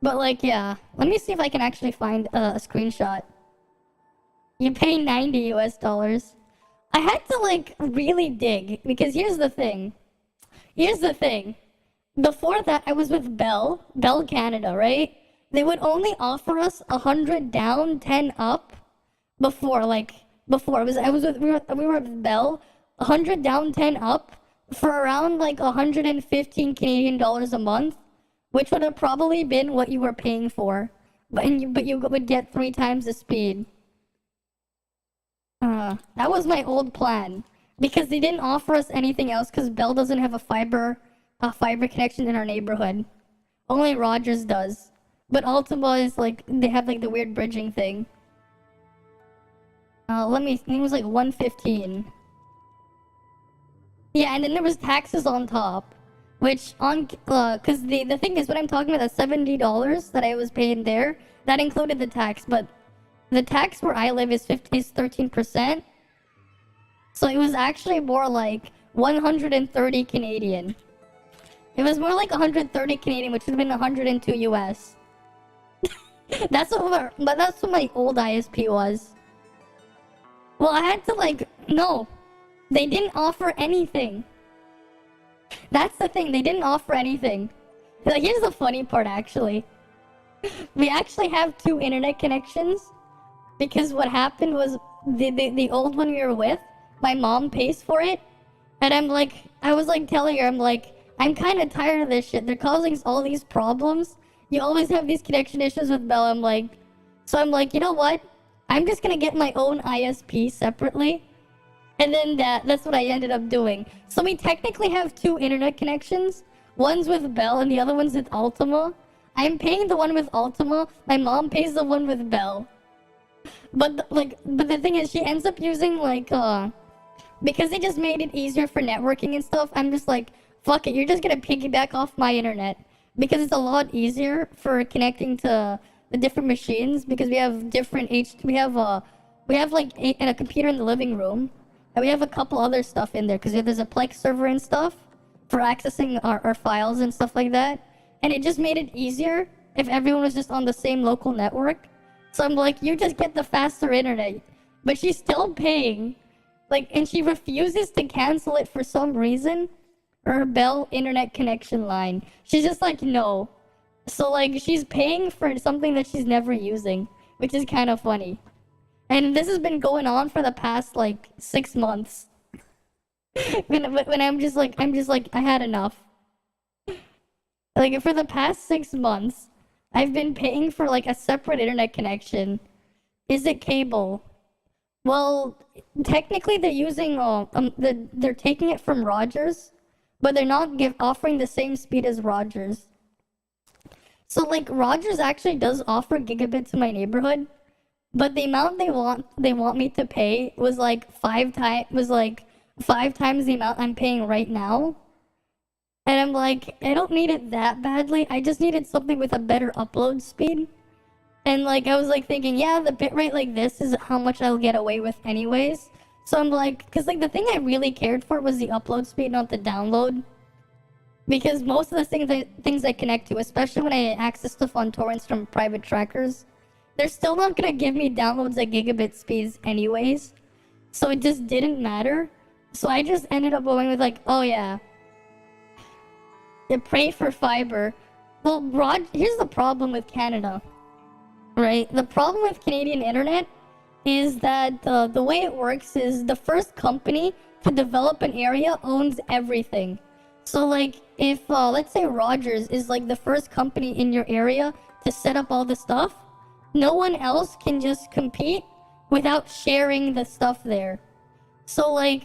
Speaker 1: But like, yeah, let me see if I can actually find a screenshot. You pay 90 US dollars. I had to like really dig because here's the thing. Before that, I was with Bell Canada, right? They would only offer us 100 down, 10 up. Before we were with Bell, 100 down, 10 up for around like 115 Canadian dollars a month, which would have probably been what you were paying for, but you would get 3 times the speed. That was my old plan because they didn't offer us anything else because Bell doesn't have a fiber connection in our neighborhood. Only Rogers does. But Ultima is like, they have like the weird bridging thing. It was like 115. Yeah, and then there was taxes on top. Which cause the thing is, what I'm talking about, the $70 that I was paying there, that included the tax, but the tax where I live is 13%. So it was actually more like 130 Canadian. It was more like 130 Canadian, which would have been 102 US. That's what my old ISP was. Well, I had to like, no. They didn't offer anything. That's the thing, they didn't offer anything. Like, here's the funny part, actually. We actually have 2 internet connections. Because what happened was, the old one we were with, my mom pays for it. And I was like telling her, I'm kind of tired of this shit. They're causing all these problems. You always have these connection issues with Bell. So I'm like, you know what? I'm just gonna get my own ISP separately. And then that's what I ended up doing. So we technically have 2 internet connections. One's with Bell and the other one's with Ultima. I'm paying the one with Ultima. My mom pays the one with Bell. But the thing is, she ends up using because they just made it easier for networking and stuff. I'm just like, fuck it, you're just gonna piggyback off my internet because it's a lot easier for connecting to the different machines because we have different we have like a computer in the living room and we have a couple other stuff in there because there's a Plex server and stuff for accessing our files and stuff like that, and it just made it easier if everyone was just on the same local network. So I'm like, you just get the faster internet, but she's still paying, and she refuses to cancel it for some reason. Her Bell internet connection line. She's just like, no. So she's paying for something that she's never using, which is kind of funny. And this has been going on for the past 6 months. when I'm just like, I had enough. For the past 6 months, I've been paying for a separate internet connection. Is it cable? Well, technically they're using they're taking it from Rogers. But they're not offering the same speed as Rogers. So Rogers actually does offer gigabit to my neighborhood. but the amount they want me to pay was like 5 times the amount I'm paying right now. And I'm like, I don't need it that badly. I just needed something with a better upload speed. And like I was like thinking, yeah, the bitrate like this is how much I'll get away with anyways. So I'm like, because like the thing I really cared for was the upload speed, not the download. Because most of the things I connect to, especially when I access stuff on torrents from private trackers, they're still not gonna give me downloads at gigabit speeds anyways. So it just didn't matter. So I just ended up going with like, oh yeah, pray for fiber. Well, here's the problem with Canada, right? The problem with Canadian internet is that the way it works is the first company to develop an area owns everything. So like if let's say Rogers is like the first company in your area to set up all the stuff, no one else can just compete without sharing the stuff there. So like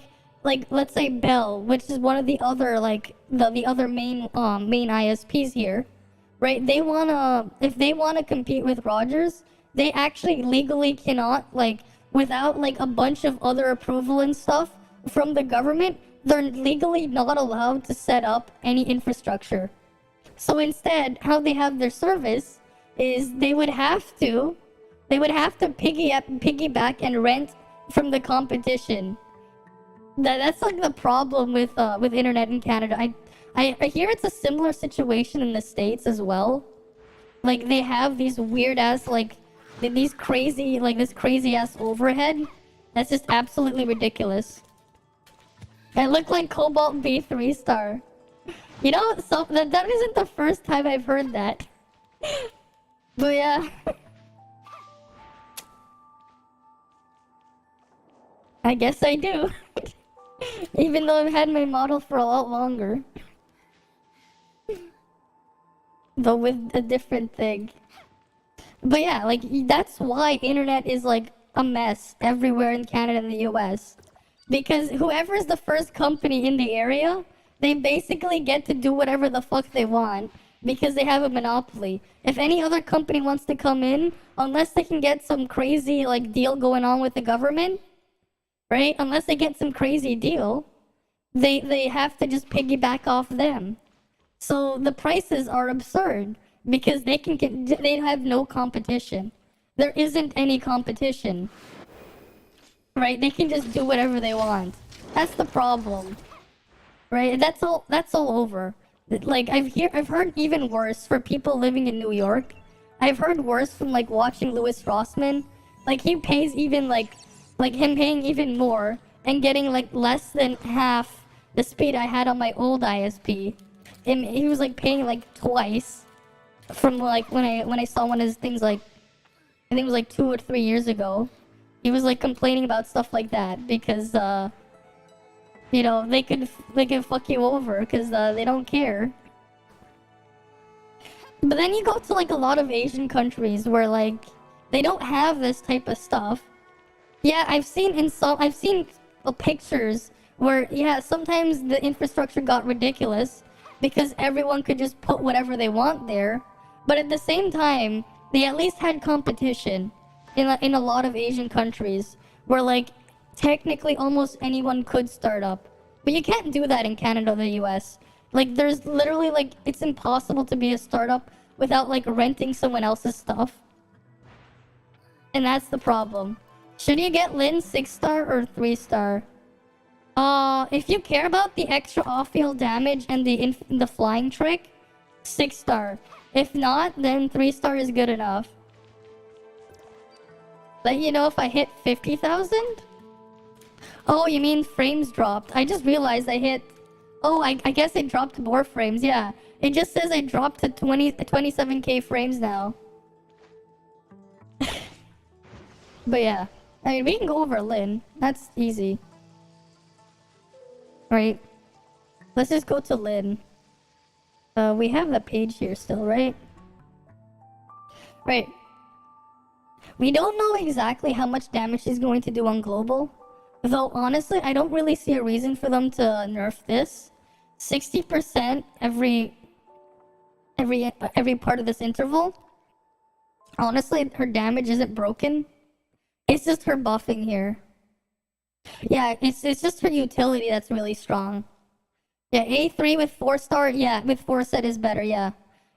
Speaker 1: let's say Bell, which is one of the other like the other main ISPs here, right? If they wanna compete with Rogers, they actually legally cannot, like without like a bunch of other approval and stuff from the government, they're legally not allowed to set up any infrastructure. So instead, how they have their service is they would have to piggyback and rent from the competition. That's like the problem with internet in Canada. I hear it's a similar situation in the States as well. Like they have these weird ass this crazy ass overhead. That's just absolutely ridiculous. I look like Cobalt B 3-star. You know, so that isn't the first time I've heard that. But yeah. I guess I do. Even though I've had my model for a lot longer. But with a different thing. But yeah, like that's why internet is like a mess everywhere in Canada and the US. Because whoever is the first company in the area, they basically get to do whatever the fuck they want because they have a monopoly. If any other company wants to come in, unless they can get some crazy like deal going on with the government, right? Unless they get some crazy deal, they have to just piggyback off them. So the prices are absurd because they have no competition. There isn't any competition. Right? They can just do whatever they want. That's the problem. Right? That's all over. Like I've heard even worse for people living in New York. I've heard worse from like watching Louis Rossmann. Like he pays even like him paying even more and getting like less than half the speed I had on my old ISP. And he was like paying like twice from like when I saw one of his things like I think it was like 2 or 3 years ago. He was like complaining about stuff like that because you know they could fuck you over because they don't care. But then you go to like a lot of Asian countries where like they don't have this type of stuff. Yeah, I've seen pictures where yeah sometimes the infrastructure got ridiculous because everyone could just put whatever they want there. But at the same time, they at least had competition. In a lot of Asian countries where like technically almost anyone could start up, but you can't do that in Canada or the US. Like there's literally like it's impossible to be a startup without like renting someone else's stuff, and that's the problem. Should you get Lin 6-star or 3-star? If you care about the extra off-field damage and the flying trick, 6-star. If not, then 3-star is good enough. Let you know if I hit 50,000? Oh, you mean frames dropped. I just realized I hit... Oh, I guess I dropped more frames, yeah. It just says I dropped to 27k frames now. But yeah. I mean, we can go over Lin. That's easy. Right. Let's just go to Lin. We have the page here still, right? Right. We don't know exactly how much damage she's going to do on global. Though honestly, I don't really see a reason for them to nerf this. 60% every part of this interval. Honestly, her damage isn't broken. It's just her buffing here. Yeah, it's just her utility that's really strong. Yeah, A3 with 4-star, yeah, with 4 set is better, yeah.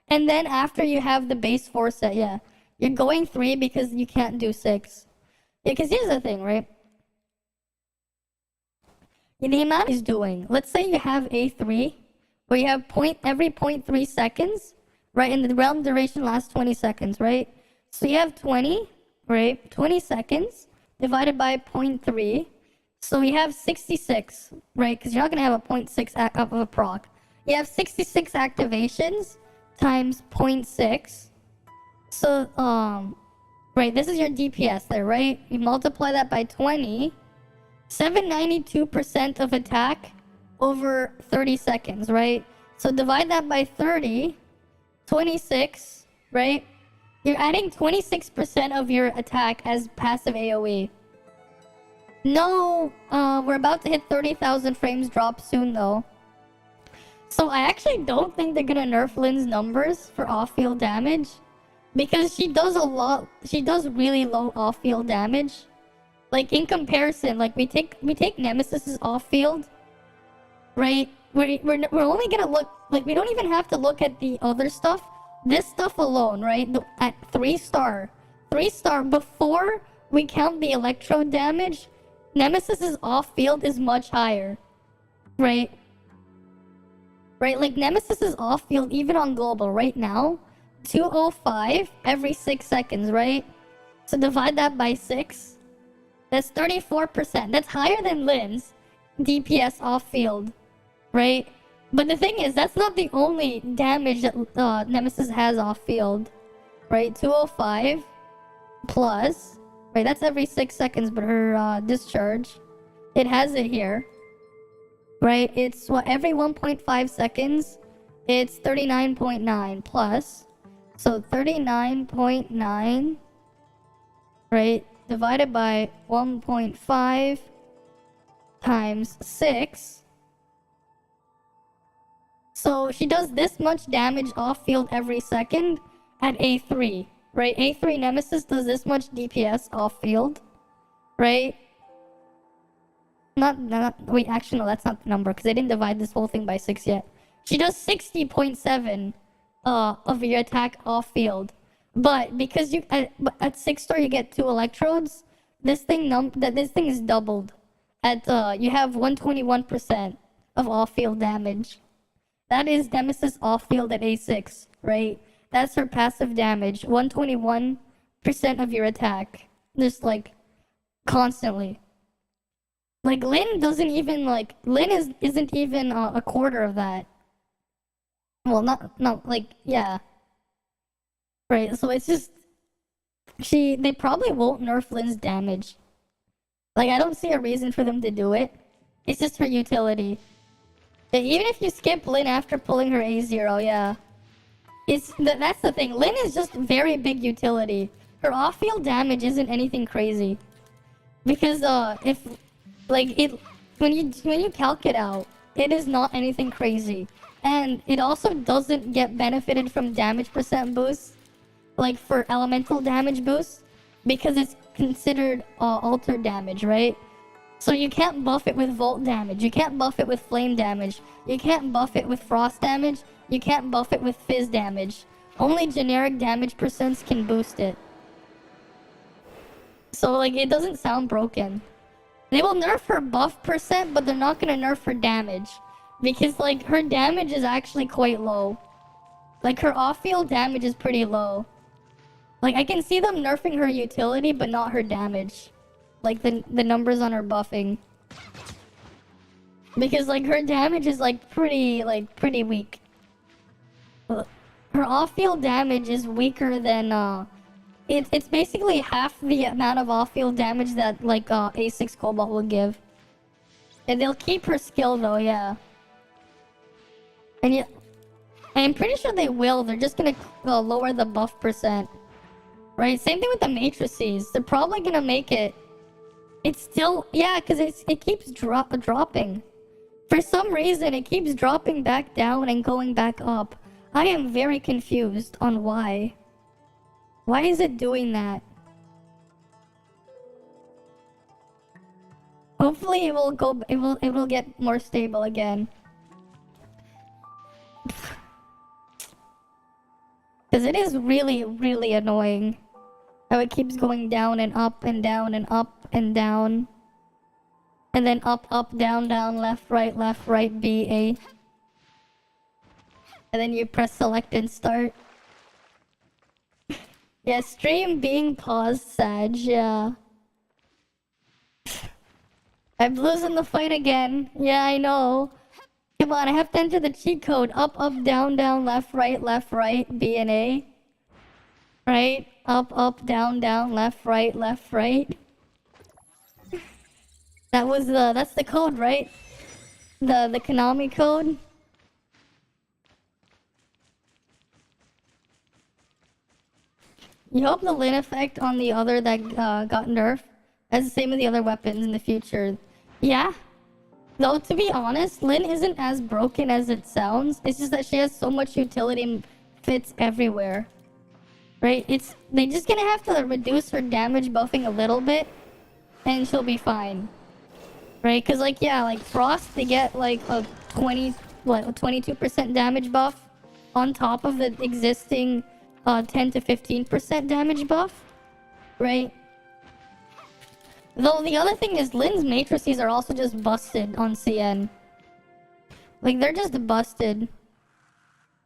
Speaker 1: And then after you have the base 4 set, yeah. You're going 3 because you can't do 6. Yeah, because here's the thing, right? The amount is doing. Let's say you have A3, where you have every 0.3 seconds, right? And the realm duration lasts 20 seconds, right? So you have 20, right? 20 seconds divided by 0.3. So we have 66, right? Because you're not going to have a 0.6 of a proc. You have 66 activations times 0.6. So, right, this is your DPS there, right? You multiply that by 20. 792% of attack over 30 seconds, right? So divide that by 30. 26, right? You're adding 26% of your attack as passive AoE. No, we're about to hit 30,000 frames drop soon though. So I actually don't think they're gonna nerf Lynn's numbers for off-field damage. Because she does really low off-field damage. Like in comparison, like we take Nemesis's off-field, right? We're only gonna look, like we don't even have to look at the other stuff. This stuff alone, right? At 3-star before we count the electro damage, Nemesis's off-field is much higher, right? Right, like Nemesis's off-field even on global right now, 205 every 6 seconds, right? So divide that by 6. That's 34%. That's higher than Lynn's DPS off-field, right? But the thing is, that's not the only damage that Nemesis has off-field, right? 205 plus, right? That's every 6 seconds, but her discharge, it has it here, right? It's what, every 1.5 seconds, it's 39.9 plus. So 39.9, right? Divided by 1.5 times 6. So she does this much damage off field every second at A3, right? A3 Nemesis does this much DPS off field, right? Wait, actually no, that's not the number because I didn't divide this whole thing by 6 yet. She does 60.7 of your attack off field. But because you at 6-star you get 2 electrodes, this thing is doubled. At you have 121% of off-field damage. That is Nemesis off-field at A6, right? That's her passive damage. 121% of your attack, just like constantly. Like Lynn doesn't even isn't even a quarter of that. Well, not like yeah. Right, so it's just they probably won't nerf Lynn's damage. Like I don't see a reason for them to do it. It's just her utility. Even if you skip Lynn after pulling her A0, yeah. That's the thing. Lynn is just very big utility. Her off-field damage isn't anything crazy. Because when you calc it out, it is not anything crazy. And it also doesn't get benefited from damage percent boosts. Like for elemental damage boost, because it's considered alter damage, right? So you can't buff it with volt damage, you can't buff it with flame damage, you can't buff it with frost damage, you can't buff it with fizz damage. Only generic damage percents can boost it. So like it doesn't sound broken. They will nerf her buff percent, but they're not gonna nerf her damage. Because like her damage is actually quite low. Like her off-field damage is pretty low. Like, I can see them nerfing her utility, but not her damage. Like, the numbers on her buffing. Because, like, her damage is, pretty weak. Her off-field damage is weaker than, It's basically half the amount of off-field damage that, A6 Cobalt will give. And they'll keep her skill, though, yeah. And yeah, I'm pretty sure they will. They're just gonna lower the buff percent. Right, same thing with the matrices. They're probably gonna make it. It's still, yeah, because it keeps dropping. For some reason, it keeps dropping back down and going back up. I am very confused on why. Why is it doing that? Hopefully it will go. It will get more stable again. Because it is really, really annoying how it keeps going down and up and down and up and down. And then up, up, down, down, left, right, B, A. And then you press select and start. Yeah, stream being paused, Sag, yeah. I'm losing the fight again. Yeah, I know. Come on, I have to enter the cheat code. Up, up, down, down, left, right, B and A. Right? Up, up, down, down, left, right. That's the code, right? The Konami code. You hope the Lin effect on the other that got nerfed as the same with the other weapons in the future. Yeah. Though, to be honest, Lin isn't as broken as it sounds. It's just that she has so much utility and fits everywhere. Right? They're just gonna have to reduce her damage buffing a little bit, and she'll be fine. Right? Because, like, yeah, like Frost, they get like a 22% damage buff on top of the existing 10 to 15% damage buff. Right? Though the other thing is, Lin's matrices are also just busted on CN. Like, they're just busted.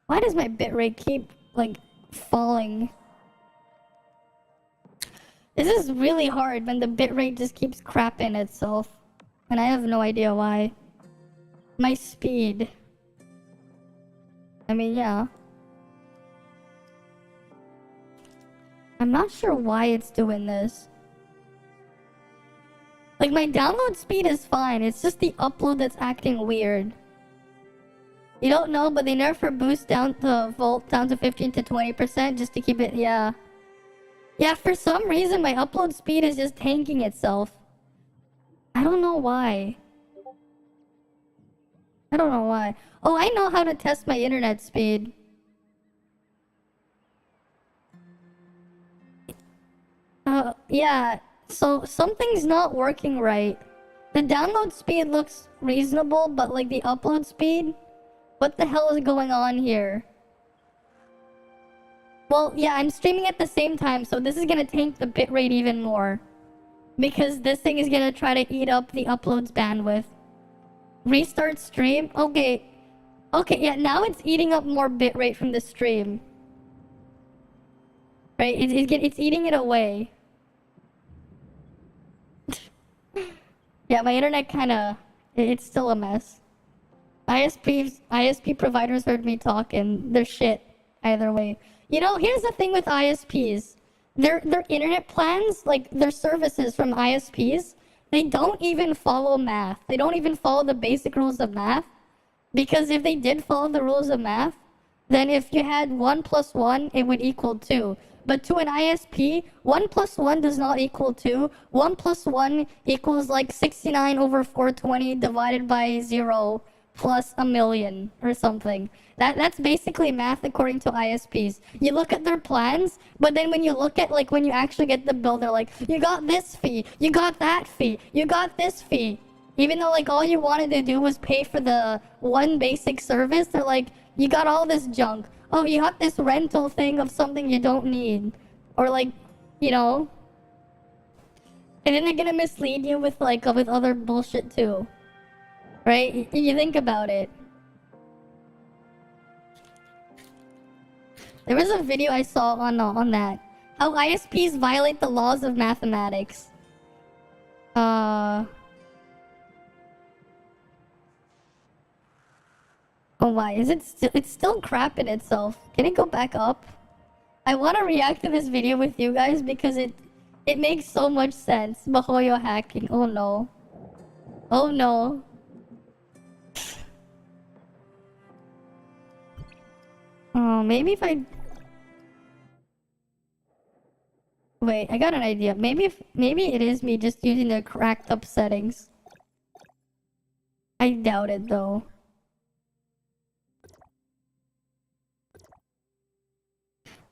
Speaker 1: Why does my bitrate keep, like, falling? This is really hard when the bitrate just keeps crapping itself. And I have no idea why. My speed. I mean, yeah. I'm not sure why it's doing this. Like, my download speed is fine. It's just the upload that's acting weird. You don't know, but they nerfed her boost down to volt down to 15 to 20% just to keep it, yeah. Yeah, for some reason my upload speed is just tanking itself. I don't know why. I don't know why. Oh, I know how to test my internet speed. Yeah. So, something's not working right. The download speed looks reasonable, but like the upload speed? What the hell is going on here? Well, yeah, I'm streaming at the same time, so this is gonna tank the bitrate even more. Because this thing is gonna try to eat up the upload's bandwidth. Restart stream? Okay. Okay, yeah, now it's eating up more bitrate from the stream. Right? It's eating it away. Yeah, my internet kinda... It's still a mess. ISP providers heard me talk and they're shit either way. You know, here's the thing with ISPs. Their internet plans, like their services from ISPs, they don't even follow math. They don't even follow the basic rules of math. Because if they did follow the rules of math, then if you had 1 plus 1, it would equal 2. But to an ISP, 1 plus 1 does not equal 2. 1 plus 1 equals like 69 over 420 divided by 0 plus a million or something. That's basically math according to ISPs. You look at their plans, but then when you look at, like, when you actually get the bill, they're like, you got this fee, you got that fee, you got this fee. Even though, like, all you wanted to do was pay for the one basic service, they're like, you got all this junk. Oh, you got this rental thing of something you don't need. Or, like, you know. And then they're gonna mislead you with, like, with other bullshit too. Right? You think about it. There was a video I saw on that. How ISPs violate the laws of mathematics. Oh why? It's still crapping itself. Can it go back up? I want to react to this video with you guys because it makes so much sense. Bahoyo hacking. Oh no. Oh no. Oh, maybe if I... Wait, I got an idea. Maybe it is me just using the cracked up settings. I doubt it though.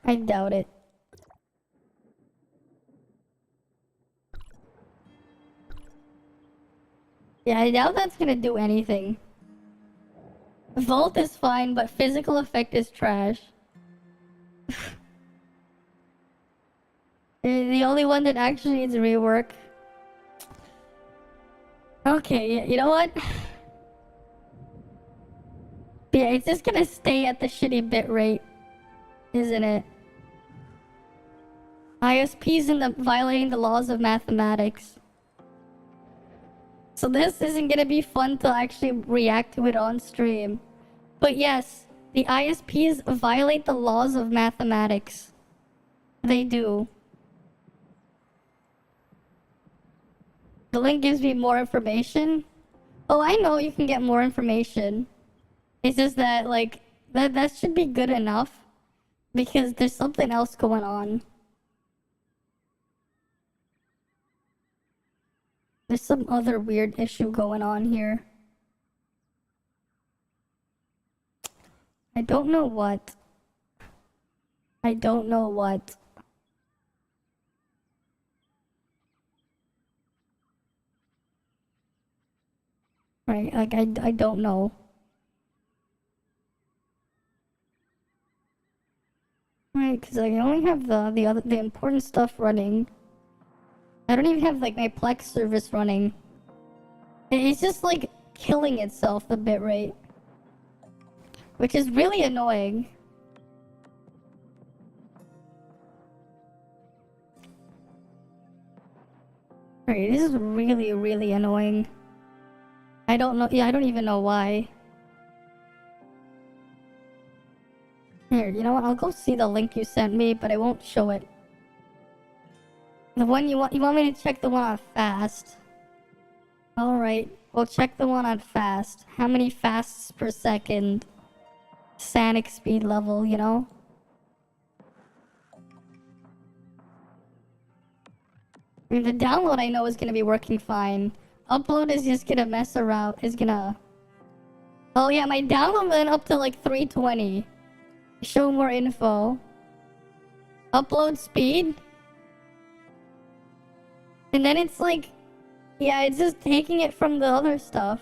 Speaker 1: I doubt it. Yeah, I doubt that's gonna do anything. Volt is fine, but physical effect is trash. The only one that actually needs rework. Okay, you know what? Yeah, it's just gonna stay at the shitty bit rate, isn't it? ISPs in the violating the laws of mathematics. So this isn't gonna be fun to actually react to it on stream. But yes, the ISPs violate the laws of mathematics. They do. The link gives me more information. Oh, I know you can get more information. It's just that, like, that should be good enough. Because there's something else going on. There's some other weird issue going on here. I don't know what. I don't know what. Right, like, I don't know. Right, because I only have the important stuff running. I don't even have, like, my Plex service running. It's just, like, killing itself, the bitrate. Which is really annoying. Right, this is really, really annoying. I don't know, yeah, I don't even know why. Here, you know what, I'll go see the link you sent me, but I won't show it. The one you want me to check the one on fast. Alright, we'll check the one on fast. How many fasts per second? Sanic speed level, you know? I mean, the download I know is gonna be working fine. Upload is just gonna mess around, Oh yeah, my download went up to like 320. Show more info. Upload speed? And then it's like... Yeah, it's just taking it from the other stuff.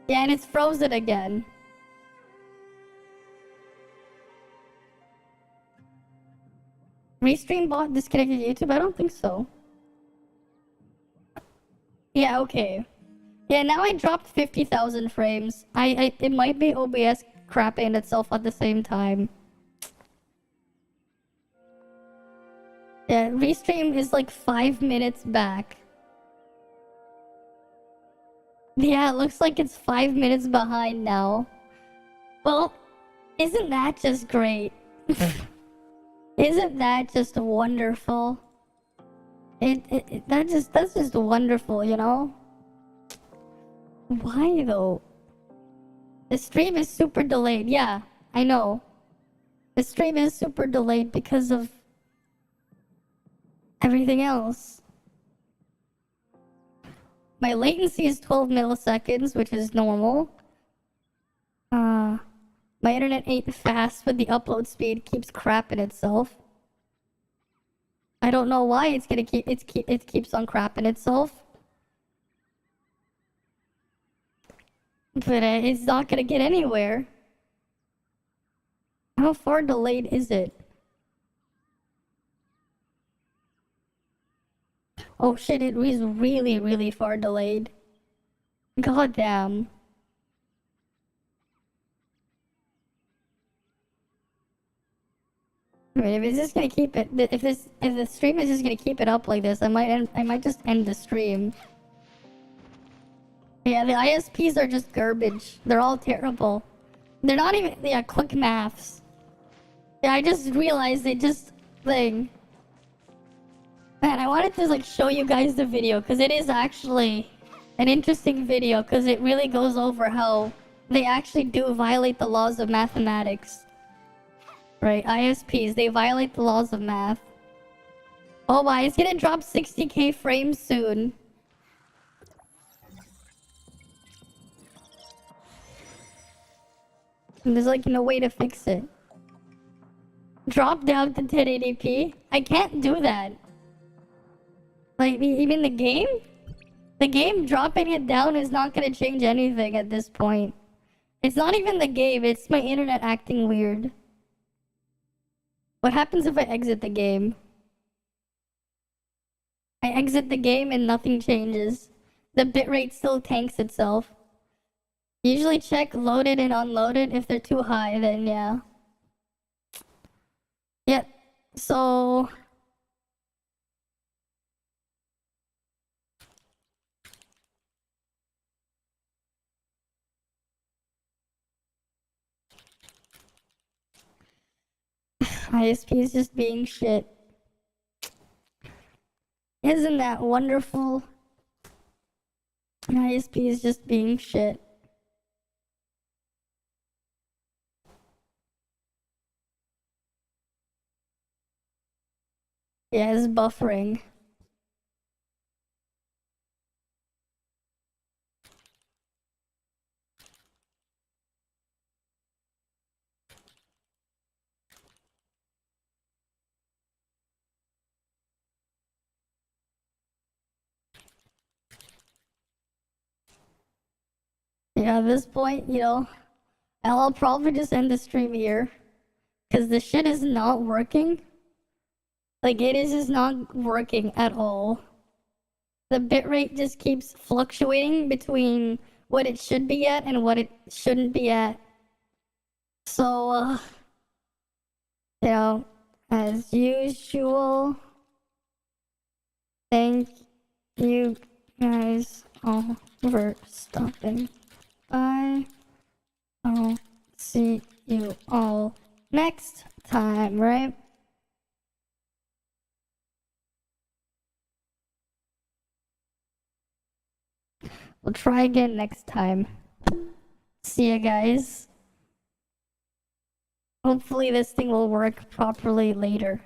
Speaker 1: Yeah, and it's frozen again. Restream bot disconnected YouTube? I don't think so. Yeah, okay. Yeah, now I dropped 50,000 frames. It might be OBS crapping itself at the same time. Yeah, Restream is like 5 minutes back. Yeah, it looks like it's 5 minutes behind now. Well, isn't that just great? Isn't that just wonderful? That's just wonderful, you know? Why though? The stream is super delayed. Yeah, I know. The stream is super delayed because of everything else. My latency is 12 milliseconds, which is normal. My internet ain't fast, but the upload speed keeps crapping itself. I don't know why it keeps on crapping itself. But it's not gonna get anywhere. How far delayed is it? Oh shit, it is really, really far delayed. God damn. I mean, if it's just gonna keep it, if the stream is just gonna keep it up like this, I might just end the stream. Yeah, the ISPs are just garbage. They're all terrible. They're not even, yeah, quick maths. Yeah, I just realized they just, Man, I wanted to, like, show you guys the video, because it is actually an interesting video, because it really goes over how they actually do violate the laws of mathematics. Right, ISPs, they violate the laws of math. Oh my, it's gonna drop 60k frames soon. And there's like no way to fix it. Drop down to 1080p? I can't do that. Like, even the game? The game dropping it down is not gonna change anything at this point. It's not even the game, it's my internet acting weird. What happens if I exit the game? I exit the game and nothing changes. The bitrate still tanks itself. Usually check loaded and unloaded. If they're too high, then yeah. Yep, so... ISP is just being shit. Isn't that wonderful? ISP is just being shit. Yeah, it's buffering. Yeah, at this point, you know, I'll probably just end the stream here. Because the shit is not working. Like, it is just not working at all. The bitrate just keeps fluctuating between what it should be at and what it shouldn't be at. So, you know, as usual, thank you guys all for stopping by. I'll see you all next time, right? We'll try again next time. See ya, guys. Hopefully this thing will work properly later.